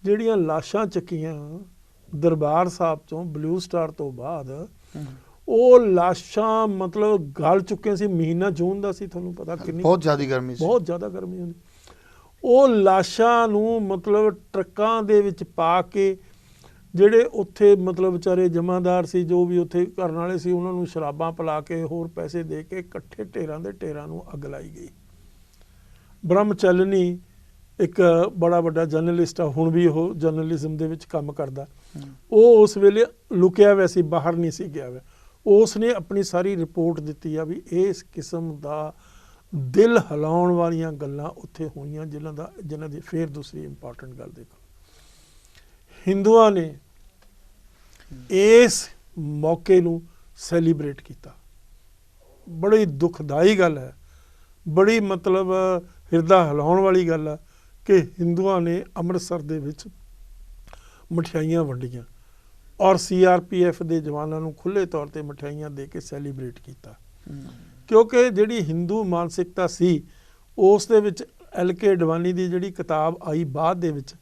ਜਿਹੜੀਆਂ ਲਾਸ਼ਾਂ ਚੱਕੀਆਂ ਦਰਬਾਰ ਸਾਹਿਬ ਤੋਂ ਬਲੂ ਸਟਾਰ ਤੋਂ ਬਾਅਦ ਉਹ ਲਾਸ਼ਾਂ ਮਤਲਬ ਗਲ ਚੁੱਕੀਆਂ ਸੀ। ਮਹੀਨਾ ਜੂਨ ਦਾ ਸੀ, ਤੁਹਾਨੂੰ ਪਤਾ ਕਿੰਨੀ ਬਹੁਤ ਜ਼ਿਆਦਾ ਗਰਮੀ ਸੀ, ਬਹੁਤ ਜ਼ਿਆਦਾ ਗਰਮੀ ਹੁੰਦੀ। ਉਹ ਲਾਸ਼ਾਂ ਨੂੰ ਮਤਲਬ ਟਰੱਕਾਂ ਦੇ ਵਿੱਚ ਪਾ ਕੇ ਜਿਹੜੇ ਉੱਥੇ ਮਤਲਬ ਵਿਚਾਰੇ ਜਮਾਦਾਰ ਸੀ, ਜੋ ਵੀ ਉੱਥੇ ਕਰਨ ਵਾਲੇ ਸੀ, ਉਹਨਾਂ ਨੂੰ ਸ਼ਰਾਬਾਂ ਪਿਲਾ ਕੇ ਹੋਰ ਪੈਸੇ ਦੇ ਕੇ ਇਕੱਠੇ ਢੇਰਾਂ ਦੇ ਢੇਰਾਂ ਨੂੰ ਅੱਗ ਲਾਈ ਗਈ। ਬ੍ਰਹਮਚਲਨੀ ਇੱਕ ਬੜਾ ਵੱਡਾ ਜਰਨਲਿਸਟ ਆ, ਹੁਣ ਵੀ ਉਹ ਜਰਨਲਿਜ਼ਮ ਦੇ ਵਿੱਚ ਕੰਮ ਕਰਦਾ। ਉਹ ਉਸ ਵੇਲੇ ਲੁਕਿਆ ਹੋਇਆ ਸੀ, ਬਾਹਰ ਨਹੀਂ ਸੀ ਗਿਆ ਹੋਇਆ। ਉਸ ਨੇ ਆਪਣੀ ਸਾਰੀ ਰਿਪੋਰਟ ਦਿੱਤੀ ਆ ਵੀ ਇਸ ਕਿਸਮ ਦਾ ਦਿਲ ਹਿਲਾਉਣ ਵਾਲੀਆਂ ਗੱਲਾਂ ਉੱਥੇ ਹੋਈਆਂ, ਜਿਨ੍ਹਾਂ ਦੀ ਫਿਰ ਦੂਸਰੀ ਇੰਪੋਰਟੈਂਟ ਗੱਲ ਦੇਖੋ, ਹਿੰਦੂਆਂ ਨੇ ਇਸ ਮੌਕੇ ਨੂੰ ਸੈਲੀਬ੍ਰੇਟ ਕੀਤਾ। ਬੜੀ ਦੁਖਦਾਈ ਗੱਲ ਹੈ, ਬੜੀ ਮਤਲਬ ਹਿਰਦਾ ਹਿਲਾਉਣ ਵਾਲੀ ਗੱਲ ਆ ਕਿ ਹਿੰਦੂਆਂ ਨੇ ਅੰਮ੍ਰਿਤਸਰ ਦੇ ਵਿੱਚ ਮਠਿਆਈਆਂ ਵੰਡੀਆਂ ਔਰ CRPF ਦੇ ਜਵਾਨਾਂ ਨੂੰ ਖੁੱਲ੍ਹੇ ਤੌਰ 'ਤੇ ਮਠਿਆਈਆਂ ਦੇ ਕੇ ਸੈਲੀਬ੍ਰੇਟ ਕੀਤਾ। ਕਿਉਂਕਿ ਜਿਹੜੀ ਹਿੰਦੂ ਮਾਨਸਿਕਤਾ ਸੀ ਉਸ ਦੇ ਵਿੱਚ LK ਅਡਵਾਨੀ ਦੀ ਜਿਹੜੀ ਕਿਤਾਬ ਆਈ ਬਾਅਦ ਦੇ ਵਿੱਚ,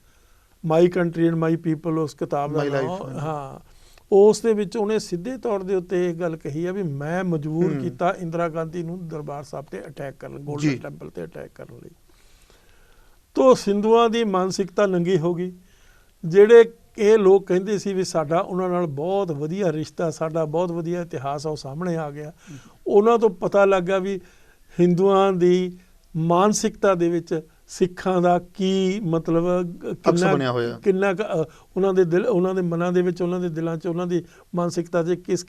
my country and my people, ਉਸ ਕਿਤਾਬ ਦਾ ਨਾਮ, ਹਾਂ, ਉਸ ਦੇ ਵਿੱਚ ਉਹਨੇ ਸਿੱਧੇ ਤੌਰ ਦੇ ਉੱਤੇ ਇਹ ਗੱਲ ਕਹੀ ਆ ਵੀ ਮੈਂ ਮਜਬੂਰ ਕੀਤਾ ਇੰਦਰਾ ਗਾਂਧੀ ਨੂੰ ਦਰਬਾਰ ਸਾਹਿਬ ਤੇ ਅਟੈਕ ਕਰਨ, ਗੋਲਡਨ ਟੈਂਪਲ ਤੇ ਅਟੈਕ ਕਰਨ ਲਈ। ਤੋ ਹਿੰਦੂਆਂ ਦੀ ਮਾਨਸਿਕਤਾ ਨੰਗੀ ਹੋ ਗਈ। ਜਿਹੜੇ ਇਹ ਲੋਕ ਕਹਿੰਦੇ ਸੀ ਵੀ ਸਾਡਾ ਉਹਨਾਂ ਨਾਲ ਬਹੁਤ ਵਧੀਆ ਰਿਸ਼ਤਾ, ਸਾਡਾ ਬਹੁਤ ਵਧੀਆ ਇਤਿਹਾਸ ਆ, ਉਹ ਸਾਹਮਣੇ ਆ ਗਿਆ। ਉਹਨਾਂ ਤੋਂ ਪਤਾ ਲੱਗਾ ਵੀ ਹਿੰਦੂਆਂ ਦੀ ਮਾਨਸਿਕਤਾ ਦੇ ਵਿੱਚ ਸਿੱਖਾਂ ਦਾ ਕੀ ਮਤਲਬ ਕਿੰਨਾ ਉਹਨਾਂ ਦੇ ਦਿਲ, ਉਹਨਾਂ ਦੇ ਮਨਾਂ ਦੇ ਵਿੱਚ, ਉਹਨਾਂ ਦੇ ਦਿਲਾਂ 'ਚ, ਉਹਨਾਂ ਦੀ ਮਾਨਸਿਕਤਾ 'ਚ ਕਿਸ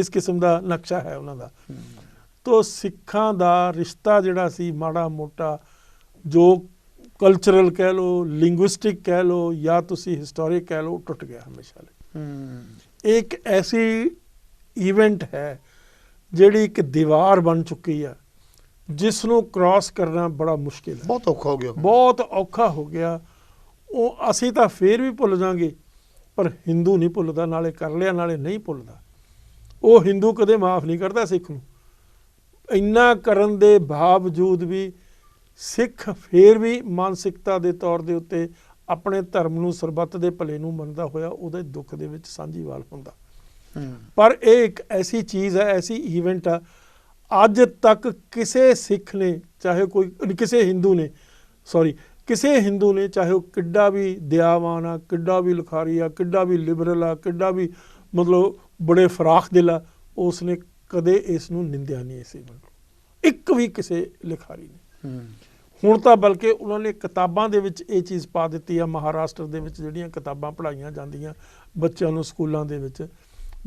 ਕਿਸਮ ਦਾ ਨਕਸ਼ਾ ਹੈ ਉਹਨਾਂ ਦਾ। ਤੋ ਸਿੱਖਾਂ ਦਾ ਰਿਸ਼ਤਾ ਜਿਹੜਾ ਸੀ ਮਾੜਾ ਮੋਟਾ, ਜੋ ਕਲਚਰਲ ਕਹਿ ਲਓ, ਲਿੰਗੁਇਸਟਿਕ ਕਹਿ ਲਓ, ਜਾਂ ਤੁਸੀਂ ਹਿਸਟੋਰਿਕ ਕਹਿ ਲਓ, ਟੁੱਟ ਗਿਆ ਹਮੇਸ਼ਾ ਲਈ। ਇੱਕ ਐਸੀ ਈਵੈਂਟ ਹੈ ਜਿਹੜੀ ਇੱਕ ਦੀਵਾਰ ਬਣ ਚੁੱਕੀ ਆ, ਜਿਸ ਨੂੰ ਕ੍ਰਾਸ ਕਰਨਾ ਬੜਾ ਮੁਸ਼ਕਿਲ ਹੈ, ਬਹੁਤ ਔਖਾ ਹੋ ਗਿਆ, ਬਹੁਤ ਔਖਾ ਹੋ ਗਿਆ। ਉਹ ਅਸੀਂ ਤਾਂ ਫੇਰ ਵੀ ਭੁੱਲ ਜਾਵਾਂਗੇ, ਪਰ ਹਿੰਦੂ ਨਹੀਂ ਭੁੱਲਦਾ, ਨਾਲੇ ਕਰ ਲਿਆ ਨਾਲੇ ਨਹੀਂ ਭੁੱਲਦਾ। ਉਹ ਹਿੰਦੂ ਕਦੇ ਮਾਫ ਨਹੀਂ ਕਰਦਾ ਸਿੱਖ ਨੂੰ। ਇੰਨਾ ਕਰਨ ਦੇ ਬਾਵਜੂਦ ਵੀ ਸਿੱਖ ਫੇਰ ਵੀ ਮਾਨਸਿਕਤਾ ਦੇ ਤੌਰ ਦੇ ਉੱਤੇ ਆਪਣੇ ਧਰਮ ਨੂੰ, ਸਰਬੱਤ ਦੇ ਭਲੇ ਨੂੰ ਮੰਨਦਾ ਹੋਇਆ ਉਹਦੇ ਦੁੱਖ ਦੇ ਵਿੱਚ ਸਾਂਝੀਵਾਲ ਹੁੰਦਾ। ਪਰ ਇਹ ਇੱਕ ਐਸੀ ਚੀਜ਼ ਹੈ, ਐਸੀ ਈਵੈਂਟ ਆ, ਅੱਜ ਤੱਕ ਕਿਸੇ ਸਿੱਖ ਨੇ, ਚਾਹੇ ਕੋਈ ਕਿਸੇ ਹਿੰਦੂ ਨੇ, ਚਾਹੇ ਉਹ ਕਿੱਡਾ ਵੀ ਦਿਆਵਾਨ ਆ, ਕਿੱਡਾ ਵੀ ਲਿਖਾਰੀ ਆ, ਕਿੱਡਾ ਵੀ ਲਿਬਰਲ ਆ, ਕਿੱਡਾ ਵੀ ਮਤਲਬ ਬੜੇ ਫਰਾਖ ਦਿਲ ਆ, ਉਸ ਨੇ ਕਦੇ ਇਸ ਨੂੰ ਨਿੰਦਿਆ ਨਹੀਂ। ਇਸ ਈਵੈਂਟ ਇੱਕ ਵੀ ਕਿਸੇ ਲਿਖਾਰੀ ਨੇ। ਹੁਣ ਤਾਂ ਬਲਕਿ ਉਹਨਾਂ ਨੇ ਕਿਤਾਬਾਂ ਦੇ ਵਿੱਚ ਇਹ ਚੀਜ਼ ਪਾ ਦਿੱਤੀ ਆ, ਮਹਾਰਾਸ਼ਟਰ ਦੇ ਵਿੱਚ ਜਿਹੜੀਆਂ ਕਿਤਾਬਾਂ ਪੜ੍ਹਾਈਆਂ ਜਾਂਦੀਆਂ ਬੱਚਿਆਂ ਨੂੰ ਸਕੂਲਾਂ ਦੇ ਵਿੱਚ,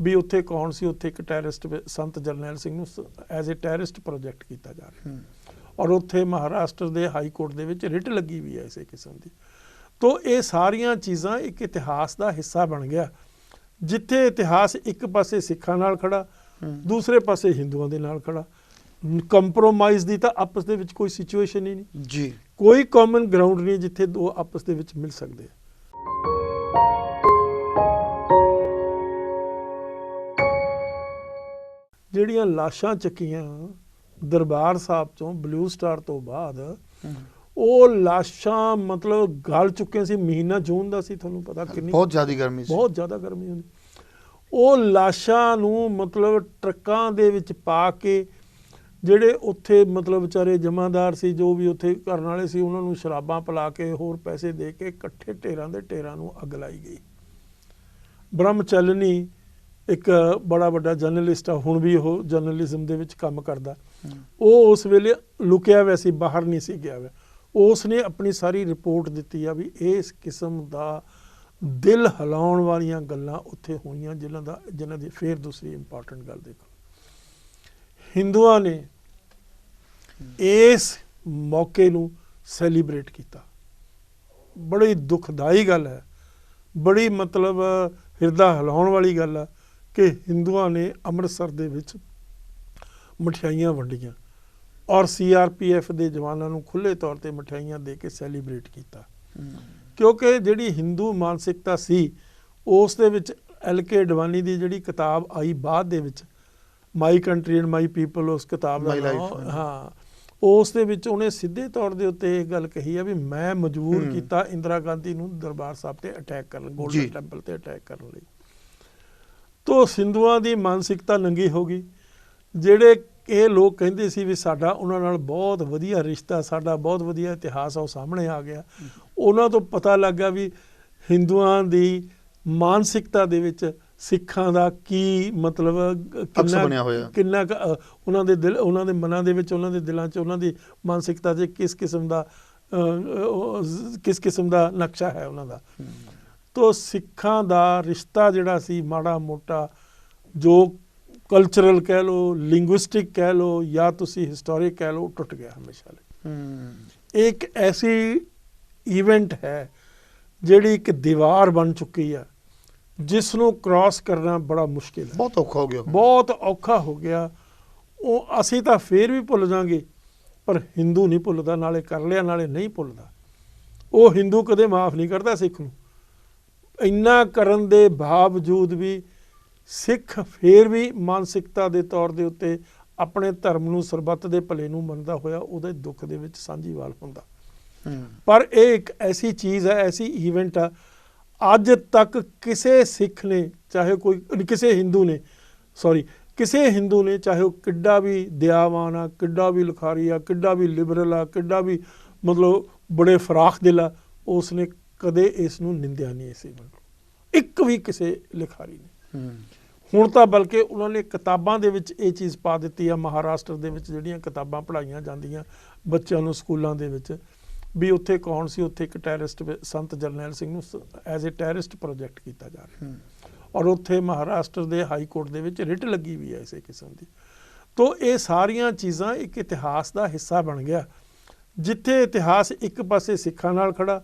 ਵੀ ਉੱਥੇ ਕੌਣ ਸੀ, ਉੱਥੇ ਇੱਕ ਟੈਰਰਿਸਟ ਸੰਤ ਜਰਨੈਲ ਸਿੰਘ ਨੂੰ ਐਜ਼ ਏ ਟੈਰਰਿਸਟ ਪ੍ਰੋਜੈਕਟ ਕੀਤਾ ਜਾ ਰਿਹਾ। ਔਰ ਉੱਥੇ ਮਹਾਰਾਸ਼ਟਰ ਦੇ ਹਾਈ ਕੋਰਟ ਦੇ ਵਿੱਚ ਰਿਟ ਲੱਗੀ ਵੀ ਹੈ ਇਸੇ ਕਿਸਮ ਦੀ। ਤੋ ਇਹ ਸਾਰੀਆਂ ਚੀਜ਼ਾਂ ਇੱਕ ਇਤਿਹਾਸ ਦਾ ਹਿੱਸਾ ਬਣ ਗਿਆ, ਜਿੱਥੇ ਇਤਿਹਾਸ ਇੱਕ ਪਾਸੇ ਸਿੱਖਾਂ ਨਾਲ ਖੜਾ, ਦੂਸਰੇ ਪਾਸੇ ਹਿੰਦੂਆਂ ਦੇ ਨਾਲ ਖੜਾ। ਕੰਪਰੋਮਾਈਜ਼ ਦੀ ਤਾਂ ਆਪਸ ਦੇ ਵਿੱਚ ਕੋਈ ਸਿਚੁਏਸ਼ਨ ਹੀ ਨਹੀਂ ਜੀ, ਕੋਈ ਕਾਮਨ ਗਰਾਊਂਡ ਨਹੀਂ ਜਿੱਥੇ ਦੋ ਆਪਸ ਦੇ ਵਿੱਚ ਮਿਲ ਸਕਦੇ ਆ। ਜਿਹੜੀਆਂ ਲਾਸ਼ਾਂ ਚੱਕੀਆਂ ਦਰਬਾਰ ਸਾਹਿਬ ਤੋਂ ਬਲੂ ਸਟਾਰ ਤੋਂ ਬਾਅਦ, ਉਹ ਲਾਸ਼ਾਂ ਮਤਲਬ ਗਲ ਚੁੱਕੀਆਂ ਸੀ। ਮਹੀਨਾ ਜੂਨ ਦਾ ਸੀ, ਤੁਹਾਨੂੰ ਪਤਾ ਕਿੰਨੀ ਬਹੁਤ ਜ਼ਿਆਦਾ ਗਰਮੀ ਸੀ, ਬਹੁਤ ਜ਼ਿਆਦਾ ਗਰਮੀ ਹੁੰਦੀ। ਉਹ ਲਾਸ਼ਾਂ ਨੂੰ ਮਤਲਬ ਟਰੱਕਾਂ ਦੇ ਵਿੱਚ ਪਾ ਕੇ ਜਿਹੜੇ ਉੱਥੇ ਮਤਲਬ ਵਿਚਾਰੇ ਜਮਾਦਾਰ ਸੀ, ਜੋ ਵੀ ਉੱਥੇ ਕਰਨ ਵਾਲੇ ਸੀ, ਉਹਨਾਂ ਨੂੰ ਸ਼ਰਾਬਾਂ ਪਿਲਾ ਕੇ ਹੋਰ ਪੈਸੇ ਦੇ ਕੇ ਇਕੱਠੇ ਢੇਰਾਂ ਦੇ ਢੇਰਾਂ ਨੂੰ ਅੱਗ ਲਾਈ ਗਈ। ਬ੍ਰਹਮਚਲਨੀ ਇੱਕ ਬੜਾ ਵੱਡਾ ਜਰਨਲਿਸਟ ਆ, ਹੁਣ ਵੀ ਉਹ ਜਰਨਲਿਜ਼ਮ ਦੇ ਵਿੱਚ ਕੰਮ ਕਰਦਾ। ਉਹ ਉਸ ਵੇਲੇ ਲੁਕਿਆ ਹੋਇਆ ਸੀ, ਬਾਹਰ ਨਹੀਂ ਸੀ ਗਿਆ ਹੋਇਆ। ਉਸ ਨੇ ਆਪਣੀ ਸਾਰੀ ਰਿਪੋਰਟ ਦਿੱਤੀ ਆ ਵੀ ਇਸ ਕਿਸਮ ਦਾ ਦਿਲ ਹਿਲਾਉਣ ਵਾਲੀਆਂ ਗੱਲਾਂ ਉੱਥੇ ਹੋਈਆਂ, ਜਿਨ੍ਹਾਂ ਦੀ ਫਿਰ ਦੂਸਰੀ ਇੰਪੋਰਟੈਂਟ ਗੱਲ ਦੇਖੋ, ਹਿੰਦੂਆਂ ਨੇ ਇਸ ਮੌਕੇ ਨੂੰ ਸੈਲੀਬ੍ਰੇਟ ਕੀਤਾ। ਬੜੀ ਦੁਖਦਾਈ ਗੱਲ ਹੈ, ਬੜੀ ਮਤਲਬ ਹਿਰਦਾ ਹਿਲਾਉਣ ਵਾਲੀ ਗੱਲ ਆ ਕਿ ਹਿੰਦੂਆਂ ਨੇ ਅੰਮ੍ਰਿਤਸਰ ਦੇ ਵਿੱਚ ਮਠਿਆਈਆਂ ਵੰਡੀਆਂ ਔਰ CRPF ਦੇ ਜਵਾਨਾਂ ਨੂੰ ਖੁੱਲ੍ਹੇ ਤੌਰ 'ਤੇ ਮਠਿਆਈਆਂ ਦੇ ਕੇ ਸੈਲੀਬ੍ਰੇਟ ਕੀਤਾ। ਕਿਉਂਕਿ ਜਿਹੜੀ ਹਿੰਦੂ ਮਾਨਸਿਕਤਾ ਸੀ ਉਸ ਦੇ ਵਿੱਚ LK ਅਡਵਾਨੀ ਦੀ ਜਿਹੜੀ ਕਿਤਾਬ ਆਈ ਬਾਅਦ ਦੇ ਵਿੱਚ, my country and my people, ਉਸ ਕਿਤਾਬ ਦਾ ਨਾਮ, ਹਾਂ, ਉਸ ਦੇ ਵਿੱਚ ਉਹਨੇ ਸਿੱਧੇ ਤੌਰ ਦੇ ਉੱਤੇ ਇਹ ਗੱਲ ਕਹੀ ਆ ਵੀ ਮੈਂ ਮਜਬੂਰ ਕੀਤਾ ਇੰਦਰਾ ਗਾਂਧੀ ਨੂੰ ਦਰਬਾਰ ਸਾਹਿਬ ਤੇ ਅਟੈਕ ਕਰਨ, ਗੋਲਡਨ ਟੈਂਪਲ ਤੇ ਅਟੈਕ ਕਰਨ ਲਈ। ਤੋ ਹਿੰਦੂਆਂ ਦੀ ਮਾਨਸਿਕਤਾ ਨੰਗੀ ਹੋ ਗਈ। ਜਿਹੜੇ ਇਹ ਲੋਕ ਕਹਿੰਦੇ ਸੀ ਵੀ ਸਾਡਾ ਉਹਨਾਂ ਨਾਲ ਬਹੁਤ ਵਧੀਆ ਰਿਸ਼ਤਾ, ਸਾਡਾ ਬਹੁਤ ਵਧੀਆ ਇਤਿਹਾਸ ਆ, ਉਹ ਸਾਹਮਣੇ ਆ ਗਿਆ। ਉਹਨਾਂ ਤੋਂ ਪਤਾ ਲੱਗਾ ਵੀ ਹਿੰਦੂਆਂ ਦੀ ਮਾਨਸਿਕਤਾ ਦੇ ਵਿੱਚ ਸਿੱਖਾਂ ਦਾ ਕੀ ਮਤਲਬ ਕਿੰਨਾ ਉਹਨਾਂ ਦੇ ਦਿਲ, ਉਹਨਾਂ ਦੇ ਮਨਾਂ ਦੇ ਵਿੱਚ, ਉਹਨਾਂ ਦੇ ਦਿਲਾਂ 'ਚ, ਉਹਨਾਂ ਦੀ ਮਾਨਸਿਕਤਾ 'ਚ ਕਿਸ ਕਿਸਮ ਦਾ ਨਕਸ਼ਾ ਹੈ ਉਹਨਾਂ ਦਾ। ਤੋ ਸਿੱਖਾਂ ਦਾ ਰਿਸ਼ਤਾ ਜਿਹੜਾ ਸੀ ਮਾੜਾ ਮੋਟਾ, ਜੋ ਕਲਚਰਲ ਕਹਿ ਲਓ, ਲਿੰਗੁਇਸਟਿਕ ਕਹਿ ਲਓ, ਜਾਂ ਤੁਸੀਂ ਹਿਸਟੋਰਿਕ ਕਹਿ ਲਓ, ਟੁੱਟ ਗਿਆ ਹਮੇਸ਼ਾ ਲਈ। ਇੱਕ ਐਸੀ ਈਵੈਂਟ ਹੈ ਜਿਹੜੀ ਇੱਕ ਦੀਵਾਰ ਬਣ ਚੁੱਕੀ ਆ, ਜਿਸ ਨੂੰ ਕ੍ਰਾਸ ਕਰਨਾ ਬੜਾ ਮੁਸ਼ਕਿਲ ਹੈ, ਬਹੁਤ ਔਖਾ ਹੋ ਗਿਆ, ਬਹੁਤ ਔਖਾ ਹੋ ਗਿਆ। ਉਹ ਅਸੀਂ ਤਾਂ ਫੇਰ ਵੀ ਭੁੱਲ ਜਾਵਾਂਗੇ, ਪਰ ਹਿੰਦੂ ਨਹੀਂ ਭੁੱਲਦਾ, ਨਾਲੇ ਕਰ ਲਿਆ ਨਾਲੇ ਨਹੀਂ ਭੁੱਲਦਾ। ਉਹ ਹਿੰਦੂ ਕਦੇ ਮਾਫ ਨਹੀਂ ਕਰਦਾ ਸਿੱਖ ਨੂੰ। ਇੰਨਾ ਕਰਨ ਦੇ ਬਾਵਜੂਦ ਵੀ ਸਿੱਖ ਫੇਰ ਵੀ ਮਾਨਸਿਕਤਾ ਦੇ ਤੌਰ ਦੇ ਉੱਤੇ ਆਪਣੇ ਧਰਮ ਨੂੰ, ਸਰਬੱਤ ਦੇ ਭਲੇ ਨੂੰ ਮੰਨਦਾ ਹੋਇਆ ਉਹਦੇ ਦੁੱਖ ਦੇ ਵਿੱਚ ਸਾਂਝੀਵਾਲ ਹੁੰਦਾ। ਪਰ ਇਹ ਇੱਕ ਐਸੀ ਚੀਜ਼ ਹੈ, ਐਸੀ ਈਵੈਂਟ ਆ, ਅੱਜ ਤੱਕ ਕਿਸੇ ਸਿੱਖ ਨੇ, ਚਾਹੇ ਕੋਈ ਕਿਸੇ ਹਿੰਦੂ ਨੇ, ਚਾਹੇ ਉਹ ਕਿੱਡਾ ਵੀ ਦਿਆਵਾਨ ਆ, ਕਿੱਡਾ ਵੀ ਲਿਖਾਰੀ ਆ, ਕਿੱਡਾ ਵੀ ਲਿਬਰਲ ਆ, ਕਿੱਡਾ ਵੀ ਮਤਲਬ ਬੜੇ ਫਰਾਖ ਦਿਲ ਆ, ਉਸਨੇ ਕਦੇ ਇਸ ਨੂੰ ਨਿੰਦਿਆ ਨਹੀਂ ਇਸ ਈਵੈਂਟ ਨੂੰ, ਇੱਕ ਵੀ ਕਿਸੇ ਲਿਖਾਰੀ ਨੇ। ਹੁਣ ਤਾਂ ਬਲਕਿ ਉਹਨਾਂ ਨੇ ਕਿਤਾਬਾਂ ਦੇ ਵਿੱਚ ਇਹ ਚੀਜ਼ ਪਾ ਦਿੱਤੀ ਆ, ਮਹਾਰਾਸ਼ਟਰ ਦੇ ਵਿੱਚ ਜਿਹੜੀਆਂ ਕਿਤਾਬਾਂ ਪੜ੍ਹਾਈਆਂ ਜਾਂਦੀਆਂ ਬੱਚਿਆਂ ਨੂੰ ਸਕੂਲਾਂ ਦੇ ਵਿੱਚ, ਵੀ ਉੱਥੇ ਕੌਣ ਸੀ, ਉੱਥੇ ਇੱਕ ਟੈਰਰਿਸਟ ਸੰਤ ਜਰਨੈਲ ਸਿੰਘ ਨੂੰ ਐਜ਼ ਏ ਟੈਰਰਿਸਟ ਪ੍ਰੋਜੈਕਟ ਕੀਤਾ ਜਾ ਰਿਹਾ, ਔਰ ਉੱਥੇ ਮਹਾਰਾਸ਼ਟਰ ਦੇ ਹਾਈ ਕੋਰਟ ਦੇ ਵਿੱਚ ਰਿਟ ਲੱਗੀ ਵੀ ਹੈ ਇਸੇ ਕਿਸਮ ਦੀ। ਤੋ ਇਹ ਸਾਰੀਆਂ ਚੀਜ਼ਾਂ ਇੱਕ ਇਤਿਹਾਸ ਦਾ ਹਿੱਸਾ ਬਣ ਗਿਆ, ਜਿੱਥੇ ਇਤਿਹਾਸ ਇੱਕ ਪਾਸੇ ਸਿੱਖਾਂ ਨਾਲ ਖੜਾ,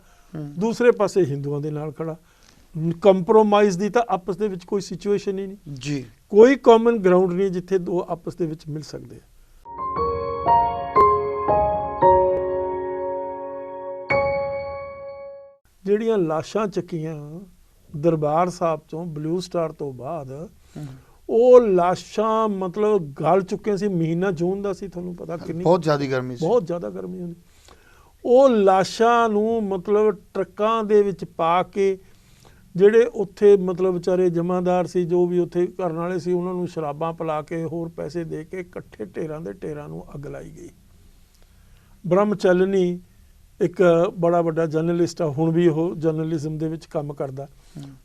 ਦੂਸਰੇ ਪਾਸੇ ਹਿੰਦੂਆਂ ਦੇ ਨਾਲ ਖੜਾ। ਕੰਪਰੋਮਾਈਜ਼ ਦੀ ਤਾਂ ਆਪਸ ਦੇ ਵਿੱਚ ਕੋਈ ਸਿਚੁਏਸ਼ਨ ਹੀ ਨਹੀਂ ਜੀ, ਕੋਈ ਕਾਮਨ ਗਰਾਊਂਡ ਨਹੀਂ ਜਿੱਥੇ ਦੋ ਆਪਸ ਦੇ ਵਿੱਚ ਮਿਲ ਸਕਦੇ ਆ। ਜਿਹੜੀਆਂ ਲਾਸ਼ਾਂ ਚੱਕੀਆਂ ਦਰਬਾਰ ਸਾਹਿਬ ਤੋਂ ਬਲੂ ਸਟਾਰ ਤੋਂ ਬਾਅਦ, ਉਹ ਲਾਸ਼ਾਂ ਮਤਲਬ ਗਲ ਚੁੱਕੇ ਸੀ। ਮਹੀਨਾ ਜੂਨ ਦਾ ਸੀ, ਤੁਹਾਨੂੰ ਪਤਾ ਕਿੰਨੀ ਬਹੁਤ ਜ਼ਿਆਦਾ ਗਰਮੀ ਸੀ, ਬਹੁਤ ਜ਼ਿਆਦਾ ਗਰਮੀ ਹੁੰਦੀ। ਉਹ ਲਾਸ਼ਾਂ ਨੂੰ ਮਤਲਬ ਟਰੱਕਾਂ ਦੇ ਵਿੱਚ ਪਾ ਕੇ, ਜਿਹੜੇ ਉੱਥੇ ਮਤਲਬ ਵਿਚਾਰੇ ਜਮਾਦਾਰ ਸੀ, ਜੋ ਵੀ ਉੱਥੇ ਕਰਨ ਵਾਲੇ ਸੀ, ਉਹਨਾਂ ਨੂੰ ਸ਼ਰਾਬਾਂ ਪਿਲਾ ਕੇ, ਹੋਰ ਪੈਸੇ ਦੇ ਕੇ ਇਕੱਠੇ ਢੇਰਾਂ ਦੇ ਢੇਰਾਂ ਨੂੰ ਅੱਗ ਲਾਈ ਗਈ। ਬ੍ਰਹਮਚਲਨੀ ਇੱਕ ਬੜਾ ਵੱਡਾ ਜਰਨਲਿਸਟ ਆ, ਹੁਣ ਵੀ ਉਹ ਜਰਨਲਿਜ਼ਮ ਦੇ ਵਿੱਚ ਕੰਮ ਕਰਦਾ,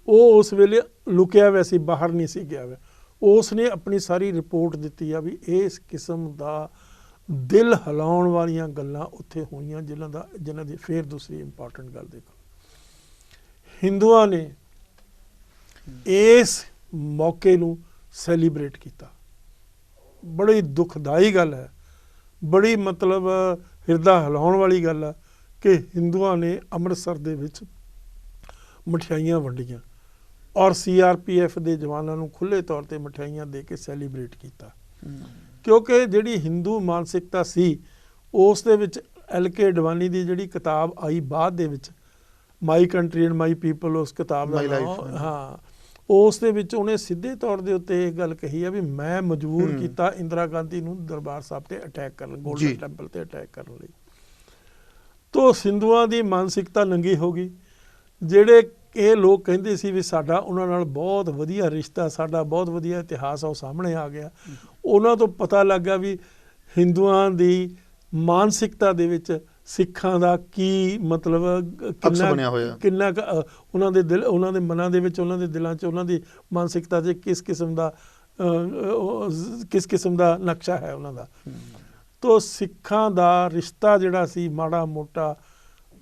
ਉਹ ਉਸ ਵੇਲੇ ਲੁਕਿਆ ਹੋਇਆ ਸੀ, ਬਾਹਰ ਨਹੀਂ ਸੀ ਗਿਆ ਹੋਇਆ। ਉਸ ਨੇ ਆਪਣੀ ਸਾਰੀ ਰਿਪੋਰਟ ਦਿੱਤੀ ਆ ਵੀ ਇਸ ਕਿਸਮ ਦਾ ਦਿਲ ਹਿਲਾਉਣ ਵਾਲੀਆਂ ਗੱਲਾਂ ਉੱਥੇ ਹੋਈਆਂ, ਜਿਨ੍ਹਾਂ ਦੀ ਫੇਰ ਦੂਸਰੀ ਇੰਪੋਰਟੈਂਟ ਗੱਲ ਦੇਖੋ, ਹਿੰਦੂਆਂ ਨੇ ਇਸ ਮੌਕੇ ਨੂੰ ਸੈਲੀਬ੍ਰੇਟ ਕੀਤਾ। ਬੜੀ ਦੁਖਦਾਈ ਗੱਲ ਹੈ, ਬੜੀ ਮਤਲਬ ਹਿਰਦਾ ਹਿਲਾਉਣ ਵਾਲੀ ਗੱਲ ਆ ਕਿ ਹਿੰਦੂਆਂ ਨੇ ਅੰਮ੍ਰਿਤਸਰ ਦੇ ਵਿੱਚ ਮਠਿਆਈਆਂ ਵੰਡੀਆਂ, ਔਰ CRPF ਦੇ ਜਵਾਨਾਂ ਨੂੰ ਖੁੱਲ੍ਹੇ ਤੌਰ 'ਤੇ ਮਠਿਆਈਆਂ ਦੇ ਕੇ ਸੈਲੀਬ੍ਰੇਟ ਕੀਤਾ। ਕਿਉਂਕਿ ਜਿਹੜੀ ਹਿੰਦੂ ਮਾਨਸਿਕਤਾ ਸੀ, ਉਸ ਦੇ ਵਿੱਚ LK ਅਡਵਾਨੀ ਦੀ ਜਿਹੜੀ ਕਿਤਾਬ ਆਈ ਬਾਅਦ ਦੇ ਵਿੱਚ, my country and my people, ਉਸ ਕਿਤਾਬ ਦਾ ਨਾਮ, ਉਸ ਦੇ ਵਿੱਚ ਉਹਨੇ ਸਿੱਧੇ ਤੌਰ ਦੇ ਉੱਤੇ ਇਹ ਗੱਲ ਕਹੀ ਆ ਵੀ ਮੈਂ ਮਜਬੂਰ ਕੀਤਾ ਇੰਦਰਾ ਗਾਂਧੀ ਨੂੰ ਦਰਬਾਰ ਸਾਹਿਬ ਤੇ ਅਟੈਕ ਕਰਨ, ਗੋਲਡਨ ਟੈਂਪਲ ਤੇ ਅਟੈਕ ਕਰਨ ਲਈ। ਤੋ ਹਿੰਦੂਆਂ ਦੀ ਮਾਨਸਿਕਤਾ ਨੰਗੀ ਹੋ ਗਈ। ਜਿਹੜੇ ਇਹ ਲੋਕ ਕਹਿੰਦੇ ਸੀ ਵੀ ਸਾਡਾ ਉਹਨਾਂ ਨਾਲ ਬਹੁਤ ਵਧੀਆ ਰਿਸ਼ਤਾ, ਸਾਡਾ ਬਹੁਤ ਵਧੀਆ ਇਤਿਹਾਸ ਆ, ਉਹ ਸਾਹਮਣੇ ਆ ਗਿਆ। ਉਹਨਾਂ ਤੋਂ ਪਤਾ ਲੱਗਾ ਵੀ ਹਿੰਦੂਆਂ ਦੀ ਮਾਨਸਿਕਤਾ ਦੇ ਵਿੱਚ ਸਿੱਖਾਂ ਦਾ ਕੀ ਮਤਲਬ ਕਿੰਨਾ ਉਹਨਾਂ ਦੇ ਦਿਲ, ਉਹਨਾਂ ਦੇ ਮਨਾਂ ਦੇ ਵਿੱਚ, ਉਹਨਾਂ ਦੇ ਦਿਲਾਂ 'ਚ, ਉਹਨਾਂ ਦੀ ਮਾਨਸਿਕਤਾ 'ਚ ਕਿਸ ਕਿਸਮ ਦਾ ਨਕਸ਼ਾ ਹੈ ਉਹਨਾਂ ਦਾ। ਤੋ ਸਿੱਖਾਂ ਦਾ ਰਿਸ਼ਤਾ ਜਿਹੜਾ ਸੀ ਮਾੜਾ ਮੋਟਾ,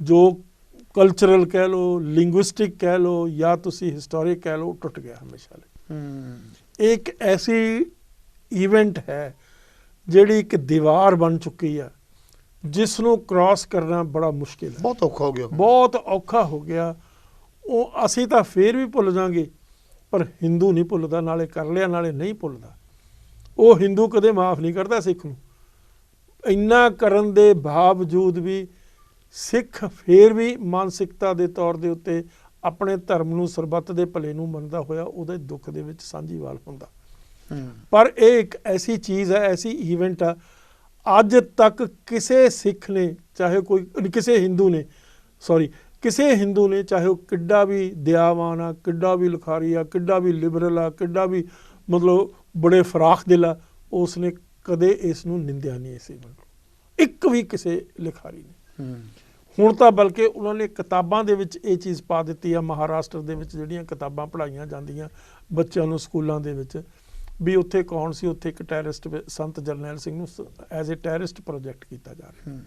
ਜੋ ਕਲਚਰਲ ਕਹਿ ਲਓ, ਲਿੰਗੁਇਸਟਿਕ ਕਹਿ ਲਓ, ਜਾਂ ਤੁਸੀਂ ਹਿਸਟੋਰਿਕ ਕਹਿ ਲਓ, ਟੁੱਟ ਗਿਆ ਹਮੇਸ਼ਾ ਲਈ। ਇੱਕ ਐਸੀ ਈਵੈਂਟ ਹੈ ਜਿਹੜੀ ਇੱਕ ਦੀਵਾਰ ਬਣ ਚੁੱਕੀ ਆ, ਜਿਸ ਨੂੰ ਕ੍ਰਾਸ ਕਰਨਾ ਬੜਾ ਮੁਸ਼ਕਿਲ ਹੈ, ਬਹੁਤ ਔਖਾ ਹੋ ਗਿਆ, ਬਹੁਤ ਔਖਾ ਹੋ ਗਿਆ। ਉਹ ਅਸੀਂ ਤਾਂ ਫੇਰ ਵੀ ਭੁੱਲ ਜਾਵਾਂਗੇ, ਪਰ ਹਿੰਦੂ ਨਹੀਂ ਭੁੱਲਦਾ, ਨਾਲੇ ਕਰ ਲਿਆ ਨਾਲੇ ਨਹੀਂ ਭੁੱਲਦਾ। ਉਹ ਹਿੰਦੂ ਕਦੇ ਮਾਫ ਨਹੀਂ ਕਰਦਾ ਸਿੱਖ ਨੂੰ। ਇੰਨਾ ਕਰਨ ਦੇ ਬਾਵਜੂਦ ਵੀ ਸਿੱਖ ਫੇਰ ਵੀ ਮਾਨਸਿਕਤਾ ਦੇ ਤੌਰ ਦੇ ਉੱਤੇ ਆਪਣੇ ਧਰਮ ਨੂੰ, ਸਰਬੱਤ ਦੇ ਭਲੇ ਨੂੰ ਮੰਨਦਾ ਹੋਇਆ ਉਹਦੇ ਦੁੱਖ ਦੇ ਵਿੱਚ ਸਾਂਝੀਵਾਲ ਹੁੰਦਾ। ਪਰ ਇਹ ਇੱਕ ਐਸੀ ਚੀਜ਼ ਹੈ, ਐਸੀ ਈਵੈਂਟ ਆ, ਅੱਜ ਤੱਕ ਕਿਸੇ ਸਿੱਖ ਨੇ, ਚਾਹੇ ਕੋਈ ਕਿਸੇ ਹਿੰਦੂ ਨੇ, ਕਿਸੇ ਹਿੰਦੂ ਨੇ, ਚਾਹੇ ਉਹ ਕਿੱਡਾ ਵੀ ਦਿਆਵਾਨ ਆ, ਕਿੱਡਾ ਵੀ ਲਿਖਾਰੀ ਆ, ਕਿੱਡਾ ਵੀ ਲਿਬਰਲ ਆ, ਕਿੱਡਾ ਵੀ ਮਤਲਬ ਬੜੇ ਫਰਾਖ ਦਿਲ ਆ, ਉਸ ਨੇ ਕਦੇ ਇਸ ਨੂੰ ਨਿੰਦਿਆ ਨਹੀਂ ਇਸੇ ਵੱਲੋਂ, ਇੱਕ ਵੀ ਕਿਸੇ ਲਿਖਾਰੀ ਨੇ। ਹੁਣ ਤਾਂ ਬਲਕਿ ਉਹਨਾਂ ਨੇ ਕਿਤਾਬਾਂ ਦੇ ਵਿੱਚ ਇਹ ਚੀਜ਼ ਪਾ ਦਿੱਤੀ ਆ, ਮਹਾਰਾਸ਼ਟਰ ਦੇ ਵਿੱਚ ਜਿਹੜੀਆਂ ਕਿਤਾਬਾਂ ਪੜ੍ਹਾਈਆਂ ਜਾਂਦੀਆਂ ਬੱਚਿਆਂ ਨੂੰ ਸਕੂਲਾਂ ਦੇ ਵਿੱਚ, ਵੀ ਉੱਥੇ ਕੌਣ ਸੀ, ਉੱਥੇ ਇੱਕ ਟੈਰਰਿਸਟ ਸੰਤ ਜਰਨੈਲ ਸਿੰਘ ਨੂੰ ਐਜ਼ ਏ ਟੈਰਰਿਸਟ ਪ੍ਰੋਜੈਕਟ ਕੀਤਾ ਜਾ ਰਿਹਾ,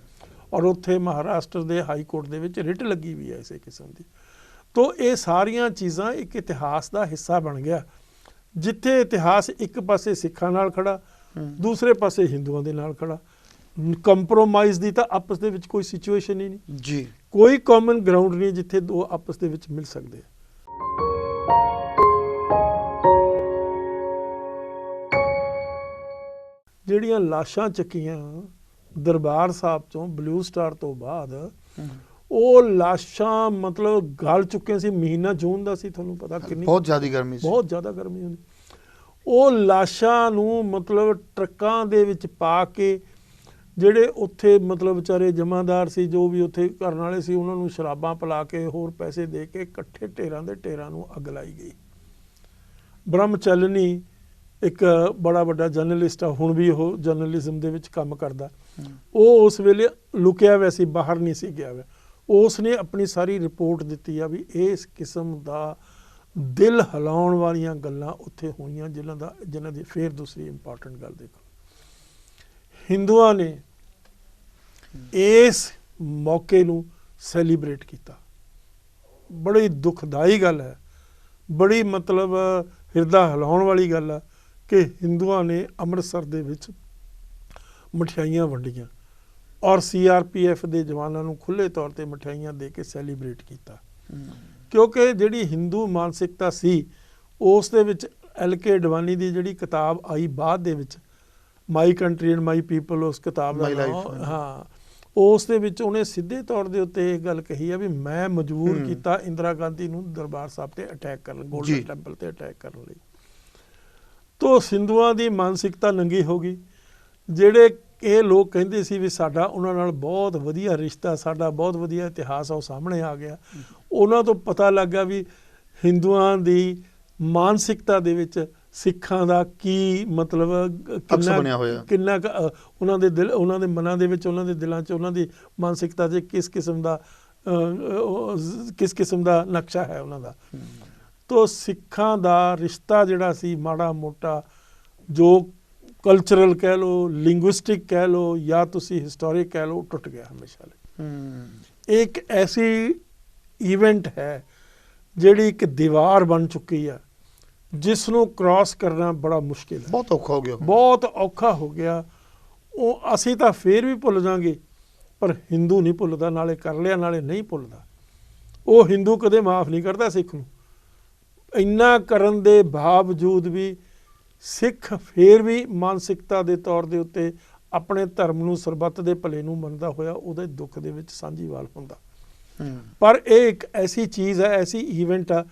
ਔਰ ਉੱਥੇ ਮਹਾਰਾਸ਼ਟਰ ਦੇ ਹਾਈ ਕੋਰਟ ਦੇ ਵਿੱਚ ਰਿਟ ਲੱਗੀ ਵੀ ਹੈ ਇਸੇ ਕਿਸਮ ਦੀ। ਤੋ ਇਹ ਸਾਰੀਆਂ ਚੀਜ਼ਾਂ ਇੱਕ ਇਤਿਹਾਸ ਦਾ ਹਿੱਸਾ ਬਣ ਗਿਆ, ਜਿੱਥੇ ਇਤਿਹਾਸ ਇੱਕ ਪਾਸੇ ਸਿੱਖਾਂ ਨਾਲ ਖੜਾ, ਦੂਸਰੇ ਪਾਸੇ ਹਿੰਦੂਆਂ ਦੇ ਨਾਲ ਖੜਾ। ਕੰਪਰੋਮਾਈਜ਼ ਦੀ ਤਾਂ ਆਪਸ ਦੇ ਵਿੱਚ ਕੋਈ ਸਿਚੁਏਸ਼ਨ ਹੀ ਨਹੀਂ ਜੀ, ਕੋਈ ਕਾਮਨ ਗਰਾਊਂਡ ਨਹੀਂ ਜਿੱਥੇ ਦੋ ਆਪਸ ਦੇ ਵਿੱਚ ਮਿਲ ਸਕਦੇ ਆ। ਜਿਹੜੀਆਂ ਲਾਸ਼ਾਂ ਚੱਕੀਆਂ ਦਰਬਾਰ ਸਾਹਿਬ ਤੋਂ ਬਲੂ ਸਟਾਰ ਤੋਂ ਬਾਅਦ, ਉਹ ਲਾਸ਼ਾਂ ਮਤਲਬ ਗਲ ਚੁੱਕੀਆਂ ਸੀ। ਮਹੀਨਾ ਜੂਨ ਦਾ ਸੀ, ਤੁਹਾਨੂੰ ਪਤਾ ਕਿੰਨੀ ਬਹੁਤ ਜ਼ਿਆਦਾ ਗਰਮੀ ਸੀ, ਬਹੁਤ ਜ਼ਿਆਦਾ ਗਰਮੀ ਹੁੰਦੀ। ਉਹ ਲਾਸ਼ਾਂ ਨੂੰ ਮਤਲਬ ਟਰੱਕਾਂ ਦੇ ਵਿੱਚ ਪਾ ਕੇ, ਜਿਹੜੇ ਉੱਥੇ ਮਤਲਬ ਵਿਚਾਰੇ ਜਮਾਦਾਰ ਸੀ, ਜੋ ਵੀ ਉੱਥੇ ਕਰਨ ਵਾਲੇ ਸੀ, ਉਹਨਾਂ ਨੂੰ ਸ਼ਰਾਬਾਂ ਪਿਲਾ ਕੇ ਹੋਰ ਪੈਸੇ ਦੇ ਕੇ ਇਕੱਠੇ ਢੇਰਾਂ ਦੇ ਢੇਰਾਂ ਨੂੰ ਅੱਗ ਲਾਈ ਗਈ। ਬ੍ਰਹਮਚਲਨੀ ਇੱਕ ਬੜਾ ਵੱਡਾ ਜਰਨਲਿਸਟ ਆ, ਹੁਣ ਵੀ ਉਹ ਜਰਨਲਿਜ਼ਮ ਦੇ ਵਿੱਚ ਕੰਮ ਕਰਦਾ, ਉਹ ਉਸ ਵੇਲੇ ਲੁਕਿਆ ਹੋਇਆ ਸੀ, ਬਾਹਰ ਨਹੀਂ ਸੀ ਗਿਆ ਹੋਇਆ। ਉਸ ਨੇ ਆਪਣੀ ਸਾਰੀ ਰਿਪੋਰਟ ਦਿੱਤੀ ਆ ਵੀ ਇਸ ਕਿਸਮ ਦਾ ਦਿਲ ਹਿਲਾਉਣ ਵਾਲੀਆਂ ਗੱਲਾਂ ਉੱਥੇ ਹੋਈਆਂ, ਜਿਨ੍ਹਾਂ ਦੀ ਫਿਰ ਦੂਸਰੀ ਇੰਪੋਰਟੈਂਟ ਗੱਲ ਦੇਖੋ, ਹਿੰਦੂਆਂ ਨੇ ਇਸ ਮੌਕੇ ਨੂੰ ਸੈਲੀਬ੍ਰੇਟ ਕੀਤਾ। ਬੜੀ ਦੁਖਦਾਈ ਗੱਲ ਹੈ, ਬੜੀ ਮਤਲਬ ਹਿਰਦਾ ਹਿਲਾਉਣ ਵਾਲੀ ਗੱਲ ਆ ਕਿ ਹਿੰਦੂਆਂ ਨੇ ਅੰਮ੍ਰਿਤਸਰ ਦੇ ਵਿੱਚ ਮਠਿਆਈਆਂ ਵੰਡੀਆਂ ਔਰ CRPF ਦੇ ਜਵਾਨਾਂ ਨੂੰ ਖੁੱਲ੍ਹੇ ਤੌਰ 'ਤੇ ਮਠਿਆਈਆਂ ਦੇ ਕੇ ਸੈਲੀਬ੍ਰੇਟ ਕੀਤਾ। ਕਿਉਂਕਿ ਜਿਹੜੀ ਹਿੰਦੂ ਮਾਨਸਿਕਤਾ ਸੀ, ਉਸ ਦੇ ਵਿੱਚ LK ਅਡਵਾਨੀ ਦੀ ਜਿਹੜੀ ਕਿਤਾਬ ਆਈ ਬਾਅਦ ਦੇ ਵਿੱਚ, my country and my people, ਉਸ ਕਿਤਾਬ ਦਾ ਨਾਮ, ਹਾਂ, ਉਸ ਦੇ ਵਿੱਚ ਉਹਨੇ ਸਿੱਧੇ ਤੌਰ ਦੇ ਉੱਤੇ ਇਹ ਗੱਲ ਕਹੀ ਆ ਵੀ ਮੈਂ ਮਜਬੂਰ ਕੀਤਾ ਇੰਦਰਾ ਗਾਂਧੀ ਨੂੰ ਦਰਬਾਰ ਸਾਹਿਬ ਤੇ ਅਟੈਕ ਕਰਨ, ਗੋਲਡਨ ਟੈਂਪਲ ਤੇ ਅਟੈਕ ਕਰਨ ਲਈ। ਤੋ ਹਿੰਦੂਆਂ ਦੀ ਮਾਨਸਿਕਤਾ ਨੰਗੀ ਹੋ ਗਈ। ਜਿਹੜੇ ਇਹ ਲੋਕ ਕਹਿੰਦੇ ਸੀ ਵੀ ਸਾਡਾ ਉਹਨਾਂ ਨਾਲ ਬਹੁਤ ਵਧੀਆ ਰਿਸ਼ਤਾ, ਸਾਡਾ ਬਹੁਤ ਵਧੀਆ ਇਤਿਹਾਸ ਆ, ਉਹ ਸਾਹਮਣੇ ਆ ਗਿਆ। ਉਹਨਾਂ ਤੋਂ ਪਤਾ ਲੱਗਾ ਵੀ ਹਿੰਦੂਆਂ ਦੀ ਮਾਨਸਿਕਤਾ ਦੇ ਵਿੱਚ ਸਿੱਖਾਂ ਦਾ ਕੀ ਮਤਲਬ, ਕਿੰਨਾ ਉਹਨਾਂ ਦੇ ਦਿਲ, ਉਹਨਾਂ ਦੇ ਮਨਾਂ ਦੇ ਵਿੱਚ, ਉਹਨਾਂ ਦੇ ਦਿਲਾਂ 'ਚ, ਉਹਨਾਂ ਦੀ ਮਾਨਸਿਕਤਾ 'ਚ ਕਿਸ ਕਿਸਮ ਦਾ ਨਕਸ਼ਾ ਹੈ ਉਹਨਾਂ ਦਾ। ਤੋ ਸਿੱਖਾਂ ਦਾ ਰਿਸ਼ਤਾ ਜਿਹੜਾ ਸੀ ਮਾੜਾ ਮੋਟਾ, ਜੋ ਕਲਚਰਲ ਕਹਿ ਲਓ, ਲਿੰਗੁਇਸਟਿਕ ਕਹਿ ਲਓ, ਜਾਂ ਤੁਸੀਂ ਹਿਸਟੋਰਿਕ ਕਹਿ ਲਓ, ਟੁੱਟ ਗਿਆ ਹਮੇਸ਼ਾ ਲਈ। ਇੱਕ ਐਸੀ ਈਵੈਂਟ ਹੈ ਜਿਹੜੀ ਇੱਕ ਦੀਵਾਰ ਬਣ ਚੁੱਕੀ ਹੈ, ਜਿਸ ਨੂੰ ਕ੍ਰਾਸ ਕਰਨਾ ਬੜਾ ਮੁਸ਼ਕਿਲ ਹੈ, ਬਹੁਤ ਔਖਾ ਹੋ ਗਿਆ, ਬਹੁਤ ਔਖਾ ਹੋ ਗਿਆ। ਉਹ ਅਸੀਂ ਤਾਂ ਫੇਰ ਵੀ ਭੁੱਲ ਜਾਵਾਂਗੇ, ਪਰ ਹਿੰਦੂ ਨਹੀਂ ਭੁੱਲਦਾ, ਨਾਲੇ ਕਰ ਲਿਆ ਨਾਲੇ ਨਹੀਂ ਭੁੱਲਦਾ। ਉਹ ਹਿੰਦੂ ਕਦੇ ਮਾफ़ ਨਹੀਂ ਕਰਦਾ ਸਿੱਖ ਨੂੰ। ਇੰਨਾ ਕਰਨ ਦੇ ਬਾਵਜੂਦ ਵੀ ਸਿੱਖ ਫੇਰ ਵੀ ਮਾਨਸਿਕਤਾ ਦੇ ਤੌਰ ਦੇ ਉੱਤੇ ਆਪਣੇ ਧਰਮ ਨੂੰ, ਸਰਬੱਤ ਦੇ ਭਲੇ ਨੂੰ ਮੰਨਦਾ ਹੋਇਆ ਉਹਦੇ ਦੁੱਖ ਦੇ ਵਿੱਚ ਸਾਂਝੀਵਾਲ ਹੁੰਦਾ। ਪਰ ਇਹ ਇੱਕ ਐਸੀ ਚੀਜ਼ ਹੈ, ਐਸੀ ਈਵੈਂਟ ਆ,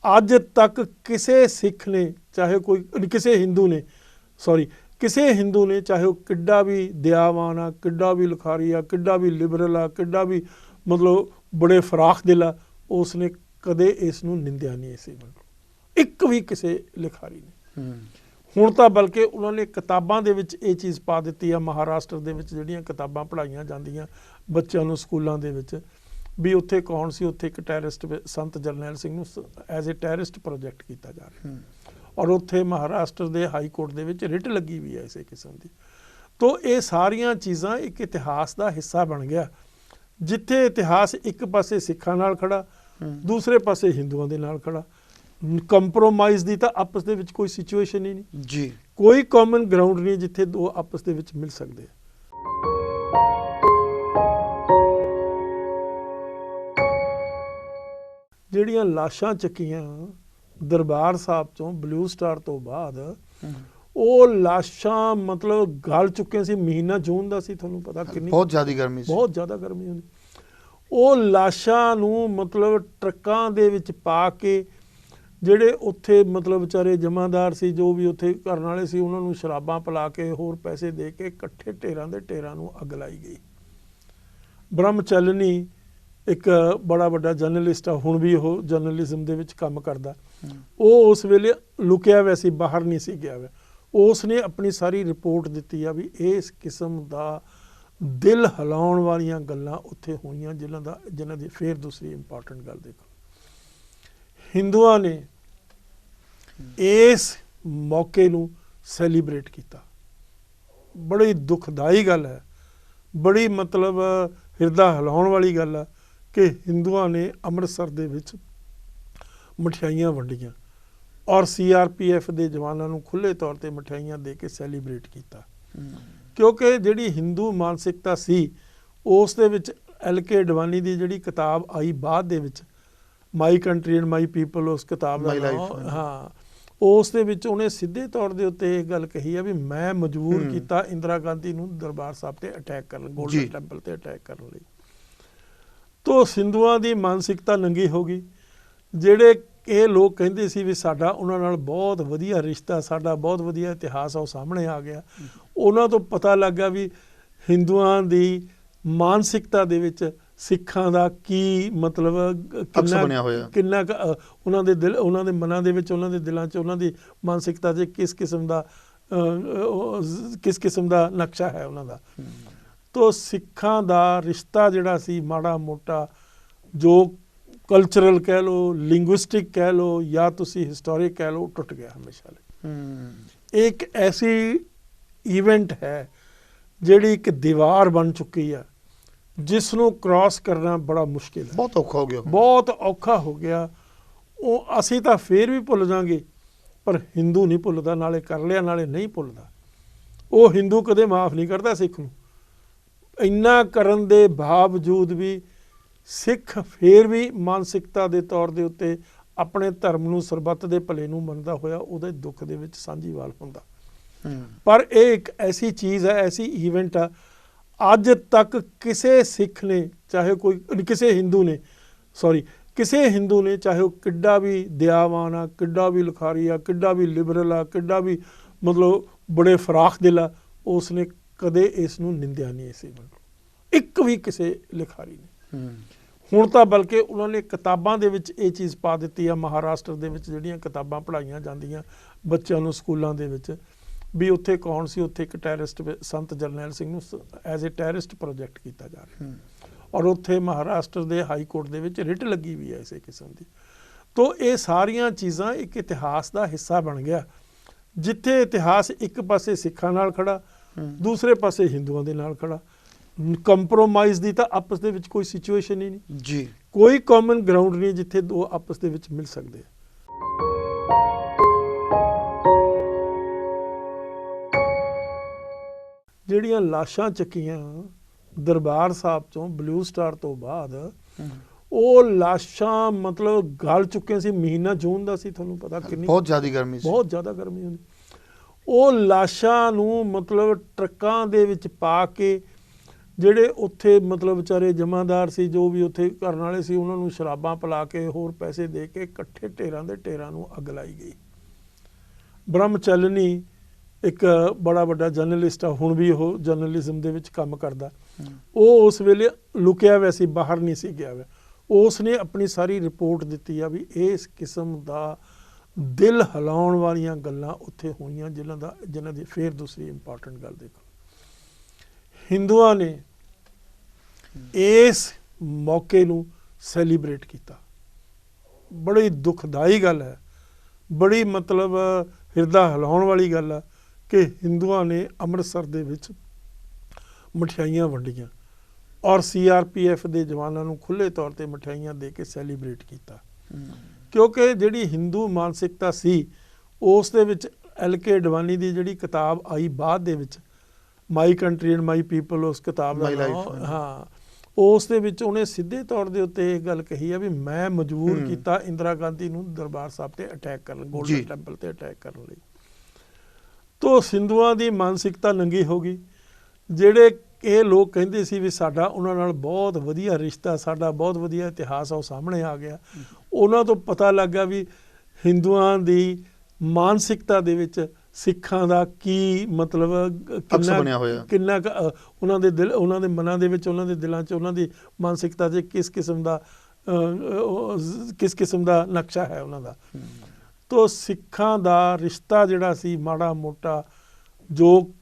ਅੱਜ ਤੱਕ ਕਿਸੇ ਸਿੱਖ ਨੇ, ਚਾਹੇ ਕੋਈ ਕਿਸੇ ਹਿੰਦੂ ਨੇ, ਚਾਹੇ ਉਹ ਕਿੱਡਾ ਵੀ ਦਿਆਵਾਨ ਆ, ਕਿੱਡਾ ਵੀ ਲਿਖਾਰੀ ਆ, ਕਿੱਡਾ ਵੀ ਲਿਬਰਲ ਆ, ਕਿੱਡਾ ਵੀ ਮਤਲਬ ਬੜੇ ਫਰਾਖ ਦਿਲ ਆ, ਉਸ ਨੇ ਕਦੇ ਇਸ ਨੂੰ ਨਿੰਦਿਆ ਨਹੀਂ ਇਸੇ ਵੱਲੋਂ, ਇੱਕ ਵੀ ਕਿਸੇ ਲਿਖਾਰੀ ਨੇ। ਹੁਣ ਤਾਂ ਬਲਕਿ ਉਹਨਾਂ ਨੇ ਕਿਤਾਬਾਂ ਦੇ ਵਿੱਚ ਇਹ ਚੀਜ਼ ਪਾ ਦਿੱਤੀ ਆ, ਮਹਾਰਾਸ਼ਟਰ ਦੇ ਵਿੱਚ ਜਿਹੜੀਆਂ ਕਿਤਾਬਾਂ ਪੜ੍ਹਾਈਆਂ ਜਾਂਦੀਆਂ ਬੱਚਿਆਂ ਨੂੰ ਸਕੂਲਾਂ ਦੇ ਵਿੱਚ, ਵੀ ਉੱਥੇ ਕੌਣ ਸੀ, ਉੱਥੇ ਇੱਕ ਟੈਰਰਿਸਟ ਸੰਤ ਜਰਨੈਲ ਸਿੰਘ ਨੂੰ ਐਜ਼ ਏ ਟੈਰਰਿਸਟ ਪ੍ਰੋਜੈਕਟ ਕੀਤਾ ਜਾ ਰਿਹਾ, ਔਰ ਉੱਥੇ ਮਹਾਰਾਸ਼ਟਰ ਦੇ ਹਾਈ ਕੋਰਟ ਦੇ ਵਿੱਚ ਰਿਟ ਲੱਗੀ ਵੀ ਹੈ ਇਸੇ ਕਿਸਮ ਦੀ। ਤੋ ਇਹ ਸਾਰੀਆਂ ਚੀਜ਼ਾਂ ਇੱਕ ਇਤਿਹਾਸ ਦਾ ਹਿੱਸਾ ਬਣ ਗਿਆ, ਜਿੱਥੇ ਇਤਿਹਾਸ ਇੱਕ ਪਾਸੇ ਸਿੱਖਾਂ ਨਾਲ ਖੜਾ, ਦੂਸਰੇ ਪਾਸੇ ਹਿੰਦੂਆਂ ਦੇ ਨਾਲ ਖੜਾ। ਕੰਪਰੋਮਾਈਜ਼ ਦੀ ਤਾਂ ਆਪਸ ਦੇ ਵਿੱਚ ਕੋਈ ਸਿਚੁਏਸ਼ਨ ਹੀ ਨਹੀਂ ਜੀ, ਕੋਈ ਕਾਮਨ ਗਰਾਊਂਡ ਨਹੀਂ ਜਿੱਥੇ ਦੋ ਆਪਸ ਦੇ ਵਿੱਚ ਮਿਲ ਸਕਦੇ ਆ। ਜਿਹੜੀਆਂ ਲਾਸ਼ਾਂ ਚੱਕੀਆਂ ਦਰਬਾਰ ਸਾਹਿਬ ਤੋਂ ਬਲੂ ਸਟਾਰ ਤੋਂ ਬਾਅਦ, ਉਹ ਲਾਸ਼ਾਂ ਮਤਲਬ ਗਲ ਚੁੱਕੀਆਂ ਸੀ। ਮਹੀਨਾ ਜੂਨ ਦਾ ਸੀ, ਤੁਹਾਨੂੰ ਪਤਾ ਕਿੰਨੀ ਬਹੁਤ ਜ਼ਿਆਦਾ ਗਰਮੀ ਸੀ, ਬਹੁਤ ਜ਼ਿਆਦਾ ਗਰਮੀ ਹੁੰਦੀ। ਉਹ ਲਾਸ਼ਾਂ ਨੂੰ ਮਤਲਬ ਟਰੱਕਾਂ ਦੇ ਵਿੱਚ ਪਾ ਕੇ, ਜਿਹੜੇ ਉੱਥੇ ਮਤਲਬ ਵਿਚਾਰੇ ਜਮਾਦਾਰ ਸੀ, ਜੋ ਵੀ ਉੱਥੇ ਕਰਨ ਵਾਲੇ ਸੀ, ਉਹਨਾਂ ਨੂੰ ਸ਼ਰਾਬਾਂ ਪਿਲਾ ਕੇ ਹੋਰ ਪੈਸੇ ਦੇ ਕੇ ਇਕੱਠੇ ਢੇਰਾਂ ਦੇ ਢੇਰਾਂ ਨੂੰ ਅੱਗ ਲਾਈ ਗਈ। ਬ੍ਰਹਮਚਲਨੀ ਇੱਕ ਬੜਾ ਵੱਡਾ ਜਰਨਲਿਸਟ ਆ, ਹੁਣ ਵੀ ਉਹ ਜਰਨਲਿਜ਼ਮ ਦੇ ਵਿੱਚ ਕੰਮ ਕਰਦਾ। ਉਹ ਉਸ ਵੇਲੇ ਲੁਕਿਆ ਹੋਇਆ ਸੀ, ਬਾਹਰ ਨਹੀਂ ਸੀ ਗਿਆ ਹੋਇਆ। ਉਸ ਨੇ ਆਪਣੀ ਸਾਰੀ ਰਿਪੋਰਟ ਦਿੱਤੀ ਆ ਵੀ ਇਸ ਕਿਸਮ ਦਾ ਦਿਲ ਹਿਲਾਉਣ ਵਾਲੀਆਂ ਗੱਲਾਂ ਉੱਥੇ ਹੋਈਆਂ, ਜਿਨ੍ਹਾਂ ਦੀ ਫਿਰ ਦੂਸਰੀ ਇੰਪੋਰਟੈਂਟ ਗੱਲ ਦੇਖੋ, ਹਿੰਦੂਆਂ ਨੇ ਇਸ ਮੌਕੇ ਨੂੰ ਸੈਲੀਬ੍ਰੇਟ ਕੀਤਾ। ਬੜੀ ਦੁਖਦਾਈ ਗੱਲ ਹੈ, ਬੜੀ ਮਤਲਬ ਹਿਰਦਾ ਹਿਲਾਉਣ ਵਾਲੀ ਗੱਲ ਆ ਕਿ ਹਿੰਦੂਆਂ ਨੇ ਅੰਮ੍ਰਿਤਸਰ ਦੇ ਵਿੱਚ ਮਠਿਆਈਆਂ ਵੰਡੀਆਂ ਔਰ CRPF ਦੇ ਜਵਾਨਾਂ ਨੂੰ ਖੁੱਲ੍ਹੇ ਤੌਰ 'ਤੇ ਮਠਿਆਈਆਂ ਦੇ ਕੇ ਸੈਲੀਬ੍ਰੇਟ ਕੀਤਾ। ਕਿਉਂਕਿ ਜਿਹੜੀ ਹਿੰਦੂ ਮਾਨਸਿਕਤਾ ਸੀ, ਉਸ ਦੇ ਵਿੱਚ LK ਅਡਵਾਨੀ ਦੀ ਜਿਹੜੀ ਕਿਤਾਬ ਆਈ ਬਾਅਦ ਦੇ ਵਿੱਚ, my country and my people, ਉਸ ਕਿਤਾਬ ਦਾ ਨਾਮ, ਹਾਂ, ਉਸ ਦੇ ਵਿੱਚ ਉਹਨੇ ਸਿੱਧੇ ਤੌਰ ਦੇ ਉੱਤੇ ਇਹ ਗੱਲ ਕਹੀ ਆ ਵੀ ਮੈਂ ਮਜਬੂਰ ਕੀਤਾ ਇੰਦਰਾ ਗਾਂਧੀ ਨੂੰ ਦਰਬਾਰ ਸਾਹਿਬ ਤੇ ਅਟੈਕ ਕਰਨ, ਗੋਲਡਨ ਟੈਂਪਲ ਤੇ ਅਟੈਕ ਕਰਨ ਲਈ। ਤੋ ਹਿੰਦੂਆਂ ਦੀ ਮਾਨਸਿਕਤਾ ਨੰਗੀ ਹੋ ਗਈ। ਜਿਹੜੇ ਇਹ ਲੋਕ ਕਹਿੰਦੇ ਸੀ ਵੀ ਸਾਡਾ ਉਹਨਾਂ ਨਾਲ ਬਹੁਤ ਵਧੀਆ ਰਿਸ਼ਤਾ, ਸਾਡਾ ਬਹੁਤ ਵਧੀਆ ਇਤਿਹਾਸ ਆ, ਉਹ ਸਾਹਮਣੇ ਆ ਗਿਆ। ਉਹਨਾਂ ਤੋਂ ਪਤਾ ਲੱਗਾ ਵੀ ਹਿੰਦੂਆਂ ਦੀ ਮਾਨਸਿਕਤਾ ਦੇ ਵਿੱਚ ਸਿੱਖਾਂ ਦਾ ਕੀ ਮਤਲਬ, ਕਿੰਨਾ ਉਹਨਾਂ ਦੇ ਦਿਲ, ਉਹਨਾਂ ਦੇ ਮਨਾਂ ਦੇ ਵਿੱਚ, ਉਹਨਾਂ ਦੇ ਦਿਲਾਂ 'ਚ, ਉਹਨਾਂ ਦੀ ਮਾਨਸਿਕਤਾ 'ਚ ਕਿਸ ਕਿਸਮ ਦਾ ਨਕਸ਼ਾ ਹੈ ਉਹਨਾਂ ਦਾ। ਤੋ ਸਿੱਖਾਂ ਦਾ ਰਿਸ਼ਤਾ ਜਿਹੜਾ ਸੀ, ਮਾੜਾ ਮੋਟਾ ਜੋ ਕਲਚਰਲ ਕਹਿ ਲਓ, ਲਿੰਗੁਇਸਟਿਕ ਕਹਿ ਲਓ, ਜਾਂ ਤੁਸੀਂ ਹਿਸਟੋਰਿਕ ਕਹਿ ਲਓ, ਟੁੱਟ ਗਿਆ ਹਮੇਸ਼ਾ ਲਈ। ਇਹ ਇੱਕ ਐਸੀ ਈਵੈਂਟ ਹੈ ਜਿਹੜੀ ਇੱਕ ਦੀਵਾਰ ਬਣ ਚੁੱਕੀ ਆ, ਜਿਸ ਨੂੰ ਕ੍ਰਾਸ ਕਰਨਾ ਬੜਾ ਮੁਸ਼ਕਿਲ ਹੈ, ਬਹੁਤ ਔਖਾ ਹੋ ਗਿਆ, ਬਹੁਤ ਔਖਾ ਹੋ ਗਿਆ। ਉਹ ਅਸੀਂ ਤਾਂ ਫੇਰ ਵੀ ਭੁੱਲ ਜਾਵਾਂਗੇ, ਪਰ ਹਿੰਦੂ ਨਹੀਂ ਭੁੱਲਦਾ, ਨਾਲੇ ਕਰ ਲਿਆ ਨਾਲੇ ਨਹੀਂ ਭੁੱਲਦਾ। ਉਹ ਹਿੰਦੂ ਕਦੇ ਮਾਫ ਨਹੀਂ ਕਰਦਾ ਸਿੱਖ ਨੂੰ। ਇੰਨਾ ਕਰਨ ਦੇ ਬਾਵਜੂਦ ਵੀ ਸਿੱਖ ਫੇਰ ਵੀ ਮਾਨਸਿਕਤਾ ਦੇ ਤੌਰ ਦੇ ਉੱਤੇ ਆਪਣੇ ਧਰਮ ਨੂੰ, ਸਰਬੱਤ ਦੇ ਭਲੇ ਨੂੰ ਮੰਨਦਾ ਹੋਇਆ ਉਹਦੇ ਦੁੱਖ ਦੇ ਵਿੱਚ ਸਾਂਝੀਵਾਲ ਹੁੰਦਾ। ਪਰ ਇਹ ਇੱਕ ਐਸੀ ਚੀਜ਼ ਹੈ, ਐਸੀ ਈਵੈਂਟ ਆ, ਅੱਜ ਤੱਕ ਕਿਸੇ ਸਿੱਖ ਨੇ, ਚਾਹੇ ਕੋਈ ਕਿਸੇ ਹਿੰਦੂ ਨੇ, ਚਾਹੇ ਉਹ ਕਿੱਡਾ ਵੀ ਦਿਆਵਾਨ ਆ, ਕਿੱਡਾ ਵੀ ਲਿਖਾਰੀ ਆ, ਕਿੱਡਾ ਵੀ ਲਿਬਰਲ ਆ, ਕਿੱਡਾ ਵੀ ਮਤਲਬ ਬੜੇ ਫਰਾਖ ਦਿਲ ਆ, ਉਸ ਨੇ ਕਦੇ ਇਸ ਨੂੰ ਨਿੰਦਿਆ ਨਹੀਂ। ਇਸ ਈਵੈਂਟ ਨੂੰ ਇੱਕ ਵੀ ਕਿਸੇ ਲਿਖਾਰੀ ਨੇ। ਹੁਣ ਤਾਂ ਬਲਕਿ ਉਹਨਾਂ ਨੇ ਕਿਤਾਬਾਂ ਦੇ ਵਿੱਚ ਇਹ ਚੀਜ਼ ਪਾ ਦਿੱਤੀ ਆ, ਮਹਾਰਾਸ਼ਟਰ ਦੇ ਵਿੱਚ ਜਿਹੜੀਆਂ ਕਿਤਾਬਾਂ ਪੜ੍ਹਾਈਆਂ ਜਾਂਦੀਆਂ ਬੱਚਿਆਂ ਨੂੰ ਸਕੂਲਾਂ ਦੇ ਵਿੱਚ, ਵੀ ਉੱਥੇ ਕੌਣ ਸੀ, ਉੱਥੇ ਇੱਕ ਟੈਰਰਿਸਟ ਸੰਤ ਜਰਨੈਲ ਸਿੰਘ ਨੂੰ ਐਜ਼ ਏ ਟੈਰਰਿਸਟ ਪ੍ਰੋਜੈਕਟ ਕੀਤਾ ਜਾ ਰਿਹਾ, ਔਰ ਉੱਥੇ ਮਹਾਰਾਸ਼ਟਰ ਦੇ ਹਾਈ ਕੋਰਟ ਦੇ ਵਿੱਚ ਰਿਟ ਲੱਗੀ ਵੀ ਹੈ ਇਸੇ ਕਿਸਮ ਦੀ। ਤੋ ਇਹ ਸਾਰੀਆਂ ਚੀਜ਼ਾਂ ਇੱਕ ਇਤਿਹਾਸ ਦਾ ਹਿੱਸਾ ਬਣ ਗਿਆ, ਜਿੱਥੇ ਇਤਿਹਾਸ ਇੱਕ ਪਾਸੇ ਸਿੱਖਾਂ ਨਾਲ ਖੜਾ, ਦੂਸਰੇ ਪਾਸੇ ਹਿੰਦੂਆਂ ਦੇ ਨਾਲ ਖੜਾ। ਕੰਪਰੋਮਾਈਜ਼ ਦੀ ਤਾਂ ਆਪਸ ਦੇ ਵਿੱਚ ਕੋਈ ਸਿਚੁਏਸ਼ਨ ਹੀ ਨਹੀਂ ਜੀ, ਕੋਈ ਕਾਮਨ ਗਰਾਊਂਡ ਨਹੀਂ ਜਿੱਥੇ ਦੋ ਆਪਸ ਦੇ ਵਿੱਚ ਮਿਲ ਸਕਦੇ ਆ। ਜਿਹੜੀਆਂ ਲਾਸ਼ਾਂ ਚੱਕੀਆਂ ਦਰਬਾਰ ਸਾਹਿਬ ਚੋਂ ਬਲੂ ਸਟਾਰ ਤੋਂ ਬਾਅਦ, ਉਹ ਲਾਸ਼ਾਂ ਮਤਲਬ ਗਲ ਚੁੱਕੀਆਂ ਸੀ। ਮਹੀਨਾ ਜੂਨ ਦਾ ਸੀ, ਤੁਹਾਨੂੰ ਪਤਾ ਕਿੰਨੀ ਬਹੁਤ ਜ਼ਿਆਦਾ ਗਰਮੀ ਸੀ, ਬਹੁਤ ਜ਼ਿਆਦਾ ਗਰਮੀ ਹੁੰਦੀ। ਉਹ ਲਾਸ਼ਾਂ ਨੂੰ ਮਤਲਬ ਟਰੱਕਾਂ ਦੇ ਵਿੱਚ ਪਾ ਕੇ, ਜਿਹੜੇ ਉੱਥੇ ਮਤਲਬ ਵਿਚਾਰੇ ਜਮਾਦਾਰ ਸੀ, ਜੋ ਵੀ ਉੱਥੇ ਕਰਨ ਵਾਲੇ ਸੀ, ਉਹਨਾਂ ਨੂੰ ਸ਼ਰਾਬਾਂ ਪਿਲਾ ਕੇ ਹੋਰ ਪੈਸੇ ਦੇ ਕੇ ਇਕੱਠੇ ਢੇਰਾਂ ਦੇ ਢੇਰਾਂ ਨੂੰ ਅੱਗ ਲਾਈ ਗਈ। ਬ੍ਰਹਮਚਲਨੀ ਇੱਕ ਬੜਾ ਵੱਡਾ ਜਰਨਲਿਸਟ ਆ, ਹੁਣ ਵੀ ਉਹ ਜਰਨਲਿਜ਼ਮ ਦੇ ਵਿੱਚ ਕੰਮ ਕਰਦਾ। ਉਹ ਉਸ ਵੇਲੇ ਲੁਕਿਆ ਹੋਇਆ ਸੀ, ਬਾਹਰ ਨਹੀਂ ਸੀ ਗਿਆ ਹੋਇਆ। ਉਸ ਨੇ ਆਪਣੀ ਸਾਰੀ ਰਿਪੋਰਟ ਦਿੱਤੀ ਆ ਵੀ ਇਸ ਕਿਸਮ ਦਾ ਦਿਲ ਹਿਲਾਉਣ ਵਾਲੀਆਂ ਗੱਲਾਂ ਉੱਥੇ ਹੋਈਆਂ, ਜਿਨ੍ਹਾਂ ਦੀ ਫਿਰ ਦੂਸਰੀ ਇੰਪੋਰਟੈਂਟ ਗੱਲ ਦੇਖੋ, ਹਿੰਦੂਆਂ ਨੇ ਇਸ ਮੌਕੇ ਨੂੰ ਸੈਲੀਬ੍ਰੇਟ ਕੀਤਾ। ਬੜੀ ਦੁਖਦਾਈ ਗੱਲ ਹੈ, ਬੜੀ ਮਤਲਬ ਹਿਰਦਾ ਹਿਲਾਉਣ ਵਾਲੀ ਗੱਲ ਆ ਕਿ ਹਿੰਦੂਆਂ ਨੇ ਅੰਮ੍ਰਿਤਸਰ ਦੇ ਵਿੱਚ ਮਠਿਆਈਆਂ ਵੰਡੀਆਂ ਔਰ CRPF ਦੇ ਜਵਾਨਾਂ ਨੂੰ ਖੁੱਲ੍ਹੇ ਤੌਰ 'ਤੇ ਮਠਿਆਈਆਂ ਦੇ ਕੇ ਸੈਲੀਬ੍ਰੇਟ ਕੀਤਾ। ਕਿਉਂਕਿ ਜਿਹੜੀ ਹਿੰਦੂ ਮਾਨਸਿਕਤਾ ਸੀ, ਉਸ ਦੇ ਵਿੱਚ LK ਅਡਵਾਨੀ ਦੀ ਜਿਹੜੀ ਕਿਤਾਬ ਆਈ ਬਾਅਦ ਦੇ ਵਿੱਚ, my country and my people, ਉਸ ਕਿਤਾਬ ਦਾ ਨਾਮ, ਹਾਂ, ਉਸ ਦੇ ਵਿੱਚ ਉਹਨੇ ਸਿੱਧੇ ਤੌਰ ਦੇ ਉੱਤੇ ਇਹ ਗੱਲ ਕਹੀ ਆ ਵੀ ਮੈਂ ਮਜਬੂਰ ਕੀਤਾ ਇੰਦਰਾ ਗਾਂਧੀ ਨੂੰ ਦਰਬਾਰ ਸਾਹਿਬ ਤੇ ਅਟੈਕ ਕਰਨ, ਗੋਲਡਨ ਟੈਂਪਲ ਤੇ ਅਟੈਕ ਕਰਨ ਲਈ। ਤੋ ਹਿੰਦੂਆਂ ਦੀ ਮਾਨਸਿਕਤਾ ਨੰਗੀ ਹੋ ਗਈ। ਜਿਹੜੇ ਇਹ ਲੋਕ ਕਹਿੰਦੇ ਸੀ ਵੀ ਸਾਡਾ ਉਹਨਾਂ ਨਾਲ ਬਹੁਤ ਵਧੀਆ ਰਿਸ਼ਤਾ, ਸਾਡਾ ਬਹੁਤ ਵਧੀਆ ਇਤਿਹਾਸ ਆ, ਉਹ ਸਾਹਮਣੇ ਆ ਗਿਆ। ਉਹਨਾਂ ਤੋਂ ਪਤਾ ਲੱਗਾ ਵੀ ਹਿੰਦੂਆਂ ਦੀ ਮਾਨਸਿਕਤਾ ਦੇ ਵਿੱਚ ਸਿੱਖਾਂ ਦਾ ਕੀ ਮਤਲਬ ਕਿੰਨਾ ਉਹਨਾਂ ਦੇ ਦਿਲ, ਉਹਨਾਂ ਦੇ ਮਨਾਂ ਦੇ ਵਿੱਚ, ਉਹਨਾਂ ਦੇ ਦਿਲਾਂ 'ਚ, ਉਹਨਾਂ ਦੀ ਮਾਨਸਿਕਤਾ 'ਚ ਕਿਸ ਕਿਸਮ ਦਾ ਨਕਸ਼ਾ ਹੈ ਉਹਨਾਂ ਦਾ। ਤੋ ਸਿੱਖਾਂ ਦਾ ਰਿਸ਼ਤਾ ਜਿਹੜਾ ਸੀ ਮਾੜਾ ਮੋਟਾ, ਜੋ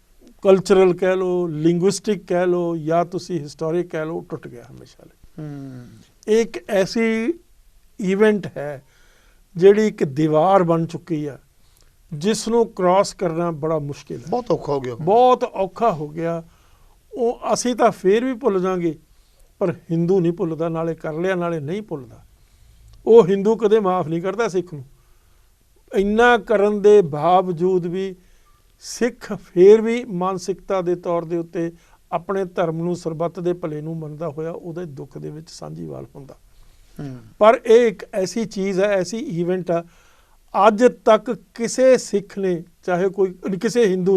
ਕਲਚਰਲ ਕਹਿ ਲਓ, ਲਿੰਗੁਇਸਟਿਕ ਕਹਿ ਲਓ, ਜਾਂ ਤੁਸੀਂ ਹਿਸਟੋਰਿਕ ਕਹਿ ਲਓ, ਟੁੱਟ ਗਿਆ ਹਮੇਸ਼ਾ ਲਈ। ਇੱਕ ਐਸੀ ਈਵੈਂਟ ਹੈ ਜਿਹੜੀ ਇੱਕ ਦੀਵਾਰ ਬਣ ਚੁੱਕੀ ਆ, ਜਿਸ ਨੂੰ ਕ੍ਰਾਸ ਕਰਨਾ ਬੜਾ ਮੁਸ਼ਕਿਲ ਹੈ, ਬਹੁਤ ਔਖਾ ਹੋ ਗਿਆ, ਬਹੁਤ ਔਖਾ ਹੋ ਗਿਆ। ਉਹ ਅਸੀਂ ਤਾਂ ਫੇਰ ਵੀ ਭੁੱਲ ਜਾਵਾਂਗੇ, ਪਰ ਹਿੰਦੂ ਨਹੀਂ ਭੁੱਲਦਾ, ਨਾਲੇ ਕਰ ਲਿਆ ਨਾਲੇ ਨਹੀਂ ਭੁੱਲਦਾ। ਉਹ ਹਿੰਦੂ ਕਦੇ ਮਾਫ ਨਹੀਂ ਕਰਦਾ ਸਿੱਖ ਨੂੰ। ਇੰਨਾ ਕਰਨ ਦੇ ਬਾਵਜੂਦ ਵੀ ਸਿੱਖ ਫੇਰ ਵੀ ਮਾਨਸਿਕਤਾ ਦੇ ਤੌਰ ਦੇ ਉੱਤੇ ਆਪਣੇ ਧਰਮ ਨੂੰ, ਸਰਬੱਤ ਦੇ ਭਲੇ ਨੂੰ ਮੰਨਦਾ ਹੋਇਆ ਉਹਦੇ ਦੁੱਖ ਦੇ ਵਿੱਚ ਸਾਂਝੀਵਾਲ ਹੁੰਦਾ। ਪਰ ਇਹ ਇੱਕ ਐਸੀ ਚੀਜ਼ ਹੈ, ਐਸੀ ਈਵੈਂਟ ਆ, ਅੱਜ ਤੱਕ ਕਿਸੇ ਸਿੱਖ ਨੇ, ਚਾਹੇ ਕੋਈ ਕਿਸੇ ਹਿੰਦੂ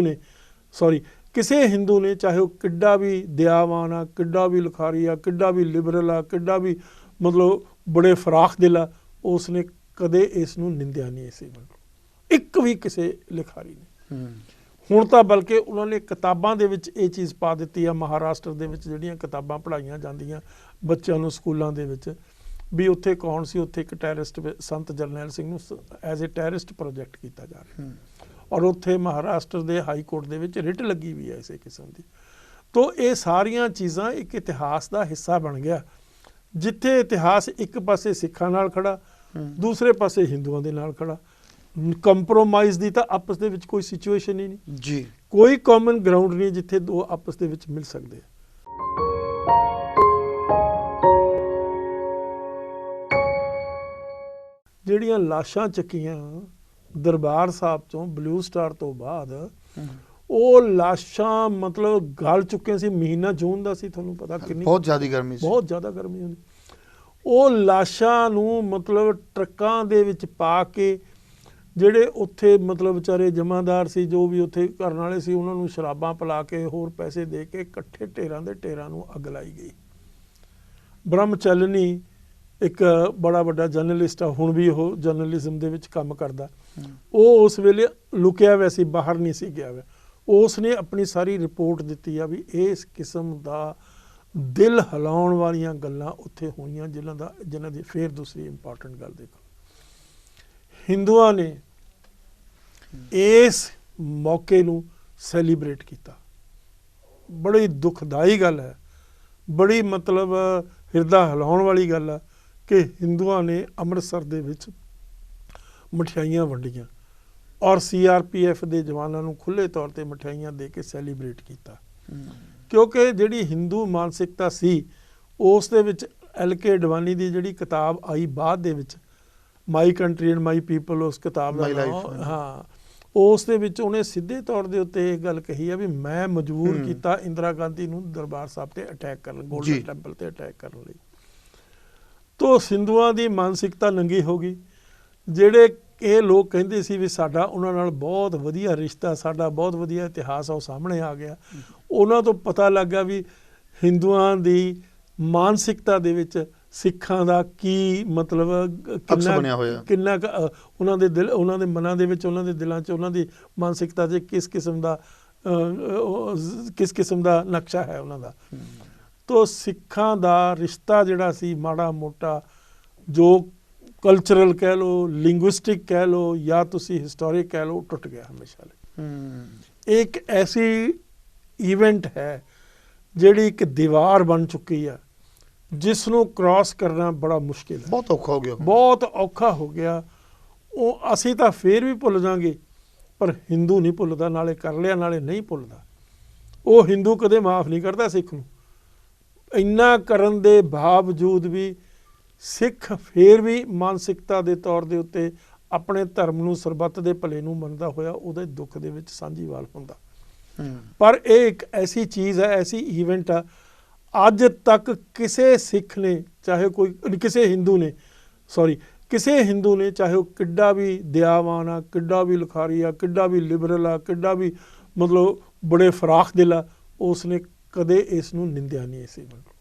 ਨੇ ਚਾਹੇ ਉਹ ਕਿੱਡਾ ਵੀ ਦਿਆਵਾਨ ਆ, ਕਿੱਡਾ ਵੀ ਲਿਖਾਰੀ ਆ, ਕਿੱਡਾ ਵੀ ਲਿਬਰਲ ਆ, ਕਿੱਡਾ ਵੀ ਮਤਲਬ ਬੜੇ ਫਰਾਖ ਦਿਲ ਆ, ਉਸ ਨੇ ਕਦੇ ਇਸ ਨੂੰ ਨਿੰਦਿਆ ਨਹੀਂ। ਇਸ ਈਵੈਂਟ ਨੂੰ ਇੱਕ ਵੀ ਕਿਸੇ ਲਿਖਾਰੀ ਨੇ। ਹੁਣ ਤਾਂ ਬਲਕਿ ਉਹਨਾਂ ਨੇ ਕਿਤਾਬਾਂ ਦੇ ਵਿੱਚ ਇਹ ਚੀਜ਼ ਪਾ ਦਿੱਤੀ ਆ, ਮਹਾਰਾਸ਼ਟਰ ਦੇ ਵਿੱਚ ਜਿਹੜੀਆਂ ਕਿਤਾਬਾਂ ਪੜ੍ਹਾਈਆਂ ਜਾਂਦੀਆਂ ਬੱਚਿਆਂ ਨੂੰ ਸਕੂਲਾਂ ਦੇ ਵਿੱਚ, ਵੀ ਉੱਥੇ ਕੌਣ ਸੀ, ਉੱਥੇ ਇੱਕ ਟੈਰਰਿਸਟ ਸੰਤ ਜਰਨੈਲ ਸਿੰਘ ਨੂੰ ਐਜ਼ ਏ ਟੈਰਰਿਸਟ ਪ੍ਰੋਜੈਕਟ ਕੀਤਾ ਜਾ ਰਿਹਾ, ਔਰ ਉੱਥੇ ਮਹਾਰਾਸ਼ਟਰ ਦੇ ਹਾਈ ਕੋਰਟ ਦੇ ਵਿੱਚ ਰਿਟ ਲੱਗੀ ਵੀ ਹੈ ਇਸੇ ਕਿਸਮ ਦੀ। ਤੋ ਇਹ ਸਾਰੀਆਂ ਚੀਜ਼ਾਂ ਇੱਕ ਇਤਿਹਾਸ ਦਾ ਹਿੱਸਾ ਬਣ ਗਿਆ, ਜਿੱਥੇ ਇਤਿਹਾਸ ਇੱਕ ਪਾਸੇ ਸਿੱਖਾਂ ਨਾਲ ਖੜਾ, ਦੂਸਰੇ ਪਾਸੇ ਹਿੰਦੂਆਂ ਦੇ ਨਾਲ ਖੜਾ। ਕੰਪਰੋਮਾਈਜ਼ ਦੀ ਤਾਂ ਆਪਸ ਦੇ ਵਿੱਚ ਕੋਈ ਸਿਚੁਏਸ਼ਨ ਹੀ ਨਹੀਂ ਜੀ, ਕੋਈ ਕਾਮਨ ਗਰਾਊਂਡ ਨਹੀਂ ਜਿੱਥੇ ਦੋ ਆਪਸ ਦੇ ਵਿੱਚ ਮਿਲ ਸਕਦੇ ਆ। ਜਿਹੜੀਆਂ ਲਾਸ਼ਾਂ ਚੱਕੀਆਂ ਦਰਬਾਰ ਸਾਹਿਬ ਤੋਂ ਬਲੂ ਸਟਾਰ ਤੋਂ ਬਾਅਦ, ਉਹ ਲਾਸ਼ਾਂ ਮਤਲਬ ਗਲ ਚੁੱਕੀਆਂ ਸੀ। ਮਹੀਨਾ ਜੂਨ ਦਾ ਸੀ, ਤੁਹਾਨੂੰ ਪਤਾ ਕਿੰਨੀ ਬਹੁਤ ਜ਼ਿਆਦਾ ਗਰਮੀ ਹੁੰਦੀ। ਉਹ ਲਾਸ਼ਾਂ ਨੂੰ ਮਤਲਬ ਟਰੱਕਾਂ ਦੇ ਵਿੱਚ ਪਾ ਕੇ, ਜਿਹੜੇ ਉੱਥੇ ਮਤਲਬ ਵਿਚਾਰੇ ਜਮਾਦਾਰ ਸੀ, ਜੋ ਵੀ ਉੱਥੇ ਕਰਨ ਵਾਲੇ ਸੀ, ਉਹਨਾਂ ਨੂੰ ਸ਼ਰਾਬਾਂ ਪਿਲਾ ਕੇ, ਹੋਰ ਪੈਸੇ ਦੇ ਕੇ, ਇਕੱਠੇ ਢੇਰਾਂ ਦੇ ਢੇਰਾਂ ਨੂੰ ਅੱਗ ਲਾਈ ਗਈ। ਬ੍ਰਹਮਚਲਨੀ ਇੱਕ ਬੜਾ ਵੱਡਾ ਜਰਨਲਿਸਟ ਆ, ਹੁਣ ਵੀ ਉਹ ਜਰਨਲਿਜ਼ਮ ਦੇ ਵਿੱਚ ਕੰਮ ਕਰਦਾ, ਉਹ ਉਸ ਵੇਲੇ ਲੁਕਿਆ ਹੋਇਆ ਸੀ, ਬਾਹਰ ਨਹੀਂ ਸੀ ਗਿਆ ਹੋਇਆ। ਉਸ ਨੇ ਆਪਣੀ ਸਾਰੀ ਰਿਪੋਰਟ ਦਿੱਤੀ ਆ ਵੀ ਇਸ ਕਿਸਮ ਦਾ ਦਿਲ ਹਿਲਾਉਣ ਵਾਲੀਆਂ ਗੱਲਾਂ ਉੱਥੇ ਹੋਈਆਂ, ਜਿਨ੍ਹਾਂ ਦੀ ਫੇਰ ਦੂਸਰੀ ਇੰਪੋਰਟੈਂਟ ਗੱਲ ਦੇਖੋ, ਹਿੰਦੂਆਂ ਨੇ ਇਸ ਮੌਕੇ ਨੂੰ ਸੈਲੀਬ੍ਰੇਟ ਕੀਤਾ। ਬੜੀ ਦੁਖਦਾਈ ਗੱਲ ਹੈ, ਬੜੀ ਮਤਲਬ ਹਿਰਦਾ ਹਿਲਾਉਣ ਵਾਲੀ ਗੱਲ ਆ ਕਿ ਹਿੰਦੂਆਂ ਨੇ ਅੰਮ੍ਰਿਤਸਰ ਦੇ ਵਿੱਚ ਮਠਿਆਈਆਂ ਵੰਡੀਆਂ, ਔਰ CRPF ਦੇ ਜਵਾਨਾਂ ਨੂੰ ਖੁੱਲ੍ਹੇ ਤੌਰ 'ਤੇ ਮਠਿਆਈਆਂ ਦੇ ਕੇ ਸੈਲੀਬ੍ਰੇਟ ਕੀਤਾ। ਕਿਉਂਕਿ ਜਿਹੜੀ ਹਿੰਦੂ ਮਾਨਸਿਕਤਾ ਸੀ, ਉਸ ਦੇ ਵਿੱਚ LK ਅਡਵਾਨੀ ਦੀ ਜਿਹੜੀ ਕਿਤਾਬ ਆਈ ਬਾਅਦ ਦੇ ਵਿੱਚ, my country and my people, ਉਸ ਕਿਤਾਬ ਦਾ ਨਾਮ, ਹਾਂ, ਉਸ ਦੇ ਵਿੱਚ ਉਹਨੇ ਸਿੱਧੇ ਤੌਰ ਦੇ ਉੱਤੇ ਇਹ ਗੱਲ ਕਹੀ ਆ ਵੀ ਮੈਂ ਮਜਬੂਰ ਕੀਤਾ ਇੰਦਰਾ ਗਾਂਧੀ ਨੂੰ ਦਰਬਾਰ ਸਾਹਿਬ ਤੇ ਅਟੈਕ ਕਰਨ, ਗੋਲਡਨ ਟੈਂਪਲ ਤੇ ਅਟੈਕ ਕਰਨ ਲਈ। ਤੋ ਹਿੰਦੂਆਂ ਦੀ ਮਾਨਸਿਕਤਾ ਨੰਗੀ ਹੋ ਗਈ। ਜਿਹੜੇ ਇਹ ਲੋਕ ਕਹਿੰਦੇ ਸੀ ਵੀ ਸਾਡਾ ਉਹਨਾਂ ਨਾਲ ਬਹੁਤ ਵਧੀਆ ਰਿਸ਼ਤਾ, ਸਾਡਾ ਬਹੁਤ ਵਧੀਆ ਇਤਿਹਾਸ ਆ, ਉਹ ਸਾਹਮਣੇ ਆ ਗਿਆ। ਉਹਨਾਂ ਤੋਂ ਪਤਾ ਲੱਗਾ ਵੀ ਹਿੰਦੂਆਂ ਦੀ ਮਾਨਸਿਕਤਾ ਦੇ ਵਿੱਚ ਸਿੱਖਾਂ ਦਾ ਕੀ ਮਤਲਬ ਕਿੰਨਾ ਉਹਨਾਂ ਦੇ ਦਿਲ, ਉਹਨਾਂ ਦੇ ਮਨਾਂ ਦੇ ਵਿੱਚ, ਉਹਨਾਂ ਦੇ ਦਿਲਾਂ 'ਚ, ਉਹਨਾਂ ਦੀ ਮਾਨਸਿਕਤਾ 'ਚ ਕਿਸ ਕਿਸਮ ਦਾ ਨਕਸ਼ਾ ਹੈ ਉਹਨਾਂ ਦਾ। ਤੋ ਸਿੱਖਾਂ ਦਾ ਰਿਸ਼ਤਾ ਜਿਹੜਾ ਸੀ ਮਾੜਾ ਮੋਟਾ, ਜੋ ਕਲਚਰਲ ਕਹਿ ਲਓ, ਲਿੰਗੁਇਸਟਿਕ ਕਹਿ ਲਓ, ਜਾਂ ਤੁਸੀਂ ਹਿਸਟੋਰਿਕ ਕਹਿ ਲਓ, ਟੁੱਟ ਗਿਆ ਹਮੇਸ਼ਾ ਲਈ। ਇੱਕ ਐਸੀ ਈਵੈਂਟ ਹੈ ਜਿਹੜੀ ਇੱਕ ਦੀਵਾਰ ਬਣ ਚੁੱਕੀ ਆ, ਜਿਸ ਨੂੰ ਕ੍ਰਾਸ ਕਰਨਾ ਬੜਾ ਮੁਸ਼ਕਿਲ ਹੈ, ਬਹੁਤ ਔਖਾ ਹੋ ਗਿਆ। ਉਹ ਅਸੀਂ ਤਾਂ ਫੇਰ ਵੀ ਭੁੱਲ ਜਾਵਾਂਗੇ, ਪਰ ਹਿੰਦੂ ਨਹੀਂ ਭੁੱਲਦਾ, ਨਾਲੇ ਕਰ ਲਿਆ ਨਾਲੇ ਨਹੀਂ ਭੁੱਲਦਾ। ਉਹ ਹਿੰਦੂ ਕਦੇ ਮਾਫ ਨਹੀਂ ਕਰਦਾ ਸਿੱਖ ਨੂੰ। ਇੰਨਾ ਕਰਨ ਦੇ ਬਾਵਜੂਦ ਵੀ ਸਿੱਖ ਫੇਰ ਵੀ ਮਾਨਸਿਕਤਾ ਦੇ ਤੌਰ ਦੇ ਉੱਤੇ ਆਪਣੇ ਧਰਮ ਨੂੰ, ਸਰਬੱਤ ਦੇ ਭਲੇ ਨੂੰ ਮੰਨਦਾ ਹੋਇਆ ਉਹਦੇ ਦੁੱਖ ਦੇ ਵਿੱਚ ਸਾਂਝੀਵਾਲ ਹੁੰਦਾ। ਪਰ ਇਹ ਇੱਕ ਐਸੀ ਚੀਜ਼ ਹੈ, ਐਸੀ ਈਵੈਂਟ ਆ, ਅੱਜ ਤੱਕ ਕਿਸੇ ਸਿੱਖ ਨੇ, ਚਾਹੇ ਕੋਈ ਕਿਸੇ ਹਿੰਦੂ ਨੇ ਚਾਹੇ ਉਹ ਕਿੱਡਾ ਵੀ ਦਿਆਵਾਨ ਆ, ਕਿੱਡਾ ਵੀ ਲਿਖਾਰੀ ਆ, ਕਿੱਡਾ ਵੀ ਲਿਬਰਲ ਆ, ਕਿੱਡਾ ਵੀ ਮਤਲਬ ਬੜੇ ਫਰਾਖ ਦਿਲ ਆ, ਉਸ ਨੇ ਕਦੇ ਇਸ ਨੂੰ ਨਿੰਦਿਆ ਨਹੀਂ। ਇਸ ਈਵੈਂਟ ਨੂੰ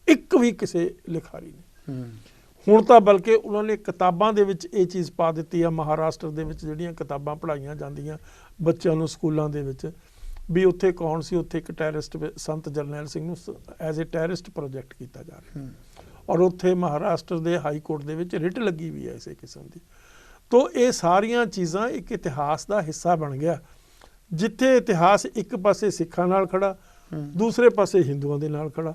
ਇੱਕ ਵੀ ਕਿਸੇ ਲਿਖਾਰੀ ਨੇ। ਹੁਣ ਤਾਂ ਬਲਕਿ ਉਹਨਾਂ ਨੇ ਕਿਤਾਬਾਂ ਦੇ ਵਿੱਚ ਇਹ ਚੀਜ਼ ਪਾ ਦਿੱਤੀ ਆ, ਮਹਾਰਾਸ਼ਟਰ ਦੇ ਵਿੱਚ ਜਿਹੜੀਆਂ ਕਿਤਾਬਾਂ ਪੜ੍ਹਾਈਆਂ ਜਾਂਦੀਆਂ ਬੱਚਿਆਂ ਨੂੰ ਸਕੂਲਾਂ ਦੇ ਵਿੱਚ, ਵੀ ਉੱਥੇ ਕੌਣ ਸੀ, ਉੱਥੇ ਇੱਕ ਟੈਰਰਿਸਟ ਸੰਤ ਜਰਨੈਲ ਸਿੰਘ ਨੂੰ ਐਜ਼ ਏ ਟੈਰਰਿਸਟ ਪ੍ਰੋਜੈਕਟ ਕੀਤਾ ਜਾ ਰਿਹਾ ਔਰ ਉੱਥੇ ਮਹਾਰਾਸ਼ਟਰ ਦੇ ਹਾਈ ਕੋਰਟ ਦੇ ਵਿੱਚ ਰਿਟ ਲੱਗੀ ਵੀ ਹੈ ਇਸੇ ਕਿਸਮ ਦੀ। ਤੋ ਇਹ ਸਾਰੀਆਂ ਚੀਜ਼ਾਂ ਇੱਕ ਇਤਿਹਾਸ ਦਾ ਹਿੱਸਾ ਬਣ ਗਿਆ, ਜਿੱਥੇ ਇਤਿਹਾਸ ਇੱਕ ਪਾਸੇ ਸਿੱਖਾਂ ਨਾਲ ਖੜਾ, ਦੂਸਰੇ ਪਾਸੇ ਹਿੰਦੂਆਂ ਦੇ ਨਾਲ ਖੜਾ।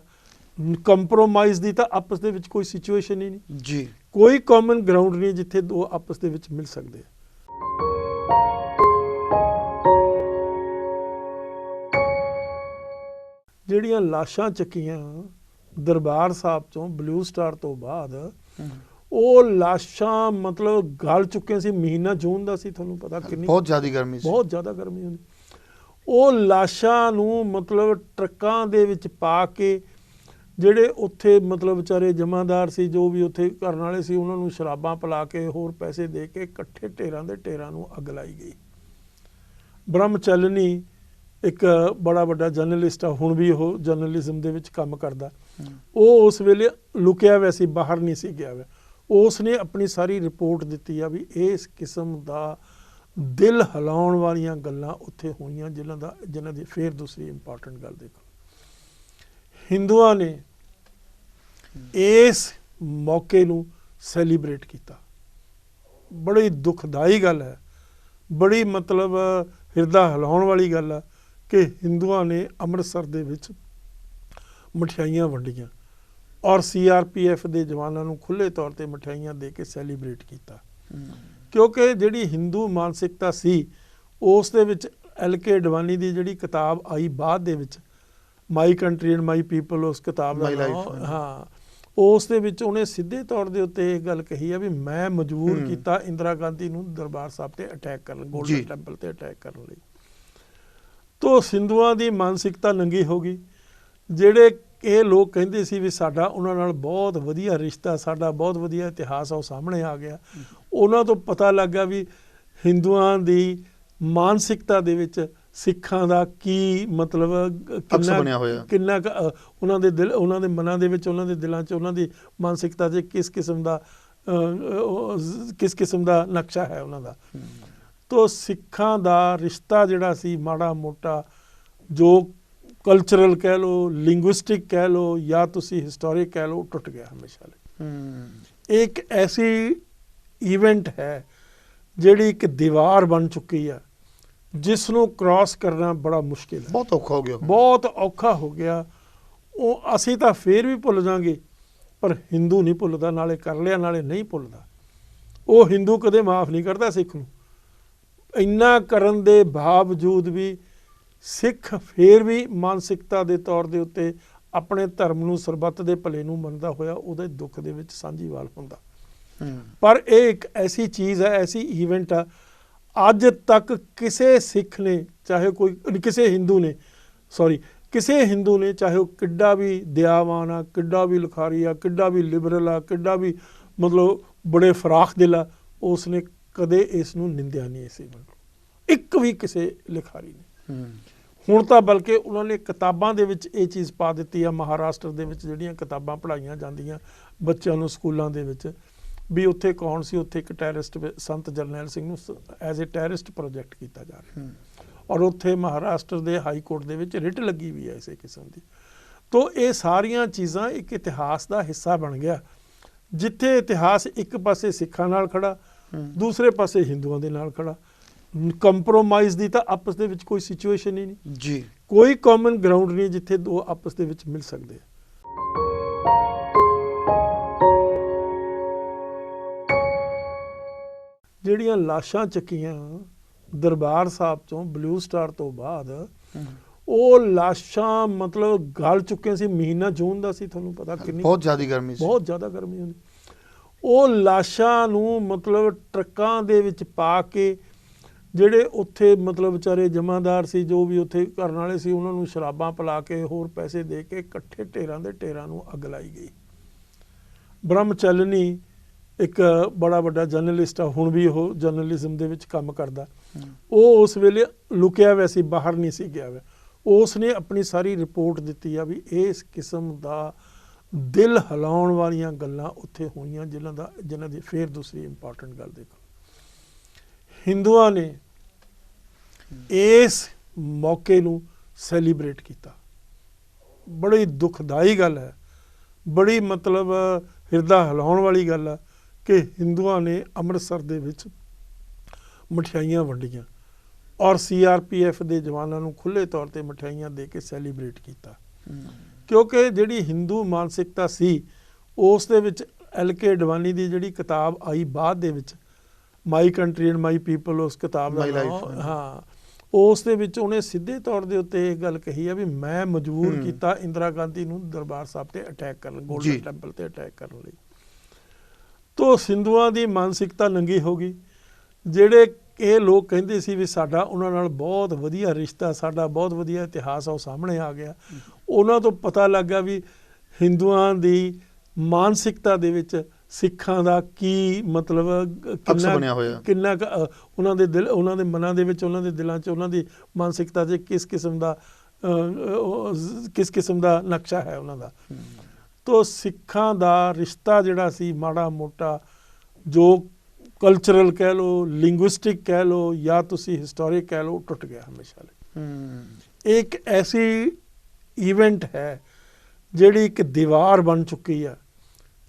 ਕੰਪਰੋਮਾਈਜ਼ ਦੀ ਤਾਂ ਆਪਸ ਦੇ ਵਿੱਚ ਕੋਈ ਸਿਚੁਏਸ਼ਨ ਹੀ ਨਹੀਂ ਜੀ, ਕੋਈ ਕਾਮਨ ਗਰਾਊਂਡ ਨਹੀਂ ਜਿੱਥੇ ਦੋ ਆਪਸ ਦੇ ਵਿੱਚ ਮਿਲ ਸਕਦੇ ਆ। ਜਿਹੜੀਆਂ ਲਾਸ਼ਾਂ ਚੱਕੀਆਂ ਦਰਬਾਰ ਸਾਹਿਬ ਤੋਂ ਬਲੂ ਸਟਾਰ ਤੋਂ ਬਾਅਦ, ਉਹ ਲਾਸ਼ਾਂ ਮਤਲਬ ਗਲ ਚੁੱਕੇ ਸੀ। ਮਹੀਨਾ ਜੂਨ ਦਾ ਸੀ, ਤੁਹਾਨੂੰ ਪਤਾ ਕਿੰਨੀ ਬਹੁਤ ਜ਼ਿਆਦਾ ਗਰਮੀ ਸੀ, ਬਹੁਤ ਜ਼ਿਆਦਾ ਗਰਮੀ ਹੁੰਦੀ। ਉਹ ਲਾਸ਼ਾਂ ਨੂੰ ਮਤਲਬ ਟਰੱਕਾਂ ਦੇ ਵਿੱਚ ਪਾ ਕੇ ਜਿਹੜੇ ਉੱਥੇ ਮਤਲਬ ਵਿਚਾਰੇ ਜਮਾਦਾਰ ਸੀ, ਜੋ ਵੀ ਉੱਥੇ ਕਰਨ ਵਾਲੇ ਸੀ, ਉਹਨਾਂ ਨੂੰ ਸ਼ਰਾਬਾਂ ਪਿਲਾ ਕੇ ਹੋਰ ਪੈਸੇ ਦੇ ਕੇ ਇਕੱਠੇ ਢੇਰਾਂ ਦੇ ਢੇਰਾਂ ਨੂੰ ਅੱਗ ਲਾਈ ਗਈ। ਬ੍ਰਹਮਚਲਨੀ ਇੱਕ ਬੜਾ ਵੱਡਾ ਜਰਨਲਿਸਟ ਆ, ਹੁਣ ਵੀ ਉਹ ਜਰਨਲਿਜ਼ਮ ਦੇ ਵਿੱਚ ਕੰਮ ਕਰਦਾ, ਉਹ ਉਸ ਵੇਲੇ ਲੁਕਿਆ ਹੋਇਆ ਸੀ, ਬਾਹਰ ਨਹੀਂ ਸੀ ਗਿਆ ਹੋਇਆ। ਉਸ ਨੇ ਆਪਣੀ ਸਾਰੀ ਰਿਪੋਰਟ ਦਿੱਤੀ ਆ ਵੀ ਇਸ ਕਿਸਮ ਦਾ ਦਿਲ ਹਿਲਾਉਣ ਵਾਲੀਆਂ ਗੱਲਾਂ ਉੱਥੇ ਹੋਈਆਂ, ਜਿਨ੍ਹਾਂ ਦੀ ਫੇਰ ਦੂਸਰੀ ਇੰਪੋਰਟੈਂਟ ਗੱਲ ਦੇਖੋ, ਹਿੰਦੂਆਂ ਨੇ ਇਸ ਮੌਕੇ ਨੂੰ ਸੈਲੀਬ੍ਰੇਟ ਕੀਤਾ। ਬੜੀ ਦੁਖਦਾਈ ਗੱਲ ਹੈ, ਬੜੀ ਮਤਲਬ ਹਿਰਦਾ ਹਿਲਾਉਣ ਵਾਲੀ ਗੱਲ ਆ ਕਿ ਹਿੰਦੂਆਂ ਨੇ ਅੰਮ੍ਰਿਤਸਰ ਦੇ ਵਿੱਚ ਮਠਿਆਈਆਂ ਵੰਡੀਆਂ ਔਰ CRPF ਦੇ ਜਵਾਨਾਂ ਨੂੰ ਖੁੱਲ੍ਹੇ ਤੌਰ ਤੇ ਮਠਿਆਈਆਂ ਦੇ ਕੇ ਸੈਲੀਬ੍ਰੇਟ ਕੀਤਾ। ਕਿਉਂਕਿ ਜਿਹੜੀ ਹਿੰਦੂ ਮਾਨਸਿਕਤਾ ਸੀ, ਉਸ ਦੇ ਵਿੱਚ LK ਅਡਵਾਨੀ ਦੀ ਜਿਹੜੀ ਕਿਤਾਬ ਆਈ ਬਾਅਦ ਦੇ ਵਿੱਚ, my country and my people, ਉਸ ਕਿਤਾਬ ਦਾ ਨਾਮ, ਹਾਂ, ਉਸ ਦੇ ਵਿੱਚ ਉਹਨੇ ਸਿੱਧੇ ਤੌਰ ਦੇ ਉੱਤੇ ਇਹ ਗੱਲ ਕਹੀ ਆ ਵੀ ਮੈਂ ਮਜਬੂਰ ਕੀਤਾ ਇੰਦਰਾ ਗਾਂਧੀ ਨੂੰ ਦਰਬਾਰ ਸਾਹਿਬ ਤੇ ਅਟੈਕ ਕਰਨ, ਗੋਲਡਨ ਟੈਂਪਲ ਤੇ ਅਟੈਕ ਕਰਨ ਲਈ। ਤੋ ਹਿੰਦੂਆਂ ਦੀ ਮਾਨਸਿਕਤਾ ਨੰਗੀ ਹੋ ਗਈ। ਜਿਹੜੇ ਇਹ ਲੋਕ ਕਹਿੰਦੇ ਸੀ ਵੀ ਸਾਡਾ ਉਹਨਾਂ ਨਾਲ ਬਹੁਤ ਵਧੀਆ ਰਿਸ਼ਤਾ, ਸਾਡਾ ਬਹੁਤ ਵਧੀਆ ਇਤਿਹਾਸ ਆ, ਉਹ ਸਾਹਮਣੇ ਆ ਗਿਆ। ਉਹਨਾਂ ਤੋਂ ਪਤਾ ਲੱਗਾ ਵੀ ਹਿੰਦੂਆਂ ਦੀ ਮਾਨਸਿਕਤਾ ਦੇ ਵਿੱਚ ਸਿੱਖਾਂ ਦਾ ਕੀ ਮਤਲਬ ਕਿੰਨਾ ਉਹਨਾਂ ਦੇ ਦਿਲ, ਉਹਨਾਂ ਦੇ ਮਨਾਂ ਦੇ ਵਿੱਚ, ਉਹਨਾਂ ਦੇ ਦਿਲਾਂ 'ਚ, ਉਹਨਾਂ ਦੀ ਮਾਨਸਿਕਤਾ 'ਚ ਕਿਸ ਕਿਸਮ ਦਾ ਨਕਸ਼ਾ ਹੈ ਉਹਨਾਂ ਦਾ। ਤੋ ਸਿੱਖਾਂ ਦਾ ਰਿਸ਼ਤਾ ਜਿਹੜਾ ਸੀ ਮਾੜਾ ਮੋਟਾ, ਜੋ ਕਲਚਰਲ ਕਹਿ ਲਓ, ਲਿੰਗੁਇਸਟਿਕ ਕਹਿ ਲਓ, ਜਾਂ ਤੁਸੀਂ ਹਿਸਟੋਰਿਕ ਕਹਿ ਲਓ, ਟੁੱਟ ਗਿਆ ਹਮੇਸ਼ਾ ਲਈ। ਇੱਕ ਐਸੀ ਈਵੈਂਟ ਹੈ ਜਿਹੜੀ ਇੱਕ ਦੀਵਾਰ ਬਣ ਚੁੱਕੀ ਆ, ਜਿਸ ਨੂੰ ਕ੍ਰਾਸ ਕਰਨਾ ਬੜਾ ਮੁਸ਼ਕਿਲ ਹੈ, ਬਹੁਤ ਔਖਾ ਹੋ ਗਿਆ, ਬਹੁਤ ਔਖਾ ਹੋ ਗਿਆ। ਉਹ ਅਸੀਂ ਤਾਂ ਫੇਰ ਵੀ ਭੁੱਲ ਜਾਵਾਂਗੇ, ਪਰ ਹਿੰਦੂ ਨਹੀਂ ਭੁੱਲਦਾ, ਨਾਲੇ ਕਰ ਲਿਆ ਨਾਲੇ ਨਹੀਂ ਭੁੱਲਦਾ। ਉਹ ਹਿੰਦੂ ਕਦੇ ਮਾਫ ਨਹੀਂ ਕਰਦਾ ਸਿੱਖ ਨੂੰ। ਇੰਨਾ ਕਰਨ ਦੇ ਬਾਵਜੂਦ ਵੀ ਸਿੱਖ ਫੇਰ ਵੀ ਮਾਨਸਿਕਤਾ ਦੇ ਤੌਰ ਦੇ ਉੱਤੇ ਆਪਣੇ ਧਰਮ ਨੂੰ, ਸਰਬੱਤ ਦੇ ਭਲੇ ਨੂੰ ਮੰਨਦਾ ਹੋਇਆ ਉਹਦੇ ਦੁੱਖ ਦੇ ਵਿੱਚ ਸਾਂਝੀਵਾਲ ਹੁੰਦਾ। ਪਰ ਇਹ ਇੱਕ ਐਸੀ ਚੀਜ਼ ਹੈ, ਐਸੀ ਈਵੈਂਟ ਆ, ਅੱਜ ਤੱਕ ਕਿਸੇ ਸਿੱਖ ਨੇ, ਚਾਹੇ ਕੋਈ ਕਿਸੇ ਹਿੰਦੂ ਨੇ, ਚਾਹੇ ਉਹ ਕਿੱਡਾ ਵੀ ਦਿਆਵਾਨ ਆ, ਕਿੱਡਾ ਵੀ ਲਿਖਾਰੀ ਆ, ਕਿੱਡਾ ਵੀ ਲਿਬਰਲ ਆ, ਕਿੱਡਾ ਵੀ ਮਤਲਬ ਬੜੇ ਫਰਾਖ ਦਿਲ ਆ, ਉਸ ਨੇ ਕਦੇ ਇਸ ਨੂੰ ਨਿੰਦਿਆ ਨਹੀਂ। ਇਸ ਈਵੈਂਟ ਨੂੰ ਇੱਕ ਵੀ ਕਿਸੇ ਲਿਖਾਰੀ ਨੇ। ਹੁਣ ਤਾਂ ਬਲਕਿ ਉਹਨਾਂ ਨੇ ਕਿਤਾਬਾਂ ਦੇ ਵਿੱਚ ਇਹ ਚੀਜ਼ ਪਾ ਦਿੱਤੀ ਆ, ਮਹਾਰਾਸ਼ਟਰ ਦੇ ਵਿੱਚ ਜਿਹੜੀਆਂ ਕਿਤਾਬਾਂ ਪੜ੍ਹਾਈਆਂ ਜਾਂਦੀਆਂ ਬੱਚਿਆਂ ਨੂੰ ਸਕੂਲਾਂ ਦੇ ਵਿੱਚ, ਵੀ ਉੱਥੇ ਕੌਣ ਸੀ, ਉੱਥੇ ਇੱਕ ਟੈਰਰਿਸਟ ਸੰਤ ਜਰਨੈਲ ਸਿੰਘ ਨੂੰ ਐਜ਼ ਏ ਟੈਰਰਿਸਟ ਪ੍ਰੋਜੈਕਟ ਕੀਤਾ ਜਾ ਰਿਹਾ ਔਰ ਉੱਥੇ ਮਹਾਰਾਸ਼ਟਰ ਦੇ ਹਾਈ ਕੋਰਟ ਦੇ ਵਿੱਚ ਰਿਟ ਲੱਗੀ ਵੀ ਹੈ ਇਸੇ ਕਿਸਮ ਦੀ। ਤੋ ਇਹ ਸਾਰੀਆਂ ਚੀਜ਼ਾਂ ਇੱਕ ਇਤਿਹਾਸ ਦਾ ਹਿੱਸਾ ਬਣ ਗਿਆ, ਜਿੱਥੇ ਇਤਿਹਾਸ ਇੱਕ ਪਾਸੇ ਸਿੱਖਾਂ ਨਾਲ ਖੜਾ, ਦੂਸਰੇ ਪਾਸੇ ਹਿੰਦੂਆਂ ਦੇ ਨਾਲ ਖੜਾ। ਕੰਪਰੋਮਾਈਜ਼ ਦੀ ਤਾਂ ਆਪਸ ਦੇ ਵਿੱਚ ਕੋਈ ਸਿਚੁਏਸ਼ਨ ਹੀ ਨਹੀਂ ਜੀ, ਕੋਈ ਕਾਮਨ ਗਰਾਊਂਡ ਨਹੀਂ ਜਿੱਥੇ ਦੋ ਆਪਸ ਦੇ ਵਿੱਚ ਮਿਲ ਸਕਦੇ ਆ। ਜਿਹੜੀਆਂ ਲਾਸ਼ਾਂ ਚੱਕੀਆਂ ਦਰਬਾਰ ਸਾਹਿਬ ਤੋਂ ਬਲੂ ਸਟਾਰ ਤੋਂ ਬਾਅਦ, ਉਹ ਲਾਸ਼ਾਂ ਮਤਲਬ ਗਲ ਚੁੱਕੇ ਸੀ। ਮਹੀਨਾ ਜੂਨ ਦਾ ਸੀ, ਤੁਹਾਨੂੰ ਪਤਾ ਕਿੰਨੀ ਬਹੁਤ ਜ਼ਿਆਦਾ ਗਰਮੀ ਸੀ, ਬਹੁਤ ਜ਼ਿਆਦਾ ਗਰਮੀ ਹੁੰਦੀ। ਉਹ ਲਾਸ਼ਾਂ ਨੂੰ ਮਤਲਬ ਟਰੱਕਾਂ ਦੇ ਵਿੱਚ ਪਾ ਕੇ ਜਿਹੜੇ ਉੱਥੇ ਮਤਲਬ ਵਿਚਾਰੇ ਜਮਾਦਾਰ ਸੀ, ਜੋ ਵੀ ਉੱਥੇ ਕਰਨ ਵਾਲੇ ਸੀ, ਉਹਨਾਂ ਨੂੰ ਸ਼ਰਾਬਾਂ ਪਿਲਾ ਕੇ ਹੋਰ ਪੈਸੇ ਦੇ ਕੇ ਇਕੱਠੇ ਢੇਰਾਂ ਦੇ ਢੇਰਾਂ ਨੂੰ ਅੱਗ ਲਾਈ ਗਈ। ਬ੍ਰਹਮਚਲਨੀ ਇੱਕ ਬੜਾ ਵੱਡਾ ਜਰਨਲਿਸਟ ਆ, ਹੁਣ ਵੀ ਉਹ ਜਰਨਲਿਜ਼ਮ ਦੇ ਵਿੱਚ ਕੰਮ ਕਰਦਾ, ਉਹ ਉਸ ਵੇਲੇ ਲੁਕਿਆ ਹੋਇਆ ਸੀ, ਬਾਹਰ ਨਹੀਂ ਸੀ ਗਿਆ ਹੋਇਆ। ਉਸ ਨੇ ਆਪਣੀ ਸਾਰੀ ਰਿਪੋਰਟ ਦਿੱਤੀ ਆ ਵੀ ਇਸ ਕਿਸਮ ਦਾ ਦਿਲ ਹਿਲਾਉਣ ਵਾਲੀਆਂ ਗੱਲਾਂ ਉੱਥੇ ਹੋਈਆਂ ਜਿਨ੍ਹਾਂ ਦੀ ਫਿਰ ਦੂਸਰੀ ਇੰਪੋਰਟੈਂਟ ਗੱਲ ਦੇਖੋ, ਹਿੰਦੂਆਂ ਨੇ ਇਸ ਮੌਕੇ ਨੂੰ ਸੈਲੀਬ੍ਰੇਟ ਕੀਤਾ। ਬੜੀ ਦੁਖਦਾਈ ਗੱਲ ਹੈ, ਬੜੀ ਮਤਲਬ ਹਿਰਦਾ ਹਿਲਾਉਣ ਵਾਲੀ ਗੱਲ ਹੈ ਕਿ ਹਿੰਦੂਆਂ ਨੇ ਅੰਮ੍ਰਿਤਸਰ ਦੇ ਵਿੱਚ ਮਠਿਆਈਆਂ ਵੰਡੀਆਂ ਔਰ CRPF ਦੇ ਜਵਾਨਾਂ ਨੂੰ ਖੁੱਲ੍ਹੇ ਤੌਰ 'ਤੇ ਮਠਿਆਈਆਂ ਦੇ ਕੇ ਸੈਲੀਬ੍ਰੇਟ ਕੀਤਾ। ਕਿਉਂਕਿ ਜਿਹੜੀ ਹਿੰਦੂ ਮਾਨਸਿਕਤਾ ਸੀ ਉਸ ਦੇ ਵਿੱਚ LK ਅਡਵਾਨੀ ਦੀ ਜਿਹੜੀ ਕਿਤਾਬ ਆਈ ਬਾਅਦ ਦੇ ਵਿੱਚ, my country and my people, ਉਸ ਕਿਤਾਬ ਦਾ ਨਾਮ, ਹਾਂ, ਉਸ ਦੇ ਵਿੱਚ ਉਹਨੇ ਸਿੱਧੇ ਤੌਰ ਦੇ ਉੱਤੇ ਇਹ ਗੱਲ ਕਹੀ ਆ ਵੀ ਮੈਂ ਮਜਬੂਰ ਕੀਤਾ ਇੰਦਰਾ ਗਾਂਧੀ ਨੂੰ ਦਰਬਾਰ ਸਾਹਿਬ ਤੇ ਅਟੈਕ ਕਰਨ, ਗੋਲਡਨ ਟੈਂਪਲ ਤੇ ਅਟੈਕ ਕਰਨ ਲਈ। ਤੋ ਹਿੰਦੂਆਂ ਦੀ ਮਾਨਸਿਕਤਾ ਨੰਗੀ ਹੋ ਗਈ। ਜਿਹੜੇ ਇਹ ਲੋਕ ਕਹਿੰਦੇ ਸੀ ਵੀ ਸਾਡਾ ਉਹਨਾਂ ਨਾਲ ਬਹੁਤ ਵਧੀਆ ਰਿਸ਼ਤਾ, ਸਾਡਾ ਬਹੁਤ ਵਧੀਆ ਇਤਿਹਾਸ ਆ, ਉਹ ਸਾਹਮਣੇ ਆ ਗਿਆ। ਉਹਨਾਂ ਤੋਂ ਪਤਾ ਲੱਗਾ ਵੀ ਹਿੰਦੂਆਂ ਦੀ ਮਾਨਸਿਕਤਾ ਦੇ ਵਿੱਚ ਸਿੱਖਾਂ ਦਾ ਕੀ ਮਤਲਬ ਕਿੰਨਾ ਉਹਨਾਂ ਦੇ ਦਿਲ, ਉਹਨਾਂ ਦੇ ਮਨਾਂ ਦੇ ਵਿੱਚ, ਉਹਨਾਂ ਦੇ ਦਿਲਾਂ 'ਚ, ਉਹਨਾਂ ਦੀ ਮਾਨਸਿਕਤਾ 'ਚ ਕਿਸ ਕਿਸਮ ਦਾ ਨਕਸ਼ਾ ਹੈ ਉਹਨਾਂ ਦਾ। ਤੋ ਸਿੱਖਾਂ ਦਾ ਰਿਸ਼ਤਾ ਜਿਹੜਾ ਸੀ ਮਾੜਾ ਮੋਟਾ, ਜੋ ਕਲਚਰਲ ਕਹਿ ਲਓ, ਲਿੰਗੁਇਸਟਿਕ ਕਹਿ ਲਓ, ਜਾਂ ਤੁਸੀਂ ਹਿਸਟੋਰਿਕ ਕਹਿ ਲਓ, ਟੁੱਟ ਗਿਆ ਹਮੇਸ਼ਾ ਲਈ। ਇੱਕ ਐਸੀ ਇਵੈਂਟ ਹੈ ਜਿਹੜੀ ਇੱਕ ਦੀਵਾਰ ਬਣ ਚੁੱਕੀ ਹੈ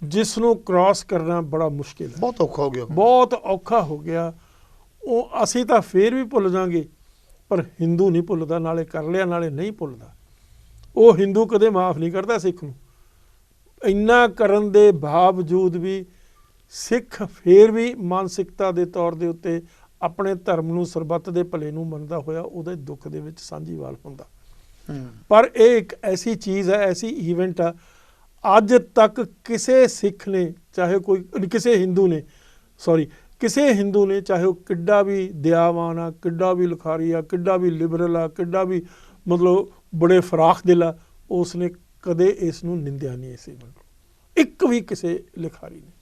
ਜਿਸ ਨੂੰ ਕ੍ਰਾਸ ਕਰਨਾ ਬੜਾ ਮੁਸ਼ਕਿਲ ਹੈ, ਬਹੁਤ ਔਖਾ ਹੋ ਗਿਆ, ਬਹੁਤ ਔਖਾ ਹੋ ਗਿਆ। ਉਹ ਅਸੀਂ ਤਾਂ ਫੇਰ ਵੀ ਭੁੱਲ ਜਾਵਾਂਗੇ, ਪਰ ਹਿੰਦੂ ਨਹੀਂ ਭੁੱਲਦਾ, ਨਾਲੇ ਕਰ ਲਿਆ ਨਾਲੇ ਨਹੀਂ ਭੁੱਲਦਾ। ਉਹ ਹਿੰਦੂ ਕਦੇ ਮਾਫ ਨਹੀਂ ਕਰਦਾ ਸਿੱਖ ਨੂੰ। ਇੰਨਾ ਕਰਨ ਦੇ ਬਾਵਜੂਦ ਵੀ ਸਿੱਖ ਫੇਰ ਵੀ ਮਾਨਸਿਕਤਾ ਦੇ ਤੌਰ ਦੇ ਉੱਤੇ ਆਪਣੇ ਧਰਮ ਨੂੰ, ਸਰਬੱਤ ਦੇ ਭਲੇ ਨੂੰ ਮੰਨਦਾ ਹੋਇਆ ਉਹਦੇ ਦੁੱਖ ਦੇ ਵਿੱਚ ਸਾਂਝੀਵਾਲ ਹੁੰਦਾ। ਪਰ ਇਹ ਇੱਕ ਐਸੀ ਚੀਜ਼ ਹੈ, ਐਸੀ ਈਵੈਂਟ ਆ, ਅੱਜ ਤੱਕ ਕਿਸੇ ਸਿੱਖ ਨੇ, ਚਾਹੇ ਕੋਈ ਕਿਸੇ ਹਿੰਦੂ ਨੇ, ਚਾਹੇ ਉਹ ਕਿੱਡਾ ਵੀ ਦਿਆਵਾਨ ਆ, ਕਿੱਡਾ ਵੀ ਲਿਖਾਰੀ ਆ, ਕਿੱਡਾ ਵੀ ਲਿਬਰਲ ਆ, ਕਿੱਡਾ ਵੀ ਮਤਲਬ ਬੜੇ ਫਰਾਖ ਦਿਲ ਆ, ਉਸ ਨੇ ਕਦੇ ਇਸ ਨੂੰ ਨਿੰਦਿਆ ਨਹੀਂ। ਇਸ ਈਵੈਂਟ ਇੱਕ ਵੀ ਕਿਸੇ ਲਿਖਾਰੀ ਨੇ।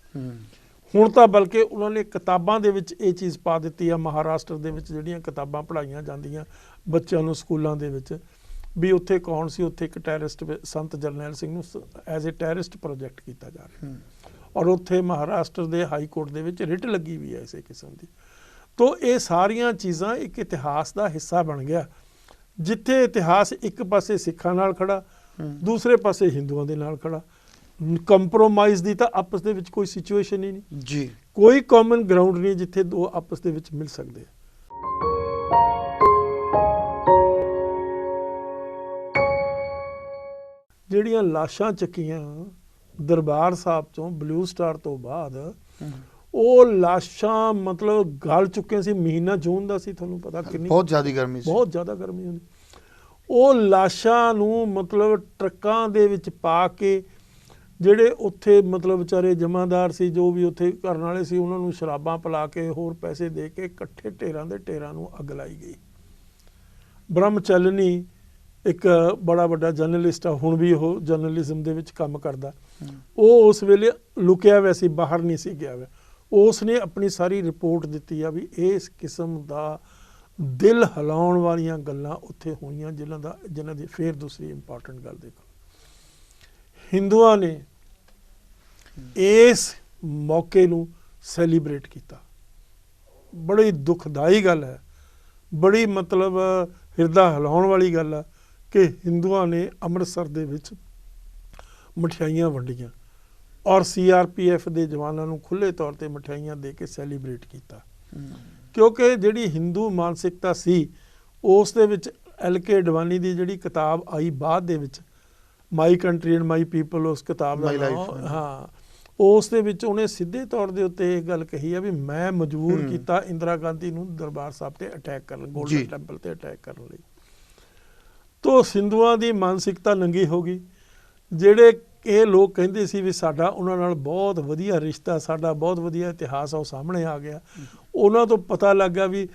ਹੁਣ ਤਾਂ ਬਲਕਿ ਉਹਨਾਂ ਨੇ ਕਿਤਾਬਾਂ ਦੇ ਵਿੱਚ ਇਹ ਚੀਜ਼ ਪਾ ਦਿੱਤੀ ਆ, ਮਹਾਰਾਸ਼ਟਰ ਦੇ ਵਿੱਚ ਜਿਹੜੀਆਂ ਕਿਤਾਬਾਂ ਪੜ੍ਹਾਈਆਂ ਜਾਂਦੀਆਂ ਬੱਚਿਆਂ ਨੂੰ ਸਕੂਲਾਂ ਦੇ ਵਿੱਚ, ਵੀ ਉੱਥੇ ਕੌਣ ਸੀ, ਉੱਥੇ ਇੱਕ ਟੈਰਰਿਸਟ ਸੰਤ ਜਰਨੈਲ ਸਿੰਘ ਨੂੰ ਐਜ਼ ਏ ਟੈਰਰਿਸਟ ਪ੍ਰੋਜੈਕਟ ਕੀਤਾ ਜਾ ਰਿਹਾ, ਔਰ ਉੱਥੇ ਮਹਾਰਾਸ਼ਟਰ ਦੇ ਹਾਈ ਕੋਰਟ ਦੇ ਵਿੱਚ ਰਿਟ ਲੱਗੀ ਵੀ ਹੈ ਇਸੇ ਕਿਸਮ ਦੀ। ਤੋ ਇਹ ਸਾਰੀਆਂ ਚੀਜ਼ਾਂ ਇੱਕ ਇਤਿਹਾਸ ਦਾ ਹਿੱਸਾ ਬਣ ਗਿਆ, ਜਿੱਥੇ ਇਤਿਹਾਸ ਇੱਕ ਪਾਸੇ ਸਿੱਖਾਂ ਨਾਲ ਖੜਾ, ਦੂਸਰੇ ਪਾਸੇ ਹਿੰਦੂਆਂ ਦੇ ਨਾਲ ਖੜਾ। ਕੰਪਰੋਮਾਈਜ਼ ਦੀ ਤਾਂ ਆਪਸ ਦੇ ਵਿੱਚ ਕੋਈ ਸਿਚੁਏਸ਼ਨ ਹੀ ਨਹੀਂ ਜੀ, ਕੋਈ ਕਾਮਨ ਗਰਾਊਂਡ ਨਹੀਂ ਜਿੱਥੇ ਦੋ ਆਪਸ ਦੇ ਵਿੱਚ ਮਿਲ ਸਕਦੇ ਆ। ਜਿਹੜੀਆਂ ਲਾਸ਼ਾਂ ਚੱਕੀਆਂ ਦਰਬਾਰ ਸਾਹਿਬ ਚੋਂ ਬਲੂ ਸਟਾਰ ਤੋਂ ਬਾਅਦ, ਉਹ ਲਾਸ਼ਾਂ ਮਤਲਬ ਗਲ ਚੁੱਕੇ ਸੀ। ਮਹੀਨਾ ਜੂਨ ਦਾ ਸੀ, ਤੁਹਾਨੂੰ ਪਤਾ ਕਿੰਨੀ ਬਹੁਤ ਜ਼ਿਆਦਾ ਗਰਮੀ ਸੀ, ਬਹੁਤ ਜ਼ਿਆਦਾ ਗਰਮੀ ਹੁੰਦੀ। ਉਹ ਲਾਸ਼ਾਂ ਨੂੰ ਮਤਲਬ ਟਰੱਕਾਂ ਦੇ ਵਿੱਚ ਪਾ ਕੇ, ਜਿਹੜੇ ਉੱਥੇ ਮਤਲਬ ਵਿਚਾਰੇ ਜਮਾਦਾਰ ਸੀ, ਜੋ ਵੀ ਉੱਥੇ ਕਰਨ ਵਾਲੇ ਸੀ, ਉਹਨਾਂ ਨੂੰ ਸ਼ਰਾਬਾਂ ਪਿਲਾ ਕੇ, ਹੋਰ ਪੈਸੇ ਦੇ ਕੇ ਇਕੱਠੇ ਢੇਰਾਂ ਦੇ ਢੇਰਾਂ ਨੂੰ ਅੱਗ ਲਾਈ ਗਈ। ਬ੍ਰਹਮਚਲਨੀ ਇੱਕ ਬੜਾ ਵੱਡਾ ਜਰਨਲਿਸਟ ਆ, ਹੁਣ ਵੀ ਉਹ ਜਰਨਲਿਜ਼ਮ ਦੇ ਵਿੱਚ ਕੰਮ ਕਰਦਾ, ਉਹ ਉਸ ਵੇਲੇ ਲੁਕਿਆ ਹੋਇਆ ਸੀ, ਬਾਹਰ ਨਹੀਂ ਸੀ ਗਿਆ ਹੋਇਆ। ਉਸ ਨੇ ਆਪਣੀ ਸਾਰੀ ਰਿਪੋਰਟ ਦਿੱਤੀ ਆ ਵੀ ਇਸ ਕਿਸਮ ਦਾ ਦਿਲ ਹਿਲਾਉਣ ਵਾਲੀਆਂ ਗੱਲਾਂ ਉੱਥੇ ਹੋਈਆਂ ਜਿਨ੍ਹਾਂ ਦੀ ਫਿਰ ਦੂਸਰੀ ਇੰਪੋਰਟੈਂਟ ਗੱਲ ਦੇਖੋ, ਹਿੰਦੂਆਂ ਨੇ ਇਸ ਮੌਕੇ ਨੂੰ ਸੈਲੀਬ੍ਰੇਟ ਕੀਤਾ। ਬੜੀ ਦੁਖਦਾਈ ਗੱਲ ਹੈ, ਬੜੀ ਮਤਲਬ ਹਿਰਦਾ ਹਿਲਾਉਣ ਵਾਲੀ ਗੱਲ ਆ ਕਿ ਹਿੰਦੂਆਂ ਨੇ ਅੰਮ੍ਰਿਤਸਰ ਦੇ ਵਿੱਚ ਮਠਿਆਈਆਂ ਵੰਡੀਆਂ ਔਰ CRPF ਦੇ ਜਵਾਨਾਂ ਨੂੰ ਖੁੱਲ੍ਹੇ ਤੌਰ 'ਤੇ ਮਠਿਆਈਆਂ ਦੇ ਕੇ ਸੈਲੀਬ੍ਰੇਟ ਕੀਤਾ। ਕਿਉਂਕਿ ਜਿਹੜੀ ਹਿੰਦੂ ਮਾਨਸਿਕਤਾ ਸੀ ਉਸ ਦੇ ਵਿੱਚ LK ਅਡਵਾਨੀ ਦੀ ਜਿਹੜੀ ਕਿਤਾਬ ਆਈ ਬਾਅਦ ਦੇ ਵਿੱਚ, my country and my people, ਉਸ ਕਿਤਾਬ ਦਾ ਨਾਮ, ਹਾਂ, ਉਸ ਦੇ ਵਿੱਚ ਉਹਨੇ ਸਿੱਧੇ ਤੌਰ ਦੇ ਉੱਤੇ ਇਹ ਗੱਲ ਕਹੀ ਆ ਵੀ ਮੈਂ ਮਜਬੂਰ ਕੀਤਾ ਇੰਦਰਾ ਗਾਂਧੀ ਨੂੰ ਦਰਬਾਰ ਸਾਹਿਬ ਤੇ ਅਟੈਕ ਕਰਨ, ਗੋਲਡਨ ਟੈਂਪਲ ਤੇ ਅਟੈਕ ਕਰਨ ਲਈ। ਤੋ ਹਿੰਦੂਆਂ ਦੀ ਮਾਨਸਿਕਤਾ ਨੰਗੀ ਹੋ ਗਈ। ਜਿਹੜੇ ਇਹ ਲੋਕ ਕਹਿੰਦੇ ਸੀ ਵੀ ਸਾਡਾ ਉਹਨਾਂ ਨਾਲ ਬਹੁਤ ਵਧੀਆ ਰਿਸ਼ਤਾ, ਸਾਡਾ ਬਹੁਤ ਵਧੀਆ ਇਤਿਹਾਸ ਆ, ਉਹ ਸਾਹਮਣੇ ਆ ਗਿਆ। ਉਹਨਾਂ ਤੋਂ ਪਤਾ ਲੱਗਾ ਵੀ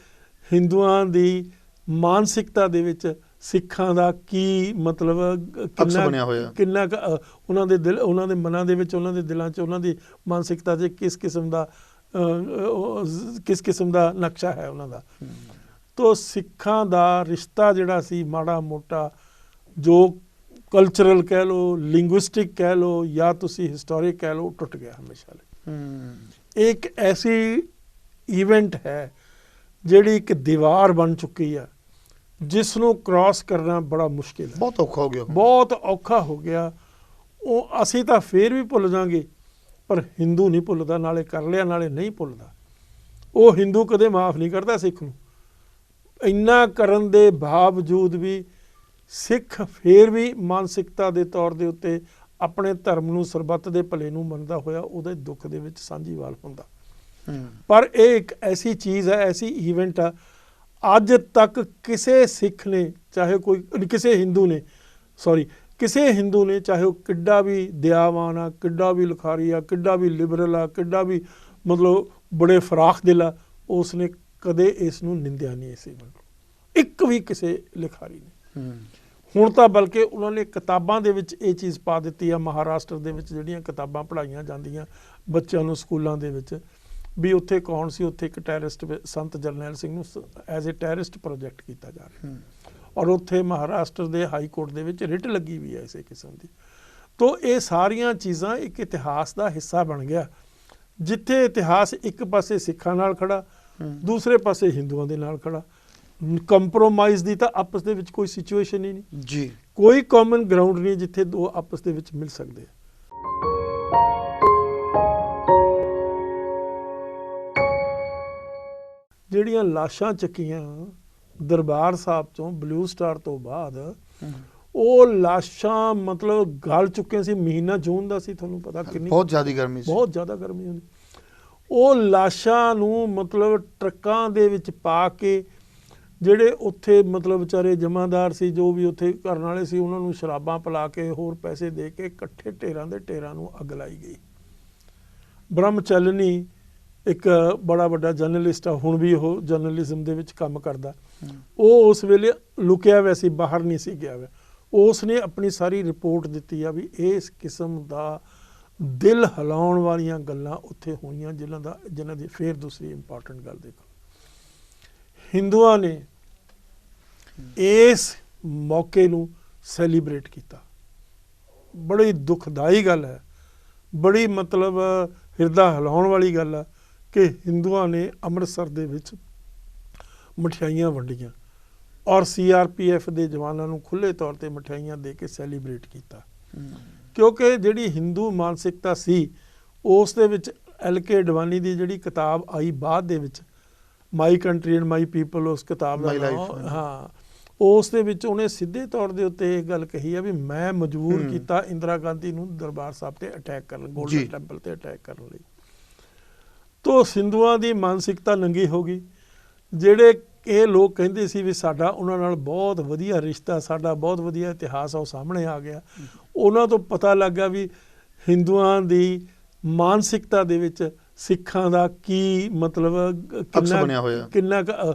ਹਿੰਦੂਆਂ ਦੀ ਮਾਨਸਿਕਤਾ ਦੇ ਵਿੱਚ ਸਿੱਖਾਂ ਦਾ ਕੀ ਮਤਲਬ ਕਿੰਨਾ ਉਹਨਾਂ ਦੇ ਦਿਲ, ਉਹਨਾਂ ਦੇ ਮਨਾਂ ਦੇ ਵਿੱਚ, ਉਹਨਾਂ ਦੇ ਦਿਲਾਂ 'ਚ, ਉਹਨਾਂ ਦੀ ਮਾਨਸਿਕਤਾ 'ਚ ਕਿਸ ਕਿਸਮ ਦਾ ਨਕਸ਼ਾ ਹੈ ਉਹਨਾਂ ਦਾ। ਤੋ ਸਿੱਖਾਂ ਦਾ ਰਿਸ਼ਤਾ ਜਿਹੜਾ ਸੀ ਮਾੜਾ ਮੋਟਾ, ਜੋ ਕਲਚਰਲ ਕਹਿ ਲਓ, ਲਿੰਗੁਇਸਟਿਕ ਕਹਿ ਲਓ, ਜਾਂ ਤੁਸੀਂ ਹਿਸਟੋਰਿਕ ਕਹਿ ਲਓ, ਟੁੱਟ ਗਿਆ ਹਮੇਸ਼ਾ ਲਈ। ਇਹ ਇੱਕ ਐਸੀ ਈਵੈਂਟ ਹੈ ਜਿਹੜੀ ਇੱਕ ਦੀਵਾਰ ਬਣ ਚੁੱਕੀ ਆ, ਜਿਸ ਨੂੰ ਕ੍ਰਾਸ ਕਰਨਾ ਬੜਾ ਮੁਸ਼ਕਿਲ ਹੈ, ਬਹੁਤ ਔਖਾ ਹੋ ਗਿਆ, ਬਹੁਤ ਔਖਾ ਹੋ ਗਿਆ। ਉਹ ਅਸੀਂ ਤਾਂ ਫੇਰ ਵੀ ਭੁੱਲ ਜਾਵਾਂਗੇ, ਪਰ ਹਿੰਦੂ ਨਹੀਂ ਭੁੱਲਦਾ, ਨਾਲੇ ਕਰ ਲਿਆ ਨਾਲੇ ਨਹੀਂ ਭੁੱਲਦਾ। ਉਹ ਹਿੰਦੂ ਕਦੇ ਮਾਫ ਨਹੀਂ ਕਰਦਾ ਸਿੱਖ ਨੂੰ। ਇੰਨਾ ਕਰਨ ਦੇ ਬਾਵਜੂਦ ਵੀ ਸਿੱਖ ਫੇਰ ਵੀ ਮਾਨਸਿਕਤਾ ਦੇ ਤੌਰ ਦੇ ਉੱਤੇ ਆਪਣੇ ਧਰਮ ਨੂੰ, ਸਰਬੱਤ ਦੇ ਭਲੇ ਨੂੰ ਮੰਨਦਾ ਹੋਇਆ ਉਹਦੇ ਦੁੱਖ ਦੇ ਵਿੱਚ ਸਾਂਝੀਵਾਲ ਹੁੰਦਾ। ਪਰ ਇਹ ਇੱਕ ਐਸੀ ਚੀਜ਼ ਹੈ, ਐਸੀ ਈਵੈਂਟ ਆ, ਅੱਜ ਤੱਕ ਕਿਸੇ ਸਿੱਖ ਨੇ, ਚਾਹੇ ਕੋਈ ਕਿਸੇ ਹਿੰਦੂ ਨੇ, ਕਿਸੇ ਹਿੰਦੂ ਨੇ, ਚਾਹੇ ਉਹ ਕਿੱਡਾ ਵੀ ਦਿਆਵਾਨ ਆ, ਕਿੱਡਾ ਵੀ ਲਿਖਾਰੀ ਆ, ਕਿੱਡਾ ਵੀ ਲਿਬਰਲ ਆ, ਕਿੱਡਾ ਵੀ ਮਤਲਬ ਬੜੇ ਫਰਾਖ ਦਿਲ ਆ, ਉਸ ਨੇ ਕਦੇ ਇਸ ਨੂੰ ਨਿੰਦਿਆ ਨਹੀਂ ਇਸ ਈਵੈਂਟ ਨੂੰ, ਇੱਕ ਵੀ ਕਿਸੇ ਲਿਖਾਰੀ ਨੇ। ਹੁਣ ਤਾਂ ਬਲਕਿ ਉਹਨਾਂ ਨੇ ਕਿਤਾਬਾਂ ਦੇ ਵਿੱਚ ਇਹ ਚੀਜ਼ ਪਾ ਦਿੱਤੀ ਆ, ਮਹਾਰਾਸ਼ਟਰ ਦੇ ਵਿੱਚ ਜਿਹੜੀਆਂ ਕਿਤਾਬਾਂ ਪੜ੍ਹਾਈਆਂ ਜਾਂਦੀਆਂ ਬੱਚਿਆਂ ਨੂੰ ਸਕੂਲਾਂ ਦੇ ਵਿੱਚ, ਵੀ ਉੱਥੇ ਕੌਣ ਸੀ, ਉੱਥੇ ਇੱਕ ਟੈਰਰਿਸਟ ਸੰਤ ਜਰਨੈਲ ਸਿੰਘ ਨੂੰ ਐਜ਼ ਏ ਟੈਰਰਿਸਟ ਪ੍ਰੋਜੈਕਟ ਕੀਤਾ ਜਾ ਰਿਹਾ, ਔਰ ਉੱਥੇ ਮਹਾਰਾਸ਼ਟਰ ਦੇ ਹਾਈ ਕੋਰਟ ਦੇ ਵਿੱਚ ਰਿਟ ਲੱਗੀ ਵੀ ਹੈ ਇਸੇ ਕਿਸਮ ਦੀ। ਤੋ ਇਹ ਸਾਰੀਆਂ ਚੀਜ਼ਾਂ ਇੱਕ ਇਤਿਹਾਸ ਦਾ ਹਿੱਸਾ ਬਣ ਗਿਆ, ਜਿੱਥੇ ਇਤਿਹਾਸ ਇੱਕ ਪਾਸੇ ਸਿੱਖਾਂ ਨਾਲ ਖੜਾ, ਦੂਸਰੇ ਪਾਸੇ ਹਿੰਦੂਆਂ ਦੇ ਨਾਲ ਖੜਾ। ਕੰਪਰੋਮਾਈਜ਼ ਦੀ ਤਾਂ ਆਪਸ ਦੇ ਵਿੱਚ ਕੋਈ ਸਿਚੁਏਸ਼ਨ ਹੀ ਨਹੀਂ ਜੀ, ਕੋਈ ਕਾਮਨ ਗਰਾਊਂਡ ਨਹੀਂ ਜਿੱਥੇ ਦੋ ਆਪਸ ਦੇ ਵਿੱਚ ਮਿਲ ਸਕਦੇ ਆ। ਜਿਹੜੀਆਂ ਲਾਸ਼ਾਂ ਚੱਕੀਆਂ ਦਰਬਾਰ ਸਾਹਿਬ ਤੋਂ ਬਲੂ ਸਟਾਰ ਤੋਂ ਬਾਅਦ, ਉਹ ਲਾਸ਼ਾਂ ਮਤਲਬ ਗਲ ਚੁੱਕੀਆਂ ਸੀ। ਮਹੀਨਾ ਜੂਨ ਦਾ ਸੀ, ਤੁਹਾਨੂੰ ਪਤਾ ਕਿੰਨੀ ਬਹੁਤ ਜ਼ਿਆਦਾ ਗਰਮੀ ਸੀ, ਬਹੁਤ ਜ਼ਿਆਦਾ ਗਰਮੀ ਹੁੰਦੀ। ਉਹ ਲਾਸ਼ਾਂ ਨੂੰ ਮਤਲਬ ਟਰੱਕਾਂ ਦੇ ਵਿੱਚ ਪਾ ਕੇ, ਜਿਹੜੇ ਉੱਥੇ ਮਤਲਬ ਵਿਚਾਰੇ ਜਮਾਦਾਰ ਸੀ, ਜੋ ਵੀ ਉੱਥੇ ਕਰਨ ਵਾਲੇ ਸੀ, ਉਹਨਾਂ ਨੂੰ ਸ਼ਰਾਬਾਂ ਪਿਲਾ ਕੇ, ਹੋਰ ਪੈਸੇ ਦੇ ਕੇ ਇਕੱਠੇ ਢੇਰਾਂ ਦੇ ਢੇਰਾਂ ਨੂੰ ਅੱਗ ਲਾਈ ਗਈ। ਬ੍ਰਹਮਚਲਨੀ ਇੱਕ ਬੜਾ ਵੱਡਾ ਜਰਨਲਿਸਟ ਆ, ਹੁਣ ਵੀ ਉਹ ਜਰਨਲਿਜ਼ਮ ਦੇ ਵਿੱਚ ਕੰਮ ਕਰਦਾ, ਉਹ ਉਸ ਵੇਲੇ ਲੁਕਿਆ ਹੋਇਆ ਸੀ, ਬਾਹਰ ਨਹੀਂ ਸੀ ਗਿਆ ਹੋਇਆ। ਉਸ ਨੇ ਆਪਣੀ ਸਾਰੀ ਰਿਪੋਰਟ ਦਿੱਤੀ ਆ ਵੀ ਇਸ ਕਿਸਮ ਦਾ ਦਿਲ ਹਿਲਾਉਣ ਵਾਲੀਆਂ ਗੱਲਾਂ ਉੱਥੇ ਹੋਈਆਂ, ਜਿਨ੍ਹਾਂ ਦੀ ਫੇਰ ਦੂਸਰੀ ਇੰਪੋਰਟੈਂਟ ਗੱਲ ਦੇਖੋ, ਹਿੰਦੂਆਂ ਨੇ ਇਸ ਮੌਕੇ ਨੂੰ ਸੈਲੀਬ੍ਰੇਟ ਕੀਤਾ। ਬੜੀ ਦੁਖਦਾਈ ਗੱਲ ਹੈ, ਬੜੀ ਮਤਲਬ ਹਿਰਦਾ ਹਿਲਾਉਣ ਵਾਲੀ ਗੱਲ ਆ ਕਿ ਹਿੰਦੂਆਂ ਨੇ ਅੰਮ੍ਰਿਤਸਰ ਦੇ ਵਿੱਚ ਮਠਿਆਈਆਂ ਵੰਡੀਆਂ, ਔਰ CRPF ਦੇ ਜਵਾਨਾਂ ਨੂੰ ਖੁੱਲ੍ਹੇ ਤੌਰ 'ਤੇ ਮਠਿਆਈਆਂ ਦੇ ਕੇ ਸੈਲੀਬ੍ਰੇਟ ਕੀਤਾ। ਕਿਉਂਕਿ ਜਿਹੜੀ ਹਿੰਦੂ ਮਾਨਸਿਕਤਾ ਸੀ, ਉਸ ਦੇ ਵਿੱਚ LK ਅਡਵਾਨੀ ਦੀ ਜਿਹੜੀ ਕਿਤਾਬ ਆਈ ਬਾਅਦ ਦੇ ਵਿੱਚ, my country and my people, ਉਸ ਕਿਤਾਬ ਦਾ ਨਾਮ, ਹਾਂ, ਉਸ ਦੇ ਵਿੱਚ ਉਹਨੇ ਸਿੱਧੇ ਤੌਰ ਦੇ ਉੱਤੇ ਇਹ ਗੱਲ ਕਹੀ ਆ ਵੀ ਮੈਂ ਮਜਬੂਰ ਕੀਤਾ ਇੰਦਰਾ ਗਾਂਧੀ ਨੂੰ ਦਰਬਾਰ ਸਾਹਿਬ ਤੇ ਅਟੈਕ ਕਰਨ, ਗੋਲਡਨ ਟੈਂਪਲ ਤੇ ਅਟੈਕ ਕਰਨ ਲਈ। ਤੋ ਹਿੰਦੂਆਂ ਦੀ ਮਾਨਸਿਕਤਾ ਨੰਗੀ ਹੋ ਗਈ। ਜਿਹੜੇ ਇਹ ਲੋਕ ਕਹਿੰਦੇ ਸੀ ਵੀ ਸਾਡਾ ਉਹਨਾਂ ਨਾਲ ਬਹੁਤ ਵਧੀਆ ਰਿਸ਼ਤਾ, ਸਾਡਾ ਬਹੁਤ ਵਧੀਆ ਇਤਿਹਾਸ ਆ, ਉਹ ਸਾਹਮਣੇ ਆ ਗਿਆ। ਉਹਨਾਂ ਤੋਂ ਪਤਾ ਲੱਗਾ ਵੀ ਹਿੰਦੂਆਂ ਦੀ ਮਾਨਸਿਕਤਾ ਦੇ ਵਿੱਚ ਸਿੱਖਾਂ ਦਾ ਕੀ ਮਤਲਬ, ਕਿੰਨਾ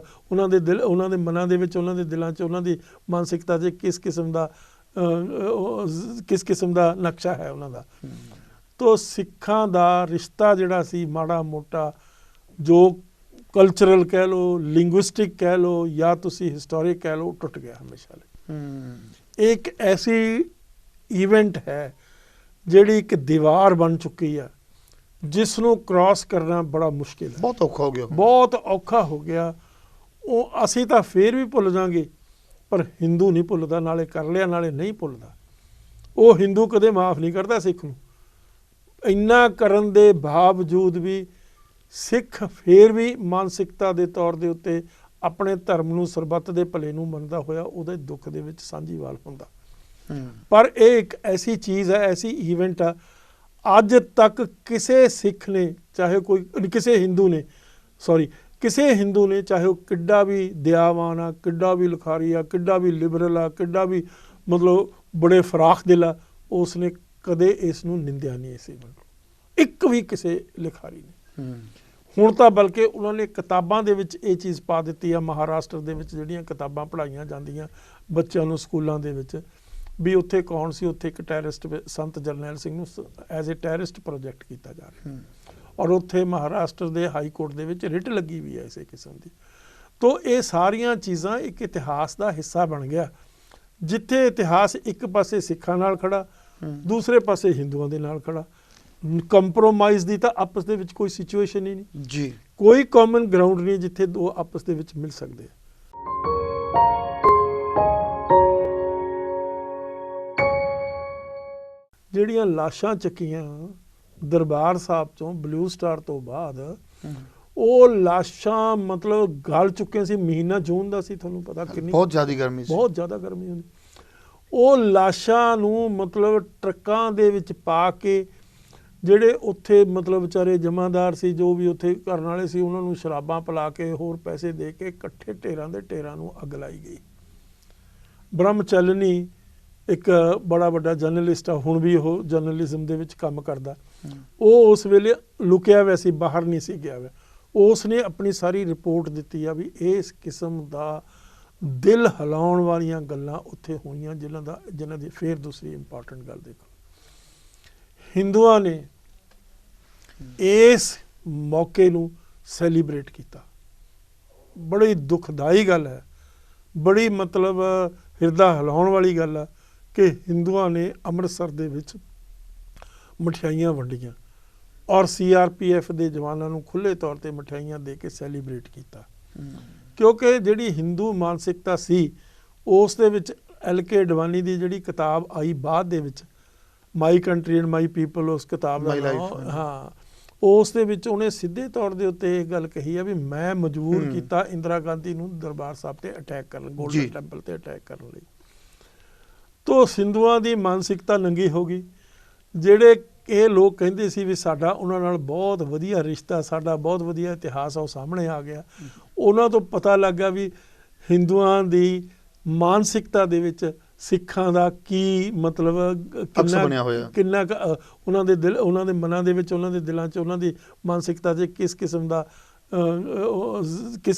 ਉਹਨਾਂ ਦੇ ਦਿਲ, ਉਹਨਾਂ ਦੇ ਮਨਾਂ ਦੇ ਵਿੱਚ, ਉਹਨਾਂ ਦੇ ਦਿਲਾਂ 'ਚ, ਉਹਨਾਂ ਦੀ ਮਾਨਸਿਕਤਾ 'ਚ ਕਿਸ ਕਿਸਮ ਦਾ ਨਕਸ਼ਾ ਹੈ ਉਹਨਾਂ ਦਾ। ਤੋ ਸਿੱਖਾਂ ਦਾ ਰਿਸ਼ਤਾ ਜਿਹੜਾ ਸੀ ਮਾੜਾ ਮੋਟਾ, ਜੋ ਕਲਚਰਲ ਕਹਿ ਲਓ, ਲਿੰਗੁਇਸਟਿਕ ਕਹਿ ਲਓ, ਜਾਂ ਤੁਸੀਂ ਹਿਸਟੋਰਿਕ ਕਹਿ ਲਓ, ਟੁੱਟ ਗਿਆ ਹਮੇਸ਼ਾ ਲਈ। ਇਹ ਇੱਕ ਐਸੀ ਈਵੈਂਟ ਹੈ ਜਿਹੜੀ ਇੱਕ ਦੀਵਾਰ ਬਣ ਚੁੱਕੀ ਆ, ਜਿਸ ਨੂੰ ਕ੍ਰਾਸ ਕਰਨਾ ਬੜਾ ਮੁਸ਼ਕਿਲ ਹੈ, ਬਹੁਤ ਔਖਾ ਹੋ ਗਿਆ, ਬਹੁਤ ਔਖਾ ਹੋ ਗਿਆ। ਉਹ ਅਸੀਂ ਤਾਂ ਫੇਰ ਵੀ ਭੁੱਲ ਜਾਵਾਂਗੇ, ਪਰ ਹਿੰਦੂ ਨਹੀਂ ਭੁੱਲਦਾ, ਨਾਲੇ ਕਰ ਲਿਆ ਨਾਲੇ ਨਹੀਂ ਭੁੱਲਦਾ। ਉਹ ਹਿੰਦੂ ਕਦੇ ਮਾਫ ਨਹੀਂ ਕਰਦਾ ਸਿੱਖ ਨੂੰ। ਇੰਨਾ ਕਰਨ ਦੇ ਬਾਵਜੂਦ ਵੀ ਸਿੱਖ ਫੇਰ ਵੀ ਮਾਨਸਿਕਤਾ ਦੇ ਤੌਰ ਦੇ ਉੱਤੇ ਆਪਣੇ ਧਰਮ ਨੂੰ, ਸਰਬੱਤ ਦੇ ਭਲੇ ਨੂੰ ਮੰਨਦਾ ਹੋਇਆ ਉਹਦੇ ਦੁੱਖ ਦੇ ਵਿੱਚ ਸਾਂਝੀਵਾਲ ਹੁੰਦਾ। ਪਰ ਇਹ ਇੱਕ ਐਸੀ ਚੀਜ਼ ਹੈ, ਐਸੀ ਈਵੈਂਟ ਆ, ਅੱਜ ਤੱਕ ਕਿਸੇ ਸਿੱਖ ਨੇ, ਚਾਹੇ ਕੋਈ ਕਿਸੇ ਹਿੰਦੂ ਨੇ, ਚਾਹੇ ਉਹ ਕਿੱਡਾ ਵੀ ਦਿਆਵਾਨ ਆ, ਕਿੱਡਾ ਵੀ ਲਿਖਾਰੀ ਆ, ਕਿੱਡਾ ਵੀ ਲਿਬਰਲ ਆ, ਕਿੱਡਾ ਵੀ ਮਤਲਬ ਬੜੇ ਫਰਾਖ ਦਿਲ ਆ, ਉਸ ਨੇ ਕਦੇ ਇਸ ਨੂੰ ਨਿੰਦਿਆ ਨਹੀਂ ਇਸ ਈਵੈਂਟ ਨੂੰ, ਇੱਕ ਵੀ ਕਿਸੇ ਲਿਖਾਰੀ ਨੇ। ਹੁਣ ਤਾਂ ਬਲਕਿ ਉਹਨਾਂ ਨੇ ਕਿਤਾਬਾਂ ਦੇ ਵਿੱਚ ਇਹ ਚੀਜ਼ ਪਾ ਦਿੱਤੀ ਆ, ਮਹਾਰਾਸ਼ਟਰ ਦੇ ਵਿੱਚ ਜਿਹੜੀਆਂ ਕਿਤਾਬਾਂ ਪੜ੍ਹਾਈਆਂ ਜਾਂਦੀਆਂ ਬੱਚਿਆਂ ਨੂੰ ਸਕੂਲਾਂ ਦੇ ਵਿੱਚ, ਵੀ ਉੱਥੇ ਕੌਣ ਸੀ, ਉੱਥੇ ਇੱਕ ਟੈਰਰਿਸਟ ਸੰਤ ਜਰਨੈਲ ਸਿੰਘ ਨੂੰ ਐਜ਼ ਏ ਟੈਰਰਿਸਟ ਪ੍ਰੋਜੈਕਟ ਕੀਤਾ ਜਾ ਰਿਹਾ, ਔਰ ਉੱਥੇ ਮਹਾਰਾਸ਼ਟਰ ਦੇ ਹਾਈ ਕੋਰਟ ਦੇ ਵਿੱਚ ਰਿਟ ਲੱਗੀ ਵੀ ਹੈ ਇਸੇ ਕਿਸਮ ਦੀ। ਤੋ ਇਹ ਸਾਰੀਆਂ ਚੀਜ਼ਾਂ ਇੱਕ ਇਤਿਹਾਸ ਦਾ ਹਿੱਸਾ ਬਣ ਗਿਆ, ਜਿੱਥੇ ਇਤਿਹਾਸ ਇੱਕ ਪਾਸੇ ਸਿੱਖਾਂ ਨਾਲ ਖੜਾ, ਦੂਸਰੇ ਪਾਸੇ ਹਿੰਦੂਆਂ ਦੇ ਨਾਲ ਖੜਾ। ਕੰਪਰੋਮਾਈਜ਼ ਦੀ ਤਾਂ ਆਪਸ ਦੇ ਵਿੱਚ ਕੋਈ ਸਿਚੁਏਸ਼ਨ ਹੀ ਨਹੀਂ ਜੀ, ਕੋਈ ਕਾਮਨ ਗਰਾਊਂਡ ਨਹੀਂ ਜਿੱਥੇ ਦੋ ਆਪਸ ਦੇ ਵਿੱਚ ਮਿਲ ਸਕਦੇ ਆ। ਜਿਹੜੀਆਂ ਲਾਸ਼ਾਂ ਚੱਕੀਆਂ ਦਰਬਾਰ ਸਾਹਿਬ ਤੋਂ ਬਲੂ ਸਟਾਰ ਤੋਂ ਬਾਅਦ, ਉਹ ਲਾਸ਼ਾਂ ਮਤਲਬ ਗਲ ਚੁੱਕੀਆਂ ਸੀ। ਮਹੀਨਾ ਜੂਨ ਦਾ ਸੀ, ਤੁਹਾਨੂੰ ਪਤਾ ਕਿੰਨੀ ਬਹੁਤ ਜ਼ਿਆਦਾ ਗਰਮੀ ਸੀ, ਬਹੁਤ ਜ਼ਿਆਦਾ ਗਰਮੀ ਹੁੰਦੀ। ਉਹ ਲਾਸ਼ਾਂ ਨੂੰ ਮਤਲਬ ਟਰੱਕਾਂ ਦੇ ਵਿੱਚ ਪਾ ਕੇ ਜਿਹੜੇ ਉੱਥੇ ਮਤਲਬ ਵਿਚਾਰੇ ਜਮਾਦਾਰ ਸੀ, ਜੋ ਵੀ ਉੱਥੇ ਕਰਨ ਵਾਲੇ ਸੀ, ਉਹਨਾਂ ਨੂੰ ਸ਼ਰਾਬਾਂ ਪਿਲਾ ਕੇ ਹੋਰ ਪੈਸੇ ਦੇ ਕੇ ਇਕੱਠੇ ਢੇਰਾਂ ਦੇ ਢੇਰਾਂ ਨੂੰ ਅੱਗ ਲਾਈ ਗਈ। ਬ੍ਰਹਮਚਲਨੀ ਇੱਕ ਬੜਾ ਵੱਡਾ ਜਰਨਲਿਸਟ ਆ, ਹੁਣ ਵੀ ਉਹ ਜਰਨਲਿਜ਼ਮ ਦੇ ਵਿੱਚ ਕੰਮ ਕਰਦਾ। ਉਹ ਉਸ ਵੇਲੇ ਲੁਕਿਆ ਹੋਇਆ ਸੀ, ਬਾਹਰ ਨਹੀਂ ਸੀ ਗਿਆ ਹੋਇਆ। ਉਸ ਨੇ ਆਪਣੀ ਸਾਰੀ ਰਿਪੋਰਟ ਦਿੱਤੀ ਆ ਵੀ ਇਸ ਕਿਸਮ ਦਾ ਦਿਲ ਹਿਲਾਉਣ ਵਾਲੀਆਂ ਗੱਲਾਂ ਉੱਥੇ ਹੋਈਆਂ, ਜਿਨ੍ਹਾਂ ਦੀ ਫਿਰ ਦੂਸਰੀ ਇੰਪੋਰਟੈਂਟ ਗੱਲ ਦੇਖੋ, ਹਿੰਦੂਆਂ ਨੇ ਇਸ ਮੌਕੇ ਨੂੰ ਸੈਲੀਬ੍ਰੇਟ ਕੀਤਾ। ਬੜੀ ਦੁਖਦਾਈ ਗੱਲ ਹੈ, ਬੜੀ ਮਤਲਬ ਹਿਰਦਾ ਹਿਲਾਉਣ ਵਾਲੀ ਗੱਲ ਆ ਕਿ ਹਿੰਦੂਆਂ ਨੇ ਅੰਮ੍ਰਿਤਸਰ ਦੇ ਵਿੱਚ ਮਠਿਆਈਆਂ ਵੰਡੀਆਂ ਔਰ CRPF ਦੇ ਜਵਾਨਾਂ ਨੂੰ ਖੁੱਲ੍ਹੇ ਤੌਰ 'ਤੇ ਮਠਿਆਈਆਂ ਦੇ ਕੇ ਸੈਲੀਬ੍ਰੇਟ ਕੀਤਾ। ਕਿਉਂਕਿ ਜਿਹੜੀ ਹਿੰਦੂ ਮਾਨਸਿਕਤਾ ਸੀ, ਉਸ ਦੇ ਵਿੱਚ LK ਅਡਵਾਨੀ ਦੀ ਜਿਹੜੀ ਕਿਤਾਬ ਆਈ ਬਾਅਦ ਦੇ ਵਿੱਚ, my country and my people, ਉਸ ਕਿਤਾਬ ਦਾ ਨਾਮ, ਹਾਂ, ਉਸ ਦੇ ਵਿੱਚ ਉਹਨੇ ਸਿੱਧੇ ਤੌਰ ਦੇ ਉੱਤੇ ਇਹ ਗੱਲ ਕਹੀ ਆ ਵੀ ਮੈਂ ਮਜਬੂਰ ਕੀਤਾ ਇੰਦਰਾ ਗਾਂਧੀ ਨੂੰ ਦਰਬਾਰ ਸਾਹਿਬ ਤੇ ਅਟੈਕ ਕਰਨ, ਗੋਲਡਨ ਟੈਂਪਲ ਤੇ ਅਟੈਕ ਕਰਨ ਲਈ। ਤੋ ਹਿੰਦੂਆਂ ਦੀ ਮਾਨਸਿਕਤਾ ਨੰਗੀ ਹੋ ਗਈ। ਜਿਹੜੇ ਇਹ ਲੋਕ ਕਹਿੰਦੇ ਸੀ ਵੀ ਸਾਡਾ ਉਹਨਾਂ ਨਾਲ ਬਹੁਤ ਵਧੀਆ ਰਿਸ਼ਤਾ, ਸਾਡਾ ਬਹੁਤ ਵਧੀਆ ਇਤਿਹਾਸ ਆ, ਉਹ ਸਾਹਮਣੇ ਆ ਗਿਆ। ਉਹਨਾਂ ਤੋਂ ਪਤਾ ਲੱਗਾ ਵੀ ਹਿੰਦੂਆਂ ਦੀ ਮਾਨਸਿਕਤਾ ਦੇ ਵਿੱਚ ਸਿੱਖਾਂ ਦਾ ਕੀ ਮਤਲਬ, ਕਿੰਨਾ ਉਹਨਾਂ ਦੇ ਦਿਲ, ਉਹਨਾਂ ਦੇ ਮਨਾਂ ਦੇ ਵਿੱਚ, ਉਹਨਾਂ ਦੇ ਦਿਲਾਂ 'ਚ, ਉਹਨਾਂ ਦੀ ਮਾਨਸਿਕਤਾ 'ਚ ਕਿਸ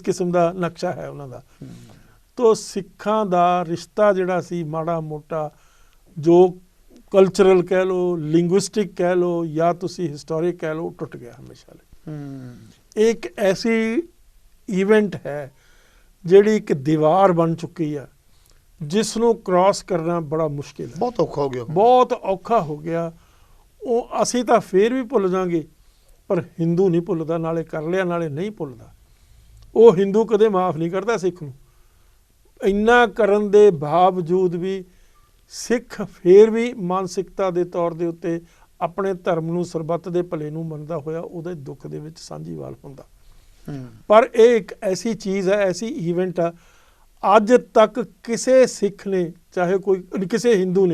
ਕਿਸਮ ਦਾ ਨਕਸ਼ਾ ਹੈ ਉਹਨਾਂ ਦਾ। ਤੋ ਸਿੱਖਾਂ ਦਾ ਰਿਸ਼ਤਾ ਜਿਹੜਾ ਸੀ ਮਾੜਾ ਮੋਟਾ, ਜੋ ਕਲਚਰਲ ਕਹਿ ਲਓ, ਲਿੰਗੁਇਸਟਿਕ ਕਹਿ ਲਓ, ਜਾਂ ਤੁਸੀਂ ਹਿਸਟੋਰਿਕ ਕਹਿ ਲਓ, ਟੁੱਟ ਗਿਆ ਹਮੇਸ਼ਾ ਲਈ। ਇੱਕ ਐਸੀ ਈਵੈਂਟ ਹੈ ਜਿਹੜੀ ਇੱਕ ਦੀਵਾਰ ਬਣ ਚੁੱਕੀ ਆ, ਜਿਸ ਨੂੰ ਕ੍ਰਾਸ ਕਰਨਾ ਬੜਾ ਮੁਸ਼ਕਿਲ ਹੈ, ਬਹੁਤ ਔਖਾ ਹੋ ਗਿਆ, ਬਹੁਤ ਔਖਾ ਹੋ ਗਿਆ। ਉਹ ਅਸੀਂ ਤਾਂ ਫੇਰ ਵੀ ਭੁੱਲ ਜਾਵਾਂਗੇ, ਪਰ ਹਿੰਦੂ ਨਹੀਂ ਭੁੱਲਦਾ, ਨਾਲੇ ਕਰ ਲਿਆ ਨਾਲੇ ਨਹੀਂ ਭੁੱਲਦਾ। ਉਹ ਹਿੰਦੂ ਕਦੇ ਮਾਫ ਨਹੀਂ ਕਰਦਾ ਸਿੱਖ ਨੂੰ। ਇੰਨਾ ਕਰਨ ਦੇ ਬਾਵਜੂਦ ਵੀ ਸਿੱਖ ਫੇਰ ਵੀ ਮਾਨਸਿਕਤਾ ਦੇ ਤੌਰ ਦੇ ਉੱਤੇ ਆਪਣੇ ਧਰਮ ਨੂੰ, ਸਰਬੱਤ ਦੇ ਭਲੇ ਨੂੰ ਮੰਨਦਾ ਹੋਇਆ ਉਹਦੇ ਦੁੱਖ ਦੇ ਵਿੱਚ ਸਾਂਝੀਵਾਲ ਹੁੰਦਾ। ਪਰ ਇਹ ਇੱਕ ਐਸੀ ਚੀਜ਼ ਹੈ, ਐਸੀ ਈਵੈਂਟ ਆ, ਅੱਜ ਤੱਕ ਕਿਸੇ ਸਿੱਖ ਨੇ, ਚਾਹੇ ਕੋਈ ਕਿਸੇ ਹਿੰਦੂ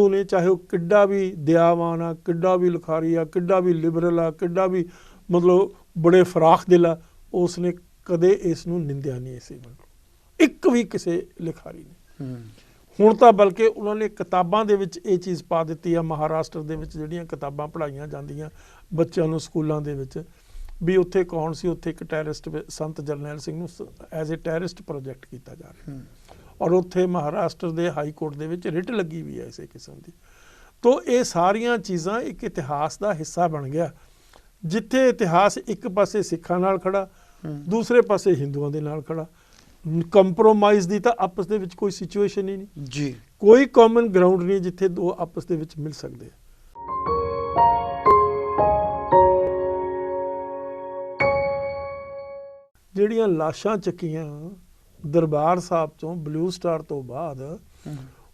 ਨੇ, ਚਾਹੇ ਉਹ ਕਿੱਡਾ ਵੀ ਦਿਆਵਾਨ ਆ, ਕਿੱਡਾ ਵੀ ਲਿਖਾਰੀ ਆ, ਕਿੱਡਾ ਵੀ ਲਿਬਰਲ ਆ, ਕਿੱਡਾ ਵੀ ਮਤਲਬ ਬੜੇ ਫਰਾਖ ਦਿਲ ਆ, ਉਸ ਨੇ ਕਦੇ ਇਸ ਨੂੰ ਨਿੰਦਿਆ ਨਹੀਂ। ਇਸ ਈਵੈਂਟ ਨੂੰ ਇੱਕ ਵੀ ਕਿਸੇ ਲਿਖਾਰੀ ਨੇ। ਹੁਣ ਤਾਂ ਬਲਕਿ ਉਹਨਾਂ ਨੇ ਕਿਤਾਬਾਂ ਦੇ ਵਿੱਚ ਇਹ ਚੀਜ਼ ਪਾ ਦਿੱਤੀ ਆ, ਮਹਾਰਾਸ਼ਟਰ ਦੇ ਵਿੱਚ ਜਿਹੜੀਆਂ ਕਿਤਾਬਾਂ ਪੜ੍ਹਾਈਆਂ ਜਾਂਦੀਆਂ ਬੱਚਿਆਂ ਨੂੰ ਸਕੂਲਾਂ ਦੇ ਵਿੱਚ, ਵੀ ਉੱਥੇ ਕੌਣ ਸੀ, ਉੱਥੇ ਇੱਕ ਟੈਰਰਿਸਟ ਸੰਤ ਜਰਨੈਲ ਸਿੰਘ ਨੂੰ ਐਜ਼ ਏ ਟੈਰਰਿਸਟ ਪ੍ਰੋਜੈਕਟ ਕੀਤਾ ਜਾ ਰਿਹਾ, ਔਰ ਉੱਥੇ ਮਹਾਰਾਸ਼ਟਰ ਦੇ ਹਾਈ ਕੋਰਟ ਦੇ ਵਿੱਚ ਰਿਟ ਲੱਗੀ ਵੀ ਹੈ ਇਸੇ ਕਿਸਮ ਦੀ। ਤੋ ਇਹ ਸਾਰੀਆਂ ਚੀਜ਼ਾਂ ਇੱਕ ਇਤਿਹਾਸ ਦਾ ਹਿੱਸਾ ਬਣ ਗਿਆ, ਜਿੱਥੇ ਇਤਿਹਾਸ ਇੱਕ ਪਾਸੇ ਸਿੱਖਾਂ ਨਾਲ ਖੜਾ, ਦੂਸਰੇ ਪਾਸੇ ਹਿੰਦੂਆਂ ਦੇ ਨਾਲ ਖੜਾ। ਕੰਪਰੋਮਾਈਜ਼ ਦੀ ਤਾਂ ਆਪਸ ਦੇ ਵਿੱਚ ਕੋਈ ਸਿਚੁਏਸ਼ਨ ਹੀ ਨਹੀਂ ਜੀ, ਕੋਈ ਕਾਮਨ ਗਰਾਊਂਡ ਨਹੀਂ ਜਿੱਥੇ ਦੋ ਆਪਸ ਦੇ ਵਿੱਚ ਮਿਲ ਸਕਦੇ ਆ। ਜਿਹੜੀਆਂ ਲਾਸ਼ਾਂ ਚੱਕੀਆਂ ਦਰਬਾਰ ਸਾਹਿਬ ਤੋਂ ਬਲੂ ਸਟਾਰ ਤੋਂ ਬਾਅਦ,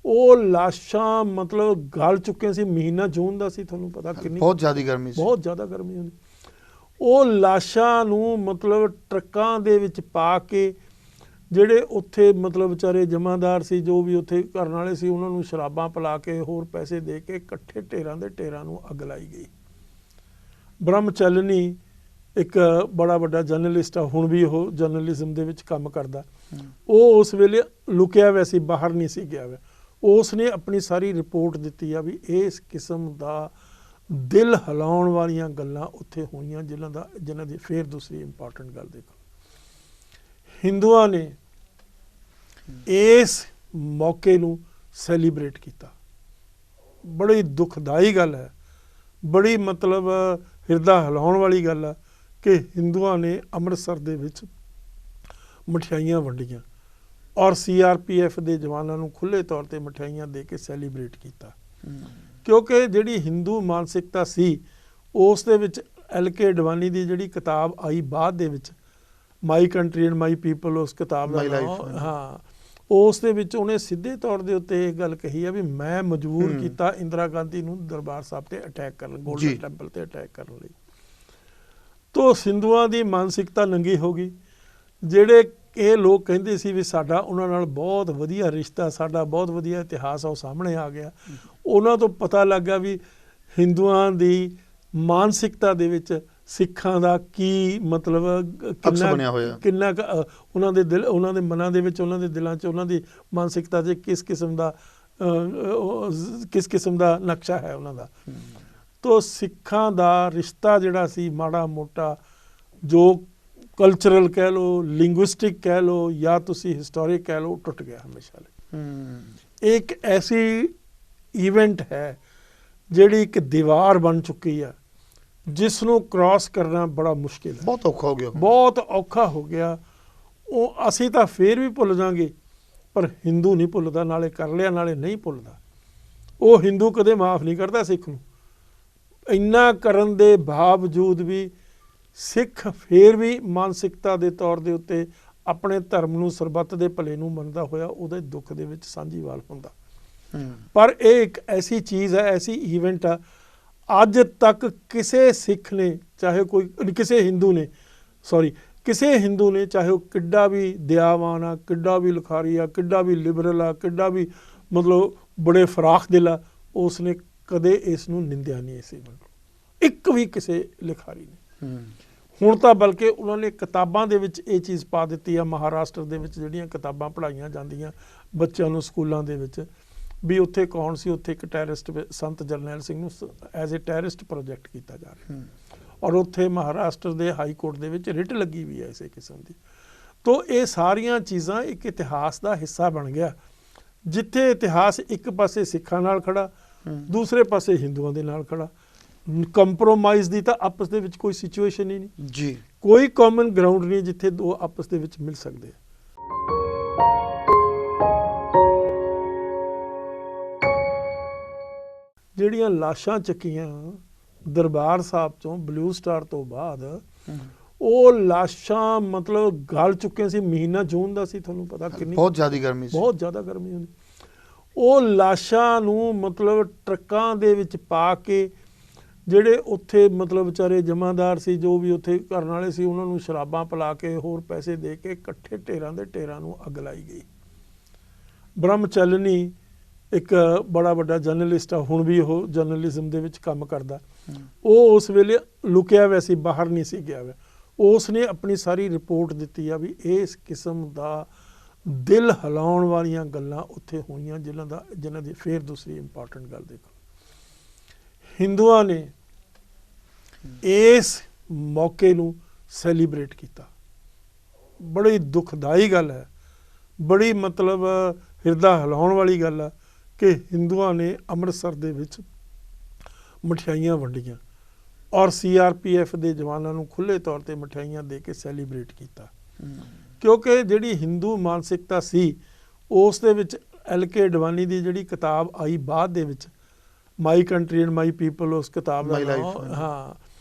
ਉਹ ਲਾਸ਼ਾਂ ਮਤਲਬ ਗਲ ਚੁੱਕੀਆਂ ਸੀ। ਮਹੀਨਾ ਜੂਨ ਦਾ ਸੀ, ਤੁਹਾਨੂੰ ਪਤਾ ਕਿੰਨੀ ਬਹੁਤ ਜ਼ਿਆਦਾ ਗਰਮੀ ਸੀ, ਬਹੁਤ ਜ਼ਿਆਦਾ ਗਰਮੀ ਹੁੰਦੀ। ਉਹ ਲਾਸ਼ਾਂ ਨੂੰ ਮਤਲਬ ਟਰੱਕਾਂ ਦੇ ਵਿੱਚ ਪਾ ਕੇ ਜਿਹੜੇ ਉੱਥੇ ਮਤਲਬ ਵਿਚਾਰੇ ਜਮਾਦਾਰ ਸੀ, ਜੋ ਵੀ ਉੱਥੇ ਕਰਨ ਵਾਲੇ ਸੀ, ਉਹਨਾਂ ਨੂੰ ਸ਼ਰਾਬਾਂ ਪਿਲਾ ਕੇ ਹੋਰ ਪੈਸੇ ਦੇ ਕੇ ਇਕੱਠੇ ਢੇਰਾਂ ਦੇ ਢੇਰਾਂ ਨੂੰ ਅੱਗ ਲਾਈ ਗਈ। ਬ੍ਰਹਮਚਲਨੀ ਇੱਕ ਬੜਾ ਵੱਡਾ ਜਰਨਲਿਸਟ ਆ, ਹੁਣ ਵੀ ਉਹ ਜਰਨਲਿਜ਼ਮ ਦੇ ਵਿੱਚ ਕੰਮ ਕਰਦਾ। ਉਹ ਉਸ ਵੇਲੇ ਲੁਕਿਆ ਹੋਇਆ ਸੀ, ਬਾਹਰ ਨਹੀਂ ਸੀ ਗਿਆ ਹੋਇਆ। ਉਸ ਨੇ ਆਪਣੀ ਸਾਰੀ ਰਿਪੋਰਟ ਦਿੱਤੀ ਆ ਵੀ ਇਸ ਕਿਸਮ ਦਾ ਦਿਲ ਹਿਲਾਉਣ ਵਾਲੀਆਂ ਗੱਲਾਂ ਉੱਥੇ ਹੋਈਆਂ, ਜਿਨ੍ਹਾਂ ਦੀ ਫਿਰ ਦੂਸਰੀ ਇੰਪੋਰਟੈਂਟ ਗੱਲ ਦੇਖੋ, ਹਿੰਦੂਆਂ ਨੇ ਇਸ ਮੌਕੇ ਨੂੰ ਸੈਲੀਬ੍ਰੇਟ ਕੀਤਾ। ਬੜੀ ਦੁਖਦਾਈ ਗੱਲ ਹੈ, ਬੜੀ ਮਤਲਬ ਹਿਰਦਾ ਹਿਲਾਉਣ ਵਾਲੀ ਗੱਲ ਆ ਕਿ ਹਿੰਦੂਆਂ ਨੇ ਅੰਮ੍ਰਿਤਸਰ ਦੇ ਵਿੱਚ ਮਠਿਆਈਆਂ ਵੰਡੀਆਂ ਔਰ ਸੀਆਰਪੀਐਫ ਦੇ ਜਵਾਨਾਂ ਨੂੰ ਖੁੱਲ੍ਹੇ ਤੌਰ ਤੇ ਮਠਿਆਈਆਂ ਦੇ ਕੇ ਸੈਲੀਬ੍ਰੇਟ ਕੀਤਾ। ਕਿਉਂਕਿ ਜਿਹੜੀ ਹਿੰਦੂ ਮਾਨਸਿਕਤਾ ਸੀ ਉਸ ਦੇ ਵਿੱਚ ਐਲ.ਕੇ. ਅਡਵਾਨੀ ਦੀ ਜਿਹੜੀ ਕਿਤਾਬ ਆਈ ਬਾਅਦ ਦੇ ਵਿੱਚ, my country and my people, ਉਸ ਕਿਤਾਬ ਦਾ ਨਾਮ, ਹਾਂ, ਉਸ ਦੇ ਵਿੱਚ ਉਹਨੇ ਸਿੱਧੇ ਤੌਰ ਦੇ ਉੱਤੇ ਇਹ ਗੱਲ ਕਹੀ ਆ ਵੀ ਮੈਂ ਮਜਬੂਰ ਕੀਤਾ ਇੰਦਰਾ ਗਾਂਧੀ ਨੂੰ ਦਰਬਾਰ ਸਾਹਿਬ ਤੇ ਅਟੈਕ ਕਰਨ, ਗੋਲਡਨ ਟੈਂਪਲ ਤੇ ਅਟੈਕ ਕਰਨ ਲਈ। ਤੋ ਹਿੰਦੂਆਂ ਦੀ ਮਾਨਸਿਕਤਾ ਨੰਗੀ ਹੋ ਗਈ। ਜਿਹੜੇ ਇਹ ਲੋਕ ਕਹਿੰਦੇ ਸੀ ਵੀ ਸਾਡਾ ਉਹਨਾਂ ਨਾਲ ਬਹੁਤ ਵਧੀਆ ਰਿਸ਼ਤਾ, ਸਾਡਾ ਬਹੁਤ ਵਧੀਆ ਇਤਿਹਾਸ ਆ, ਉਹ ਸਾਹਮਣੇ ਆ ਗਿਆ। ਉਹਨਾਂ ਤੋਂ ਪਤਾ ਲੱਗਾ ਵੀ ਹਿੰਦੂਆਂ ਦੀ ਮਾਨਸਿਕਤਾ ਦੇ ਵਿੱਚ ਸਿੱਖਾਂ ਦਾ ਕੀ ਮਤਲਬ, ਕਿੰਨਾ ਉਹਨਾਂ ਦੇ ਦਿਲ, ਉਹਨਾਂ ਦੇ ਮਨਾਂ ਦੇ ਵਿੱਚ, ਉਹਨਾਂ ਦੇ ਦਿਲਾਂ 'ਚ, ਉਹਨਾਂ ਦੀ ਮਾਨਸਿਕਤਾ 'ਚ ਕਿਸ ਕਿਸਮ ਦਾ ਨਕਸ਼ਾ ਹੈ ਉਹਨਾਂ ਦਾ। ਤੋ ਸਿੱਖਾਂ ਦਾ ਰਿਸ਼ਤਾ ਜਿਹੜਾ ਸੀ ਮਾੜਾ ਮੋਟਾ, ਜੋ ਕਲਚਰਲ ਕਹਿ ਲਓ, ਲਿੰਗੁਇਸਟਿਕ ਕਹਿ ਲਓ, ਜਾਂ ਤੁਸੀਂ ਹਿਸਟੋਰਿਕ ਕਹਿ ਲਓ, ਟੁੱਟ ਗਿਆ ਹਮੇਸ਼ਾ ਲਈ। ਇੱਕ ਐਸੀ ਈਵੈਂਟ ਹੈ ਜਿਹੜੀ ਇੱਕ ਦੀਵਾਰ ਬਣ ਚੁੱਕੀ ਆ, ਜਿਸ ਨੂੰ ਕ੍ਰਾਸ ਕਰਨਾ ਬੜਾ ਮੁਸ਼ਕਿਲ ਹੈ, ਬਹੁਤ ਔਖਾ ਹੋ ਗਿਆ, ਬਹੁਤ ਔਖਾ ਹੋ ਗਿਆ। ਉਹ ਅਸੀਂ ਤਾਂ ਫੇਰ ਵੀ ਭੁੱਲ ਜਾਵਾਂਗੇ, ਪਰ ਹਿੰਦੂ ਨਹੀਂ ਭੁੱਲਦਾ, ਨਾਲੇ ਕਰ ਲਿਆ ਨਾਲੇ ਨਹੀਂ ਭੁੱਲਦਾ। ਉਹ ਹਿੰਦੂ ਕਦੇ ਮਾਫ ਨਹੀਂ ਕਰਦਾ ਸਿੱਖ ਨੂੰ। ਇੰਨਾ ਕਰਨ ਦੇ ਬਾਵਜੂਦ ਵੀ ਸਿੱਖ ਫੇਰ ਵੀ ਮਾਨਸਿਕਤਾ ਦੇ ਤੌਰ ਦੇ ਉੱਤੇ ਆਪਣੇ ਧਰਮ ਨੂੰ, ਸਰਬੱਤ ਦੇ ਭਲੇ ਨੂੰ ਮੰਨਦਾ ਹੋਇਆ ਉਹਦੇ ਦੁੱਖ ਦੇ ਵਿੱਚ ਸਾਂਝੀਵਾਲ ਹੁੰਦਾ। ਪਰ ਇਹ ਇੱਕ ਐਸੀ ਚੀਜ਼ ਹੈ, ਐਸੀ ਈਵੈਂਟ ਆ, ਅੱਜ ਤੱਕ ਕਿਸੇ ਸਿੱਖ ਨੇ, ਚਾਹੇ ਕੋਈ ਕਿਸੇ ਹਿੰਦੂ ਨੇ, ਚਾਹੇ ਉਹ ਕਿੱਡਾ ਵੀ ਦਿਆਵਾਨ ਆ, ਕਿੱਡਾ ਵੀ ਲਿਖਾਰੀ ਆ, ਕਿੱਡਾ ਵੀ ਲਿਬਰਲ ਆ, ਕਿੱਡਾ ਵੀ ਮਤਲਬ ਬੜੇ ਫਰਾਖ ਦਿਲ ਆ, ਉਸ ਨੇ ਕਦੇ ਇਸ ਨੂੰ ਨਿੰਦਿਆ ਨਹੀਂ। ਇਸ ਈਵੈਂਟ ਨੂੰ ਇੱਕ ਵੀ ਕਿਸੇ ਲਿਖਾਰੀ ਨੇ। ਹੁਣ ਤਾਂ ਬਲਕਿ ਉਹਨਾਂ ਨੇ ਕਿਤਾਬਾਂ ਦੇ ਵਿੱਚ ਇਹ ਚੀਜ਼ ਪਾ ਦਿੱਤੀ ਆ, ਮਹਾਰਾਸ਼ਟਰ ਦੇ ਵਿੱਚ ਜਿਹੜੀਆਂ ਕਿਤਾਬਾਂ ਪੜ੍ਹਾਈਆਂ ਜਾਂਦੀਆਂ ਬੱਚਿਆਂ ਨੂੰ ਸਕੂਲਾਂ ਦੇ ਵਿੱਚ, ਵੀ ਉੱਥੇ ਕੌਣ ਸੀ, ਉੱਥੇ ਇੱਕ ਟੈਰਰਿਸਟ ਸੰਤ ਜਰਨੈਲ ਸਿੰਘ ਨੂੰ ਐਜ਼ ਏ ਟੈਰਰਿਸਟ ਪ੍ਰੋਜੈਕਟ ਕੀਤਾ ਜਾ ਰਿਹਾ, ਔਰ ਉੱਥੇ ਮਹਾਰਾਸ਼ਟਰ ਦੇ ਹਾਈ ਕੋਰਟ ਦੇ ਵਿੱਚ ਰਿਟ ਲੱਗੀ ਵੀ ਹੈ ਇਸੇ ਕਿਸਮ ਦੀ। ਤੋ ਇਹ ਸਾਰੀਆਂ ਚੀਜ਼ਾਂ ਇੱਕ ਇਤਿਹਾਸ ਦਾ ਹਿੱਸਾ ਬਣ ਗਿਆ, ਜਿੱਥੇ ਇਤਿਹਾਸ ਇੱਕ ਪਾਸੇ ਸਿੱਖਾਂ ਨਾਲ ਖੜਾ, ਦੂਸਰੇ ਪਾਸੇ ਹਿੰਦੂਆਂ ਦੇ ਨਾਲ ਖੜਾ। ਕੰਪਰੋਮਾਈਜ਼ ਦੀ ਤਾਂ ਆਪਸ ਦੇ ਵਿੱਚ ਕੋਈ ਸਿਚੁਏਸ਼ਨ ਹੀ ਨਹੀਂ ਜੀ, ਕੋਈ ਕਾਮਨ ਗਰਾਊਂਡ ਨਹੀਂ ਜਿੱਥੇ ਦੋ ਆਪਸ ਦੇ ਵਿੱਚ ਮਿਲ ਸਕਦੇ ਆ। ਜਿਹੜੀਆਂ ਲਾਸ਼ਾਂ ਚੱਕੀਆਂ ਦਰਬਾਰ ਸਾਹਿਬ ਤੋਂ ਬਲੂ ਸਟਾਰ ਤੋਂ ਬਾਅਦ, ਉਹ ਲਾਸ਼ਾਂ ਮਤਲਬ ਗਲ ਚੁੱਕੀਆਂ ਸੀ। ਮਹੀਨਾ ਜੂਨ ਦਾ ਸੀ, ਤੁਹਾਨੂੰ ਪਤਾ ਕਿੰਨੀ ਬਹੁਤ ਜ਼ਿਆਦਾ ਗਰਮੀ ਸੀ, ਬਹੁਤ ਜ਼ਿਆਦਾ ਗਰਮੀ ਹੁੰਦੀ। ਉਹ ਲਾਸ਼ਾਂ ਨੂੰ ਮਤਲਬ ਟਰੱਕਾਂ ਦੇ ਵਿੱਚ ਪਾ ਕੇ, ਜਿਹੜੇ ਉੱਥੇ ਮਤਲਬ ਵਿਚਾਰੇ ਜਮਾਦਾਰ ਸੀ, ਜੋ ਵੀ ਉੱਥੇ ਕਰਨ ਵਾਲੇ ਸੀ, ਉਹਨਾਂ ਨੂੰ ਸ਼ਰਾਬਾਂ ਪਿਲਾ ਕੇ, ਹੋਰ ਪੈਸੇ ਦੇ ਕੇ, ਇਕੱਠੇ ਢੇਰਾਂ ਦੇ ਢੇਰਾਂ ਨੂੰ ਅੱਗ ਲਾਈ ਗਈ। ਬ੍ਰਹਮਚਲਨੀ ਇੱਕ ਬੜਾ ਵੱਡਾ ਜਰਨਲਿਸਟ ਆ, ਹੁਣ ਵੀ ਉਹ ਜਰਨਲਿਜ਼ਮ ਦੇ ਵਿੱਚ ਕੰਮ ਕਰਦਾ। ਉਹ ਉਸ ਵੇਲੇ ਲੁਕਿਆ ਹੋਇਆ ਸੀ, ਬਾਹਰ ਨਹੀਂ ਸੀ ਗਿਆ ਹੋਇਆ। ਉਸ ਨੇ ਆਪਣੀ ਸਾਰੀ ਰਿਪੋਰਟ ਦਿੱਤੀ ਆ ਵੀ ਇਸ ਕਿਸਮ ਦਾ ਦਿਲ ਹਿਲਾਉਣ ਵਾਲੀਆਂ ਗੱਲਾਂ ਉੱਥੇ ਹੋਈਆਂ, ਜਿਨ੍ਹਾਂ ਦੀ ਫੇਰ ਦੂਸਰੀ ਇੰਪੋਰਟੈਂਟ ਗੱਲ ਦੇਖੋ, ਹਿੰਦੂਆਂ ਨੇ ਇਸ ਮੌਕੇ ਨੂੰ ਸੈਲੀਬ੍ਰੇਟ ਕੀਤਾ। ਬੜੀ ਦੁਖਦਾਈ ਗੱਲ ਹੈ, ਬੜੀ ਮਤਲਬ ਹਿਰਦਾ ਹਿਲਾਉਣ ਵਾਲੀ ਗੱਲ ਆ ਕਿ ਹਿੰਦੂਆਂ ਨੇ ਅੰਮ੍ਰਿਤਸਰ ਦੇ ਵਿੱਚ ਮਠਿਆਈਆਂ ਵੰਡੀਆਂ ਔਰ ਸੀਆਰਪੀਐਫ ਦੇ ਜਵਾਨਾਂ ਨੂੰ ਖੁੱਲ੍ਹੇ ਤੌਰ ਤੇ ਮਠਿਆਈਆਂ ਦੇ ਕੇ ਸੈਲੀਬ੍ਰੇਟ ਕੀਤਾ। ਕਿਉਂਕਿ ਜਿਹੜੀ ਹਿੰਦੂ ਮਾਨਸਿਕਤਾ ਸੀ ਉਸ ਦੇ ਵਿੱਚ ਐਲ.ਕੇ. ਅਡਵਾਨੀ ਦੀ ਜਿਹੜੀ ਕਿਤਾਬ ਆਈ ਬਾਅਦ ਦੇ ਵਿੱਚ, my country and my people, ਉਸ ਕਿਤਾਬ ਦਾ ਨਾਮ, ਹਾਂ,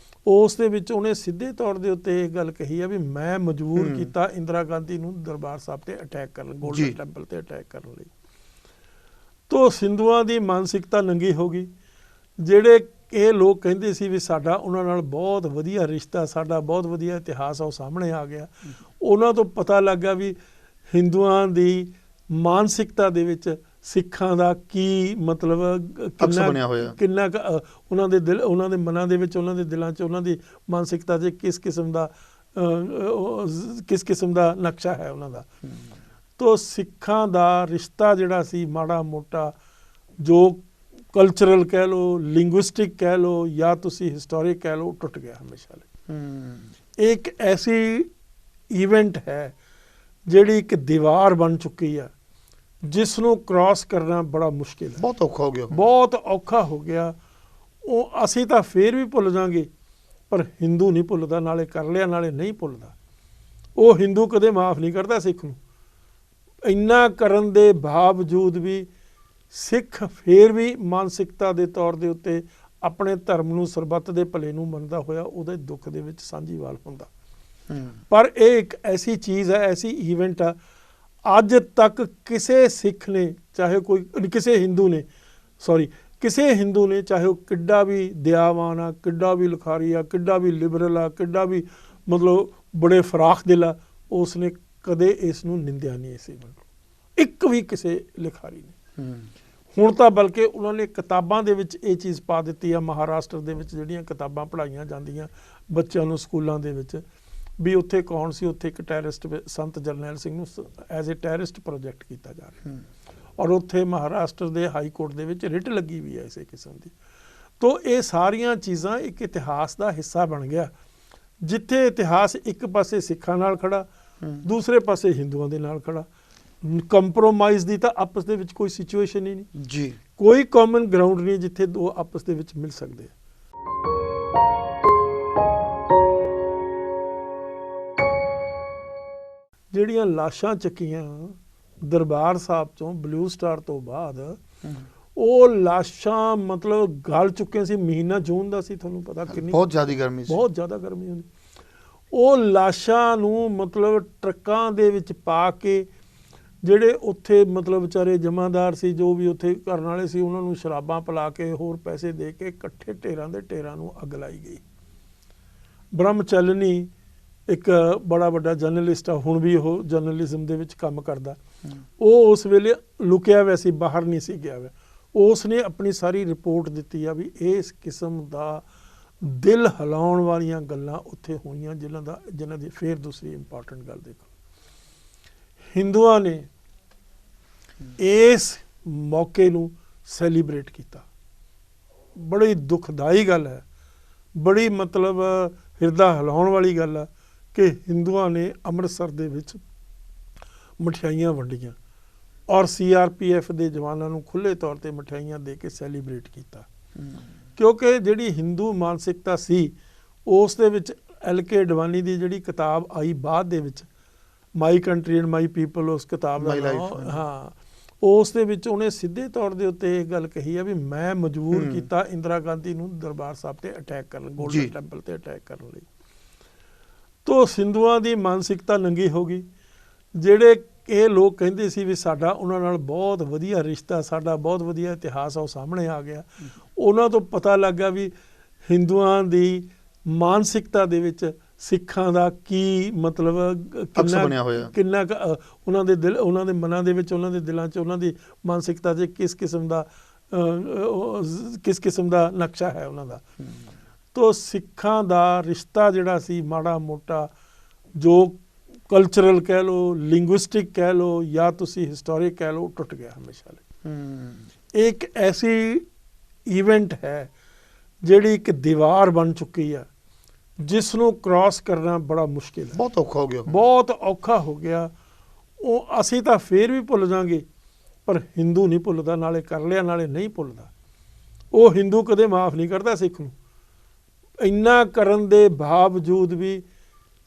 ਉਸ ਦੇ ਵਿੱਚ ਉਹਨੇ ਸਿੱਧੇ ਤੌਰ ਦੇ ਉੱਤੇ ਇਹ ਗੱਲ ਕਹੀ ਆ ਵੀ ਮੈਂ ਮਜਬੂਰ ਕੀਤਾ ਇੰਦਰਾ ਗਾਂਧੀ ਨੂੰ ਦਰਬਾਰ ਸਾਹਿਬ ਤੇ ਅਟੈਕ ਕਰਨ, ਗੋਲਡਨ ਟੈਂਪਲ ਤੇ ਅਟੈਕ ਕਰਨ ਲਈ। ਤੋ ਹਿੰਦੂਆਂ ਦੀ ਮਾਨਸਿਕਤਾ ਨੰਗੀ ਹੋ ਗਈ। ਜਿਹੜੇ ਇਹ ਲੋਕ ਕਹਿੰਦੇ ਸੀ ਵੀ ਸਾਡਾ ਉਹਨਾਂ ਨਾਲ ਬਹੁਤ ਵਧੀਆ ਰਿਸ਼ਤਾ, ਸਾਡਾ ਬਹੁਤ ਵਧੀਆ ਇਤਿਹਾਸ ਆ, ਉਹ ਸਾਹਮਣੇ ਆ ਗਿਆ। ਉਹਨਾਂ ਤੋਂ ਪਤਾ ਲੱਗਾ ਵੀ ਹਿੰਦੂਆਂ ਦੀ ਮਾਨਸਿਕਤਾ ਦੇ ਵਿੱਚ ਸਿੱਖਾਂ ਦਾ ਕੀ ਮਤਲਬ, ਕਿੰਨਾ ਉਹਨਾਂ ਦੇ ਦਿਲ, ਉਹਨਾਂ ਦੇ ਮਨਾਂ ਦੇ ਵਿੱਚ, ਉਹਨਾਂ ਦੇ ਦਿਲਾਂ 'ਚ, ਉਹਨਾਂ ਦੀ ਮਾਨਸਿਕਤਾ 'ਚ ਕਿਸ ਕਿਸਮ ਦਾ ਨਕਸ਼ਾ ਹੈ ਉਹਨਾਂ ਦਾ। ਤੋ ਸਿੱਖਾਂ ਦਾ ਰਿਸ਼ਤਾ ਜਿਹੜਾ ਸੀ ਮਾੜਾ ਮੋਟਾ, ਜੋ ਕਲਚਰਲ ਕਹਿ ਲਓ, ਲਿੰਗੁਇਸਟਿਕ ਕਹਿ ਲਓ, ਜਾਂ ਤੁਸੀਂ ਹਿਸਟੋਰਿਕ ਕਹਿ ਲਓ, ਟੁੱਟ ਗਿਆ ਹਮੇਸ਼ਾ ਲਈ। ਇੱਕ ਐਸੀ ਈਵੈਂਟ ਹੈ ਜਿਹੜੀ ਇੱਕ ਦੀਵਾਰ ਬਣ ਚੁੱਕੀ ਆ, ਜਿਸ ਨੂੰ ਕ੍ਰਾਸ ਕਰਨਾ ਬੜਾ ਮੁਸ਼ਕਿਲ ਹੈ, ਬਹੁਤ ਔਖਾ ਹੋ ਗਿਆ, ਬਹੁਤ ਔਖਾ ਹੋ ਗਿਆ। ਉਹ ਅਸੀਂ ਤਾਂ ਫੇਰ ਵੀ ਭੁੱਲ ਜਾਵਾਂਗੇ, ਪਰ ਹਿੰਦੂ ਨਹੀਂ ਭੁੱਲਦਾ, ਨਾਲੇ ਕਰ ਲਿਆ ਨਾਲੇ ਨਹੀਂ ਭੁੱਲਦਾ। ਉਹ ਹਿੰਦੂ ਕਦੇ ਮਾਫ ਨਹੀਂ ਕਰਦਾ ਸਿੱਖ ਨੂੰ। ਇੰਨਾ ਕਰਨ ਦੇ ਬਾਵਜੂਦ ਵੀ ਸਿੱਖ ਫੇਰ ਵੀ ਮਾਨਸਿਕਤਾ ਦੇ ਤੌਰ ਦੇ ਉੱਤੇ ਆਪਣੇ ਧਰਮ ਨੂੰ ਸਰਬੱਤ ਦੇ ਭਲੇ ਨੂੰ ਮੰਨਦਾ ਹੋਇਆ ਉਹਦੇ ਦੁੱਖ ਦੇ ਵਿੱਚ ਸਾਂਝੀਵਾਲ ਹੁੰਦਾ। ਪਰ ਇਹ ਇੱਕ ਐਸੀ ਚੀਜ਼ ਹੈ, ਐਸੀ ਈਵੈਂਟ ਆ, ਅੱਜ ਤੱਕ ਕਿਸੇ ਸਿੱਖ ਨੇ, ਚਾਹੇ ਕੋਈ ਕਿਸੇ ਹਿੰਦੂ ਨੇ ਚਾਹੇ ਉਹ ਕਿੱਡਾ ਵੀ ਦਿਆਵਾਨ ਆ, ਕਿੱਡਾ ਵੀ ਲਿਖਾਰੀ ਆ, ਕਿੱਡਾ ਵੀ ਲਿਬਰਲ ਆ, ਕਿੱਡਾ ਵੀ ਮਤਲਬ ਬੜੇ ਫਰਾਖ ਦਿਲ ਆ, ਉਸ ਨੇ ਕਦੇ ਇਸ ਨੂੰ ਨਿੰਦਿਆ ਨਹੀਂ ਇਸ ਈਵੈਂਟ ਨੂੰ, ਇੱਕ ਵੀ ਕਿਸੇ ਲਿਖਾਰੀ ਨੇ। ਹੁਣ ਤਾਂ ਬਲਕਿ ਉਹਨਾਂ ਨੇ ਕਿਤਾਬਾਂ ਦੇ ਵਿੱਚ ਇਹ ਚੀਜ਼ ਪਾ ਦਿੱਤੀ ਆ, ਮਹਾਰਾਸ਼ਟਰ ਦੇ ਵਿੱਚ ਜਿਹੜੀਆਂ ਕਿਤਾਬਾਂ ਪੜ੍ਹਾਈਆਂ ਜਾਂਦੀਆਂ ਬੱਚਿਆਂ ਨੂੰ ਸਕੂਲਾਂ ਦੇ ਵਿੱਚ, ਵੀ ਉੱਥੇ ਕੌਣ ਸੀ, ਉੱਥੇ ਇੱਕ ਟੈਰਰਿਸਟ ਸੰਤ ਜਰਨੈਲ ਸਿੰਘ ਨੂੰ ਐਜ਼ ਏ ਟੈਰਰਿਸਟ ਪ੍ਰੋਜੈਕਟ ਕੀਤਾ ਜਾ ਰਿਹਾ, ਔਰ ਉੱਥੇ ਮਹਾਰਾਸ਼ਟਰ ਦੇ ਹਾਈ ਕੋਰਟ ਦੇ ਵਿੱਚ ਰਿਟ ਲੱਗੀ ਵੀ ਹੈ ਇਸੇ ਕਿਸਮ ਦੀ। ਤੋ ਇਹ ਸਾਰੀਆਂ ਚੀਜ਼ਾਂ ਇੱਕ ਇਤਿਹਾਸ ਦਾ ਹਿੱਸਾ ਬਣ ਗਿਆ, ਜਿੱਥੇ ਇਤਿਹਾਸ ਇੱਕ ਪਾਸੇ ਸਿੱਖਾਂ ਨਾਲ ਖੜਾ, ਦੂਸਰੇ ਪਾਸੇ ਹਿੰਦੂਆਂ ਦੇ ਨਾਲ ਖੜਾ। ਕੰਪਰੋਮਾਈਜ਼ ਦੀ ਤਾਂ ਆਪਸ ਦੇ ਵਿੱਚ ਕੋਈ ਸਿਚੁਏਸ਼ਨ ਹੀ ਨਹੀਂ ਜੀ, ਕੋਈ ਕਾਮਨ ਗਰਾਊਂਡ ਨਹੀਂ ਜਿੱਥੇ ਦੋ ਆਪਸ ਦੇ ਵਿੱਚ ਮਿਲ ਸਕਦੇ ਆ। ਜਿਹੜੀਆਂ ਲਾਸ਼ਾਂ ਚੱਕੀਆਂ ਦਰਬਾਰ ਸਾਹਿਬ ਚੋਂ ਬਲੂ ਸਟਾਰ ਤੋਂ ਬਾਅਦ, ਉਹ ਲਾਸ਼ਾਂ ਮਤਲਬ ਗਲ ਚੁੱਕੇ ਸੀ। ਮਹੀਨਾ ਜੂਨ ਦਾ ਸੀ, ਤੁਹਾਨੂੰ ਪਤਾ ਕਿੰਨੀ ਬਹੁਤ ਜ਼ਿਆਦਾ ਗਰਮੀ ਸੀ, ਬਹੁਤ ਜ਼ਿਆਦਾ ਗਰਮੀ ਹੁੰਦੀ। ਉਹ ਲਾਸ਼ਾਂ ਨੂੰ ਮਤਲਬ ਟਰੱਕਾਂ ਦੇ ਵਿੱਚ ਪਾ ਕੇ, ਜਿਹੜੇ ਉੱਥੇ ਮਤਲਬ ਵਿਚਾਰੇ ਜਮਾਦਾਰ ਸੀ, ਜੋ ਵੀ ਉੱਥੇ ਕਰਨ ਵਾਲੇ ਸੀ, ਉਹਨਾਂ ਨੂੰ ਸ਼ਰਾਬਾਂ ਪਿਲਾ ਕੇ ਹੋਰ ਪੈਸੇ ਦੇ ਕੇ ਇਕੱਠੇ ਢੇਰਾਂ ਦੇ ਢੇਰਾਂ ਨੂੰ ਅੱਗ ਲਾਈ ਗਈ। ਬ੍ਰਹਮਚਲਨੀ ਇੱਕ ਬੜਾ ਵੱਡਾ ਜਰਨਲਿਸਟ ਆ, ਹੁਣ ਵੀ ਉਹ ਜਰਨਲਿਜ਼ਮ ਦੇ ਵਿੱਚ ਕੰਮ ਕਰਦਾ, ਉਹ ਉਸ ਵੇਲੇ ਲੁਕਿਆ ਹੋਇਆ ਸੀ, ਬਾਹਰ ਨਹੀਂ ਸੀ ਗਿਆ ਹੋਇਆ। ਉਸ ਨੇ ਆਪਣੀ ਸਾਰੀ ਰਿਪੋਰਟ ਦਿੱਤੀ ਆ ਵੀ ਇਸ ਕਿਸਮ ਦਾ ਦਿਲ ਹਿਲਾਉਣ ਵਾਲੀਆਂ ਗੱਲਾਂ ਉੱਥੇ ਹੋਈਆਂ, ਜਿਨ੍ਹਾਂ ਦੀ ਫੇਰ ਦੂਸਰੀ ਇੰਪੋਰਟੈਂਟ ਗੱਲ ਦੇਖੋ, ਹਿੰਦੂਆਂ ਨੇ ਇਸ ਮੌਕੇ ਨੂੰ ਸੈਲੀਬ੍ਰੇਟ ਕੀਤਾ। ਬੜੀ ਦੁਖਦਾਈ ਗੱਲ ਹੈ, ਬੜੀ ਮਤਲਬ ਹਿਰਦਾ ਹਿਲਾਉਣ ਵਾਲੀ ਗੱਲ ਆ ਕਿ ਹਿੰਦੂਆਂ ਨੇ ਅੰਮ੍ਰਿਤਸਰ ਦੇ ਵਿੱਚ ਮਠਿਆਈਆਂ ਵੰਡੀਆਂ ਔਰ CRPF ਦੇ ਜਵਾਨਾਂ ਨੂੰ ਖੁੱਲ੍ਹੇ ਤੌਰ ਤੇ ਮਠਿਆਈਆਂ ਦੇ ਕੇ ਸੈਲੀਬ੍ਰੇਟ ਕੀਤਾ। ਕਿਉਂਕਿ ਜਿਹੜੀ ਹਿੰਦੂ ਮਾਨਸਿਕਤਾ ਸੀ, ਉਸ ਦੇ ਵਿੱਚ LK ਅਡਵਾਨੀ ਦੀ ਜਿਹੜੀ ਕਿਤਾਬ ਆਈ ਬਾਅਦ ਦੇ ਵਿੱਚ, my country and my people, ਉਸ ਕਿਤਾਬ ਦਾ ਨਾਮ, ਹਾਂ, ਉਸ ਦੇ ਵਿੱਚ ਉਹਨੇ ਸਿੱਧੇ ਤੌਰ ਦੇ ਉੱਤੇ ਇਹ ਗੱਲ ਕਹੀ ਆ ਵੀ ਮੈਂ ਮਜਬੂਰ ਕੀਤਾ ਇੰਦਰਾ ਗਾਂਧੀ ਨੂੰ ਦਰਬਾਰ ਸਾਹਿਬ ਤੇ ਅਟੈਕ ਕਰਨ, ਗੋਲਡਨ ਟੈਂਪਲ ਤੇ ਅਟੈਕ ਕਰਨ ਲਈ। ਤੋ ਹਿੰਦੂਆਂ ਦੀ ਮਾਨਸਿਕਤਾ ਨੰਗੀ ਹੋ ਗਈ। ਜਿਹੜੇ ਇਹ ਲੋਕ ਕਹਿੰਦੇ ਸੀ ਵੀ ਸਾਡਾ ਉਹਨਾਂ ਨਾਲ ਬਹੁਤ ਵਧੀਆ ਰਿਸ਼ਤਾ, ਸਾਡਾ ਬਹੁਤ ਵਧੀਆ ਇਤਿਹਾਸ ਆ, ਉਹ ਸਾਹਮਣੇ ਆ ਗਿਆ। ਉਹਨਾਂ ਤੋਂ ਪਤਾ ਲੱਗਾ ਵੀ ਹਿੰਦੂਆਂ ਦੀ ਮਾਨਸਿਕਤਾ ਦੇ ਵਿੱਚ ਸਿੱਖਾਂ ਦਾ ਕੀ ਮਤਲਬ, ਕਿੰਨਾ ਉਹਨਾਂ ਦੇ ਦਿਲ, ਉਹਨਾਂ ਦੇ ਮਨਾਂ ਦੇ ਵਿੱਚ, ਉਹਨਾਂ ਦੇ ਦਿਲਾਂ 'ਚ, ਉਹਨਾਂ ਦੀ ਮਾਨਸਿਕਤਾ 'ਚ ਕਿਸ ਕਿਸਮ ਦਾ ਨਕਸ਼ਾ ਹੈ ਉਹਨਾਂ ਦਾ। ਤੋ ਸਿੱਖਾਂ ਦਾ ਰਿਸ਼ਤਾ ਜਿਹੜਾ ਸੀ ਮਾੜਾ ਮੋਟਾ, ਜੋ ਕਲਚਰਲ ਕਹਿ ਲਓ, ਲਿੰਗੁਇਸਟਿਕ ਕਹਿ ਲਓ, ਜਾਂ ਤੁਸੀਂ ਹਿਸਟੋਰਿਕ ਕਹਿ ਲਓ, ਟੁੱਟ ਗਿਆ ਹਮੇਸ਼ਾ ਲਈ। ਇੱਕ ਐਸੀ ਈਵੈਂਟ ਹੈ ਜਿਹੜੀ ਇੱਕ ਦੀਵਾਰ ਬਣ ਚੁੱਕੀ ਆ, ਜਿਸ ਨੂੰ ਕ੍ਰਾਸ ਕਰਨਾ ਬੜਾ ਮੁਸ਼ਕਿਲ ਹੈ, ਬਹੁਤ ਔਖਾ ਹੋ ਗਿਆ, ਬਹੁਤ ਔਖਾ ਹੋ ਗਿਆ। ਉਹ ਅਸੀਂ ਤਾਂ ਫੇਰ ਵੀ ਭੁੱਲ ਜਾਵਾਂਗੇ, ਪਰ ਹਿੰਦੂ ਨਹੀਂ ਭੁੱਲਦਾ, ਨਾਲੇ ਕਰ ਲਿਆ ਨਾਲੇ ਨਹੀਂ ਭੁੱਲਦਾ। ਉਹ ਹਿੰਦੂ ਕਦੇ ਮਾਫ ਨਹੀਂ ਕਰਦਾ ਸਿੱਖ ਨੂੰ। ਇੰਨਾ ਕਰਨ ਦੇ ਬਾਵਜੂਦ ਵੀ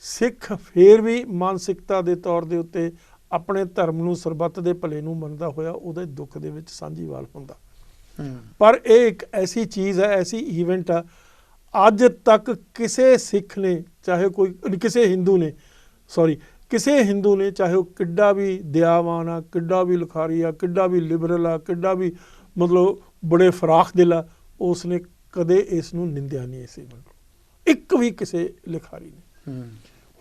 ਸਿੱਖ ਫੇਰ ਵੀ ਮਾਨਸਿਕਤਾ ਦੇ ਤੌਰ ਦੇ ਉੱਤੇ ਆਪਣੇ ਧਰਮ ਨੂੰ ਸਰਬੱਤ ਦੇ ਭਲੇ ਨੂੰ ਮੰਨਦਾ ਹੋਇਆ ਉਹਦੇ ਦੁੱਖ ਦੇ ਵਿੱਚ ਸਾਂਝੀਵਾਲ ਹੁੰਦਾ। ਪਰ ਇਹ ਇੱਕ ਐਸੀ ਚੀਜ਼ ਹੈ, ਐਸੀ ਈਵੈਂਟ ਆ, ਅੱਜ ਤੱਕ ਕਿਸੇ ਸਿੱਖ ਨੇ, ਚਾਹੇ ਕੋਈ ਕਿਸੇ ਹਿੰਦੂ ਨੇ ਚਾਹੇ ਉਹ ਕਿੱਡਾ ਵੀ ਦਿਆਵਾਨ ਆ, ਕਿੱਡਾ ਵੀ ਲਿਖਾਰੀ ਆ, ਕਿੱਡਾ ਵੀ ਲਿਬਰਲ ਆ, ਕਿੱਡਾ ਵੀ ਮਤਲਬ ਬੜੇ ਫਰਾਖ ਦਿਲ ਆ, ਉਸ ਨੇ ਕਦੇ ਇਸ ਨੂੰ ਨਿੰਦਿਆ ਨਹੀਂ ਇਸ ਈਵੈਂਟ ਨੂੰ, ਇੱਕ ਵੀ ਕਿਸੇ ਲਿਖਾਰੀ ਨੇ।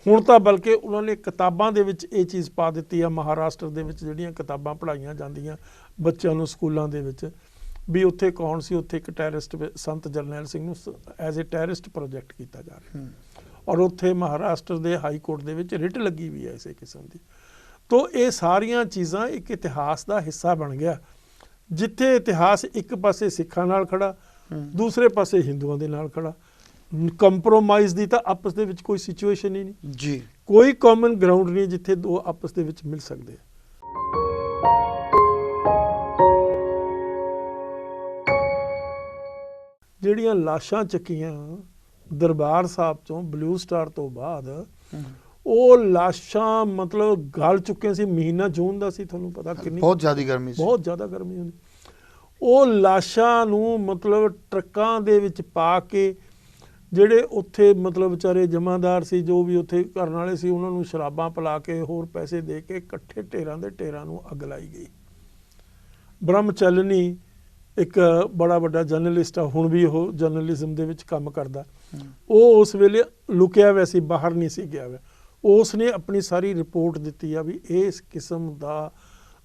ਹੁਣ ਤਾਂ ਬਲਕਿ ਉਹਨਾਂ ਨੇ ਕਿਤਾਬਾਂ ਦੇ ਵਿੱਚ ਇਹ ਚੀਜ਼ ਪਾ ਦਿੱਤੀ ਆ, ਮਹਾਰਾਸ਼ਟਰ ਦੇ ਵਿੱਚ ਜਿਹੜੀਆਂ ਕਿਤਾਬਾਂ ਪੜ੍ਹਾਈਆਂ ਜਾਂਦੀਆਂ ਬੱਚਿਆਂ ਨੂੰ ਸਕੂਲਾਂ ਦੇ ਵਿੱਚ, ਵੀ ਉੱਥੇ ਕੌਣ ਸੀ, ਉੱਥੇ ਇੱਕ ਟੈਰਰਿਸਟ ਸੰਤ ਜਰਨੈਲ ਸਿੰਘ ਨੂੰ ਐਜ਼ ਏ ਟੈਰਰਿਸਟ ਪ੍ਰੋਜੈਕਟ ਕੀਤਾ ਜਾ ਰਿਹਾ, ਔਰ ਉੱਥੇ ਮਹਾਰਾਸ਼ਟਰ ਦੇ ਹਾਈ ਕੋਰਟ ਦੇ ਵਿੱਚ ਰਿਟ ਲੱਗੀ ਵੀ ਹੈ ਇਸੇ ਕਿਸਮ ਦੀ। ਤੋ ਇਹ ਸਾਰੀਆਂ ਚੀਜ਼ਾਂ ਇੱਕ ਇਤਿਹਾਸ ਦਾ ਹਿੱਸਾ ਬਣ ਗਿਆ, ਜਿੱਥੇ ਇਤਿਹਾਸ ਇੱਕ ਪਾਸੇ ਸਿੱਖਾਂ ਨਾਲ ਖੜਾ, ਦੂਸਰੇ ਪਾਸੇ ਹਿੰਦੂਆਂ ਦੇ ਨਾਲ ਖੜਾ। ਕੰਪਰੋਮਾਈਜ਼ ਦੀ ਤਾਂ ਆਪਸ ਦੇ ਵਿੱਚ ਕੋਈ ਸਿਚੁਏਸ਼ਨ ਹੀ ਨਹੀਂ ਜੀ, ਕੋਈ ਕਾਮਨ ਗਰਾਊਂਡ ਨਹੀਂ ਜਿੱਥੇ ਦੋ ਆਪਸ ਦੇ ਵਿੱਚ ਮਿਲ ਸਕਦੇ ਆ। ਜਿਹੜੀਆਂ ਲਾਸ਼ਾਂ ਚੱਕੀਆਂ ਦਰਬਾਰ ਸਾਹਿਬ ਚੋਂ ਬਲੂ ਸਟਾਰ ਤੋਂ ਬਾਅਦ, ਉਹ ਲਾਸ਼ਾਂ ਮਤਲਬ ਗਲ ਚੁੱਕੀਆਂ ਸੀ। ਮਹੀਨਾ ਜੂਨ ਦਾ ਸੀ, ਤੁਹਾਨੂੰ ਪਤਾ ਕਿੰਨੀ ਬਹੁਤ ਜ਼ਿਆਦਾ ਗਰਮੀ ਸੀ। ਬਹੁਤ ਜ਼ਿਆਦਾ ਗਰਮੀ ਹੁੰਦੀ। ਉਹ ਲਾਸ਼ਾਂ ਨੂੰ ਮਤਲਬ ਟਰੱਕਾਂ ਦੇ ਵਿੱਚ ਪਾ ਕੇ ਜਿਹੜੇ ਉੱਥੇ ਮਤਲਬ ਵਿਚਾਰੇ ਜਮਾਦਾਰ ਸੀ, ਜੋ ਵੀ ਉੱਥੇ ਕਰਨ ਵਾਲੇ ਸੀ, ਉਹਨਾਂ ਨੂੰ ਸ਼ਰਾਬਾਂ ਪਿਲਾ ਕੇ ਹੋਰ ਪੈਸੇ ਦੇ ਕੇ ਇਕੱਠੇ ਢੇਰਾਂ ਦੇ ਢੇਰਾਂ ਨੂੰ ਅੱਗ ਲਾਈ ਗਈ। ਬ੍ਰਹਮਚਲਨੀ ਇੱਕ ਬੜਾ ਵੱਡਾ ਜਰਨਲਿਸਟ ਆ, ਹੁਣ ਵੀ ਉਹ ਜਰਨਲਿਜ਼ਮ ਦੇ ਵਿੱਚ ਕੰਮ ਕਰਦਾ। ਉਹ ਉਸ ਵੇਲੇ ਲੁਕਿਆ ਹੋਇਆ ਸੀ, ਬਾਹਰ ਨਹੀਂ ਸੀ ਗਿਆ ਹੋਇਆ। ਉਸ ਨੇ ਆਪਣੀ ਸਾਰੀ ਰਿਪੋਰਟ ਦਿੱਤੀ ਆ ਵੀ ਇਸ ਕਿਸਮ ਦਾ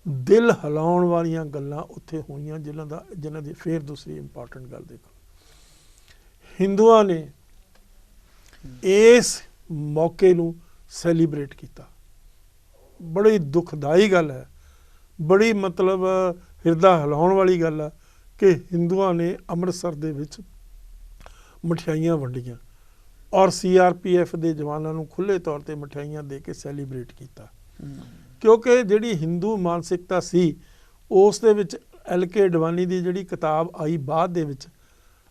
ਦਿਲ ਹਿਲਾਉਣ ਵਾਲੀਆਂ ਗੱਲਾਂ ਉੱਥੇ ਹੋਈਆਂ, ਜਿਨ੍ਹਾਂ ਦੀ ਫੇਰ ਦੂਸਰੀ ਇੰਪੋਰਟੈਂਟ ਗੱਲ ਦੇਖੋ, ਹਿੰਦੂਆਂ ਨੇ ਇਸ ਮੌਕੇ ਨੂੰ ਸੈਲੀਬ੍ਰੇਟ ਕੀਤਾ। ਬੜੀ ਦੁਖਦਾਈ ਗੱਲ ਹੈ, ਬੜੀ ਮਤਲਬ ਹਿਰਦਾ ਹਿਲਾਉਣ ਵਾਲੀ ਗੱਲ ਆ ਕਿ ਹਿੰਦੂਆਂ ਨੇ ਅੰਮ੍ਰਿਤਸਰ ਦੇ ਵਿੱਚ ਮਠਿਆਈਆਂ ਵੰਡੀਆਂ ਔਰ CRPF ਦੇ ਜਵਾਨਾਂ ਨੂੰ ਖੁੱਲ੍ਹੇ ਤੌਰ 'ਤੇ ਮਠਿਆਈਆਂ ਦੇ ਕੇ ਸੈਲੀਬ੍ਰੇਟ ਕੀਤਾ। ਕਿਉਂਕਿ ਜਿਹੜੀ ਹਿੰਦੂ ਮਾਨਸਿਕਤਾ ਸੀ, ਉਸ ਦੇ ਵਿੱਚ LK ਅਡਵਾਨੀ ਦੀ ਜਿਹੜੀ ਕਿਤਾਬ ਆਈ ਬਾਅਦ ਦੇ ਵਿੱਚ,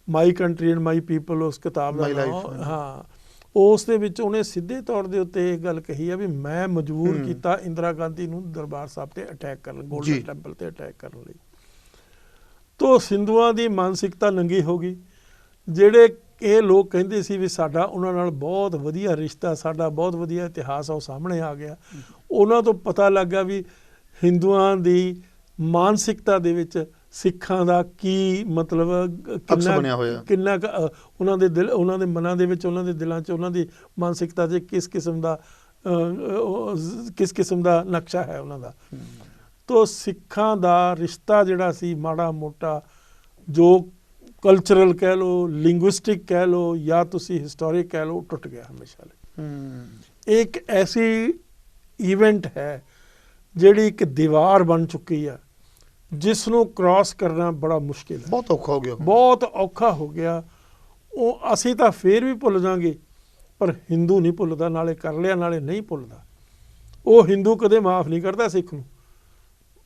my country and my people, ਉਸ ਕਿਤਾਬ ਦਾ ਨਾਮ, ਹਾਂ, ਉਸ ਦੇ ਵਿੱਚ ਉਹਨੇ ਸਿੱਧੇ ਤੌਰ ਦੇ ਉੱਤੇ ਇਹ ਗੱਲ ਕਹੀ ਆ ਵੀ ਮੈਂ ਮਜਬੂਰ ਕੀਤਾ ਇੰਦਰਾ ਗਾਂਧੀ ਨੂੰ ਦਰਬਾਰ ਸਾਹਿਬ ਤੇ ਅਟੈਕ ਕਰਨ, ਗੋਲਡਨ ਟੈਂਪਲ ਤੇ ਅਟੈਕ ਕਰਨ ਲਈ। ਤੋ ਹਿੰਦੂਆਂ ਦੀ ਮਾਨਸਿਕਤਾ ਨੰਗੀ ਹੋ ਗਈ। ਜਿਹੜੇ ਇਹ ਲੋਕ ਕਹਿੰਦੇ ਸੀ ਵੀ ਸਾਡਾ ਉਹਨਾਂ ਨਾਲ ਬਹੁਤ ਵਧੀਆ ਰਿਸ਼ਤਾ, ਸਾਡਾ ਬਹੁਤ ਵਧੀਆ ਇਤਿਹਾਸ ਆ, ਉਹ ਸਾਹਮਣੇ ਆ ਗਿਆ। ਉਹਨਾਂ ਤੋਂ ਪਤਾ ਲੱਗਾ ਵੀ ਹਿੰਦੂਆਂ ਦੀ ਮਾਨਸਿਕਤਾ ਦੇ ਵਿੱਚ ਸਿੱਖਾਂ ਦਾ ਕੀ ਮਤਲਬ ਕਿੰਨਾ ਉਹਨਾਂ ਦੇ ਦਿਲ, ਉਹਨਾਂ ਦੇ ਮਨਾਂ ਦੇ ਵਿੱਚ, ਉਹਨਾਂ ਦੇ ਦਿਲਾਂ 'ਚ, ਉਹਨਾਂ ਦੀ ਮਾਨਸਿਕਤਾ 'ਚ ਕਿਸ ਕਿਸਮ ਦਾ ਨਕਸ਼ਾ ਹੈ ਉਹਨਾਂ ਦਾ। ਤੋ ਸਿੱਖਾਂ ਦਾ ਰਿਸ਼ਤਾ ਜਿਹੜਾ ਸੀ ਮਾੜਾ ਮੋਟਾ, ਜੋ ਕਲਚਰਲ ਕਹਿ ਲਓ, ਲਿੰਗੁਇਸਟਿਕ ਕਹਿ ਲਓ, ਜਾਂ ਤੁਸੀਂ ਹਿਸਟੋਰਿਕ ਕਹਿ ਲਓ, ਟੁੱਟ ਗਿਆ ਹਮੇਸ਼ਾ ਲਈ। ਇੱਕ ਐਸੀ ਈਵੈਂਟ ਹੈ ਜਿਹੜੀ ਇੱਕ ਦੀਵਾਰ ਬਣ ਚੁੱਕੀ ਆ, ਜਿਸ ਨੂੰ ਕ੍ਰਾਸ ਕਰਨਾ ਬੜਾ ਮੁਸ਼ਕਿਲ ਹੈ, ਬਹੁਤ ਔਖਾ ਹੋ ਗਿਆ, ਬਹੁਤ ਔਖਾ ਹੋ ਗਿਆ। ਉਹ ਅਸੀਂ ਤਾਂ ਫੇਰ ਵੀ ਭੁੱਲ ਜਾਵਾਂਗੇ, ਪਰ ਹਿੰਦੂ ਨਹੀਂ ਭੁੱਲਦਾ, ਨਾਲੇ ਕਰ ਲਿਆ ਨਾਲੇ ਨਹੀਂ ਭੁੱਲਦਾ। ਉਹ ਹਿੰਦੂ ਕਦੇ ਮਾਫ ਨਹੀਂ ਕਰਦਾ ਸਿੱਖ ਨੂੰ।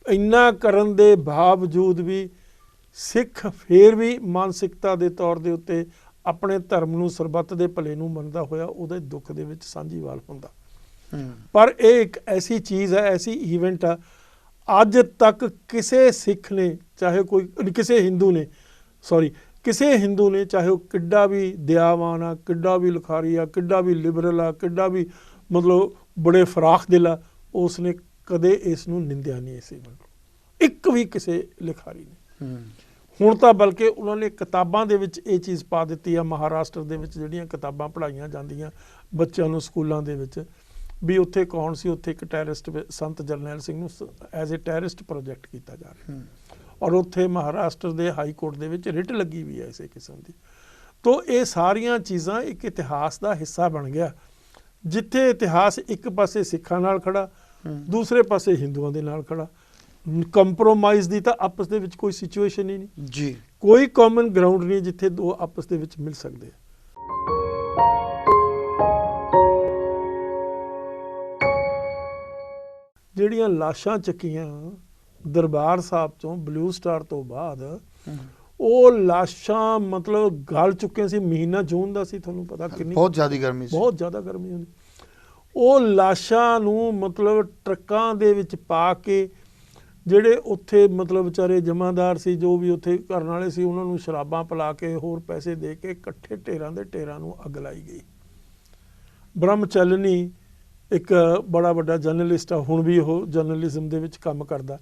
ਇੰਨਾ ਕਰਨ ਦੇ ਬਾਵਜੂਦ ਵੀ ਸਿੱਖ ਫੇਰ ਵੀ ਮਾਨਸਿਕਤਾ ਦੇ ਤੌਰ ਦੇ ਉੱਤੇ ਆਪਣੇ ਧਰਮ ਨੂੰ, ਸਰਬੱਤ ਦੇ ਭਲੇ ਨੂੰ ਮੰਨਦਾ ਹੋਇਆ ਉਹਦੇ ਦੁੱਖ ਦੇ ਵਿੱਚ ਸਾਂਝੀਵਾਲ ਹੁੰਦਾ। ਪਰ ਇਹ ਇੱਕ ਐਸੀ ਚੀਜ਼ ਹੈ, ਐਸੀ ਈਵੈਂਟ ਆ, ਅੱਜ ਤੱਕ ਕਿਸੇ ਸਿੱਖ ਨੇ, ਚਾਹੇ ਕੋਈ ਕਿਸੇ ਹਿੰਦੂ ਨੇ, ਚਾਹੇ ਉਹ ਕਿੱਡਾ ਵੀ ਦਿਆਵਾਨ ਆ, ਕਿੱਡਾ ਵੀ ਲਿਖਾਰੀ ਆ, ਕਿੱਡਾ ਵੀ ਲਿਬਰਲ ਆ, ਕਿੱਡਾ ਵੀ ਮਤਲਬ ਬੜੇ ਫਰਾਖ ਦਿਲ ਆ, ਉਸ ਨੇ ਕਦੇ ਇਸ ਨੂੰ ਨਿੰਦਿਆ ਨਹੀਂ। ਇਸ ਈਵੈਂਟ ਨੂੰ ਇੱਕ ਵੀ ਕਿਸੇ ਲਿਖਾਰੀ ਨੇ। ਹੁਣ ਤਾਂ ਬਲਕਿ ਉਹਨਾਂ ਨੇ ਕਿਤਾਬਾਂ ਦੇ ਵਿੱਚ ਇਹ ਚੀਜ਼ ਪਾ ਦਿੱਤੀ ਆ, ਮਹਾਰਾਸ਼ਟਰ ਦੇ ਵਿੱਚ ਜਿਹੜੀਆਂ ਕਿਤਾਬਾਂ ਪੜ੍ਹਾਈਆਂ ਜਾਂਦੀਆਂ ਬੱਚਿਆਂ ਨੂੰ ਸਕੂਲਾਂ ਦੇ ਵਿੱਚ, ਵੀ ਉੱਥੇ ਕੌਣ ਸੀ, ਉੱਥੇ ਇੱਕ ਟੈਰਰਿਸਟ ਸੰਤ ਜਰਨੈਲ ਸਿੰਘ ਨੂੰ ਐਜ਼ ਏ ਟੈਰਰਿਸਟ ਪ੍ਰੋਜੈਕਟ ਕੀਤਾ ਜਾ ਰਿਹਾ। ਔਰ ਉੱਥੇ ਮਹਾਰਾਸ਼ਟਰ ਦੇ ਹਾਈ ਕੋਰਟ ਦੇ ਵਿੱਚ ਰਿਟ ਲੱਗੀ ਵੀ ਹੈ ਇਸੇ ਕਿਸਮ ਦੀ। ਤੋ ਇਹ ਸਾਰੀਆਂ ਚੀਜ਼ਾਂ ਇੱਕ ਇਤਿਹਾਸ ਦਾ ਹਿੱਸਾ ਬਣ ਗਿਆ, ਜਿੱਥੇ ਇਤਿਹਾਸ ਇੱਕ ਪਾਸੇ ਸਿੱਖਾਂ ਨਾਲ ਖੜਾ, ਦੂਸਰੇ ਪਾਸੇ ਹਿੰਦੂਆਂ ਦੇ ਨਾਲ ਖੜਾ। ਕੰਪਰੋਮਾਈਜ਼ ਦੀ ਤਾਂ ਆਪਸ ਦੇ ਵਿੱਚ ਕੋਈ ਸਿਚੁਏਸ਼ਨ ਹੀ ਨਹੀਂ ਜੀ, ਕੋਈ ਕਾਮਨ ਗਰਾਊਂਡ ਨਹੀਂ ਜਿੱਥੇ ਦੋ ਆਪਸ ਦੇ ਵਿੱਚ ਮਿਲ ਸਕਦੇ ਆ। ਜਿਹੜੀਆਂ ਲਾਸ਼ਾਂ ਚੱਕੀਆਂ ਦਰਬਾਰ ਸਾਹਿਬ ਤੋਂ ਬਲੂ ਸਟਾਰ ਤੋਂ ਬਾਅਦ, ਉਹ ਲਾਸ਼ਾਂ ਮਤਲਬ ਗਲ ਚੁੱਕੀਆਂ ਸੀ। ਮਹੀਨਾ ਜੂਨ ਦਾ ਸੀ, ਤੁਹਾਨੂੰ ਪਤਾ ਕਿੰਨੀ ਬਹੁਤ ਜ਼ਿਆਦਾ ਗਰਮੀ ਸੀ, ਬਹੁਤ ਜ਼ਿਆਦਾ ਗਰਮੀ ਹੁੰਦੀ। ਉਹ ਲਾਸ਼ਾਂ ਨੂੰ ਮਤਲਬ ਟਰੱਕਾਂ ਦੇ ਵਿੱਚ ਪਾ ਕੇ ਜਿਹੜੇ ਉੱਥੇ ਮਤਲਬ ਵਿਚਾਰੇ ਜਮਾਦਾਰ ਸੀ, ਜੋ ਵੀ ਉੱਥੇ ਕਰਨ ਵਾਲੇ ਸੀ, ਉਹਨਾਂ ਨੂੰ ਸ਼ਰਾਬਾਂ ਪਿਲਾ ਕੇ ਹੋਰ ਪੈਸੇ ਦੇ ਕੇ ਇਕੱਠੇ ਢੇਰਾਂ ਦੇ ਢੇਰਾਂ ਨੂੰ ਅੱਗ ਲਾਈ ਗਈ। ਬ੍ਰਹਮਚਲਨੀ ਇੱਕ ਬੜਾ ਵੱਡਾ ਜਰਨਲਿਸਟ ਆ, ਹੁਣ ਵੀ ਉਹ ਜਰਨਲਿਜ਼ਮ ਦੇ ਵਿੱਚ ਕੰਮ ਕਰਦਾ।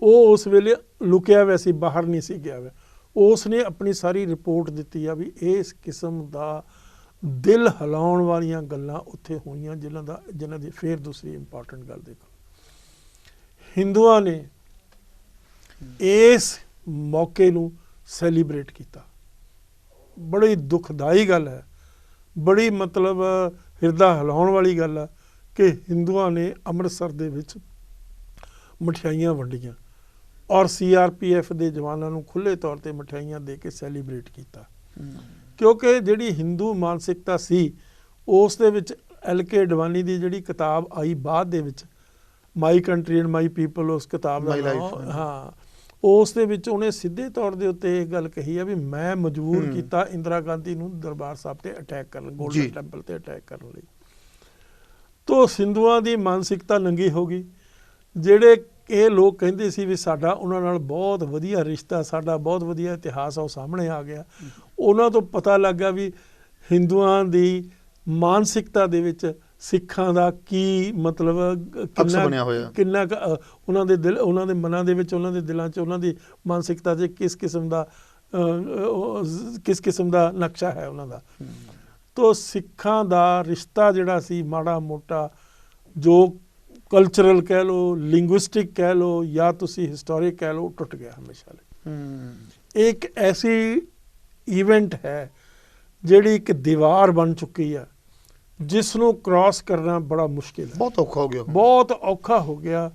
ਉਹ ਉਸ ਵੇਲੇ ਲੁਕਿਆ ਹੋਇਆ ਸੀ, ਬਾਹਰ ਨਹੀਂ ਸੀ ਗਿਆ ਹੋਇਆ। ਉਸ ਨੇ ਆਪਣੀ ਸਾਰੀ ਰਿਪੋਰਟ ਦਿੱਤੀ ਆ ਵੀ ਇਸ ਕਿਸਮ ਦਾ ਦਿਲ ਹਿਲਾਉਣ ਵਾਲੀਆਂ ਗੱਲਾਂ ਉੱਥੇ ਹੋਈਆਂ, ਜਿਨ੍ਹਾਂ ਦੀ ਫੇਰ ਦੂਸਰੀ ਇੰਪੋਰਟੈਂਟ ਗੱਲ ਦੇਖੋ, ਹਿੰਦੂਆਂ ਨੇ ਇਸ ਮੌਕੇ ਨੂੰ ਸੈਲੀਬ੍ਰੇਟ ਕੀਤਾ। ਬੜੀ ਦੁਖਦਾਈ ਗੱਲ ਹੈ, ਬੜੀ ਮਤਲਬ ਹਿਰਦਾ ਹਿਲਾਉਣ ਵਾਲੀ ਗੱਲ ਆ ਕਿ ਹਿੰਦੂਆਂ ਨੇ ਅੰਮ੍ਰਿਤਸਰ ਦੇ ਵਿੱਚ ਮਠਿਆਈਆਂ ਵੰਡੀਆਂ ਔਰ CRPF ਦੇ ਜਵਾਨਾਂ ਨੂੰ ਖੁੱਲ੍ਹੇ ਤੌਰ 'ਤੇ ਮਠਿਆਈਆਂ ਦੇ ਕੇ ਸੈਲੀਬ੍ਰੇਟ ਕੀਤਾ। ਕਿਉਂਕਿ ਜਿਹੜੀ ਹਿੰਦੂ ਮਾਨਸਿਕਤਾ ਸੀ, ਉਸ ਦੇ ਵਿੱਚ LK ਅਡਵਾਨੀ ਦੀ ਜਿਹੜੀ ਕਿਤਾਬ ਆਈ ਬਾਅਦ ਦੇ ਵਿੱਚ, my country and my people, ਉਸ ਕਿਤਾਬ ਦਾ ਨਾਮ, ਹਾਂ, ਉਸ ਦੇ ਵਿੱਚ ਉਹਨੇ ਸਿੱਧੇ ਤੌਰ ਦੇ ਉੱਤੇ ਇਹ ਗੱਲ ਕਹੀ ਆ ਵੀ ਮੈਂ ਮਜਬੂਰ ਕੀਤਾ ਇੰਦਰਾ ਗਾਂਧੀ ਨੂੰ ਦਰਬਾਰ ਸਾਹਿਬ ਤੇ ਅਟੈਕ ਕਰਨ, ਗੋਲਡਨ ਟੈਂਪਲ ਤੇ ਅਟੈਕ ਕਰਨ ਲਈ। ਤੋ ਹਿੰਦੂਆਂ ਦੀ ਮਾਨਸਿਕਤਾ ਨੰਗੀ ਹੋ ਗਈ। ਜਿਹੜੇ ਇਹ ਲੋਕ ਕਹਿੰਦੇ ਸੀ ਵੀ ਸਾਡਾ ਉਹਨਾਂ ਨਾਲ ਬਹੁਤ ਵਧੀਆ ਰਿਸ਼ਤਾ, ਸਾਡਾ ਬਹੁਤ ਵਧੀਆ ਇਤਿਹਾਸ ਆ, ਉਹ ਸਾਹਮਣੇ ਆ ਗਿਆ। ਉਹਨਾਂ ਤੋਂ ਪਤਾ ਲੱਗਾ ਵੀ ਹਿੰਦੂਆਂ ਦੀ ਮਾਨਸਿਕਤਾ ਦੇ ਵਿੱਚ ਸਿੱਖਾਂ ਦਾ ਕੀ ਮਤਲਬ ਕਿੰਨਾ ਉਹਨਾਂ ਦੇ ਦਿਲ, ਉਹਨਾਂ ਦੇ ਮਨਾਂ ਦੇ ਵਿੱਚ, ਉਹਨਾਂ ਦੇ ਦਿਲਾਂ 'ਚ, ਉਹਨਾਂ ਦੀ ਮਾਨਸਿਕਤਾ 'ਚ ਕਿਸ ਕਿਸਮ ਦਾ ਨਕਸ਼ਾ ਹੈ ਉਹਨਾਂ ਦਾ। ਤੋ ਸਿੱਖਾਂ ਦਾ ਰਿਸ਼ਤਾ ਜਿਹੜਾ ਸੀ ਮਾੜਾ ਮੋਟਾ, ਜੋ ਕਲਚਰਲ ਕਹਿ ਲਓ, ਲਿੰਗੁਇਸਟਿਕ ਕਹਿ ਲਓ, ਜਾਂ ਤੁਸੀਂ ਹਿਸਟੋਰਿਕ ਕਹਿ ਲਓ, ਟੁੱਟ ਗਿਆ ਹਮੇਸ਼ਾ ਲਈ। ਇਹ ਇੱਕ ਐਸੀ ਈਵੈਂਟ ਹੈ ਜਿਹੜੀ ਇੱਕ ਦੀਵਾਰ ਬਣ ਚੁੱਕੀ ਆ, ਜਿਸ ਨੂੰ ਕ੍ਰਾਸ ਕਰਨਾ ਬੜਾ ਮੁਸ਼ਕਿਲ ਹੈ, ਬਹੁਤ ਔਖਾ ਹੋ ਗਿਆ, ਬਹੁਤ ਔਖਾ ਹੋ ਗਿਆ।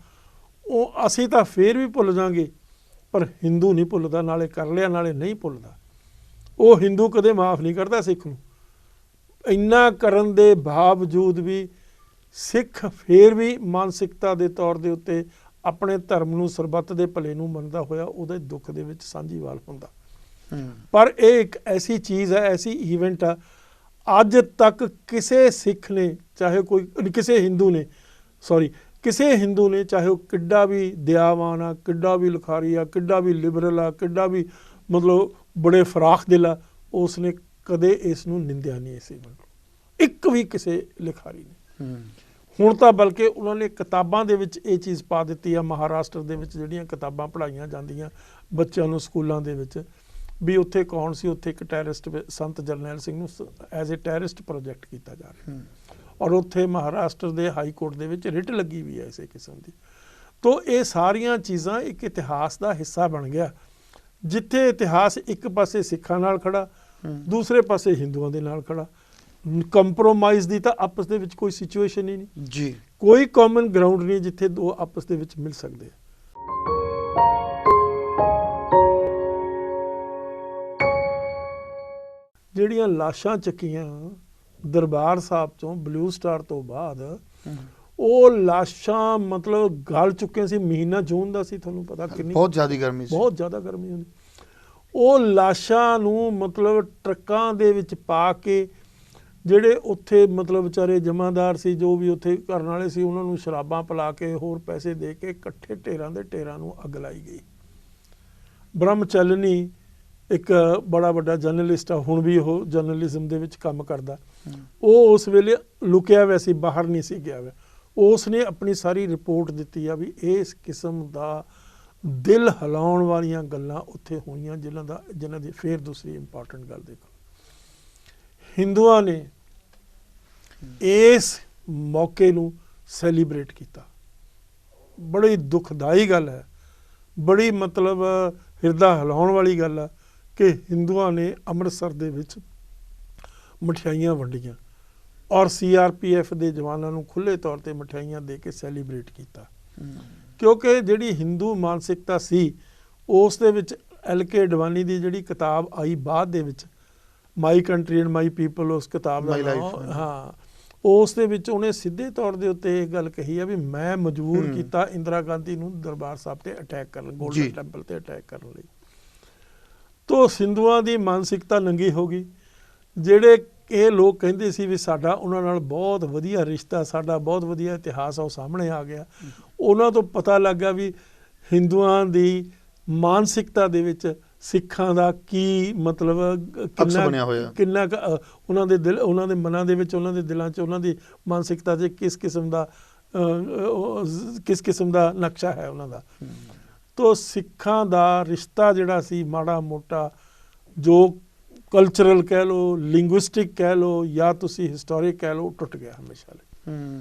ਉਹ ਅਸੀਂ ਤਾਂ ਫੇਰ ਵੀ ਭੁੱਲ ਜਾਵਾਂਗੇ, ਪਰ ਹਿੰਦੂ ਨਹੀਂ ਭੁੱਲਦਾ, ਨਾਲੇ ਕਰ ਲਿਆ ਨਾਲੇ ਨਹੀਂ ਭੁੱਲਦਾ। ਉਹ ਹਿੰਦੂ ਕਦੇ ਮਾਫ ਨਹੀਂ ਕਰਦਾ ਸਿੱਖ ਨੂੰ। ਇੰਨਾ ਕਰਨ ਦੇ ਬਾਵਜੂਦ ਵੀ ਸਿੱਖ ਫੇਰ ਵੀ ਮਾਨਸਿਕਤਾ ਦੇ ਤੌਰ ਦੇ ਉੱਤੇ ਆਪਣੇ ਧਰਮ ਨੂੰ, ਸਰਬੱਤ ਦੇ ਭਲੇ ਨੂੰ ਮੰਨਦਾ ਹੋਇਆ ਉਹਦੇ ਦੁੱਖ ਦੇ ਵਿੱਚ ਸਾਂਝੀਵਾਲ ਹੁੰਦਾ। ਪਰ ਇਹ ਇੱਕ ਐਸੀ ਚੀਜ਼ ਹੈ, ਐਸੀ ਈਵੈਂਟ ਆ, ਅੱਜ ਤੱਕ ਕਿਸੇ ਸਿੱਖ ਨੇ, ਚਾਹੇ ਕੋਈ ਕਿਸੇ ਹਿੰਦੂ ਨੇ, ਚਾਹੇ ਉਹ ਕਿੱਡਾ ਵੀ ਦਿਆਵਾਨ ਆ, ਕਿੱਡਾ ਵੀ ਲਿਖਾਰੀ ਆ, ਕਿੱਡਾ ਵੀ ਲਿਬਰਲ ਆ, ਕਿੱਡਾ ਵੀ ਮਤਲਬ ਬੜੇ ਫਰਾਖ ਦਿਲ ਆ, ਉਸਨੇ ਕਦੇ ਇਸ ਨੂੰ ਨਿੰਦਿਆ ਨਹੀਂ। ਇਸ ਈਵੈਂਟ ਨੂੰ ਇੱਕ ਵੀ ਕਿਸੇ ਲਿਖਾਰੀ ਨੇ। ਹੁਣ ਤਾਂ ਬਲਕਿ ਉਹਨਾਂ ਨੇ ਕਿਤਾਬਾਂ ਦੇ ਵਿੱਚ ਇਹ ਚੀਜ਼ ਪਾ ਦਿੱਤੀ ਆ, ਮਹਾਰਾਸ਼ਟਰ ਦੇ ਵਿੱਚ ਜਿਹੜੀਆਂ ਕਿਤਾਬਾਂ ਪੜ੍ਹਾਈਆਂ ਜਾਂਦੀਆਂ ਬੱਚਿਆਂ ਨੂੰ ਸਕੂਲਾਂ ਦੇ ਵਿੱਚ, ਵੀ ਉੱਥੇ ਕੌਣ ਸੀ, ਉੱਥੇ ਇੱਕ ਟੈਰਰਿਸਟ ਸੰਤ ਜਰਨੈਲ ਸਿੰਘ ਨੂੰ ਐਜ਼ ਏ ਟੈਰਰਿਸਟ ਪ੍ਰੋਜੈਕਟ ਕੀਤਾ ਜਾ ਰਿਹਾ, ਔਰ ਉੱਥੇ ਮਹਾਰਾਸ਼ਟਰ ਦੇ ਹਾਈ ਕੋਰਟ ਦੇ ਵਿੱਚ ਰਿਟ ਲੱਗੀ ਵੀ ਹੈ ਇਸੇ ਕਿਸਮ ਦੀ। ਤੋ ਇਹ ਸਾਰੀਆਂ ਚੀਜ਼ਾਂ ਇੱਕ ਇਤਿਹਾਸ ਦਾ ਹਿੱਸਾ ਬਣ ਗਿਆ, ਜਿੱਥੇ ਇਤਿਹਾਸ ਇੱਕ ਪਾਸੇ ਸਿੱਖਾਂ ਨਾਲ ਖੜਾ, ਦੂਸਰੇ ਪਾਸੇ ਹਿੰਦੂਆਂ ਦੇ ਨਾਲ ਖੜਾ। ਕੰਪਰੋਮਾਈਜ਼ ਦੀ ਤਾਂ ਆਪਸ ਦੇ ਵਿੱਚ ਕੋਈ ਸਿਚੁਏਸ਼ਨ ਹੀ ਨਹੀਂ ਜੀ, ਕੋਈ ਕਾਮਨ ਗਰਾਊਂਡ ਨਹੀਂ ਜਿੱਥੇ ਦੋ ਆਪਸ ਦੇ ਵਿੱਚ ਮਿਲ ਸਕਦੇ ਆ। ਜਿਹੜੀਆਂ ਲਾਸ਼ਾਂ ਚੱਕੀਆਂ ਦਰਬਾਰ ਸਾਹਿਬ ਤੋਂ ਬਲੂ ਸਟਾਰ ਤੋਂ ਬਾਅਦ, ਉਹ ਲਾਸ਼ਾਂ ਮਤਲਬ ਗਲ ਚੁੱਕੇ ਸੀ। ਮਹੀਨਾ ਜੂਨ ਦਾ ਸੀ, ਤੁਹਾਨੂੰ ਪਤਾ ਕਿੰਨੀ ਬਹੁਤ ਜ਼ਿਆਦਾ ਗਰਮੀ ਸੀ, ਬਹੁਤ ਜ਼ਿਆਦਾ ਗਰਮੀ ਹੁੰਦੀ। ਉਹ ਲਾਸ਼ਾਂ ਨੂੰ ਮਤਲਬ ਟਰੱਕਾਂ ਦੇ ਵਿੱਚ ਪਾ ਕੇ, ਜਿਹੜੇ ਉੱਥੇ ਮਤਲਬ ਵਿਚਾਰੇ ਜਮਾਦਾਰ ਸੀ, ਜੋ ਵੀ ਉੱਥੇ ਕਰਨ ਵਾਲੇ ਸੀ, ਉਹਨਾਂ ਨੂੰ ਸ਼ਰਾਬਾਂ ਪਿਲਾ ਕੇ, ਹੋਰ ਪੈਸੇ ਦੇ ਕੇ ਇਕੱਠੇ ਢੇਰਾਂ ਦੇ ਢੇਰਾਂ ਨੂੰ ਅੱਗ ਲਾਈ ਗਈ। ਬ੍ਰਹਮਚਲਨੀ ਇੱਕ ਬੜਾ ਵੱਡਾ ਜਰਨਲਿਸਟ ਆ, ਹੁਣ ਵੀ ਉਹ ਜਰਨਲਿਜ਼ਮ ਦੇ ਵਿੱਚ ਕੰਮ ਕਰਦਾ, ਉਹ ਉਸ ਵੇਲੇ ਲੁਕਿਆ ਹੋਇਆ ਸੀ, ਬਾਹਰ ਨਹੀਂ ਸੀ ਗਿਆ ਹੋਇਆ। ਉਸ ਨੇ ਆਪਣੀ ਸਾਰੀ ਰਿਪੋਰਟ ਦਿੱਤੀ ਆ ਵੀ ਇਸ ਕਿਸਮ ਦਾ ਦਿਲ ਹਿਲਾਉਣ ਵਾਲੀਆਂ ਗੱਲਾਂ ਉੱਥੇ ਹੋਈਆਂ, ਜਿਨ੍ਹਾਂ ਦੀ ਫੇਰ ਦੂਸਰੀ ਇੰਪੋਰਟੈਂਟ ਗੱਲ ਦੇਖੋ, ਹਿੰਦੂਆਂ ਨੇ ਇਸ ਮੌਕੇ ਨੂੰ ਸੈਲੀਬ੍ਰੇਟ ਕੀਤਾ। ਬੜੀ ਦੁਖਦਾਈ ਗੱਲ ਹੈ, ਬੜੀ ਮਤਲਬ ਹਿਰਦਾ ਹਿਲਾਉਣ ਵਾਲੀ ਗੱਲ ਆ ਕਿ ਹਿੰਦੂਆਂ ਨੇ ਅੰਮ੍ਰਿਤਸਰ ਦੇ ਵਿੱਚ ਮਠਿਆਈਆਂ ਵੰਡੀਆਂ, ਔਰ CRPF ਦੇ ਜਵਾਨਾਂ ਨੂੰ ਖੁੱਲ੍ਹੇ ਤੌਰ 'ਤੇ ਮਠਿਆਈਆਂ ਦੇ ਕੇ ਸੈਲੀਬ੍ਰੇਟ ਕੀਤਾ। ਕਿਉਂਕਿ ਜਿਹੜੀ ਹਿੰਦੂ ਮਾਨਸਿਕਤਾ ਸੀ, ਉਸ ਦੇ ਵਿੱਚ LK ਅਡਵਾਨੀ ਦੀ ਜਿਹੜੀ ਕਿਤਾਬ ਆਈ ਬਾਅਦ ਦੇ ਵਿੱਚ, my country and my people, ਉਸ ਕਿਤਾਬ ਦਾ ਨਾਮ, ਉਸ ਦੇ ਵਿੱਚ ਉਹਨੇ ਸਿੱਧੇ ਤੌਰ ਦੇ ਉੱਤੇ ਇਹ ਗੱਲ ਕਹੀ ਆ ਵੀ ਮੈਂ ਮਜਬੂਰ ਕੀਤਾ ਇੰਦਰਾ ਗਾਂਧੀ ਨੂੰ ਦਰਬਾਰ ਸਾਹਿਬ ਤੇ ਅਟੈਕ ਕਰਨ, ਗੋਲਡਨ ਟੈਂਪਲ ਤੇ ਅਟੈਕ ਕਰਨ ਲਈ। ਤੋ ਹਿੰਦੂਆਂ ਦੀ ਮਾਨਸਿਕਤਾ ਨੰਗੀ ਹੋ ਗਈ। ਜਿਹੜੇ ਇਹ ਲੋਕ ਕਹਿੰਦੇ ਸੀ ਵੀ ਸਾਡਾ ਉਹਨਾਂ ਨਾਲ ਬਹੁਤ ਵਧੀਆ ਰਿਸ਼ਤਾ, ਸਾਡਾ ਬਹੁਤ ਵਧੀਆ ਇਤਿਹਾਸ ਆ, ਉਹ ਸਾਹਮਣੇ ਆ ਗਿਆ। ਉਹਨਾਂ ਤੋਂ ਪਤਾ ਲੱਗਾ ਵੀ ਹਿੰਦੂਆਂ ਦੀ ਮਾਨਸਿਕਤਾ ਦੇ ਵਿੱਚ ਸਿੱਖਾਂ ਦਾ ਕੀ ਮਤਲਬ ਕਿੰਨਾ ਉਹਨਾਂ ਦੇ ਦਿਲ, ਉਹਨਾਂ ਦੇ ਮਨਾਂ ਦੇ ਵਿੱਚ, ਉਹਨਾਂ ਦੇ ਦਿਲਾਂ 'ਚ, ਉਹਨਾਂ ਦੀ ਮਾਨਸਿਕਤਾ 'ਚ ਕਿਸ ਕਿਸਮ ਦਾ ਨਕਸ਼ਾ ਹੈ ਉਹਨਾਂ ਦਾ। ਤੋ ਸਿੱਖਾਂ ਦਾ ਰਿਸ਼ਤਾ ਜਿਹੜਾ ਸੀ ਮਾੜਾ ਮੋਟਾ, ਜੋ ਕਲਚਰਲ ਕਹਿ ਲਓ, ਲਿੰਗੁਇਸਟਿਕ ਕਹਿ ਲਓ, ਜਾਂ ਤੁਸੀਂ ਹਿਸਟੋਰਿਕ ਕਹਿ ਲਓ, ਟੁੱਟ ਗਿਆ ਹਮੇਸ਼ਾ ਲਈ।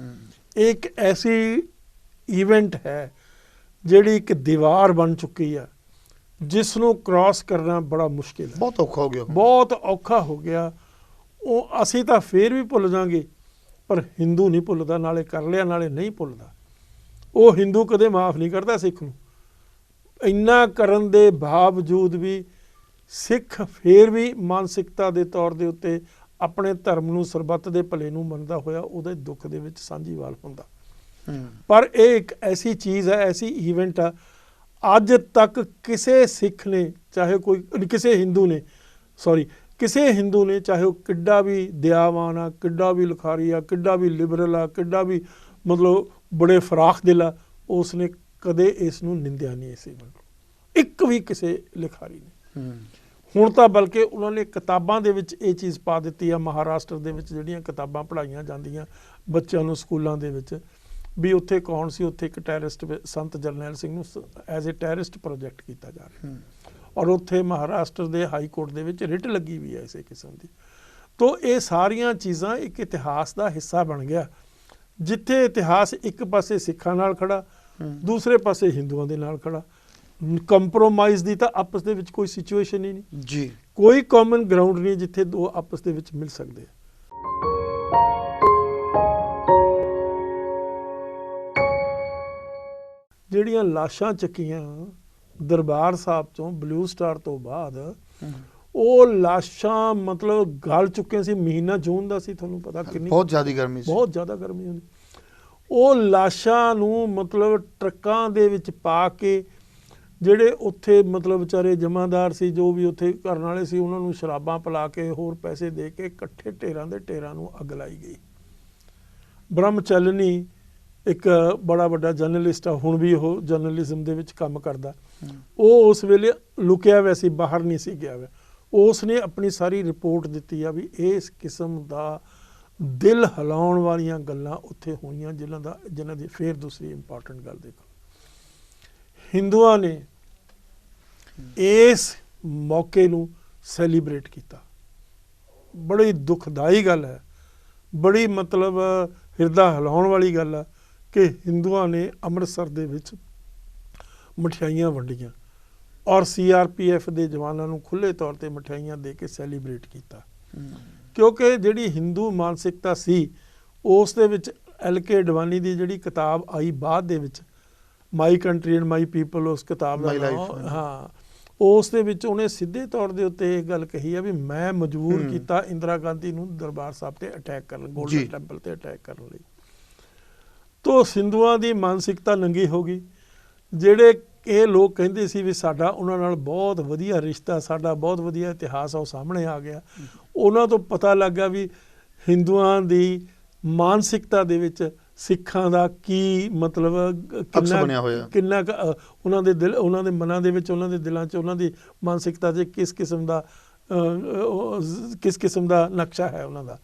ਇਹ ਇੱਕ ਐਸੀ ਈਵੈਂਟ ਹੈ ਜਿਹੜੀ ਇੱਕ ਦੀਵਾਰ ਬਣ ਚੁੱਕੀ ਆ, ਜਿਸ ਨੂੰ ਕ੍ਰਾਸ ਕਰਨਾ ਬੜਾ ਮੁਸ਼ਕਿਲ ਹੈ, ਬਹੁਤ ਔਖਾ ਹੋ ਗਿਆ, ਬਹੁਤ ਔਖਾ ਹੋ ਗਿਆ। ਉਹ ਅਸੀਂ ਤਾਂ ਫੇਰ ਵੀ ਭੁੱਲ ਜਾਵਾਂਗੇ, ਪਰ ਹਿੰਦੂ ਨਹੀਂ ਭੁੱਲਦਾ, ਨਾਲੇ ਕਰ ਲਿਆ ਨਾਲੇ ਨਹੀਂ ਭੁੱਲਦਾ। ਉਹ ਹਿੰਦੂ ਕਦੇ ਮਾਫ ਨਹੀਂ ਕਰਦਾ ਸਿੱਖ ਨੂੰ। ਇੰਨਾ ਕਰਨ ਦੇ ਬਾਵਜੂਦ ਵੀ ਸਿੱਖ ਫੇਰ ਵੀ ਮਾਨਸਿਕਤਾ ਦੇ ਤੌਰ ਦੇ ਉੱਤੇ ਆਪਣੇ ਧਰਮ ਨੂੰ, ਸਰਬੱਤ ਦੇ ਭਲੇ ਨੂੰ ਮੰਨਦਾ ਹੋਇਆ ਉਹਦੇ ਦੁੱਖ ਦੇ ਵਿੱਚ ਸਾਂਝੀਵਾਲ ਹੁੰਦਾ। ਪਰ ਇਹ ਇੱਕ ਐਸੀ ਚੀਜ਼ ਹੈ, ਐਸੀ ਈਵੈਂਟ ਆ, ਅੱਜ ਤੱਕ ਕਿਸੇ ਸਿੱਖ ਨੇ, ਚਾਹੇ ਕੋਈ ਕਿਸੇ ਕਿਸੇ ਹਿੰਦੂ ਨੇ, ਚਾਹੇ ਉਹ ਕਿੱਡਾ ਵੀ ਦਿਆਵਾਨ ਆ, ਕਿੱਡਾ ਵੀ ਲਿਖਾਰੀ ਆ, ਕਿੱਡਾ ਵੀ ਲਿਬਰਲ ਆ, ਕਿੱਡਾ ਵੀ ਮਤਲਬ ਬੜੇ ਫਰਾਖ ਦਿਲ ਆ, ਉਸ ਨੇ ਕਦੇ ਇਸ ਨੂੰ ਨਿੰਦਿਆ ਨਹੀਂ ਇਸੇ ਵੱਲੋਂ, ਇੱਕ ਵੀ ਕਿਸੇ ਲਿਖਾਰੀ ਨੇ। ਹੁਣ ਤਾਂ ਬਲਕਿ ਉਹਨਾਂ ਨੇ ਕਿਤਾਬਾਂ ਦੇ ਵਿੱਚ ਇਹ ਚੀਜ਼ ਪਾ ਦਿੱਤੀ ਆ, ਮਹਾਰਾਸ਼ਟਰ ਦੇ ਵਿੱਚ ਜਿਹੜੀਆਂ ਕਿਤਾਬਾਂ ਪੜ੍ਹਾਈਆਂ ਜਾਂਦੀਆਂ ਬੱਚਿਆਂ ਨੂੰ ਸਕੂਲਾਂ ਦੇ ਵਿੱਚ, ਵੀ ਉੱਥੇ ਕੌਣ ਸੀ, ਉੱਥੇ ਇੱਕ ਟੈਰਰਿਸਟ ਸੰਤ ਜਰਨੈਲ ਸਿੰਘ ਨੂੰ ਐਜ਼ ਏ ਟੈਰਰਿਸਟ ਪ੍ਰੋਜੈਕਟ ਕੀਤਾ ਜਾ ਰਿਹਾ, ਔਰ ਉੱਥੇ ਮਹਾਰਾਸ਼ਟਰ ਦੇ ਹਾਈ ਕੋਰਟ ਦੇ ਵਿੱਚ ਰਿਟ ਲੱਗੀ ਵੀ ਹੈ ਇਸੇ ਕਿਸਮ ਦੀ। ਤੋ ਇਹ ਸਾਰੀਆਂ ਚੀਜ਼ਾਂ ਇੱਕ ਇਤਿਹਾਸ ਦਾ ਹਿੱਸਾ ਬਣ ਗਿਆ, ਜਿੱਥੇ ਇਤਿਹਾਸ ਇੱਕ ਪਾਸੇ ਸਿੱਖਾਂ ਨਾਲ ਖੜਾ, ਦੂਸਰੇ ਪਾਸੇ ਹਿੰਦੂਆਂ ਦੇ ਨਾਲ ਖੜਾ। ਕੰਪਰੋਮਾਈਜ਼ ਦੀ ਤਾਂ ਆਪਸ ਦੇ ਵਿੱਚ ਕੋਈ ਸਿਚੁਏਸ਼ਨ ਹੀ ਨਹੀਂ ਜੀ, ਕੋਈ ਕਾਮਨ ਗਰਾਊਂਡ ਨਹੀਂ ਜਿੱਥੇ ਦੋ ਆਪਸ ਦੇ ਵਿੱਚ ਮਿਲ ਸਕਦੇ ਆ। ਜਿਹੜੀਆਂ ਲਾਸ਼ਾਂ ਚੱਕੀਆਂ ਦਰਬਾਰ ਸਾਹਿਬ ਤੋਂ ਬਲੂ ਸਟਾਰ ਤੋਂ ਬਾਅਦ, ਉਹ ਲਾਸ਼ਾਂ ਮਤਲਬ ਗਲ ਚੁੱਕੀਆਂ ਸੀ। ਮਹੀਨਾ ਜੂਨ ਦਾ ਸੀ, ਤੁਹਾਨੂੰ ਪਤਾ ਕਿੰਨੀ ਬਹੁਤ ਜ਼ਿਆਦਾ ਗਰਮੀ ਸੀ, ਬਹੁਤ ਜ਼ਿਆਦਾ ਗਰਮੀ ਹੁੰਦੀ। ਉਹ ਲਾਸ਼ਾਂ ਨੂੰ ਮਤਲਬ ਟਰੱਕਾਂ ਦੇ ਵਿੱਚ ਪਾ ਕੇ, ਜਿਹੜੇ ਉੱਥੇ ਮਤਲਬ ਵਿਚਾਰੇ ਜਮਾਦਾਰ ਸੀ, ਜੋ ਵੀ ਉੱਥੇ ਕਰਨ ਵਾਲੇ ਸੀ, ਉਹਨਾਂ ਨੂੰ ਸ਼ਰਾਬਾਂ ਪਿਲਾ ਕੇ ਹੋਰ ਪੈਸੇ ਦੇ ਕੇ ਇਕੱਠੇ ਢੇਰਾਂ ਦੇ ਢੇਰਾਂ ਨੂੰ ਅੱਗ ਲਾਈ ਗਈ। ਬ੍ਰਹਮਚਲਨੀ ਇੱਕ ਬੜਾ ਵੱਡਾ ਜਰਨਲਿਸਟ ਆ, ਹੁਣ ਵੀ ਉਹ ਜਰਨਲਿਜ਼ਮ ਦੇ ਵਿੱਚ ਕੰਮ ਕਰਦਾ, ਉਹ ਉਸ ਵੇਲੇ ਲੁਕਿਆ ਹੋਇਆ ਸੀ, ਬਾਹਰ ਨਹੀਂ ਸੀ ਗਿਆ ਹੋਇਆ। ਉਸ ਨੇ ਆਪਣੀ ਸਾਰੀ ਰਿਪੋਰਟ ਦਿੱਤੀ ਆ ਵੀ ਇਸ ਕਿਸਮ ਦਾ ਦਿਲ ਹਿਲਾਉਣ ਵਾਲੀਆਂ ਗੱਲਾਂ ਉੱਥੇ ਹੋਈਆਂ, ਜਿਨ੍ਹਾਂ ਦੀ ਫਿਰ ਦੂਸਰੀ ਇੰਪੋਰਟੈਂਟ ਗੱਲ ਦੇਖੋ, ਹਿੰਦੂਆਂ ਨੇ ਇਸ ਮੌਕੇ ਨੂੰ ਸੈਲੀਬ੍ਰੇਟ ਕੀਤਾ। ਬੜੀ ਦੁਖਦਾਈ ਗੱਲ ਹੈ, ਬੜੀ ਮਤਲਬ ਹਿਰਦਾ ਹਿਲਾਉਣ ਵਾਲੀ ਗੱਲ ਆ ਕਿ ਹਿੰਦੂਆਂ ਨੇ ਅੰਮ੍ਰਿਤਸਰ ਦੇ ਵਿੱਚ ਮਠਿਆਈਆਂ ਵੰਡੀਆਂ ਔਰ CRPF ਦੇ ਜਵਾਨਾਂ ਨੂੰ ਖੁੱਲ੍ਹੇ ਤੌਰ 'ਤੇ ਮਠਿਆਈਆਂ ਦੇ ਕੇ ਸੈਲੀਬ੍ਰੇਟ ਕੀਤਾ। ਕਿਉਂਕਿ ਜਿਹੜੀ ਹਿੰਦੂ ਮਾਨਸਿਕਤਾ ਸੀ, ਉਸ ਦੇ ਵਿੱਚ LK ਅਡਵਾਨੀ ਦੀ ਜਿਹੜੀ ਕਿਤਾਬ ਆਈ ਬਾਅਦ ਦੇ ਵਿੱਚ, my country and my people, ਉਸ ਕਿਤਾਬ ਦਾ ਨਾਮ, ਹਾਂ, ਉਸ ਦੇ ਵਿੱਚ ਉਹਨੇ ਸਿੱਧੇ ਤੌਰ ਦੇ ਉੱਤੇ ਇਹ ਗੱਲ ਕਹੀ ਆ ਵੀ ਮੈਂ ਮਜਬੂਰ ਕੀਤਾ ਇੰਦਰਾ ਗਾਂਧੀ ਨੂੰ ਦਰਬਾਰ ਸਾਹਿਬ ਤੇ ਅਟੈਕ ਕਰਨ, ਗੋਲਡਨ ਟੈਂਪਲ ਤੇ ਅਟੈਕ ਕਰਨ ਲਈ। ਤੋ ਹਿੰਦੂਆਂ ਦੀ ਮਾਨਸਿਕਤਾ ਨੰਗੀ ਹੋ ਗਈ। ਜਿਹੜੇ ਇਹ ਲੋਕ ਕਹਿੰਦੇ ਸੀ ਵੀ ਸਾਡਾ ਉਹਨਾਂ ਨਾਲ ਬਹੁਤ ਵਧੀਆ ਰਿਸ਼ਤਾ, ਸਾਡਾ ਬਹੁਤ ਵਧੀਆ ਇਤਿਹਾਸ ਆ, ਉਹ ਸਾਹਮਣੇ ਆ ਗਿਆ। ਉਹਨਾਂ ਤੋਂ ਪਤਾ ਲੱਗਾ ਵੀ ਹਿੰਦੂਆਂ ਦੀ ਮਾਨਸਿਕਤਾ ਦੇ ਵਿੱਚ ਸਿੱਖਾਂ ਦਾ ਕੀ ਮਤਲਬ, ਕਿੰਨਾ ਉਹਨਾਂ ਦੇ ਦਿਲ, ਉਹਨਾਂ ਦੇ ਮਨਾਂ ਦੇ ਵਿੱਚ, ਉਹਨਾਂ ਦੇ ਦਿਲਾਂ 'ਚ, ਉਹਨਾਂ ਦੀ ਮਾਨਸਿਕਤਾ 'ਚ ਕਿਸ ਕਿਸਮ ਦਾ ਨਕਸ਼ਾ ਹੈ ਉਹਨਾਂ ਦਾ।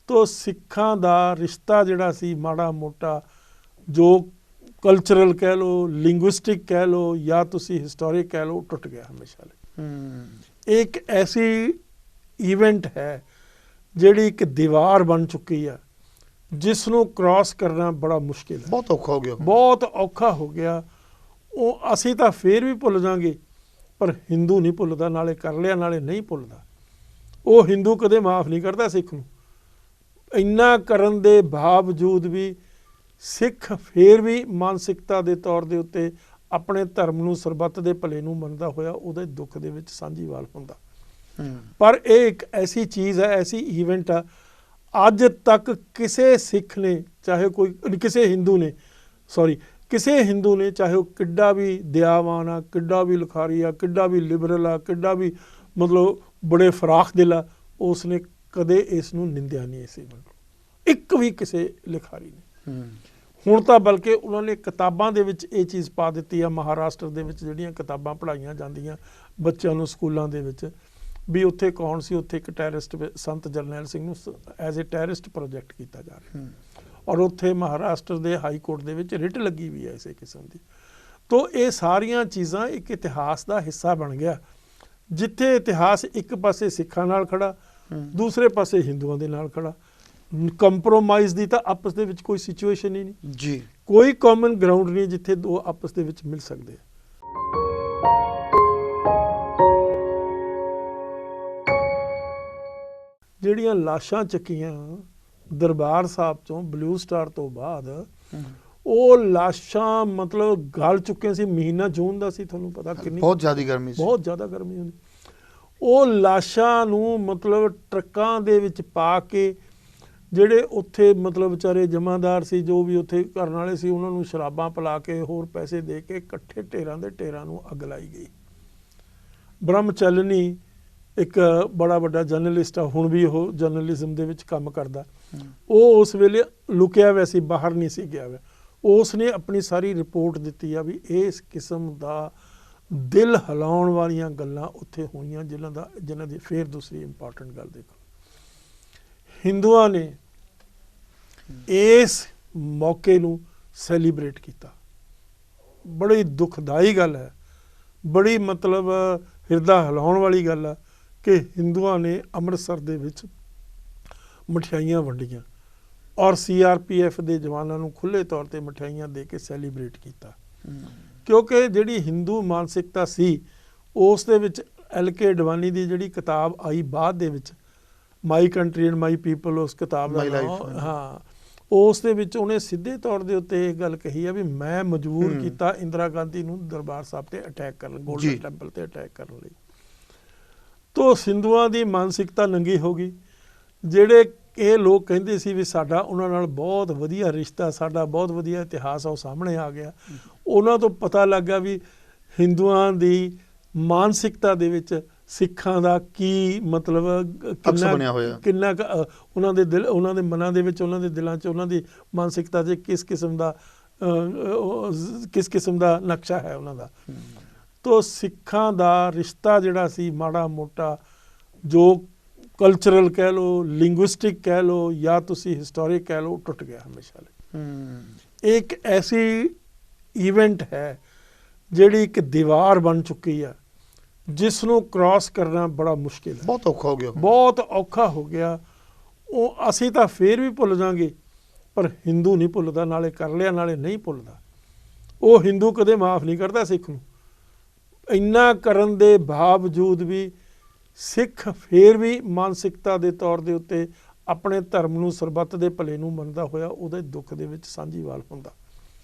ਤੋ ਸਿੱਖਾਂ ਦਾ ਰਿਸ਼ਤਾ ਜਿਹੜਾ ਸੀ ਮਾੜਾ ਮੋਟਾ, ਜੋ ਕਲਚਰਲ ਕਹਿ ਲਓ, ਲਿੰਗੁਇਸਟਿਕ ਕਹਿ ਲਓ, ਜਾਂ ਤੁਸੀਂ ਹਿਸਟੋਰਿਕ ਕਹਿ ਲਓ, ਟੁੱਟ ਗਿਆ ਹਮੇਸ਼ਾ ਲਈ। ਇੱਕ ਐਸੀ ਇਵੈਂਟ ਹੈ ਜਿਹੜੀ ਇੱਕ ਦੀਵਾਰ ਬਣ ਚੁੱਕੀ ਹੈ, ਜਿਸ ਨੂੰ ਕ੍ਰਾਸ ਕਰਨਾ ਬੜਾ ਮੁਸ਼ਕਿਲ ਹੈ, ਬਹੁਤ ਔਖਾ ਹੋ ਗਿਆ, ਬਹੁਤ ਔਖਾ ਹੋ ਗਿਆ। ਉਹ ਅਸੀਂ ਤਾਂ ਫੇਰ ਵੀ ਭੁੱਲ ਜਾਵਾਂਗੇ, ਪਰ ਹਿੰਦੂ ਨਹੀਂ ਭੁੱਲਦਾ, ਨਾਲੇ ਕਰ ਲਿਆ ਨਾਲੇ ਨਹੀਂ ਭੁੱਲਦਾ। ਉਹ ਹਿੰਦੂ ਕਦੇ ਮਾਫ ਨਹੀਂ ਕਰਦਾ ਸਿੱਖ ਨੂੰ। ਇੰਨਾ ਕਰਨ ਦੇ ਬਾਵਜੂਦ ਵੀ ਸਿੱਖ ਫੇਰ ਵੀ ਮਾਨਸਿਕਤਾ ਦੇ ਤੌਰ ਦੇ ਉੱਤੇ ਆਪਣੇ ਧਰਮ ਨੂੰ, ਸਰਬੱਤ ਦੇ ਭਲੇ ਨੂੰ ਮੰਨਦਾ ਹੋਇਆ ਉਹਦੇ ਦੁੱਖ ਦੇ ਵਿੱਚ ਸਾਂਝੀਵਾਲ ਹੁੰਦਾ। ਪਰ ਇਹ ਇੱਕ ਐਸੀ ਚੀਜ਼ ਹੈ, ਐਸੀ ਈਵੈਂਟ ਆ, ਅੱਜ ਤੱਕ ਕਿਸੇ ਸਿੱਖ ਨੇ, ਚਾਹੇ ਕੋਈ ਕਿਸੇ ਹਿੰਦੂ ਨੇ, ਚਾਹੇ ਉਹ ਕਿੱਡਾ ਵੀ ਦਿਆਵਾਨ ਆ, ਕਿੱਡਾ ਵੀ ਲਿਖਾਰੀ ਆ, ਕਿੱਡਾ ਵੀ ਲਿਬਰਲ ਆ, ਕਿੱਡਾ ਵੀ ਮਤਲਬ ਬੜੇ ਫਰਾਖ ਦਿਲ ਆ, ਉਸ ਨੇ ਕਦੇ ਇਸ ਨੂੰ ਨਿੰਦਿਆ ਨਹੀਂ ਇਸੇ ਵੱਲੋਂ, ਇੱਕ ਵੀ ਕਿਸੇ ਲਿਖਾਰੀ ਨੇ। ਹੁਣ ਤਾਂ ਬਲਕਿ ਉਹਨਾਂ ਨੇ ਕਿਤਾਬਾਂ ਦੇ ਵਿੱਚ ਇਹ ਚੀਜ਼ ਪਾ ਦਿੱਤੀ ਆ, ਮਹਾਰਾਸ਼ਟਰ ਦੇ ਵਿੱਚ ਜਿਹੜੀਆਂ ਕਿਤਾਬਾਂ ਪੜ੍ਹਾਈਆਂ ਜਾਂਦੀਆਂ ਬੱਚਿਆਂ ਨੂੰ ਸਕੂਲਾਂ ਦੇ ਵਿੱਚ, ਵੀ ਉੱਥੇ ਕੌਣ ਸੀ, ਉੱਥੇ ਇੱਕ ਟੈਰਰਿਸਟ ਸੰਤ ਜਰਨੈਲ ਸਿੰਘ ਨੂੰ ਐਜ਼ ਏ ਟੈਰਰਿਸਟ ਪ੍ਰੋਜੈਕਟ ਕੀਤਾ ਜਾ ਰਿਹਾ, ਔਰ ਉੱਥੇ ਮਹਾਰਾਸ਼ਟਰ ਦੇ ਹਾਈ ਕੋਰਟ ਦੇ ਵਿੱਚ ਰਿਟ ਲੱਗੀ ਵੀ ਹੈ ਇਸੇ ਕਿਸਮ ਦੀ। ਤੋ ਇਹ ਸਾਰੀਆਂ ਚੀਜ਼ਾਂ ਇੱਕ ਇਤਿਹਾਸ ਦਾ ਹਿੱਸਾ ਬਣ ਗਿਆ, ਜਿੱਥੇ ਇਤਿਹਾਸ ਇੱਕ ਪਾਸੇ ਸਿੱਖਾਂ ਨਾਲ ਖੜਾ, ਦੂਸਰੇ ਪਾਸੇ ਹਿੰਦੂਆਂ ਦੇ ਨਾਲ ਖੜਾ। ਕੰਪਰੋਮਾਈਜ਼ ਦੀ ਤਾਂ ਆਪਸ ਦੇ ਵਿੱਚ ਕੋਈ ਸਿਚੁਏਸ਼ਨ ਹੀ ਨਹੀਂ ਜੀ, ਕੋਈ ਕਾਮਨ ਗਰਾਊਂਡ ਨਹੀਂ ਜਿੱਥੇ ਦੋ ਆਪਸ ਦੇ ਵਿੱਚ ਮਿਲ ਸਕਦੇ ਆ। ਜਿਹੜੀਆਂ ਲਾਸ਼ਾਂ ਚੱਕੀਆਂ ਦਰਬਾਰ ਸਾਹਿਬ ਤੋਂ ਬਲੂ ਸਟਾਰ ਤੋਂ ਬਾਅਦ, ਉਹ ਲਾਸ਼ਾਂ ਮਤਲਬ ਗਲ ਚੁੱਕੀਆਂ ਸੀ। ਮਹੀਨਾ ਜੂਨ ਦਾ ਸੀ, ਤੁਹਾਨੂੰ ਪਤਾ ਕਿੰਨੀ ਬਹੁਤ ਜ਼ਿਆਦਾ ਗਰਮੀ ਸੀ, ਬਹੁਤ ਜ਼ਿਆਦਾ ਗਰਮੀ ਹੁੰਦੀ। ਉਹ ਲਾਸ਼ਾਂ ਨੂੰ ਮਤਲਬ ਟਰੱਕਾਂ ਦੇ ਵਿੱਚ ਪਾ ਕੇ, ਜਿਹੜੇ ਉੱਥੇ ਮਤਲਬ ਵਿਚਾਰੇ ਜਮਾਦਾਰ ਸੀ, ਜੋ ਵੀ ਉੱਥੇ ਕਰਨ ਵਾਲੇ ਸੀ, ਉਹਨਾਂ ਨੂੰ ਸ਼ਰਾਬਾਂ ਪਿਲਾ ਕੇ ਹੋਰ ਪੈਸੇ ਦੇ ਕੇ ਇਕੱਠੇ ਢੇਰਾਂ ਦੇ ਢੇਰਾਂ ਨੂੰ ਅੱਗ ਲਾਈ ਗਈ। ਬ੍ਰਹਮਚਲਨੀ ਇੱਕ ਬੜਾ ਵੱਡਾ ਜਰਨਲਿਸਟ ਆ, ਹੁਣ ਵੀ ਉਹ ਜਰਨਲਿਜ਼ਮ ਦੇ ਵਿੱਚ ਕੰਮ ਕਰਦਾ। ਉਹ ਉਸ ਵੇਲੇ ਲੁਕਿਆ ਹੋਇਆ ਸੀ, ਬਾਹਰ ਨਹੀਂ ਸੀ ਗਿਆ ਹੋਇਆ। ਉਸ ਨੇ ਆਪਣੀ ਸਾਰੀ ਰਿਪੋਰਟ ਦਿੱਤੀ ਆ ਵੀ ਇਸ ਕਿਸਮ ਦਾ ਦਿਲ ਹਿਲਾਉਣ ਵਾਲੀਆਂ ਗੱਲਾਂ ਉੱਥੇ ਹੋਈਆਂ, ਜਿਨ੍ਹਾਂ ਦੀ ਫਿਰ ਦੂਸਰੀ ਇੰਪੋਰਟੈਂਟ ਗੱਲ ਦੇਖੋ, ਹਿੰਦੂਆਂ ਨੇ ਇਸ ਮੌਕੇ ਨੂੰ ਸੈਲੀਬ੍ਰੇਟ ਕੀਤਾ। ਬੜੀ ਦੁਖਦਾਈ ਗੱਲ ਹੈ, ਬੜੀ ਮਤਲਬ ਹਿਰਦਾ ਹਿਲਾਉਣ ਵਾਲੀ ਗੱਲ ਆ ਕਿ ਹਿੰਦੂਆਂ ਨੇ ਅੰਮ੍ਰਿਤਸਰ ਦੇ ਵਿੱਚ ਮਠਿਆਈਆਂ ਵੰਡੀਆਂ ਔਰ CRPF ਦੇ ਜਵਾਨਾਂ ਨੂੰ ਖੁੱਲ੍ਹੇ ਤੌਰ ਤੇ ਮਠਿਆਈਆਂ ਦੇ ਕੇ ਸੈਲੀਬ੍ਰੇਟ ਕੀਤਾ। ਕਿਉਂਕਿ ਜਿਹੜੀ ਹਿੰਦੂ ਮਾਨਸਿਕਤਾ ਸੀ ਉਸ ਦੇ ਵਿੱਚ LK ਅਡਵਾਨੀ ਦੀ ਜਿਹੜੀ ਕਿਤਾਬ ਆਈ ਬਾਅਦ ਦੇ ਵਿੱਚ, my country and my people, ਉਸ ਕਿਤਾਬ ਦਾ ਨਾਮ, ਹਾਂ, ਉਸ ਦੇ ਵਿੱਚ ਉਹਨੇ ਸਿੱਧੇ ਤੌਰ ਦੇ ਉੱਤੇ ਇਹ ਗੱਲ ਕਹੀ ਆ ਵੀ ਮੈਂ ਮਜਬੂਰ ਕੀਤਾ ਇੰਦਰਾ ਗਾਂਧੀ ਨੂੰ ਦਰਬਾਰ ਸਾਹਿਬ ਤੇ ਅਟੈਕ ਕਰਨ, ਗੋਲਡਨ ਟੈਂਪਲ ਤੇ ਅਟੈਕ ਕਰਨ ਲਈ। ਤੋ ਹਿੰਦੂਆਂ ਦੀ ਮਾਨਸਿਕਤਾ ਨੰਗੀ ਹੋ ਗਈ। ਜਿਹੜੇ ਇਹ ਲੋਕ ਕਹਿੰਦੇ ਸੀ ਵੀ ਸਾਡਾ ਉਹਨਾਂ ਨਾਲ ਬਹੁਤ ਵਧੀਆ ਰਿਸ਼ਤਾ, ਸਾਡਾ ਬਹੁਤ ਵਧੀਆ ਇਤਿਹਾਸ ਆ, ਉਹ ਸਾਹਮਣੇ ਆ ਗਿਆ। ਉਹਨਾਂ ਤੋਂ ਪਤਾ ਲੱਗਾ ਵੀ ਹਿੰਦੂਆਂ ਦੀ ਮਾਨਸਿਕਤਾ ਦੇ ਵਿੱਚ ਸਿੱਖਾਂ ਦਾ ਕੀ ਮਤਲਬ, ਕਿੰਨਾ ਉਹਨਾਂ ਦੇ ਦਿਲ, ਉਹਨਾਂ ਦੇ ਮਨਾਂ ਦੇ ਵਿੱਚ, ਉਹਨਾਂ ਦੇ ਦਿਲਾਂ 'ਚ, ਉਹਨਾਂ ਦੀ ਮਾਨਸਿਕਤਾ 'ਚ ਕਿਸ ਕਿਸਮ ਦਾ ਨਕਸ਼ਾ ਹੈ ਉਹਨਾਂ ਦਾ। ਤੋ ਸਿੱਖਾਂ ਦਾ ਰਿਸ਼ਤਾ ਜਿਹੜਾ ਸੀ ਮਾੜਾ ਮੋਟਾ, ਜੋ ਕਲਚਰਲ ਕਹਿ ਲਓ, ਲਿੰਗੁਇਸਟਿਕ ਕਹਿ ਲਓ, ਜਾਂ ਤੁਸੀਂ ਹਿਸਟੋਰਿਕ ਕਹਿ ਲਓ, ਟੁੱਟ ਗਿਆ ਹਮੇਸ਼ਾ ਲਈ। ਇਹ ਇੱਕ ਐਸੀ ਈਵੈਂਟ ਹੈ ਜਿਹੜੀ ਇੱਕ ਦੀਵਾਰ ਬਣ ਚੁੱਕੀ ਆ, ਜਿਸ ਨੂੰ ਕ੍ਰਾਸ ਕਰਨਾ ਬੜਾ ਮੁਸ਼ਕਿਲ ਹੈ, ਬਹੁਤ ਔਖਾ ਹੋ ਗਿਆ, ਬਹੁਤ ਔਖਾ ਹੋ ਗਿਆ। ਉਹ ਅਸੀਂ ਤਾਂ ਫੇਰ ਵੀ ਭੁੱਲ ਜਾਵਾਂਗੇ, ਪਰ ਹਿੰਦੂ ਨਹੀਂ ਭੁੱਲਦਾ, ਨਾਲੇ ਕਰ ਲਿਆ ਨਾਲੇ ਨਹੀਂ ਭੁੱਲਦਾ। ਉਹ ਹਿੰਦੂ ਕਦੇ ਮਾਫ ਨਹੀਂ ਕਰਦਾ ਸਿੱਖ ਨੂੰ। ਇੰਨਾ ਕਰਨ ਦੇ ਬਾਵਜੂਦ ਵੀ ਸਿੱਖ ਫੇਰ ਵੀ ਮਾਨਸਿਕਤਾ ਦੇ ਤੌਰ ਦੇ ਉੱਤੇ ਆਪਣੇ ਧਰਮ ਨੂੰ, ਸਰਬੱਤ ਦੇ ਭਲੇ ਨੂੰ ਮੰਨਦਾ ਹੋਇਆ ਉਹਦੇ ਦੁੱਖ ਦੇ ਵਿੱਚ ਸਾਂਝੀਵਾਲ ਹੁੰਦਾ।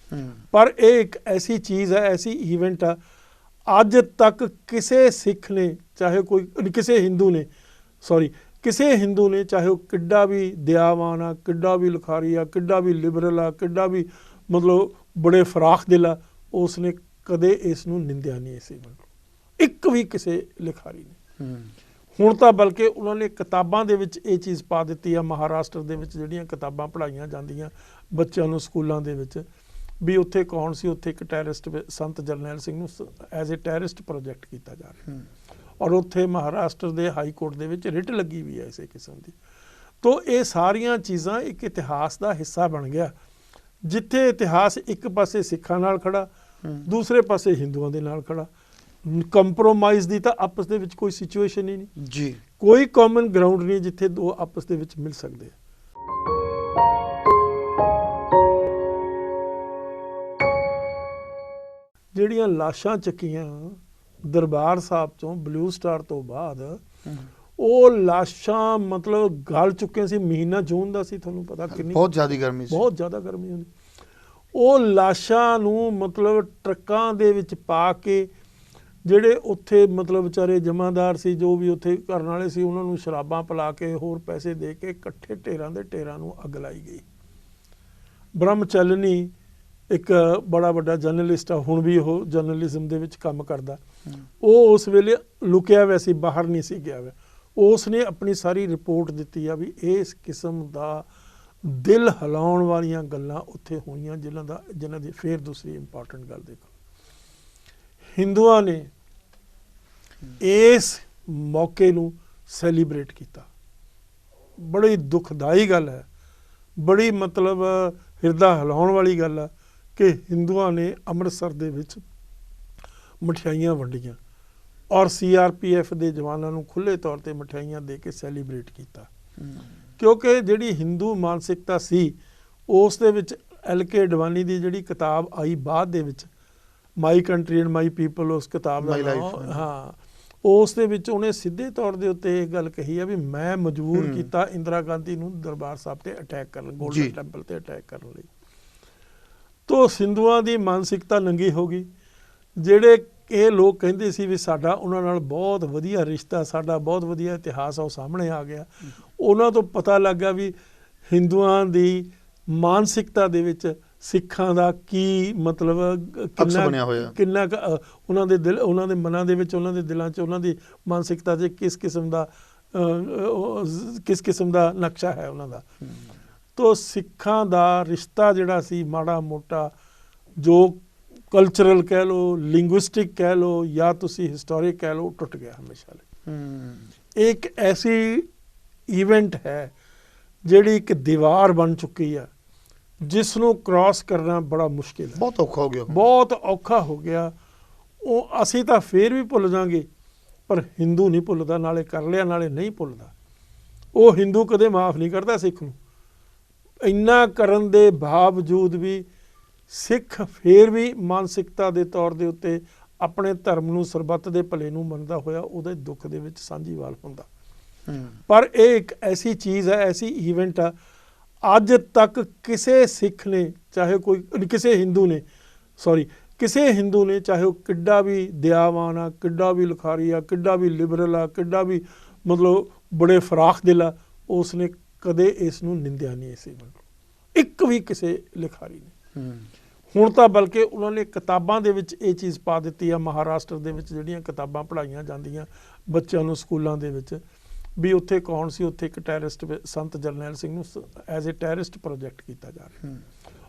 ਪਰ ਇਹ ਇੱਕ ਐਸੀ ਚੀਜ਼ ਹੈ, ਐਸੀ ਈਵੈਂਟ ਆ, ਅੱਜ ਤੱਕ ਕਿਸੇ ਸਿੱਖ ਨੇ, ਚਾਹੇ ਕੋਈ ਕਿਸੇ ਹਿੰਦੂ ਨੇ, ਚਾਹੇ ਉਹ ਕਿੱਡਾ ਵੀ ਦਿਆਵਾਨ ਆ, ਕਿੱਡਾ ਵੀ ਲਿਖਾਰੀ ਆ, ਕਿੱਡਾ ਵੀ ਲਿਬਰਲ ਆ, ਕਿੱਡਾ ਵੀ ਮਤਲਬ ਬੜੇ ਫਰਾਖ ਦਿਲ ਆ, ਉਸ ਨੇ ਕਦੇ ਇਸ ਨੂੰ ਨਿੰਦਿਆ ਨਹੀਂ ਇਸ ਈਵੈਂਟ ਨੂੰ, ਇੱਕ ਵੀ ਕਿਸੇ ਲਿਖਾਰੀ ਨੇ। ਹੁਣ ਤਾਂ ਬਲਕਿ ਉਹਨਾਂ ਨੇ ਕਿਤਾਬਾਂ ਦੇ ਵਿੱਚ ਇਹ ਚੀਜ਼ ਪਾ ਦਿੱਤੀ ਆ, ਮਹਾਰਾਸ਼ਟਰ ਦੇ ਵਿੱਚ ਜਿਹੜੀਆਂ ਕਿਤਾਬਾਂ ਪੜ੍ਹਾਈਆਂ ਜਾਂਦੀਆਂ ਬੱਚਿਆਂ ਨੂੰ ਸਕੂਲਾਂ ਦੇ ਵਿੱਚ, ਵੀ ਉੱਥੇ ਕੌਣ ਸੀ, ਉੱਥੇ ਇੱਕ ਟੈਰਰਿਸਟ ਸੰਤ ਜਰਨੈਲ ਸਿੰਘ ਨੂੰ ਐਜ਼ ਏ ਟੈਰਰਿਸਟ ਪ੍ਰੋਜੈਕਟ ਕੀਤਾ ਜਾ ਰਿਹਾ, ਔਰ ਉੱਥੇ ਮਹਾਰਾਸ਼ਟਰ ਦੇ ਹਾਈ ਕੋਰਟ ਦੇ ਵਿੱਚ ਰਿਟ ਲੱਗੀ ਵੀ ਹੈ ਇਸੇ ਕਿਸਮ ਦੀ। ਤੋ ਇਹ ਸਾਰੀਆਂ ਚੀਜ਼ਾਂ ਇੱਕ ਇਤਿਹਾਸ ਦਾ ਹਿੱਸਾ ਬਣ ਗਿਆ, ਜਿੱਥੇ ਇਤਿਹਾਸ ਇੱਕ ਪਾਸੇ ਸਿੱਖਾਂ ਨਾਲ ਖੜਾ, ਦੂਸਰੇ ਪਾਸੇ ਹਿੰਦੂਆਂ ਦੇ ਨਾਲ ਖੜਾ। ਕੰਪਰੋਮਾਈਜ਼ ਦੀ ਤਾਂ ਆਪਸ ਦੇ ਵਿੱਚ ਕੋਈ ਸਿਚੁਏਸ਼ਨ ਹੀ ਨਹੀਂ ਜੀ, ਕੋਈ ਕਾਮਨ ਗਰਾਊਂਡ ਨਹੀਂ ਜਿੱਥੇ ਦੋ ਆਪਸ ਦੇ ਵਿੱਚ ਮਿਲ ਸਕਦੇ ਆ। ਜਿਹੜੀਆਂ ਲਾਸ਼ਾਂ ਚੱਕੀਆਂ ਦਰਬਾਰ ਸਾਹਿਬ ਤੋਂ ਬਲੂ ਸਟਾਰ ਤੋਂ ਬਾਅਦ, ਉਹ ਲਾਸ਼ਾਂ ਮਤਲਬ ਗਲ ਚੁੱਕੀਆਂ ਸੀ। ਮਹੀਨਾ ਜੂਨ ਦਾ ਸੀ, ਤੁਹਾਨੂੰ ਪਤਾ ਕਿੰਨੀ ਬਹੁਤ ਜ਼ਿਆਦਾ ਗਰਮੀ ਸੀ, ਬਹੁਤ ਜ਼ਿਆਦਾ ਗਰਮੀ ਹੁੰਦੀ। ਉਹ ਲਾਸ਼ਾਂ ਨੂੰ ਮਤਲਬ ਟਰੱਕਾਂ ਦੇ ਵਿੱਚ ਪਾ ਕੇ, ਜਿਹੜੇ ਉੱਥੇ ਮਤਲਬ ਵਿਚਾਰੇ ਜਮਾਦਾਰ ਸੀ, ਜੋ ਵੀ ਉੱਥੇ ਕਰਨ ਵਾਲੇ ਸੀ, ਉਹਨਾਂ ਨੂੰ ਸ਼ਰਾਬਾਂ ਪਿਲਾ ਕੇ, ਹੋਰ ਪੈਸੇ ਦੇ ਕੇ ਇਕੱਠੇ ਢੇਰਾਂ ਦੇ ਢੇਰਾਂ ਨੂੰ ਅੱਗ ਲਾਈ ਗਈ। ਬ੍ਰਹਮਚਲਨੀ ਇੱਕ ਬੜਾ ਵੱਡਾ ਜਰਨਲਿਸਟ ਆ, ਹੁਣ ਵੀ ਉਹ ਜਰਨਲਿਜ਼ਮ ਦੇ ਵਿੱਚ ਕੰਮ ਕਰਦਾ। ਉਹ ਉਸ ਵੇਲੇ ਲੁਕਿਆ ਹੋਇਆ ਸੀ, ਬਾਹਰ ਨਹੀਂ ਸੀ ਗਿਆ ਹੋਇਆ। ਉਸ ਨੇ ਆਪਣੀ ਸਾਰੀ ਰਿਪੋਰਟ ਦਿੱਤੀ ਆ ਵੀ ਇਸ ਕਿਸਮ ਦਾ ਦਿਲ ਹਿਲਾਉਣ ਵਾਲੀਆਂ ਗੱਲਾਂ ਉੱਥੇ ਹੋਈਆਂ, ਜਿਨ੍ਹਾਂ ਦੀ ਫਿਰ ਦੂਸਰੀ ਇੰਪੋਰਟੈਂਟ ਗੱਲ ਦੇਖੋ, ਹਿੰਦੂਆਂ ਨੇ ਇਸ ਮੌਕੇ ਨੂੰ ਸੈਲੀਬ੍ਰੇਟ ਕੀਤਾ। ਬੜੀ ਦੁਖਦਾਈ ਗੱਲ ਹੈ, ਬੜੀ ਮਤਲਬ ਹਿਰਦਾ ਹਿਲਾਉਣ ਵਾਲੀ ਗੱਲ ਆ ਕਿ ਹਿੰਦੂਆਂ ਨੇ ਅੰਮ੍ਰਿਤਸਰ ਦੇ ਵਿੱਚ ਮਠਿਆਈਆਂ ਵੰਡੀਆਂ ਔਰ CRPF ਦੇ ਜਵਾਨਾਂ ਨੂੰ ਖੁੱਲ੍ਹੇ ਤੌਰ ਤੇ ਮਠਿਆਈਆਂ ਦੇ ਕੇ ਸੈਲੀਬ੍ਰੇਟ ਕੀਤਾ। ਕਿਉਂਕਿ ਜਿਹੜੀ ਹਿੰਦੂ ਮਾਨਸਿਕਤਾ ਸੀ ਉਸ ਦੇ ਵਿੱਚ LK ਅਡਵਾਨੀ ਦੀ ਜਿਹੜੀ ਕਿਤਾਬ ਆਈ ਬਾਅਦ ਦੇ ਵਿੱਚ, my country and my people, ਉਸ ਕਿਤਾਬ ਦਾ ਨਾਮ, ਹਾਂ, ਉਸ ਦੇ ਵਿੱਚ ਉਹਨੇ ਸਿੱਧੇ ਤੌਰ ਦੇ ਉੱਤੇ ਇਹ ਗੱਲ ਕਹੀ ਆ ਵੀ ਮੈਂ ਮਜਬੂਰ ਕੀਤਾ ਇੰਦਰਾ ਗਾਂਧੀ ਨੂੰ ਦਰਬਾਰ ਸਾਹਿਬ ਤੇ ਅਟੈਕ ਕਰਨ, ਗੋਲਡਨ ਟੈਂਪਲ ਤੇ ਅਟੈਕ ਕਰਨ ਲਈ। ਤੋ ਹਿੰਦੂਆਂ ਦੀ ਮਾਨਸਿਕਤਾ ਨੰਗੀ ਹੋ ਗਈ। ਜਿਹੜੇ ਇਹ ਲੋਕ ਕਹਿੰਦੇ ਸੀ ਵੀ ਸਾਡਾ ਉਹਨਾਂ ਨਾਲ ਬਹੁਤ ਵਧੀਆ ਰਿਸ਼ਤਾ, ਸਾਡਾ ਬਹੁਤ ਵਧੀਆ ਇਤਿਹਾਸ ਆ, ਉਹ ਸਾਹਮਣੇ ਆ ਗਿਆ। ਉਹਨਾਂ ਤੋਂ ਪਤਾ ਲੱਗਾ ਵੀ ਹਿੰਦੂਆਂ ਦੀ ਮਾਨਸਿਕਤਾ ਦੇ ਵਿੱਚ ਸਿੱਖਾਂ ਦਾ ਕੀ ਮਤਲਬ ਅਕਸ ਬਣਿਆ ਹੋਇਆ। ਕਿੰਨਾ ਉਹਨਾਂ ਦੇ ਦਿਲ, ਉਹਨਾਂ ਦੇ ਮਨਾਂ ਦੇ ਵਿੱਚ, ਉਹਨਾਂ ਦੇ ਦਿਲਾਂ 'ਚ, ਉਹਨਾਂ ਦੀ ਮਾਨਸਿਕਤਾ 'ਚ ਕਿਸ ਕਿਸਮ ਦਾ ਨਕਸ਼ਾ ਹੈ ਉਹਨਾਂ ਦਾ। ਤੋ ਸਿੱਖਾਂ ਦਾ ਰਿਸ਼ਤਾ ਜਿਹੜਾ ਸੀ ਮਾੜਾ ਮੋਟਾ, ਜੋ ਕਲਚਰਲ ਕਹਿ ਲਓ, ਲਿੰਗੁਇਸਟਿਕ ਕਹਿ ਲਓ, ਜਾਂ ਤੁਸੀਂ ਹਿਸਟੋਰਿਕ ਕਹਿ ਲਓ, ਟੁੱਟ ਗਿਆ ਹਮੇਸ਼ਾ ਲਈ। ਇੱਕ ਐਸੀ ਈਵੈਂਟ ਹੈ ਜਿਹੜੀ ਇੱਕ ਦੀਵਾਰ ਬਣ ਚੁੱਕੀ ਆ, ਜਿਸ ਨੂੰ ਕ੍ਰਾਸ ਕਰਨਾ ਬੜਾ ਮੁਸ਼ਕਿਲ ਹੈ, ਬਹੁਤ ਔਖਾ ਹੋ ਗਿਆ, ਬਹੁਤ ਔਖਾ ਹੋ ਗਿਆ। ਉਹ ਅਸੀਂ ਤਾਂ ਫੇਰ ਵੀ ਭੁੱਲ ਜਾਵਾਂਗੇ, ਪਰ ਹਿੰਦੂ ਨਹੀਂ ਭੁੱਲਦਾ, ਨਾਲੇ ਕਰ ਲਿਆ ਨਾਲੇ ਨਹੀਂ ਭੁੱਲਦਾ। ਉਹ ਹਿੰਦੂ ਕਦੇ ਮਾਫ ਨਹੀਂ ਕਰਦਾ ਸਿੱਖ ਨੂੰ। ਇੰਨਾ ਕਰਨ ਦੇ ਬਾਵਜੂਦ ਵੀ ਸਿੱਖ ਫੇਰ ਵੀ ਮਾਨਸਿਕਤਾ ਦੇ ਤੌਰ ਦੇ ਉੱਤੇ ਆਪਣੇ ਧਰਮ ਨੂੰ, ਸਰਬੱਤ ਦੇ ਭਲੇ ਨੂੰ ਮੰਨਦਾ ਹੋਇਆ ਉਹਦੇ ਦੁੱਖ ਦੇ ਵਿੱਚ ਸਾਂਝੀਵਾਲ ਹੁੰਦਾ। ਪਰ ਇਹ ਇੱਕ ਐਸੀ ਚੀਜ਼ ਹੈ, ਐਸੀ ਈਵੈਂਟ ਆ, ਅੱਜ ਤੱਕ ਕਿਸੇ ਸਿੱਖ ਨੇ, ਚਾਹੇ ਕੋਈ ਕਿਸੇ ਹਿੰਦੂ ਨੇ ਚਾਹੇ ਉਹ ਕਿੱਡਾ ਵੀ ਦਿਆਵਾਨ ਆ, ਕਿੱਡਾ ਵੀ ਲਿਖਾਰੀ ਆ, ਕਿੱਡਾ ਵੀ ਲਿਬਰਲ ਆ, ਕਿੱਡਾ ਵੀ ਮਤਲਬ ਬੜੇ ਫਰਾਖ ਦਿਲ ਆ, ਉਸ ਨੇ ਕਦੇ ਇਸ ਨੂੰ ਨਿੰਦਿਆ ਨਹੀਂ। ਇਸ ਈਵੈਂਟ ਨੂੰ ਇੱਕ ਵੀ ਕਿਸੇ ਲਿਖਾਰੀ ਨੇ। ਹੁਣ ਤਾਂ ਬਲਕਿ ਉਹਨਾਂ ਨੇ ਕਿਤਾਬਾਂ ਦੇ ਵਿੱਚ ਇਹ ਚੀਜ਼ ਪਾ ਦਿੱਤੀ ਆ, ਮਹਾਰਾਸ਼ਟਰ ਦੇ ਵਿੱਚ ਜਿਹੜੀਆਂ ਕਿਤਾਬਾਂ ਪੜ੍ਹਾਈਆਂ ਜਾਂਦੀਆਂ ਬੱਚਿਆਂ ਨੂੰ ਸਕੂਲਾਂ ਦੇ ਵਿੱਚ, ਵੀ ਉੱਥੇ ਕੌਣ ਸੀ, ਉੱਥੇ ਇੱਕ ਟੈਰਰਿਸਟ ਸੰਤ ਜਰਨੈਲ ਸਿੰਘ ਨੂੰ ਐਜ਼ ਏ ਟੈਰਰਿਸਟ ਪ੍ਰੋਜੈਕਟ ਕੀਤਾ ਜਾ ਰਿਹਾ,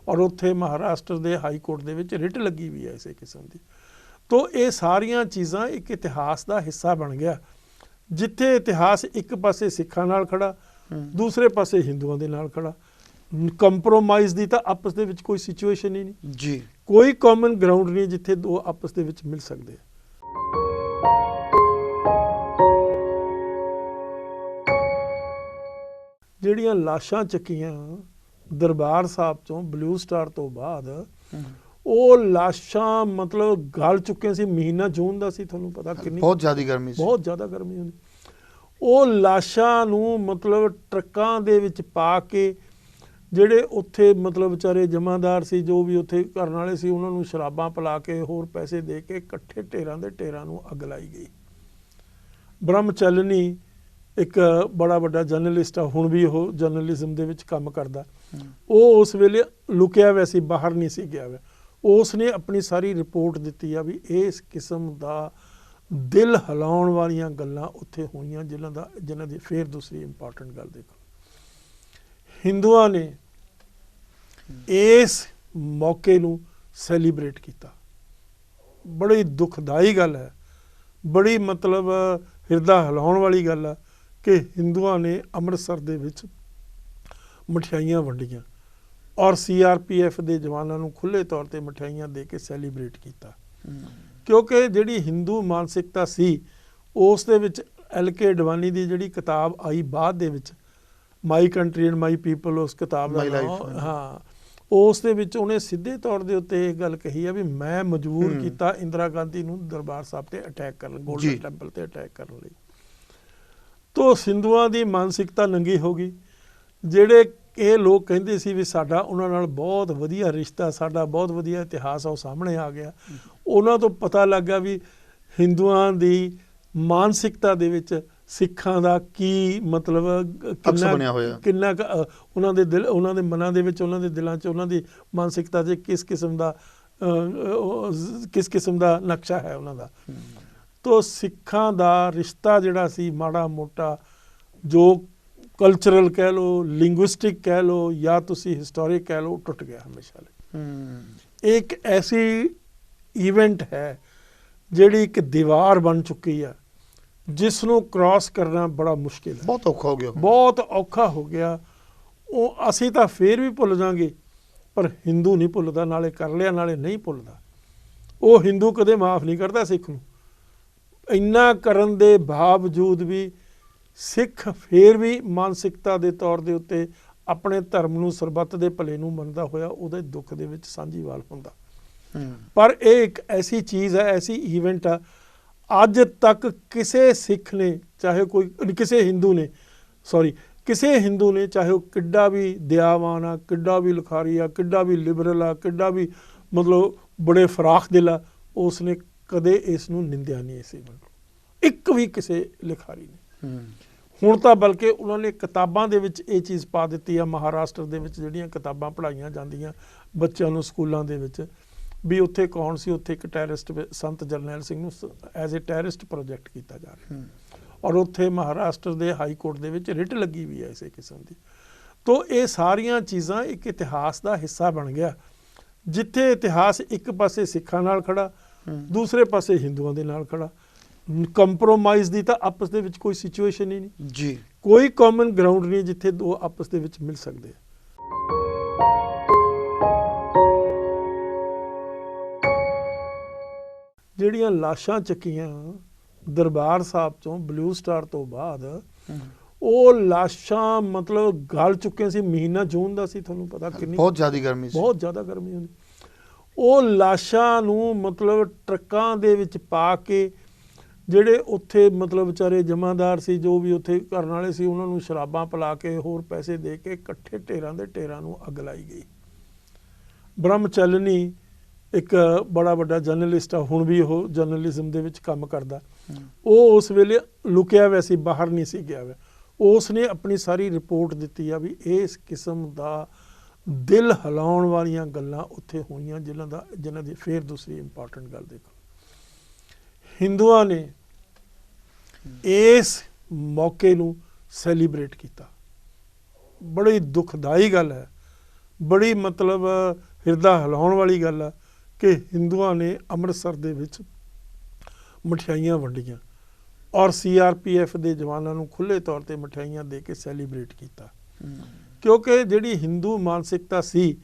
ਔਰ ਉੱਥੇ ਮਹਾਰਾਸ਼ਟਰ ਦੇ ਹਾਈ ਕੋਰਟ ਦੇ ਵਿੱਚ ਰਿਟ ਲੱਗੀ ਵੀ ਹੈ ਇਸੇ ਕਿਸਮ ਦੀ। ਤੋ ਇਹ ਸਾਰੀਆਂ ਚੀਜ਼ਾਂ ਇੱਕ ਇਤਿਹਾਸ ਦਾ ਹਿੱਸਾ ਬਣ ਗਿਆ, ਜਿੱਥੇ ਇਤਿਹਾਸ ਇੱਕ ਪਾਸੇ ਸਿੱਖਾਂ ਨਾਲ ਖੜਾ, ਦੂਸਰੇ ਪਾਸੇ ਹਿੰਦੂਆਂ ਦੇ ਨਾਲ ਖੜਾ। ਕੰਪਰੋਮਾਈਜ਼ ਦੀ ਤਾਂ ਆਪਸ ਦੇ ਵਿੱਚ ਕੋਈ ਸਿਚੁਏਸ਼ਨ ਹੀ ਨਹੀਂ ਜੀ, ਕੋਈ ਕਾਮਨ ਗਰਾਊਂਡ ਨਹੀਂ ਜਿੱਥੇ ਦੋ ਆਪਸ ਦੇ ਵਿੱਚ ਮਿਲ ਸਕਦੇ ਆ। ਜਿਹੜੀਆਂ ਲਾਸ਼ਾਂ ਚੱਕੀਆਂ ਦਰਬਾਰ ਸਾਹਿਬ ਤੋਂ ਬਲੂ ਸਟਾਰ ਤੋਂ ਬਾਅਦ, ਉਹ ਲਾਸ਼ਾਂ ਮਤਲਬ ਗਲ ਚੁੱਕੀਆਂ ਸੀ। ਮਹੀਨਾ ਜੂਨ ਦਾ ਸੀ, ਤੁਹਾਨੂੰ ਪਤਾ ਕਿੰਨੀ ਬਹੁਤ ਜ਼ਿਆਦਾ ਗਰਮੀ ਸੀ, ਬਹੁਤ ਜ਼ਿਆਦਾ ਗਰਮੀ ਹੁੰਦੀ। ਉਹ ਲਾਸ਼ਾਂ ਨੂੰ ਮਤਲਬ ਟਰੱਕਾਂ ਦੇ ਵਿੱਚ ਪਾ ਕੇ, ਜਿਹੜੇ ਉੱਥੇ ਮਤਲਬ ਵਿਚਾਰੇ ਜਮਾਦਾਰ ਸੀ, ਜੋ ਵੀ ਉੱਥੇ ਕਰਨ ਵਾਲੇ ਸੀ, ਉਹਨਾਂ ਨੂੰ ਸ਼ਰਾਬਾਂ ਪਿਲਾ ਕੇ, ਹੋਰ ਪੈਸੇ ਦੇ ਕੇ, ਇਕੱਠੇ ਢੇਰਾਂ ਦੇ ਢੇਰਾਂ ਨੂੰ ਅੱਗ ਲਾਈ ਗਈ। ਬ੍ਰਹਮਚਲਨੀ ਇੱਕ ਬੜਾ ਵੱਡਾ ਜਰਨਲਿਸਟ ਆ, ਹੁਣ ਵੀ ਉਹ ਜਰਨਲਿਜ਼ਮ ਦੇ ਵਿੱਚ ਕੰਮ ਕਰਦਾ, ਉਹ ਉਸ ਵੇਲੇ ਲੁਕਿਆ ਹੋਇਆ ਸੀ, ਬਾਹਰ ਨਹੀਂ ਸੀ ਗਿਆ ਹੋਇਆ। ਉਸ ਨੇ ਆਪਣੀ ਸਾਰੀ ਰਿਪੋਰਟ ਦਿੱਤੀ ਆ ਵੀ ਇਸ ਕਿਸਮ ਦਾ ਦਿਲ ਹਿਲਾਉਣ ਵਾਲੀਆਂ ਗੱਲਾਂ ਉੱਥੇ ਹੋਈਆਂ, ਜਿਨ੍ਹਾਂ ਦੀ ਫੇਰ ਦੂਸਰੀ ਇੰਪੋਰਟੈਂਟ ਗੱਲ ਦੇਖੋ, ਹਿੰਦੂਆਂ ਨੇ ਇਸ ਮੌਕੇ ਨੂੰ ਸੈਲੀਬ੍ਰੇਟ ਕੀਤਾ। ਬੜੀ ਦੁਖਦਾਈ ਗੱਲ ਹੈ, ਬੜੀ ਮਤਲਬ ਹਿਰਦਾ ਹਿਲਾਉਣ ਵਾਲੀ ਗੱਲ ਆ ਕਿ ਹਿੰਦੂਆਂ ਨੇ ਅੰਮ੍ਰਿਤਸਰ ਦੇ ਵਿੱਚ ਮਠਿਆਈਆਂ ਵੰਡੀਆਂ, ਔਰ CRPF ਦੇ ਜਵਾਨਾਂ ਨੂੰ ਖੁੱਲ੍ਹੇ ਤੌਰ 'ਤੇ ਮਠਿਆਈਆਂ ਦੇ ਕੇ ਸੈਲੀਬ੍ਰੇਟ ਕੀਤਾ। ਕਿਉਂਕਿ ਜਿਹੜੀ ਹਿੰਦੂ ਮਾਨਸਿਕਤਾ ਸੀ, ਉਸ ਦੇ ਵਿੱਚ LK ਅਡਵਾਨੀ ਦੀ ਜਿਹੜੀ ਕਿਤਾਬ ਆਈ ਬਾਅਦ ਦੇ ਵਿੱਚ, my country and my people, ਉਸ ਕਿਤਾਬ ਦਾ ਨਾਮ, ਹਾਂ, ਉਸ ਦੇ ਵਿੱਚ ਉਹਨੇ ਸਿੱਧੇ ਤੌਰ ਦੇ ਉੱਤੇ ਇਹ ਗੱਲ ਕਹੀ ਆ ਵੀ ਮੈਂ ਮਜਬੂਰ ਕੀਤਾ ਇੰਦਰਾ ਗਾਂਧੀ ਨੂੰ ਦਰਬਾਰ ਸਾਹਿਬ ਤੇ ਅਟੈਕ ਕਰਨ, ਗੋਲਡਨ ਟੈਂਪਲ ਤੇ ਅਟੈਕ ਕਰਨ ਲਈ। ਤੋ ਹਿੰਦੂਆਂ ਦੀ ਮਾਨਸਿਕਤਾ ਨੰਗੀ ਹੋ ਗਈ। ਜਿਹੜੇ ਇਹ ਲੋਕ ਕਹਿੰਦੇ ਸੀ ਵੀ ਸਾਡਾ ਉਹਨਾਂ ਨਾਲ ਬਹੁਤ ਵਧੀਆ ਰਿਸ਼ਤਾ, ਸਾਡਾ ਬਹੁਤ ਵਧੀਆ ਇਤਿਹਾਸ ਆ, ਉਹ ਸਾਹਮਣੇ ਆ ਗਿਆ। ਉਹਨਾਂ ਤੋਂ ਪਤਾ ਲੱਗਾ ਵੀ ਹਿੰਦੂਆਂ ਦੀ ਮਾਨਸਿਕਤਾ ਦੇ ਵਿੱਚ ਸਿੱਖਾਂ ਦਾ ਕੀ ਮਤਲਬ ਕਿੰਨਾ ਉਹਨਾਂ ਦੇ ਦਿਲ, ਉਹਨਾਂ ਦੇ ਮਨਾਂ ਦੇ ਵਿੱਚ, ਉਹਨਾਂ ਦੇ ਦਿਲਾਂ 'ਚ, ਉਹਨਾਂ ਦੀ ਮਾਨਸਿਕਤਾ 'ਚ ਕਿਸ ਕਿਸਮ ਦਾ ਨਕਸ਼ਾ ਹੈ ਉਹਨਾਂ ਦਾ। ਤੋ ਸਿੱਖਾਂ ਦਾ ਰਿਸ਼ਤਾ ਜਿਹੜਾ ਸੀ ਮਾੜਾ ਮੋਟਾ, ਜੋ ਕਲਚਰਲ ਕਹਿ ਲਓ, ਲਿੰਗੁਇਸਟਿਕ ਕਹਿ ਲਓ, ਜਾਂ ਤੁਸੀਂ ਹਿਸਟੋਰਿਕ ਕਹਿ ਲਓ, ਟੁੱਟ ਗਿਆ ਹਮੇਸ਼ਾ ਲਈ। ਇੱਕ ਐਸੀ ਈਵੈਂਟ ਹੈ ਜਿਹੜੀ ਇੱਕ ਦੀਵਾਰ ਬਣ ਚੁੱਕੀ ਆ, ਜਿਸ ਨੂੰ ਕ੍ਰਾਸ ਕਰਨਾ ਬੜਾ ਮੁਸ਼ਕਿਲ ਹੈ, ਬਹੁਤ ਔਖਾ ਹੋ ਗਿਆ, ਬਹੁਤ ਔਖਾ ਹੋ ਗਿਆ। ਉਹ ਅਸੀਂ ਤਾਂ ਫੇਰ ਵੀ ਭੁੱਲ ਜਾਵਾਂਗੇ, ਪਰ ਹਿੰਦੂ ਨਹੀਂ ਭੁੱਲਦਾ, ਨਾਲੇ ਕਰ ਲਿਆ ਨਾਲੇ ਨਹੀਂ ਭੁੱਲਦਾ। ਉਹ ਹਿੰਦੂ ਕਦੇ ਮਾਫ ਨਹੀਂ ਕਰਦਾ ਸਿੱਖ ਨੂੰ। ਇੰਨਾ ਕਰਨ ਦੇ ਬਾਵਜੂਦ ਵੀ ਸਿੱਖ ਫੇਰ ਵੀ ਮਾਨਸਿਕਤਾ ਦੇ ਤੌਰ ਦੇ ਉੱਤੇ ਆਪਣੇ ਧਰਮ ਨੂੰ, ਸਰਬੱਤ ਦੇ ਭਲੇ ਨੂੰ ਮੰਨਦਾ ਹੋਇਆ ਉਹਦੇ ਦੁੱਖ ਦੇ ਵਿੱਚ ਸਾਂਝੀਵਾਲ ਹੁੰਦਾ। ਪਰ ਇਹ ਇੱਕ ਐਸੀ ਚੀਜ਼ ਹੈ, ਐਸੀ ਈਵੈਂਟ ਆ, ਅੱਜ ਤੱਕ ਕਿਸੇ ਸਿੱਖ ਨੇ, ਚਾਹੇ ਕੋਈ ਕਿਸੇ ਹਿੰਦੂ ਨੇ ਚਾਹੇ ਉਹ ਕਿੱਡਾ ਵੀ ਦਿਆਵਾਨ ਆ, ਕਿੱਡਾ ਵੀ ਲਿਖਾਰੀ ਆ, ਕਿੱਡਾ ਵੀ ਲਿਬਰਲ ਆ, ਕਿੱਡਾ ਵੀ ਮਤਲਬ ਬੜੇ ਫਰਾਖ ਦਿਲ ਆ, ਉਸ ਨੇ ਕਦੇ ਇਸ ਨੂੰ ਨਿੰਦਿਆ ਨਹੀਂ। ਇਸ ਈਵੈਂਟ ਨੂੰ ਇੱਕ ਵੀ ਕਿਸੇ ਲਿਖਾਰੀ ਨੇ। ਹੁਣ ਤਾਂ ਬਲਕਿ ਉਹਨਾਂ ਨੇ ਕਿਤਾਬਾਂ ਦੇ ਵਿੱਚ ਇਹ ਚੀਜ਼ ਪਾ ਦਿੱਤੀ ਆ, ਮਹਾਰਾਸ਼ਟਰ ਦੇ ਵਿੱਚ ਜਿਹੜੀਆਂ ਕਿਤਾਬਾਂ ਪੜ੍ਹਾਈਆਂ ਜਾਂਦੀਆਂ ਬੱਚਿਆਂ ਨੂੰ ਸਕੂਲਾਂ ਦੇ ਵਿੱਚ, ਵੀ ਉੱਥੇ ਕੌਣ ਸੀ, ਉੱਥੇ ਇੱਕ ਟੈਰਰਿਸਟ ਸੰਤ ਜਰਨੈਲ ਸਿੰਘ ਨੂੰ ਐਜ਼ ਏ ਟੈਰਰਿਸਟ ਪ੍ਰੋਜੈਕਟ ਕੀਤਾ ਜਾ ਰਿਹਾ ਔਰ ਉੱਥੇ ਮਹਾਰਾਸ਼ਟਰ ਦੇ ਹਾਈ ਕੋਰਟ ਦੇ ਵਿੱਚ ਰਿਟ ਲੱਗੀ ਵੀ ਹੈ ਇਸੇ ਕਿਸਮ ਦੀ। ਤੋ ਇਹ ਸਾਰੀਆਂ ਚੀਜ਼ਾਂ ਇੱਕ ਇਤਿਹਾਸ ਦਾ ਹਿੱਸਾ ਬਣ ਗਿਆ, ਜਿੱਥੇ ਇਤਿਹਾਸ ਇੱਕ ਪਾਸੇ ਸਿੱਖਾਂ ਨਾਲ ਖੜਾ, ਦੂਸਰੇ ਪਾਸੇ ਹਿੰਦੂਆਂ ਦੇ ਨਾਲ ਖੜਾ। ਕੰਪਰੋਮਾਈਜ਼ ਦੀ ਤਾਂ ਆਪਸ ਦੇ ਵਿੱਚ ਕੋਈ ਸਿਚੁਏਸ਼ਨ ਹੀ ਨਹੀਂ ਜੀ, ਕੋਈ ਕਾਮਨ ਗਰਾਊਂਡ ਨਹੀਂ ਜਿੱਥੇ ਦੋ ਆਪਸ ਦੇ ਵਿੱਚ ਮਿਲ ਸਕਦੇ ਆ। ਜਿਹੜੀਆਂ ਲਾਸ਼ਾਂ ਚੱਕੀਆਂ ਦਰਬਾਰ ਸਾਹਿਬ ਤੋਂ ਬਲੂ ਸਟਾਰ ਤੋਂ ਬਾਅਦ, ਉਹ ਲਾਸ਼ਾਂ ਮਤਲਬ ਗਲ ਚੁੱਕੇ ਸੀ। ਮਹੀਨਾ ਜੂਨ ਦਾ ਸੀ, ਤੁਹਾਨੂੰ ਪਤਾ ਕਿੰਨੀ ਬਹੁਤ ਜ਼ਿਆਦਾ ਗਰਮੀ ਸੀ, ਬਹੁਤ ਜ਼ਿਆਦਾ ਗਰਮੀ ਹੁੰਦੀ। ਉਹ ਲਾਸ਼ਾਂ ਨੂੰ ਮਤਲਬ ਟਰੱਕਾਂ ਦੇ ਵਿੱਚ ਪਾ ਕੇ ਜਿਹੜੇ ਉੱਥੇ ਮਤਲਬ ਵਿਚਾਰੇ ਜਮਾਦਾਰ ਸੀ, ਜੋ ਵੀ ਉੱਥੇ ਕਰਨ ਵਾਲੇ ਸੀ, ਉਹਨਾਂ ਨੂੰ ਸ਼ਰਾਬਾਂ ਪਿਲਾ ਕੇ ਹੋਰ ਪੈਸੇ ਦੇ ਕੇ ਇਕੱਠੇ ਢੇਰਾਂ ਦੇ ਢੇਰਾਂ ਨੂੰ ਅੱਗ ਲਾਈ ਗਈ। ਬ੍ਰਹਮਚਲਨੀ ਇੱਕ ਬੜਾ ਵੱਡਾ ਜਰਨਲਿਸਟ ਆ, ਹੁਣ ਵੀ ਉਹ ਜਰਨਲਿਜ਼ਮ ਦੇ ਵਿੱਚ ਕੰਮ ਕਰਦਾ, ਉਹ ਉਸ ਵੇਲੇ ਲੁਕਿਆ ਹੋਇਆ ਸੀ, ਬਾਹਰ ਨਹੀਂ ਸੀ ਗਿਆ ਹੋਇਆ। ਉਸ ਨੇ ਆਪਣੀ ਸਾਰੀ ਰਿਪੋਰਟ ਦਿੱਤੀ ਆ ਵੀ ਇਸ ਕਿਸਮ ਦਾ ਦਿਲ ਹਿਲਾਉਣ ਵਾਲੀਆਂ ਗੱਲਾਂ ਉੱਥੇ ਹੋਈਆਂ, ਜਿਨ੍ਹਾਂ ਦੀ ਫੇਰ ਦੂਸਰੀ ਇੰਪੋਰਟੈਂਟ ਗੱਲ ਦੇਖੋ, ਹਿੰਦੂਆਂ ਨੇ ਇਸ ਮੌਕੇ ਨੂੰ ਸੈਲੀਬ੍ਰੇਟ ਕੀਤਾ। ਬੜੀ ਦੁਖਦਾਈ ਗੱਲ ਹੈ, ਬੜੀ ਮਤਲਬ ਹਿਰਦਾ ਹਿਲਾਉਣ ਵਾਲੀ ਗੱਲ ਆ ਕਿ ਹਿੰਦੂਆਂ ਨੇ ਅੰਮ੍ਰਿਤਸਰ ਦੇ ਵਿੱਚ ਮਠਿਆਈਆਂ ਵੰਡੀਆਂ ਔਰ CRPF ਦੇ ਜਵਾਨਾਂ ਨੂੰ ਖੁੱਲ੍ਹੇ ਤੌਰ ਤੇ ਮਠਿਆਈਆਂ ਦੇ ਕੇ ਸੈਲੀਬ੍ਰੇਟ ਕੀਤਾ। ਕਿਉਂਕਿ ਜਿਹੜੀ ਹਿੰਦੂ ਮਾਨਸਿਕਤਾ ਸੀ,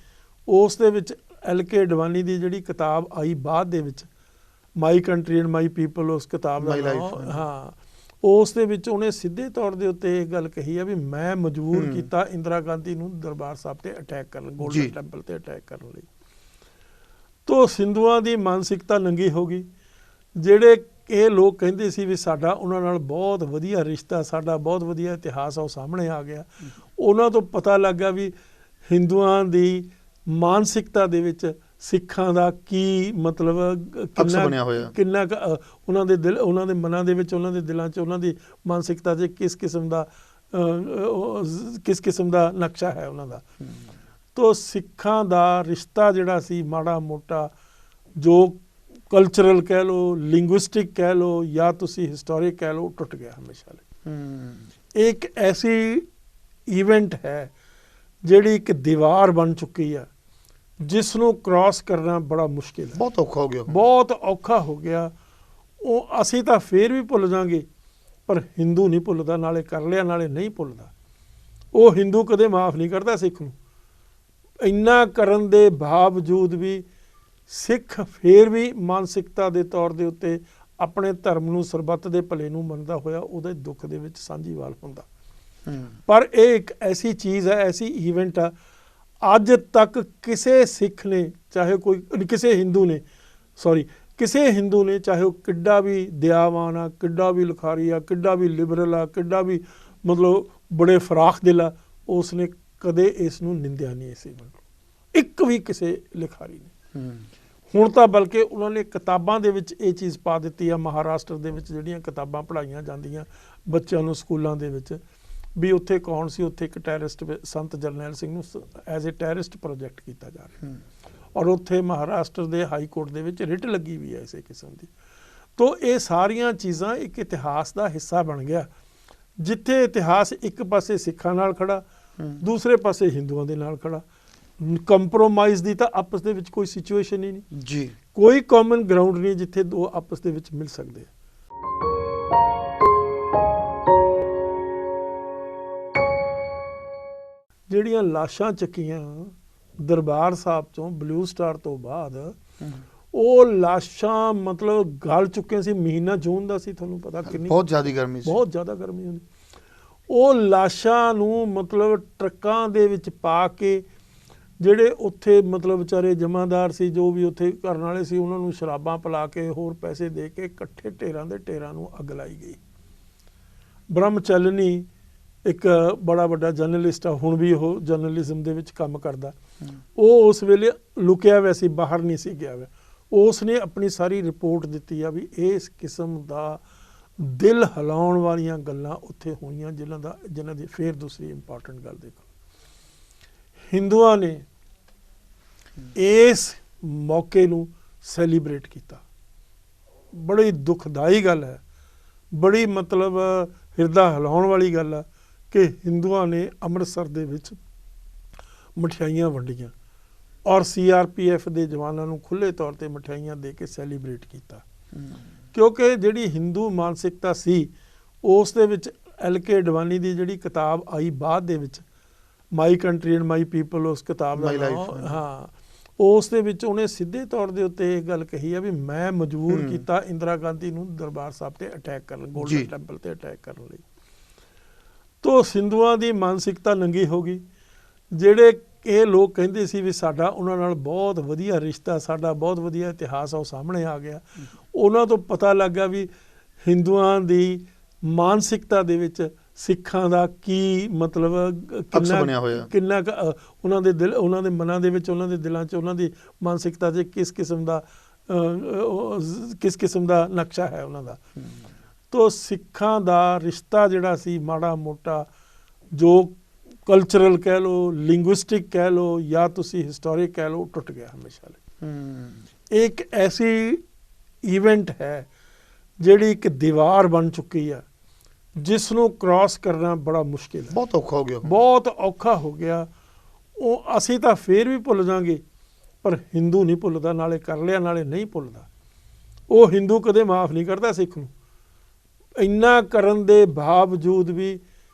ਉਸ ਦੇ ਵਿੱਚ LK ਅਡਵਾਨੀ ਦੀ ਜਿਹੜੀ ਕਿਤਾਬ ਆਈ ਬਾਅਦ ਦੇ ਵਿੱਚ, my country and my people, ਉਸ ਕਿਤਾਬ ਦਾ ਨਾਮ, ਹਾਂ, ਉਸ ਦੇ ਵਿੱਚ ਉਹਨੇ ਸਿੱਧੇ ਤੌਰ ਦੇ ਉੱਤੇ ਇਹ ਗੱਲ ਕਹੀ ਆ ਵੀ ਮੈਂ ਮਜਬੂਰ ਕੀਤਾ ਇੰਦਰਾ ਗਾਂਧੀ ਨੂੰ ਦਰਬਾਰ ਸਾਹਿਬ ਤੇ ਅਟੈਕ ਕਰਨ, ਗੋਲਡਨ ਟੈਂਪਲ ਤੇ ਅਟੈਕ ਕਰਨ ਲਈ। ਤੋ ਹਿੰਦੂਆਂ ਦੀ ਮਾਨਸਿਕਤਾ ਨੰਗੀ ਹੋ ਗਈ। ਜਿਹੜੇ ਇਹ ਲੋਕ ਕਹਿੰਦੇ ਸੀ ਵੀ ਸਾਡਾ ਉਹਨਾਂ ਨਾਲ ਬਹੁਤ ਵਧੀਆ ਰਿਸ਼ਤਾ, ਸਾਡਾ ਬਹੁਤ ਵਧੀਆ ਇਤਿਹਾਸ ਆ, ਉਹ ਸਾਹਮਣੇ ਆ ਗਿਆ। ਉਹਨਾਂ ਤੋਂ ਪਤਾ ਲੱਗਾ ਵੀ ਹਿੰਦੂਆਂ ਦੀ ਮਾਨਸਿਕਤਾ ਦੇ ਵਿੱਚ ਸਿੱਖਾਂ ਦਾ ਕੀ ਮਤਲਬ, ਕਿੰਨਾ ਉਹਨਾਂ ਦੇ ਦਿਲ, ਉਹਨਾਂ ਦੇ ਮਨਾਂ ਦੇ ਵਿੱਚ, ਉਹਨਾਂ ਦੇ ਦਿਲਾਂ 'ਚ, ਉਹਨਾਂ ਦੀ ਮਾਨਸਿਕਤਾ 'ਚ ਕਿਸ ਕਿਸਮ ਦਾ ਨਕਸ਼ਾ ਹੈ ਉਹਨਾਂ ਦਾ। ਤੋ ਸਿੱਖਾਂ ਦਾ ਰਿਸ਼ਤਾ ਜਿਹੜਾ ਸੀ ਮਾੜਾ ਮੋਟਾ, ਜੋ ਕਲਚਰਲ ਕਹਿ ਲਓ, ਲਿੰਗੁਇਸਟਿਕ ਕਹਿ ਲਓ, ਜਾਂ ਤੁਸੀਂ ਹਿਸਟੋਰਿਕ ਕਹਿ ਲਓ, ਟੁੱਟ ਗਿਆ ਹਮੇਸ਼ਾ ਲਈ। ਇੱਕ ਐਸੀ ਈਵੈਂਟ ਹੈ ਜਿਹੜੀ ਇੱਕ ਦੀਵਾਰ ਬਣ ਚੁੱਕੀ ਆ, ਜਿਸ ਨੂੰ ਕ੍ਰਾਸ ਕਰਨਾ ਬੜਾ ਮੁਸ਼ਕਿਲ ਹੈ, ਬਹੁਤ ਔਖਾ ਹੋ ਗਿਆ, ਬਹੁਤ ਔਖਾ ਹੋ ਗਿਆ। ਉਹ ਅਸੀਂ ਤਾਂ ਫੇਰ ਵੀ ਭੁੱਲ ਜਾਵਾਂਗੇ, ਪਰ ਹਿੰਦੂ ਨਹੀਂ ਭੁੱਲਦਾ, ਨਾਲੇ ਕਰ ਲਿਆ ਨਾਲੇ ਨਹੀਂ ਭੁੱਲਦਾ। ਉਹ ਹਿੰਦੂ ਕਦੇ ਮਾਫ ਨਹੀਂ ਕਰਦਾ ਸਿੱਖ ਨੂੰ। ਇੰਨਾ ਕਰਨ ਦੇ ਬਾਵਜੂਦ ਵੀ ਸਿੱਖ ਫੇਰ ਵੀ ਮਾਨਸਿਕਤਾ ਦੇ ਤੌਰ ਦੇ ਉੱਤੇ ਆਪਣੇ ਧਰਮ ਨੂੰ, ਸਰਬੱਤ ਦੇ ਭਲੇ ਨੂੰ ਮੰਨਦਾ ਹੋਇਆ ਉਹਦੇ ਦੁੱਖ ਦੇ ਵਿੱਚ ਸਾਂਝੀਵਾਲ ਹੁੰਦਾ। ਪਰ ਇਹ ਇੱਕ ਐਸੀ ਚੀਜ਼ ਹੈ, ਐਸੀ ਈਵੈਂਟ ਆ, ਅੱਜ ਤੱਕ ਕਿਸੇ ਸਿੱਖ ਨੇ, ਚਾਹੇ ਕੋਈ ਕਿਸੇ ਹਿੰਦੂ ਨੇ, ਚਾਹੇ ਉਹ ਕਿੱਡਾ ਵੀ ਦਿਆਵਾਨ ਆ, ਕਿੱਡਾ ਵੀ ਲਿਖਾਰੀ ਆ, ਕਿੱਡਾ ਵੀ ਲਿਬਰਲ ਆ, ਕਿੱਡਾ ਵੀ ਮਤਲਬ ਬੜੇ ਫਰਾਖ ਦਿਲ ਆ, ਉਸ ਨੇ ਕਦੇ ਇਸ ਨੂੰ ਨਿੰਦਿਆ ਨਹੀਂ। ਇਸ ਈਵੈਂਟ ਨੂੰ ਇੱਕ ਵੀ ਕਿਸੇ ਲਿਖਾਰੀ ਨੇ। ਹੁਣ ਤਾਂ ਬਲਕਿ ਉਹਨਾਂ ਨੇ ਕਿਤਾਬਾਂ ਦੇ ਵਿੱਚ ਇਹ ਚੀਜ਼ ਪਾ ਦਿੱਤੀ ਆ, ਮਹਾਰਾਸ਼ਟਰ ਦੇ ਵਿੱਚ ਜਿਹੜੀਆਂ ਕਿਤਾਬਾਂ ਪੜ੍ਹਾਈਆਂ ਜਾਂਦੀਆਂ ਬੱਚਿਆਂ ਨੂੰ ਸਕੂਲਾਂ ਦੇ ਵਿੱਚ, ਵੀ ਉੱਥੇ ਕੌਣ ਸੀ, ਉੱਥੇ ਇੱਕ ਟੈਰਰਿਸਟ ਸੰਤ ਜਰਨੈਲ ਸਿੰਘ ਨੂੰ ਐਜ਼ ਏ ਟੈਰਰਿਸਟ ਪ੍ਰੋਜੈਕਟ ਕੀਤਾ ਜਾ ਰਿਹਾ ਔਰ ਉੱਥੇ ਮਹਾਰਾਸ਼ਟਰ ਦੇ ਹਾਈ ਕੋਰਟ ਦੇ ਵਿੱਚ ਰਿਟ ਲੱਗੀ ਵੀ ਹੈ ਇਸੇ ਕਿਸਮ ਦੀ। ਤੋ ਇਹ ਸਾਰੀਆਂ ਚੀਜ਼ਾਂ ਇੱਕ ਇਤਿਹਾਸ ਦਾ ਹਿੱਸਾ ਬਣ ਗਿਆ, ਜਿੱਥੇ ਇਤਿਹਾਸ ਇੱਕ ਪਾਸੇ ਸਿੱਖਾਂ ਨਾਲ ਖੜਾ, ਦੂਸਰੇ ਪਾਸੇ ਹਿੰਦੂਆਂ ਦੇ ਨਾਲ ਖੜਾ। ਕੰਪਰੋਮਾਈਜ਼ ਦੀ ਤਾਂ ਆਪਸ ਦੇ ਵਿੱਚ ਕੋਈ ਸਿਚੁਏਸ਼ਨ ਹੀ ਨਹੀਂ ਜੀ, ਕੋਈ ਕਾਮਨ ਗਰਾਊਂਡ ਨਹੀਂ ਜਿੱਥੇ ਦੋ ਆਪਸ ਦੇ ਵਿੱਚ ਮਿਲ ਸਕਦੇ ਆ। ਜਿਹੜੀਆਂ ਲਾਸ਼ਾਂ ਚੱਕੀਆਂ ਦਰਬਾਰ ਸਾਹਿਬ ਤੋਂ ਬਲੂ ਸਟਾਰ ਤੋਂ ਬਾਅਦ, ਉਹ ਲਾਸ਼ਾਂ ਮਤਲਬ ਗਲ ਚੁੱਕੇ ਸੀ। ਮਹੀਨਾ ਜੂਨ ਦਾ ਸੀ, ਤੁਹਾਨੂੰ ਪਤਾ ਕਿੰਨੀ ਬਹੁਤ ਜ਼ਿਆਦਾ ਗਰਮੀ ਸੀ, ਬਹੁਤ ਜ਼ਿਆਦਾ ਗਰਮੀ ਹੁੰਦੀ। ਉਹ ਲਾਸ਼ਾਂ ਨੂੰ ਮਤਲਬ ਟਰੱਕਾਂ ਦੇ ਵਿੱਚ ਪਾ ਕੇ ਜਿਹੜੇ ਉੱਥੇ ਮਤਲਬ ਵਿਚਾਰੇ ਜਮਾਦਾਰ ਸੀ, ਜੋ ਵੀ ਉੱਥੇ ਕਰਨ ਵਾਲੇ ਸੀ, ਉਹਨਾਂ ਨੂੰ ਸ਼ਰਾਬਾਂ ਪਿਲਾ ਕੇ ਹੋਰ ਪੈਸੇ ਦੇ ਕੇ ਇਕੱਠੇ ਢੇਰਾਂ ਦੇ ਢੇਰਾਂ ਨੂੰ ਅੱਗ ਲਾਈ ਗਈ। ਬ੍ਰਹਮਚਲਨੀ ਇੱਕ ਬੜਾ ਵੱਡਾ ਜਰਨਲਿਸਟ ਆ, ਹੁਣ ਵੀ ਉਹ ਜਰਨਲਿਜ਼ਮ ਦੇ ਵਿੱਚ ਕੰਮ ਕਰਦਾ, ਉਹ ਉਸ ਵੇਲੇ ਲੁਕਿਆ ਹੋਇਆ ਸੀ, ਬਾਹਰ ਨਹੀਂ ਸੀ ਗਿਆ ਹੋਇਆ। ਉਸ ਨੇ ਆਪਣੀ ਸਾਰੀ ਰਿਪੋਰਟ ਦਿੱਤੀ ਆ ਵੀ ਇਸ ਕਿਸਮ ਦਾ ਦਿਲ ਹਿਲਾਉਣ ਵਾਲੀਆਂ ਗੱਲਾਂ ਉੱਥੇ ਹੋਈਆਂ ਜਿਨ੍ਹਾਂ ਦੀ ਫਿਰ ਦੂਸਰੀ ਇੰਪੋਰਟੈਂਟ ਗੱਲ ਦੇਖੋ, ਹਿੰਦੂਆਂ ਨੇ ਇਸ ਮੌਕੇ ਨੂੰ ਸੈਲੀਬ੍ਰੇਟ ਕੀਤਾ। ਬੜੀ ਦੁਖਦਾਈ ਗੱਲ ਹੈ, ਬੜੀ ਮਤਲਬ ਹਿਰਦਾ ਹਿਲਾਉਣ ਵਾਲੀ ਗੱਲ ਹੈ ਕਿ ਹਿੰਦੂਆਂ ਨੇ ਅੰਮ੍ਰਿਤਸਰ ਦੇ ਵਿੱਚ ਮਠਿਆਈਆਂ ਵੰਡੀਆਂ ਔਰ CRPF ਦੇ ਜਵਾਨਾਂ ਨੂੰ ਖੁੱਲ੍ਹੇ ਤੌਰ 'ਤੇ ਮਠਿਆਈਆਂ ਦੇ ਕੇ ਸੈਲੀਬ੍ਰੇਟ ਕੀਤਾ। ਕਿਉਂਕਿ ਜਿਹੜੀ ਹਿੰਦੂ ਮਾਨਸਿਕਤਾ ਸੀ ਉਸ ਦੇ ਵਿੱਚ LK ਅਡਵਾਨੀ ਦੀ ਜਿਹੜੀ ਕਿਤਾਬ ਆਈ ਬਾਅਦ ਦੇ ਵਿੱਚ, my country and my people, ਉਸ ਕਿਤਾਬ ਦਾ ਨਾਮ, ਹਾਂ, ਉਸ ਦੇ ਵਿੱਚ ਉਹਨੇ ਸਿੱਧੇ ਤੌਰ ਦੇ ਉੱਤੇ ਇਹ ਗੱਲ ਕਹੀ ਆ ਵੀ ਮੈਂ ਮਜਬੂਰ ਕੀਤਾ ਇੰਦਰਾ ਗਾਂਧੀ ਨੂੰ ਦਰਬਾਰ ਸਾਹਿਬ ਤੇ ਅਟੈਕ ਕਰਨ, ਗੋਲਡਨ ਟੈਂਪਲ ਤੇ ਅਟੈਕ ਕਰਨ ਲਈ। ਤੋ ਹਿੰਦੂਆਂ ਦੀ ਮਾਨਸਿਕਤਾ ਨੰਗੀ ਹੋ ਗਈ। ਜਿਹੜੇ ਇਹ ਲੋਕ ਕਹਿੰਦੇ ਸੀ ਵੀ ਸਾਡਾ ਉਹਨਾਂ ਨਾਲ ਬਹੁਤ ਵਧੀਆ ਰਿਸ਼ਤਾ, ਸਾਡਾ ਬਹੁਤ ਵਧੀਆ ਇਤਿਹਾਸ ਆ, ਉਹ ਸਾਹਮਣੇ ਆ ਗਿਆ। ਉਹਨਾਂ ਤੋਂ ਪਤਾ ਲੱਗਾ ਵੀ ਹਿੰਦੂਆਂ ਦੀ ਮਾਨਸਿਕਤਾ ਦੇ ਵਿੱਚ ਸਿੱਖਾਂ ਦਾ ਕੀ ਮਤਲਬ, ਕਿੰਨਾ ਉਹਨਾਂ ਦੇ ਦਿਲ, ਉਹਨਾਂ ਦੇ ਮਨਾਂ ਦੇ ਵਿੱਚ, ਉਹਨਾਂ ਦੇ ਦਿਲਾਂ 'ਚ, ਉਹਨਾਂ ਦੀ ਮਾਨਸਿਕਤਾ 'ਚ ਕਿਸ ਕਿਸਮ ਦਾ ਨਕਸ਼ਾ ਹੈ ਉਹਨਾਂ ਦਾ। ਤੋ ਸਿੱਖਾਂ ਦਾ ਰਿਸ਼ਤਾ ਜਿਹੜਾ ਸੀ ਮਾੜਾ ਮੋਟਾ, ਜੋ ਕਲਚਰਲ ਕਹਿ ਲਓ, ਲਿੰਗੁਇਸਟਿਕ ਕਹਿ ਲਓ, ਜਾਂ ਤੁਸੀਂ ਹਿਸਟੋਰਿਕ ਕਹਿ ਲਓ, ਟੁੱਟ ਗਿਆ ਹਮੇਸ਼ਾ ਲਈ। ਇੱਕ ਐਸੀ ਇਵੈਂਟ ਹੈ ਜਿਹੜੀ ਇੱਕ ਦੀਵਾਰ ਬਣ ਚੁੱਕੀ ਹੈ ਜਿਸ ਨੂੰ ਕ੍ਰਾਸ ਕਰਨਾ ਬੜਾ ਮੁਸ਼ਕਿਲ ਹੈ, ਬਹੁਤ ਔਖਾ ਹੋ ਗਿਆ, ਬਹੁਤ ਔਖਾ ਹੋ ਗਿਆ। ਉਹ ਅਸੀਂ ਤਾਂ ਫੇਰ ਵੀ ਭੁੱਲ ਜਾਵਾਂਗੇ, ਪਰ ਹਿੰਦੂ ਨਹੀਂ ਭੁੱਲਦਾ, ਨਾਲੇ ਕਰ ਲਿਆ ਨਾਲੇ ਨਹੀਂ ਭੁੱਲਦਾ। ਉਹ ਹਿੰਦੂ ਕਦੇ ਮਾਫ ਨਹੀਂ ਕਰਦਾ ਸਿੱਖ ਨੂੰ। ਇੰਨਾ ਕਰਨ ਦੇ ਬਾਵਜੂਦ ਵੀ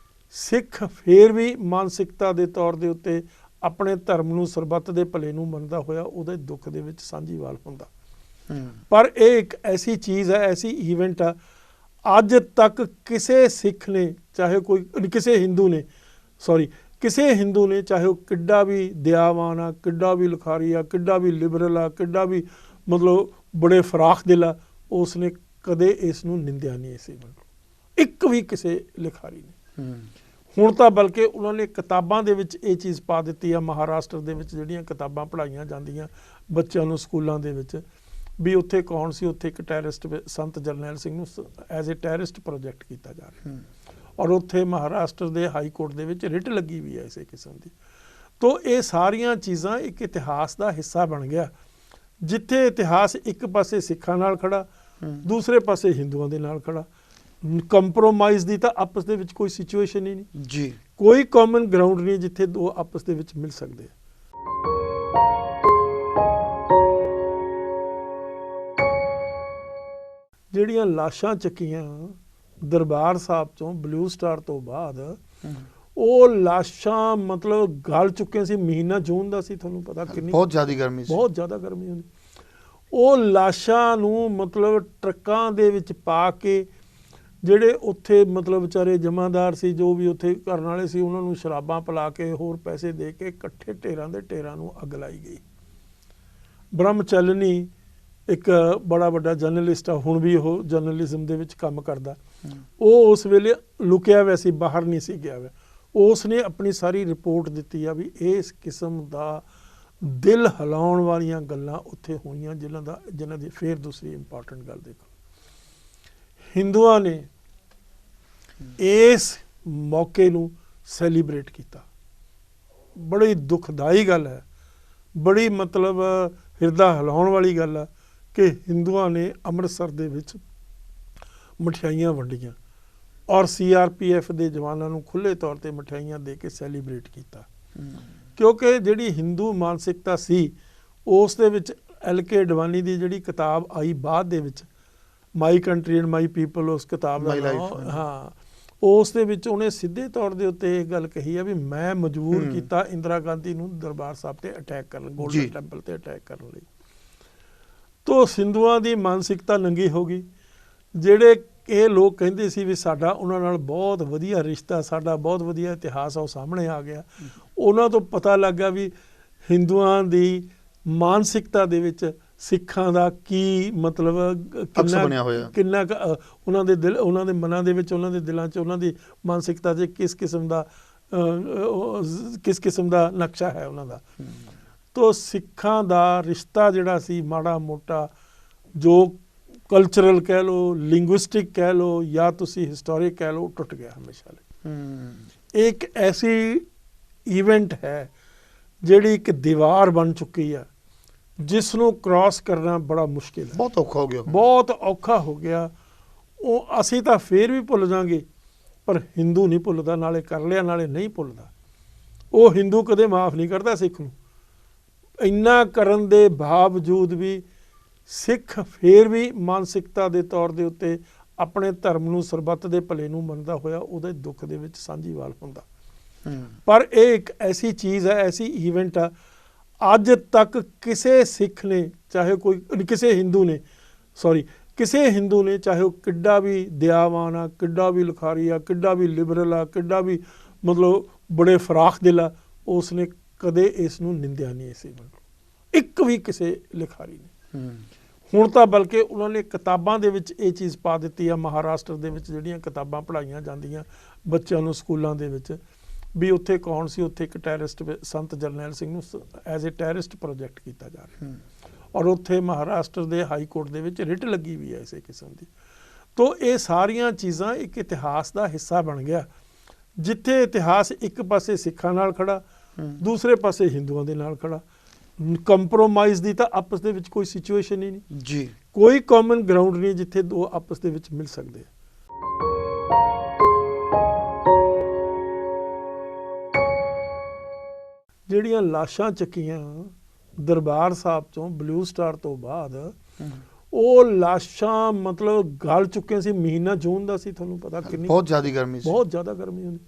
ਸਿੱਖ ਫੇਰ ਵੀ ਮਾਨਸਿਕਤਾ ਦੇ ਤੌਰ ਦੇ ਉੱਤੇ ਆਪਣੇ ਧਰਮ ਨੂੰ, ਸਰਬੱਤ ਦੇ ਭਲੇ ਨੂੰ ਮੰਨਦਾ ਹੋਇਆ ਉਹਦੇ ਦੁੱਖ ਦੇ ਵਿੱਚ ਸਾਂਝੀਵਾਲ ਹੁੰਦਾ। ਪਰ ਇਹ ਇੱਕ ਐਸੀ ਚੀਜ਼ ਹੈ, ਐਸੀ ਈਵੈਂਟ ਆ, ਅੱਜ ਤੱਕ ਕਿਸੇ ਸਿੱਖ ਨੇ, ਚਾਹੇ ਕੋਈ ਕਿਸੇ ਹਿੰਦੂ ਨੇ, ਚਾਹੇ ਉਹ ਕਿੱਡਾ ਵੀ ਦਿਆਵਾਨ ਆ, ਕਿੱਡਾ ਵੀ ਲਿਖਾਰੀ ਆ, ਕਿੱਡਾ ਵੀ ਲਿਬਰਲ ਆ, ਕਿੱਡਾ ਵੀ ਮਤਲਬ ਬੜੇ ਫਰਾਖ ਦਿਲ ਆ, ਉਸਨੇ ਕਦੇ ਇਸ ਨੂੰ ਨਿੰਦਿਆ ਨਹੀਂ। ਇਸ ਈਵੈਂਟ ਨੂੰ ਇੱਕ ਵੀ ਕਿਸੇ ਲਿਖਾਰੀ ਨੇ। ਹੁਣ ਤਾਂ ਬਲਕਿ ਉਹਨਾਂ ਨੇ ਕਿਤਾਬਾਂ ਦੇ ਵਿੱਚ ਇਹ ਚੀਜ਼ ਪਾ ਦਿੱਤੀ ਆ, ਮਹਾਰਾਸ਼ਟਰ ਦੇ ਵਿੱਚ ਜਿਹੜੀਆਂ ਕਿਤਾਬਾਂ ਪੜ੍ਹਾਈਆਂ ਜਾਂਦੀਆਂ ਬੱਚਿਆਂ ਨੂੰ ਸਕੂਲਾਂ ਦੇ ਵਿੱਚ, ਵੀ ਉੱਥੇ ਕੌਣ ਸੀ, ਉੱਥੇ ਇੱਕ ਟੈਰਰਿਸਟ ਸੰਤ ਜਰਨੈਲ ਸਿੰਘ ਨੂੰ ਐਜ਼ ਏ ਟੈਰਰਿਸਟ ਪ੍ਰੋਜੈਕਟ ਕੀਤਾ ਜਾ ਰਿਹਾ, ਔਰ ਉੱਥੇ ਮਹਾਰਾਸ਼ਟਰ ਦੇ ਹਾਈ ਕੋਰਟ ਦੇ ਵਿੱਚ ਰਿਟ ਲੱਗੀ ਵੀ ਹੈ ਇਸੇ ਕਿਸਮ ਦੀ। ਤੋ ਇਹ ਸਾਰੀਆਂ ਚੀਜ਼ਾਂ ਇੱਕ ਇਤਿਹਾਸ ਦਾ ਹਿੱਸਾ ਬਣ ਗਿਆ, ਜਿੱਥੇ ਇਤਿਹਾਸ ਇੱਕ ਪਾਸੇ ਸਿੱਖਾਂ ਨਾਲ ਖੜਾ, ਦੂਸਰੇ ਪਾਸੇ ਹਿੰਦੂਆਂ ਦੇ ਨਾਲ ਖੜਾ। ਕੰਪਰੋਮਾਈਜ਼ ਦੀ ਤਾਂ ਆਪਸ ਦੇ ਵਿੱਚ ਕੋਈ ਸਿਚੁਏਸ਼ਨ ਹੀ ਨਹੀਂ ਜੀ, ਕੋਈ ਕਾਮਨ ਗਰਾਊਂਡ ਨਹੀਂ ਜਿੱਥੇ ਦੋ ਆਪਸ ਦੇ ਵਿੱਚ ਮਿਲ ਸਕਦੇ ਆ। ਜਿਹੜੀਆਂ ਲਾਸ਼ਾਂ ਚੱਕੀਆਂ ਦਰਬਾਰ ਸਾਹਿਬ ਚੋਂ ਬਲੂ ਸਟਾਰ ਤੋਂ ਬਾਅਦ, ਉਹ ਲਾਸ਼ਾਂ ਮਤਲਬ ਗਲ ਚੁੱਕੇ ਸੀ। ਮਹੀਨਾ ਜੂਨ ਦਾ ਸੀ, ਤੁਹਾਨੂੰ ਪਤਾ ਕਿੰਨੀ ਬਹੁਤ ਜ਼ਿਆਦਾ ਗਰਮੀ ਸੀ, ਬਹੁਤ ਜ਼ਿਆਦਾ ਗਰਮੀ ਹੁੰਦੀ। ਉਹ ਲਾਸ਼ਾਂ ਨੂੰ ਮਤਲਬ ਟਰੱਕਾਂ ਦੇ ਵਿੱਚ ਪਾ ਕੇ, ਜਿਹੜੇ ਉੱਥੇ ਮਤਲਬ ਵਿਚਾਰੇ ਜਮਾਦਾਰ ਸੀ, ਜੋ ਵੀ ਉੱਥੇ ਕਰਨ ਵਾਲੇ ਸੀ, ਉਹਨਾਂ ਨੂੰ ਸ਼ਰਾਬਾਂ ਪਿਲਾ ਕੇ, ਹੋਰ ਪੈਸੇ ਦੇ ਕੇ ਇਕੱਠੇ ਢੇਰਾਂ ਦੇ ਢੇਰਾਂ ਨੂੰ ਅੱਗ ਲਾਈ ਗਈ। ਬ੍ਰਹਮਚਲਨੀ ਇੱਕ ਬੜਾ ਵੱਡਾ ਜਰਨਲਿਸਟ ਆ, ਹੁਣ ਵੀ ਉਹ ਜਰਨਲਿਜ਼ਮ ਦੇ ਵਿੱਚ ਕੰਮ ਕਰਦਾ, ਉਹ ਉਸ ਵੇਲੇ ਲੁਕਿਆ ਹੋਇਆ ਸੀ, ਬਾਹਰ ਨਹੀਂ ਸੀ ਗਿਆ ਹੋਇਆ। ਉਸ ਨੇ ਆਪਣੀ ਸਾਰੀ ਰਿਪੋਰਟ ਦਿੱਤੀ ਆ ਵੀ ਇਸ ਕਿਸਮ ਦਾ ਦਿਲ ਹਿਲਾਉਣ ਵਾਲੀਆਂ ਗੱਲਾਂ ਉੱਥੇ ਹੋਈਆਂ ਜਿਨ੍ਹਾਂ ਦੀ ਫਿਰ ਦੂਸਰੀ ਇੰਪੋਰਟੈਂਟ ਗੱਲ ਦੇਖੋ, ਹਿੰਦੂਆਂ ਨੇ ਇਸ ਮੌਕੇ ਨੂੰ ਸੈਲੀਬ੍ਰੇਟ ਕੀਤਾ। ਬੜੀ ਦੁਖਦਾਈ ਗੱਲ ਹੈ, ਬੜੀ ਮਤਲਬ ਹਿਰਦਾ ਹਿਲਾਉਣ ਵਾਲੀ ਗੱਲ ਆ ਕਿ ਹਿੰਦੂਆਂ ਨੇ ਅੰਮ੍ਰਿਤਸਰ ਦੇ ਵਿੱਚ ਮਠਿਆਈਆਂ ਵੰਡੀਆਂ ਔਰ CRPF ਦੇ ਜਵਾਨਾਂ ਨੂੰ ਖੁੱਲ੍ਹੇ ਤੌਰ 'ਤੇ ਮਠਿਆਈਆਂ ਦੇ ਕੇ ਸੈਲੀਬ੍ਰੇਟ ਕੀਤਾ। ਕਿਉਂਕਿ ਜਿਹੜੀ ਹਿੰਦੂ ਮਾਨਸਿਕਤਾ ਸੀ ਉਸ ਦੇ ਵਿੱਚ LK ਅਡਵਾਨੀ ਦੀ ਜਿਹੜੀ ਕਿਤਾਬ ਆਈ ਬਾਅਦ ਦੇ ਵਿੱਚ, my country and my people, ਉਸ ਕਿਤਾਬ ਦਾ ਨਾਮ, ਹਾਂ, ਉਸ ਦੇ ਵਿੱਚ ਉਹਨੇ ਸਿੱਧੇ ਤੌਰ ਦੇ ਉੱਤੇ ਇਹ ਗੱਲ ਕਹੀ ਆ ਵੀ ਮੈਂ ਮਜਬੂਰ ਕੀਤਾ ਇੰਦਰਾ ਗਾਂਧੀ ਨੂੰ ਦਰਬਾਰ ਸਾਹਿਬ ਤੇ ਅਟੈਕ ਕਰਨ, ਗੋਲਡਨ ਟੈਂਪਲ ਤੇ ਅਟੈਕ ਕਰਨ ਲਈ। ਤੋ ਹਿੰਦੂਆਂ ਦੀ ਮਾਨਸਿਕਤਾ ਨੰਗੀ ਹੋ ਗਈ। ਜਿਹੜੇ ਇਹ ਲੋਕ ਕਹਿੰਦੇ ਸੀ ਵੀ ਸਾਡਾ ਉਹਨਾਂ ਨਾਲ ਬਹੁਤ ਵਧੀਆ ਰਿਸ਼ਤਾ, ਸਾਡਾ ਬਹੁਤ ਵਧੀਆ ਇਤਿਹਾਸ ਆ, ਉਹ ਸਾਹਮਣੇ ਆ ਗਿਆ। ਉਹਨਾਂ ਤੋਂ ਪਤਾ ਲੱਗਾ ਵੀ ਹਿੰਦੂਆਂ ਦੀ ਮਾਨਸਿਕਤਾ ਦੇ ਵਿੱਚ ਸਿੱਖਾਂ ਦਾ ਕੀ ਮਤਲਬ, ਕਿੰਨਾ ਉਹਨਾਂ ਦੇ ਦਿਲ, ਉਹਨਾਂ ਦੇ ਮਨਾਂ ਦੇ ਵਿੱਚ, ਉਹਨਾਂ ਦੇ ਦਿਲਾਂ 'ਚ, ਉਹਨਾਂ ਦੀ ਮਾਨਸਿਕਤਾ 'ਚ ਕਿਸ ਕਿਸਮ ਦਾ ਨਕਸ਼ਾ ਹੈ ਉਹਨਾਂ ਦਾ। ਤੋ ਸਿੱਖਾਂ ਦਾ ਰਿਸ਼ਤਾ ਜਿਹੜਾ ਸੀ ਮਾੜਾ ਮੋਟਾ, ਜੋ ਕਲਚਰਲ ਕਹਿ ਲਓ, ਲਿੰਗੁਇਸਟਿਕ ਕਹਿ ਲਓ, ਜਾਂ ਤੁਸੀਂ ਹਿਸਟੋਰਿਕ ਕਹਿ ਲਓ, ਟੁੱਟ ਗਿਆ ਹਮੇਸ਼ਾ ਲਈ। ਇਹ ਇੱਕ ਐਸੀ ਈਵੈਂਟ ਹੈ ਜਿਹੜੀ ਇੱਕ ਦੀਵਾਰ ਬਣ ਚੁੱਕੀ ਆ, ਜਿਸ ਨੂੰ ਕ੍ਰਾਸ ਕਰਨਾ ਬੜਾ ਮੁਸ਼ਕਿਲ ਹੈ, ਬਹੁਤ ਔਖਾ ਹੋ ਗਿਆ, ਬਹੁਤ ਔਖਾ ਹੋ ਗਿਆ। ਉਹ ਅਸੀਂ ਤਾਂ ਫੇਰ ਵੀ ਭੁੱਲ ਜਾਵਾਂਗੇ, ਪਰ ਹਿੰਦੂ ਨਹੀਂ ਭੁੱਲਦਾ, ਨਾਲੇ ਕਰ ਲਿਆ ਨਾਲੇ ਨਹੀਂ ਭੁੱਲਦਾ। ਉਹ ਹਿੰਦੂ ਕਦੇ ਮਾਫ ਨਹੀਂ ਕਰਦਾ ਸਿੱਖ ਨੂੰ। ਇੰਨਾ ਕਰਨ ਦੇ ਬਾਵਜੂਦ ਵੀ ਸਿੱਖ ਫੇਰ ਵੀ ਮਾਨਸਿਕਤਾ ਦੇ ਤੌਰ ਦੇ ਉੱਤੇ ਆਪਣੇ ਧਰਮ ਨੂੰ, ਸਰਬੱਤ ਦੇ ਭਲੇ ਨੂੰ ਮੰਨਦਾ ਹੋਇਆ ਉਹਦੇ ਦੁੱਖ ਦੇ ਵਿੱਚ ਸਾਂਝੀਵਾਲ ਹੁੰਦਾ। ਪਰ ਇਹ ਇੱਕ ਐਸੀ ਚੀਜ਼ ਹੈ, ਐਸੀ ਈਵੈਂਟ ਆ, ਅੱਜ ਤੱਕ ਕਿਸੇ ਸਿੱਖ ਨੇ, ਚਾਹੇ ਕੋਈ ਕਿਸੇ ਹਿੰਦੂ ਨੇ, ਕਿਸੇ ਹਿੰਦੂ ਨੇ, ਚਾਹੇ ਉਹ ਕਿੱਡਾ ਵੀ ਦਿਆਵਾਨ ਆ, ਕਿੱਡਾ ਵੀ ਲਿਖਾਰੀ ਆ, ਕਿੱਡਾ ਵੀ ਲਿਬਰਲ ਆ, ਕਿੱਡਾ ਵੀ ਮਤਲਬ ਬੜੇ ਫਰਾਖ ਦਿਲ ਆ, ਉਸ ਨੇ ਕਦੇ ਇਸ ਨੂੰ ਨਿੰਦਿਆ ਨਹੀਂ ਇਸ ਈਵੈਂਟ ਨੂੰ, ਇੱਕ ਵੀ ਕਿਸੇ ਲਿਖਾਰੀ ਨੇ। ਹੁਣ ਤਾਂ ਬਲਕਿ ਉਹਨਾਂ ਨੇ ਕਿਤਾਬਾਂ ਦੇ ਵਿੱਚ ਇਹ ਚੀਜ਼ ਪਾ ਦਿੱਤੀ ਆ, ਮਹਾਰਾਸ਼ਟਰ ਦੇ ਵਿੱਚ ਜਿਹੜੀਆਂ ਕਿਤਾਬਾਂ ਪੜ੍ਹਾਈਆਂ ਜਾਂਦੀਆਂ ਬੱਚਿਆਂ ਨੂੰ ਸਕੂਲਾਂ ਦੇ ਵਿੱਚ, ਵੀ ਉੱਥੇ ਕੌਣ ਸੀ, ਉੱਥੇ ਇੱਕ ਟੈਰਰਿਸਟ ਸੰਤ ਜਰਨੈਲ ਸਿੰਘ ਨੂੰ ਐਜ਼ ਏ ਟੈਰਰਿਸਟ ਪ੍ਰੋਜੈਕਟ ਕੀਤਾ ਜਾ ਰਿਹਾ, ਔਰ ਉੱਥੇ ਮਹਾਰਾਸ਼ਟਰ ਦੇ ਹਾਈ ਕੋਰਟ ਦੇ ਵਿੱਚ ਰਿਟ ਲੱਗੀ ਵੀ ਹੈ ਇਸੇ ਕਿਸਮ ਦੀ। ਤੋ ਇਹ ਸਾਰੀਆਂ ਚੀਜ਼ਾਂ ਇੱਕ ਇਤਿਹਾਸ ਦਾ ਹਿੱਸਾ ਬਣ ਗਿਆ, ਜਿੱਥੇ ਇਤਿਹਾਸ ਇੱਕ ਪਾਸੇ ਸਿੱਖਾਂ ਨਾਲ ਖੜਾ, ਦੂਸਰੇ ਪਾਸੇ ਹਿੰਦੂਆਂ ਦੇ ਨਾਲ ਖੜਾ। ਕੰਪਰੋਮਾਈਜ਼ ਦੀ ਤਾਂ ਆਪਸ ਦੇ ਵਿੱਚ ਕੋਈ ਸਿਚੁਏਸ਼ਨ ਹੀ ਨਹੀਂ ਜੀ, ਕੋਈ ਕਾਮਨ ਗਰਾਊਂਡ ਨਹੀਂ ਜਿੱਥੇ ਦੋ ਆਪਸ ਦੇ ਵਿੱਚ ਮਿਲ ਸਕਦੇ ਆ। ਜਿਹੜੀਆਂ ਲਾਸ਼ਾਂ ਚੱਕੀਆਂ ਦਰਬਾਰ ਸਾਹਿਬ ਚੋਂ ਬਲੂ ਸਟਾਰ ਤੋਂ ਬਾਅਦ, ਉਹ ਲਾਸ਼ਾਂ ਮਤਲਬ ਗਲ ਚੁੱਕੀਆਂ ਸੀ। ਮਹੀਨਾ ਜੂਨ ਦਾ ਸੀ, ਤੁਹਾਨੂੰ ਪਤਾ ਕਿੰਨੀ ਬਹੁਤ ਜ਼ਿਆਦਾ ਗਰਮੀ ਸੀ, ਬਹੁਤ ਜ਼ਿਆਦਾ ਗਰਮੀ ਹੁੰਦੀ।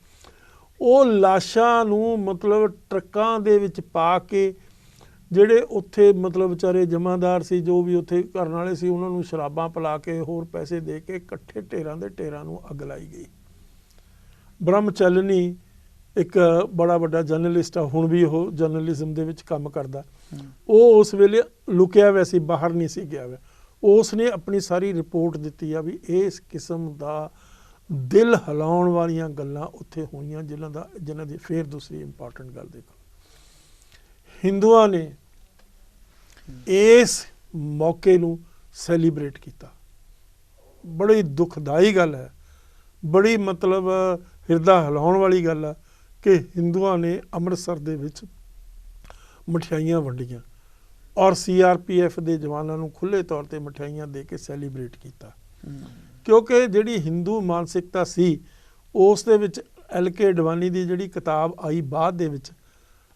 ਉਹ ਲਾਸ਼ਾਂ ਨੂੰ ਮਤਲਬ ਟਰੱਕਾਂ ਦੇ ਵਿੱਚ ਪਾ ਕੇ, ਜਿਹੜੇ ਉੱਥੇ ਮਤਲਬ ਵਿਚਾਰੇ ਜਮਾਦਾਰ ਸੀ, ਜੋ ਵੀ ਉੱਥੇ ਕਰਨ ਵਾਲੇ ਸੀ, ਉਹਨਾਂ ਨੂੰ ਸ਼ਰਾਬਾਂ ਪਿਲਾ ਕੇ, ਹੋਰ ਪੈਸੇ ਦੇ ਕੇ ਇਕੱਠੇ ਢੇਰਾਂ ਦੇ ਢੇਰਾਂ ਨੂੰ ਅੱਗ ਲਾਈ ਗਈ। ਬ੍ਰਹਮਚਲਨੀ ਇੱਕ ਬੜਾ ਵੱਡਾ ਜਰਨਲਿਸਟ ਆ, ਹੁਣ ਵੀ ਉਹ ਜਰਨਲਿਜ਼ਮ ਦੇ ਵਿੱਚ ਕੰਮ ਕਰਦਾ, ਉਹ ਉਸ ਵੇਲੇ ਲੁਕਿਆ ਹੋਇਆ ਸੀ, ਬਾਹਰ ਨਹੀਂ ਸੀ ਗਿਆ ਹੋਇਆ। ਉਸ ਨੇ ਆਪਣੀ ਸਾਰੀ ਰਿਪੋਰਟ ਦਿੱਤੀ ਆ ਵੀ ਇਸ ਕਿਸਮ ਦਾ ਦਿਲ ਹਿਲਾਉਣ ਵਾਲੀਆਂ ਗੱਲਾਂ ਉੱਥੇ ਹੋਈਆਂ, ਜਿਨ੍ਹਾਂ ਦੀ ਫੇਰ ਦੂਸਰੀ ਇੰਪੋਰਟੈਂਟ ਗੱਲ ਦੇਖੋ, ਹਿੰਦੂਆਂ ਨੇ ਇਸ ਮੌਕੇ ਨੂੰ ਸੈਲੀਬ੍ਰੇਟ ਕੀਤਾ। ਬੜੀ ਦੁਖਦਾਈ ਗੱਲ ਹੈ, ਬੜੀ ਮਤਲਬ ਹਿਰਦਾ ਹਿਲਾਉਣ ਵਾਲੀ ਗੱਲ ਆ ਕਿ ਹਿੰਦੂਆਂ ਨੇ ਅੰਮ੍ਰਿਤਸਰ ਦੇ ਵਿੱਚ ਮਠਿਆਈਆਂ ਵੰਡੀਆਂ, ਔਰ CRPF ਦੇ ਜਵਾਨਾਂ ਨੂੰ ਖੁੱਲ੍ਹੇ ਤੌਰ 'ਤੇ ਮਠਿਆਈਆਂ ਦੇ ਕੇ ਸੈਲੀਬ੍ਰੇਟ ਕੀਤਾ। ਕਿਉਂਕਿ ਜਿਹੜੀ ਹਿੰਦੂ ਮਾਨਸਿਕਤਾ ਸੀ, ਉਸ ਦੇ ਵਿੱਚ LK ਅਡਵਾਨੀ ਦੀ ਜਿਹੜੀ ਕਿਤਾਬ ਆਈ ਬਾਅਦ ਦੇ ਵਿੱਚ,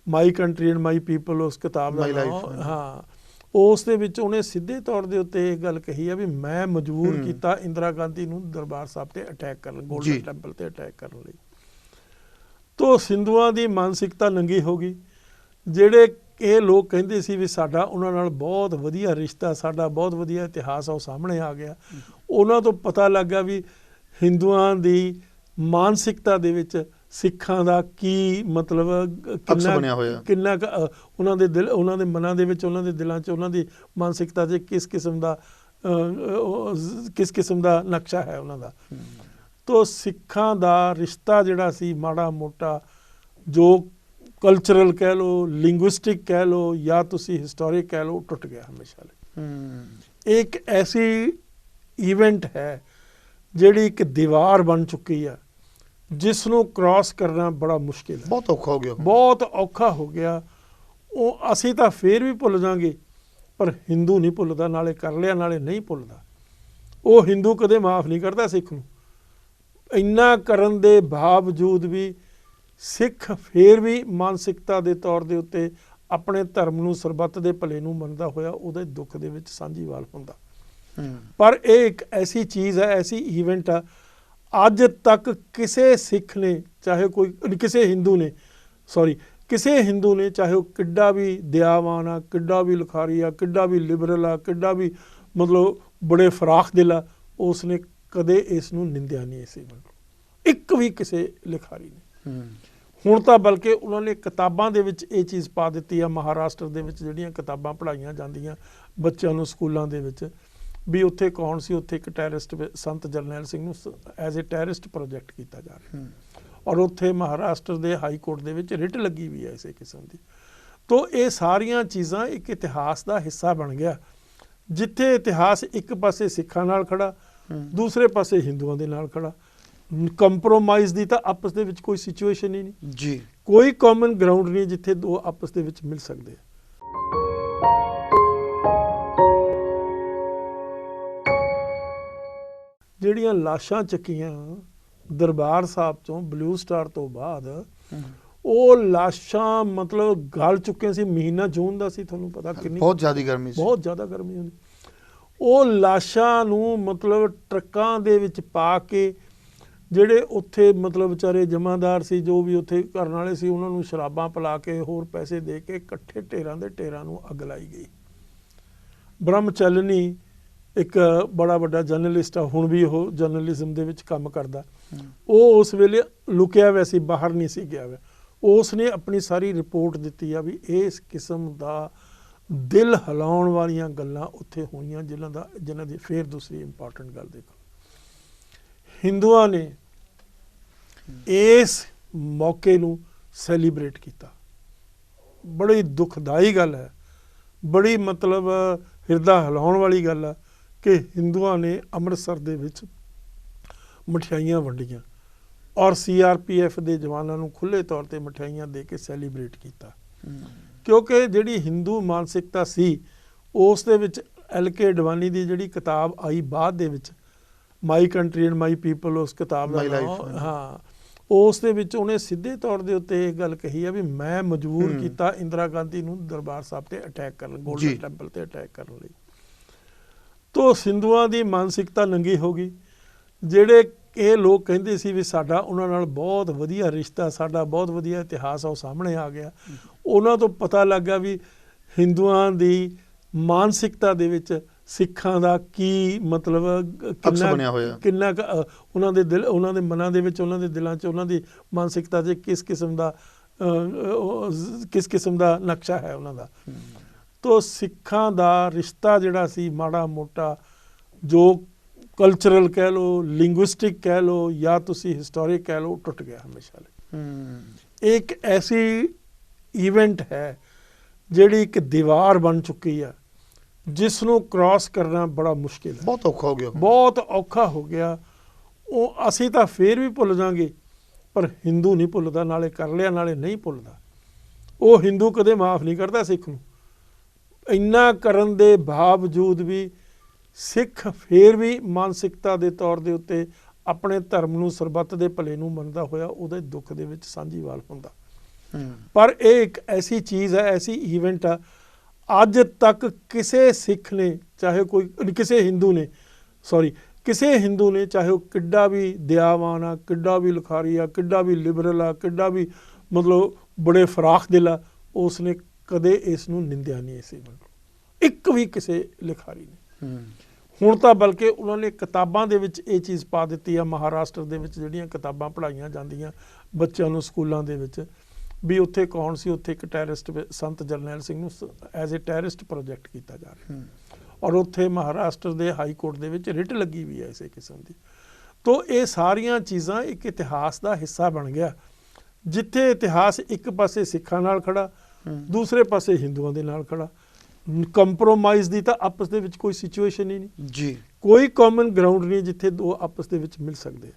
my country and my people, ਉਸ ਕਿਤਾਬ ਦਾ ਨਾਮ, ਹਾਂ, ਉਸ ਦੇ ਵਿੱਚ ਉਹਨੇ ਸਿੱਧੇ ਤੌਰ ਦੇ ਉੱਤੇ ਇਹ ਗੱਲ ਕਹੀ ਆ ਵੀ ਮੈਂ ਮਜਬੂਰ ਕੀਤਾ ਇੰਦਰਾ ਗਾਂਧੀ ਨੂੰ ਦਰਬਾਰ ਸਾਹਿਬ ਤੇ ਅਟੈਕ ਕਰਨ, ਗੋਲਡਨ ਟੈਂਪਲ ਤੇ ਅਟੈਕ ਕਰਨ ਲਈ। ਤੋ ਹਿੰਦੂਆਂ ਦੀ ਮਾਨਸਿਕਤਾ ਨੰਗੀ ਹੋ ਗਈ। ਜਿਹੜੇ ਇਹ ਲੋਕ ਕਹਿੰਦੇ ਸੀ ਵੀ ਸਾਡਾ ਉਹਨਾਂ ਨਾਲ ਬਹੁਤ ਵਧੀਆ ਰਿਸ਼ਤਾ, ਸਾਡਾ ਬਹੁਤ ਵਧੀਆ ਇਤਿਹਾਸ ਆ, ਉਹ ਸਾਹਮਣੇ ਆ ਗਿਆ। ਉਹਨਾਂ ਤੋਂ ਪਤਾ ਲੱਗਾ ਵੀ ਹਿੰਦੂਆਂ ਦੀ ਮਾਨਸਿਕਤਾ ਦੇ ਵਿੱਚ ਸਿੱਖਾਂ ਦਾ ਕੀ ਮਤਲਬ, ਕਿੰਨਾ ਉਹਨਾਂ ਦੇ ਦਿਲ, ਉਹਨਾਂ ਦੇ ਮਨਾਂ ਦੇ ਵਿੱਚ, ਉਹਨਾਂ ਦੇ ਦਿਲਾਂ 'ਚ, ਉਹਨਾਂ ਦੀ ਮਾਨਸਿਕਤਾ 'ਚ ਕਿਸ ਕਿਸਮ ਦਾ ਨਕਸ਼ਾ ਹੈ ਉਹਨਾਂ ਦਾ। ਤੋ ਸਿੱਖਾਂ ਦਾ ਰਿਸ਼ਤਾ ਜਿਹੜਾ ਸੀ ਮਾੜਾ ਮੋਟਾ, ਜੋ ਕਲਚਰਲ ਕਹਿ ਲਓ, ਲਿੰਗੁਇਸਟਿਕ ਕਹਿ ਲਓ, ਜਾਂ ਤੁਸੀਂ ਹਿਸਟੋਰਿਕ ਕਹਿ ਲਓ, ਟੁੱਟ ਗਿਆ ਹਮੇਸ਼ਾ ਲਈ। ਇਹ ਇੱਕ ਐਸੀ ਈਵੈਂਟ ਹੈ ਜਿਹੜੀ ਇੱਕ ਦੀਵਾਰ ਬਣ ਚੁੱਕੀ ਆ, ਜਿਸ ਨੂੰ ਕ੍ਰਾਸ ਕਰਨਾ ਬੜਾ ਮੁਸ਼ਕਿਲ ਹੈ, ਬਹੁਤ ਔਖਾ ਹੋ ਗਿਆ, ਬਹੁਤ ਔਖਾ ਹੋ ਗਿਆ। ਉਹ ਅਸੀਂ ਤਾਂ ਫੇਰ ਵੀ ਭੁੱਲ ਜਾਵਾਂਗੇ, ਪਰ ਹਿੰਦੂ ਨਹੀਂ ਭੁੱਲਦਾ, ਨਾਲੇ ਕਰ ਲਿਆ ਨਾਲੇ ਨਹੀਂ ਭੁੱਲਦਾ। ਉਹ ਹਿੰਦੂ ਕਦੇ ਮਾਫ ਨਹੀਂ ਕਰਦਾ ਸਿੱਖ ਨੂੰ। ਇੰਨਾ ਕਰਨ ਦੇ ਬਾਵਜੂਦ ਵੀ ਸਿੱਖ ਫੇਰ ਵੀ ਮਾਨਸਿਕਤਾ ਦੇ ਤੌਰ ਦੇ ਉੱਤੇ ਆਪਣੇ ਧਰਮ ਨੂੰ, ਸਰਬੱਤ ਦੇ ਭਲੇ ਨੂੰ ਮੰਨਦਾ ਹੋਇਆ ਉਹਦੇ ਦੁੱਖ ਦੇ ਵਿੱਚ ਸਾਂਝੀਵਾਲ ਹੁੰਦਾ। ਪਰ ਇਹ ਇੱਕ ਐਸੀ ਚੀਜ਼ ਹੈ, ਐਸੀ ਈਵੈਂਟ ਆ, ਅੱਜ ਤੱਕ ਕਿਸੇ ਸਿੱਖ ਨੇ, ਚਾਹੇ ਕੋਈ ਕਿਸੇ ਹਿੰਦੂ ਨੇ, ਚਾਹੇ ਉਹ ਕਿੱਡਾ ਵੀ ਦਿਆਵਾਨ ਆ, ਕਿੱਡਾ ਵੀ ਲਿਖਾਰੀ ਆ, ਕਿੱਡਾ ਵੀ ਲਿਬਰਲ ਆ, ਕਿੱਡਾ ਵੀ ਮਤਲਬ ਬੜੇ ਫਰਾਖ ਦਿਲ ਆ, ਉਸ ਨੇ ਕਦੇ ਇਸ ਨੂੰ ਨਿੰਦਿਆ ਨਹੀਂ ਇਸ ਈਵੈਂਟ ਨੂੰ, ਇੱਕ ਵੀ ਕਿਸੇ ਲਿਖਾਰੀ ਨੇ। ਹੁਣ ਤਾਂ ਬਲਕਿ ਉਹਨਾਂ ਨੇ ਕਿਤਾਬਾਂ ਦੇ ਵਿੱਚ ਇਹ ਚੀਜ਼ ਪਾ ਦਿੱਤੀ ਆ, ਮਹਾਰਾਸ਼ਟਰ ਦੇ ਵਿੱਚ ਜਿਹੜੀਆਂ ਕਿਤਾਬਾਂ ਪੜ੍ਹਾਈਆਂ ਜਾਂਦੀਆਂ ਬੱਚਿਆਂ ਨੂੰ ਸਕੂਲਾਂ ਦੇ ਵਿੱਚ, ਵੀ ਉੱਥੇ ਕੌਣ ਸੀ, ਉੱਥੇ ਇੱਕ ਟੈਰਰਿਸਟ ਸੰਤ ਜਰਨੈਲ ਸਿੰਘ ਨੂੰ ਐਜ਼ ਏ ਟੈਰਰਿਸਟ ਪ੍ਰੋਜੈਕਟ ਕੀਤਾ ਜਾ ਰਿਹਾ, ਔਰ ਉੱਥੇ ਮਹਾਰਾਸ਼ਟਰ ਦੇ ਹਾਈ ਕੋਰਟ ਦੇ ਵਿੱਚ ਰਿਟ ਲੱਗੀ ਵੀ ਹੈ ਇਸੇ ਕਿਸਮ ਦੀ। ਤੋ ਇਹ ਸਾਰੀਆਂ ਚੀਜ਼ਾਂ ਇੱਕ ਇਤਿਹਾਸ ਦਾ ਹਿੱਸਾ ਬਣ ਗਿਆ, ਜਿੱਥੇ ਇਤਿਹਾਸ ਇੱਕ ਪਾਸੇ ਸਿੱਖਾਂ ਨਾਲ ਖੜਾ, ਦੂਸਰੇ ਪਾਸੇ ਹਿੰਦੂਆਂ ਦੇ ਨਾਲ ਖੜਾ। ਕੰਪਰੋਮਾਈਜ਼ ਦੀ ਤਾਂ ਆਪਸ ਦੇ ਵਿੱਚ ਕੋਈ ਸਿਚੁਏਸ਼ਨ ਹੀ ਨਹੀਂ ਜੀ, ਕੋਈ ਕਾਮਨ ਗਰਾਊਂਡ ਨਹੀਂ ਜਿੱਥੇ ਦੋ ਆਪਸ ਦੇ ਵਿੱਚ ਮਿਲ ਸਕਦੇ ਆ। ਜਿਹੜੀਆਂ ਲਾਸ਼ਾਂ ਚੱਕੀਆਂ ਦਰਬਾਰ ਸਾਹਿਬ ਤੋਂ ਬਲੂ ਸਟਾਰ ਤੋਂ ਬਾਅਦ, ਉਹ ਲਾਸ਼ਾਂ ਮਤਲਬ ਗਲ ਚੁੱਕੀਆਂ ਸੀ। ਮਹੀਨਾ ਜੂਨ ਦਾ ਸੀ, ਤੁਹਾਨੂੰ ਪਤਾ ਕਿੰਨੀ ਬਹੁਤ ਜ਼ਿਆਦਾ ਗਰਮੀ ਸੀ, ਬਹੁਤ ਜ਼ਿਆਦਾ ਗਰਮੀ ਹੁੰਦੀ। ਉਹ ਲਾਸ਼ਾਂ ਨੂੰ ਮਤਲਬ ਟਰੱਕਾਂ ਦੇ ਵਿੱਚ ਪਾ ਕੇ ਜਿਹੜੇ ਉੱਥੇ ਮਤਲਬ ਵਿਚਾਰੇ ਜਮਾਦਾਰ ਸੀ, ਜੋ ਵੀ ਉੱਥੇ ਕਰਨ ਵਾਲੇ ਸੀ, ਉਹਨਾਂ ਨੂੰ ਸ਼ਰਾਬਾਂ ਪਿਲਾ ਕੇ ਹੋਰ ਪੈਸੇ ਦੇ ਕੇ ਇਕੱਠੇ ਢੇਰਾਂ ਦੇ ਢੇਰਾਂ ਨੂੰ ਅੱਗ ਲਾਈ ਗਈ। ਬ੍ਰਹਮਚਲਨੀ ਇੱਕ ਬੜਾ ਵੱਡਾ ਜਰਨਲਿਸਟ ਆ, ਹੁਣ ਵੀ ਉਹ ਜਰਨਲਿਜ਼ਮ ਦੇ ਵਿੱਚ ਕੰਮ ਕਰਦਾ। ਉਹ ਉਸ ਵੇਲੇ ਲੁਕਿਆ ਹੋਇਆ ਸੀ, ਬਾਹਰ ਨਹੀਂ ਸੀ ਗਿਆ ਹੋਇਆ। ਉਸ ਨੇ ਆਪਣੀ ਸਾਰੀ ਰਿਪੋਰਟ ਦਿੱਤੀ ਆ ਵੀ ਇਸ ਕਿਸਮ ਦਾ ਦਿਲ ਹਿਲਾਉਣ ਵਾਲੀਆਂ ਗੱਲਾਂ ਉੱਥੇ ਹੋਈਆਂ, ਜਿਨ੍ਹਾਂ ਦੀ ਫਿਰ ਦੂਸਰੀ ਇੰਪੋਰਟੈਂਟ ਗੱਲ ਦੇਖੋ, ਹਿੰਦੂਆਂ ਨੇ ਇਸ ਮੌਕੇ ਨੂੰ ਸੈਲੀਬ੍ਰੇਟ ਕੀਤਾ। ਬੜੀ ਦੁਖਦਾਈ ਗੱਲ ਹੈ, ਬੜੀ ਮਤਲਬ ਹਿਰਦਾ ਹਿਲਾਉਣ ਵਾਲੀ ਗੱਲ ਆ ਕਿ ਹਿੰਦੂਆਂ ਨੇ ਅੰਮ੍ਰਿਤਸਰ ਦੇ ਵਿੱਚ ਮਠਿਆਈਆਂ ਵੰਡੀਆਂ ਔਰ CRPF ਦੇ ਜਵਾਨਾਂ ਨੂੰ ਖੁੱਲ੍ਹੇ ਤੌਰ 'ਤੇ ਮਠਿਆਈਆਂ ਦੇ ਕੇ ਸੈਲੀਬ੍ਰੇਟ ਕੀਤਾ। ਕਿਉਂਕਿ ਜਿਹੜੀ ਹਿੰਦੂ ਮਾਨਸਿਕਤਾ ਸੀ, ਉਸ ਦੇ ਵਿੱਚ LK ਅਡਵਾਨੀ ਦੀ ਜਿਹੜੀ ਕਿਤਾਬ ਆਈ ਬਾਅਦ ਦੇ ਵਿੱਚ, my country and my people, ਉਸ ਕਿਤਾਬ ਦਾ ਨਾਮ, ਹਾਂ, ਉਸ ਦੇ ਵਿੱਚ ਉਹਨੇ ਸਿੱਧੇ ਤੌਰ ਦੇ ਉੱਤੇ ਇਹ ਗੱਲ ਕਹੀ ਆ ਵੀ ਮੈਂ ਮਜਬੂਰ ਕੀਤਾ ਇੰਦਰਾ ਗਾਂਧੀ ਨੂੰ ਦਰਬਾਰ ਸਾਹਿਬ ਤੇ ਅਟੈਕ ਕਰਨ, ਗੋਲਡਨ ਟੈਂਪਲ ਤੇ ਅਟੈਕ ਕਰਨ ਲਈ। ਤੋ ਹਿੰਦੂਆਂ ਦੀ ਮਾਨਸਿਕਤਾ ਨੰਗੀ ਹੋ ਗਈ। ਜਿਹੜੇ ਇਹ ਲੋਕ ਕਹਿੰਦੇ ਸੀ ਵੀ ਸਾਡਾ ਉਹਨਾਂ ਨਾਲ ਬਹੁਤ ਵਧੀਆ ਰਿਸ਼ਤਾ, ਸਾਡਾ ਬਹੁਤ ਵਧੀਆ ਇਤਿਹਾਸ ਆ, ਉਹ ਸਾਹਮਣੇ ਆ ਗਿਆ। ਉਹਨਾਂ ਤੋਂ ਪਤਾ ਲੱਗਾ ਵੀ ਹਿੰਦੂਆਂ ਦੀ ਮਾਨਸਿਕਤਾ ਦੇ ਵਿੱਚ ਸਿੱਖਾਂ ਦਾ ਕੀ ਮਤਲਬ, ਕਿੰਨਾ ਉਹਨਾਂ ਦੇ ਦਿਲ, ਉਹਨਾਂ ਦੇ ਮਨਾਂ ਦੇ ਵਿੱਚ, ਉਹਨਾਂ ਦੇ ਦਿਲਾਂ 'ਚ, ਉਹਨਾਂ ਦੀ ਮਾਨਸਿਕਤਾ 'ਚ ਕਿਸ ਕਿਸਮ ਦਾ ਨਕਸ਼ਾ ਹੈ ਉਹਨਾਂ ਦਾ। ਤੋ ਸਿੱਖਾਂ ਦਾ ਰਿਸ਼ਤਾ ਜਿਹੜਾ ਸੀ ਮਾੜਾ ਮੋਟਾ, ਜੋ ਕਲਚਰਲ ਕਹਿ ਲਓ, ਲਿੰਗੁਇਸਟਿਕ ਕਹਿ ਲਓ, ਜਾਂ ਤੁਸੀਂ ਹਿਸਟੋਰਿਕ ਕਹਿ ਲਓ, ਟੁੱਟ ਗਿਆ ਹਮੇਸ਼ਾ ਲਈ। ਇੱਕ ਐਸੀ ਈਵੈਂਟ ਹੈ ਜਿਹੜੀ ਇੱਕ ਦੀਵਾਰ ਬਣ ਚੁੱਕੀ ਆ, ਜਿਸ ਨੂੰ ਕ੍ਰਾਸ ਕਰਨਾ ਬੜਾ ਮੁਸ਼ਕਿਲ ਹੈ, ਬਹੁਤ ਔਖਾ ਹੋ ਗਿਆ, ਬਹੁਤ ਔਖਾ ਹੋ ਗਿਆ। ਉਹ ਅਸੀਂ ਤਾਂ ਫੇਰ ਵੀ ਭੁੱਲ ਜਾਵਾਂਗੇ, ਪਰ ਹਿੰਦੂ ਨਹੀਂ ਭੁੱਲਦਾ, ਨਾਲੇ ਕਰ ਲਿਆ ਨਾਲੇ ਨਹੀਂ ਭੁੱਲਦਾ। ਉਹ ਹਿੰਦੂ ਕਦੇ ਮਾਫ ਨਹੀਂ ਕਰਦਾ ਸਿੱਖ ਨੂੰ। ਇੰਨਾ ਕਰਨ ਦੇ ਬਾਵਜੂਦ ਵੀ ਸਿੱਖ ਫੇਰ ਵੀ ਮਾਨਸਿਕਤਾ ਦੇ ਤੌਰ ਦੇ ਉੱਤੇ ਆਪਣੇ ਧਰਮ ਨੂੰ, ਸਰਬੱਤ ਦੇ ਭਲੇ ਨੂੰ ਮੰਨਦਾ ਹੋਇਆ ਉਹਦੇ ਦੁੱਖ ਦੇ ਵਿੱਚ ਸਾਂਝੀਵਾਲ ਹੁੰਦਾ। ਪਰ ਇਹ ਇੱਕ ਐਸੀ ਚੀਜ਼ ਹੈ, ਐਸੀ ਈਵੈਂਟ ਆ, ਅੱਜ ਤੱਕ ਕਿਸੇ ਸਿੱਖ ਨੇ, ਚਾਹੇ ਕੋਈ ਕਿਸੇ ਹਿੰਦੂ ਨੇ, ਚਾਹੇ ਉਹ ਕਿੱਡਾ ਵੀ ਦਿਆਵਾਨ ਆ, ਕਿੱਡਾ ਵੀ ਲਿਖਾਰੀ ਆ, ਕਿੱਡਾ ਵੀ ਲਿਬਰਲ ਆ, ਕਿੱਡਾ ਵੀ ਮਤਲਬ ਬੜੇ ਫਰਾਖ ਦਿਲ ਆ, ਉਸ ਨੇ ਕਦੇ ਇਸ ਨੂੰ ਨਿੰਦਿਆ ਨਹੀਂ। ਇਸ ਈਵੈਂਟ ਨੂੰ ਇੱਕ ਵੀ ਕਿਸੇ ਲਿਖਾਰੀ ਨੇ। ਹੁਣ ਤਾਂ ਬਲਕਿ ਉਹਨਾਂ ਨੇ ਕਿਤਾਬਾਂ ਦੇ ਵਿੱਚ ਇਹ ਚੀਜ਼ ਪਾ ਦਿੱਤੀ ਆ, ਮਹਾਰਾਸ਼ਟਰ ਦੇ ਵਿੱਚ ਜਿਹੜੀਆਂ ਕਿਤਾਬਾਂ ਪੜ੍ਹਾਈਆਂ ਜਾਂਦੀਆਂ ਬੱਚਿਆਂ ਨੂੰ ਸਕੂਲਾਂ ਦੇ ਵਿੱਚ, ਵੀ ਉੱਥੇ ਕੌਣ ਸੀ, ਉੱਥੇ ਇੱਕ ਟੈਰਰਿਸਟ ਸੰਤ ਜਰਨੈਲ ਸਿੰਘ ਨੂੰ ਐਜ਼ ਏ ਟੈਰਰਿਸਟ ਪ੍ਰੋਜੈਕਟ ਕੀਤਾ ਜਾ ਰਿਹਾ, ਔਰ ਉੱਥੇ ਮਹਾਰਾਸ਼ਟਰ ਦੇ ਹਾਈ ਕੋਰਟ ਦੇ ਵਿੱਚ ਰਿਟ ਲੱਗੀ ਵੀ ਹੈ ਇਸੇ ਕਿਸਮ ਦੀ। ਤੋ ਇਹ ਸਾਰੀਆਂ ਚੀਜ਼ਾਂ ਇੱਕ ਇਤਿਹਾਸ ਦਾ ਹਿੱਸਾ ਬਣ ਗਿਆ, ਜਿੱਥੇ ਇਤਿਹਾਸ ਇੱਕ ਪਾਸੇ ਸਿੱਖਾਂ ਨਾਲ ਖੜਾ, ਦੂਸਰੇ ਪਾਸੇ ਹਿੰਦੂਆਂ ਦੇ ਨਾਲ ਖੜਾ। ਕੰਪਰੋਮਾਈਜ਼ ਦੀ ਤਾਂ ਆਪਸ ਦੇ ਵਿੱਚ ਕੋਈ ਸਿਚੁਏਸ਼ਨ ਹੀ ਨਹੀਂ ਜੀ, ਕੋਈ ਕਾਮਨ ਗਰਾਊਂਡ ਨਹੀਂ ਜਿੱਥੇ ਦੋ ਆਪਸ ਦੇ ਵਿੱਚ ਮਿਲ ਸਕਦੇ ਆ।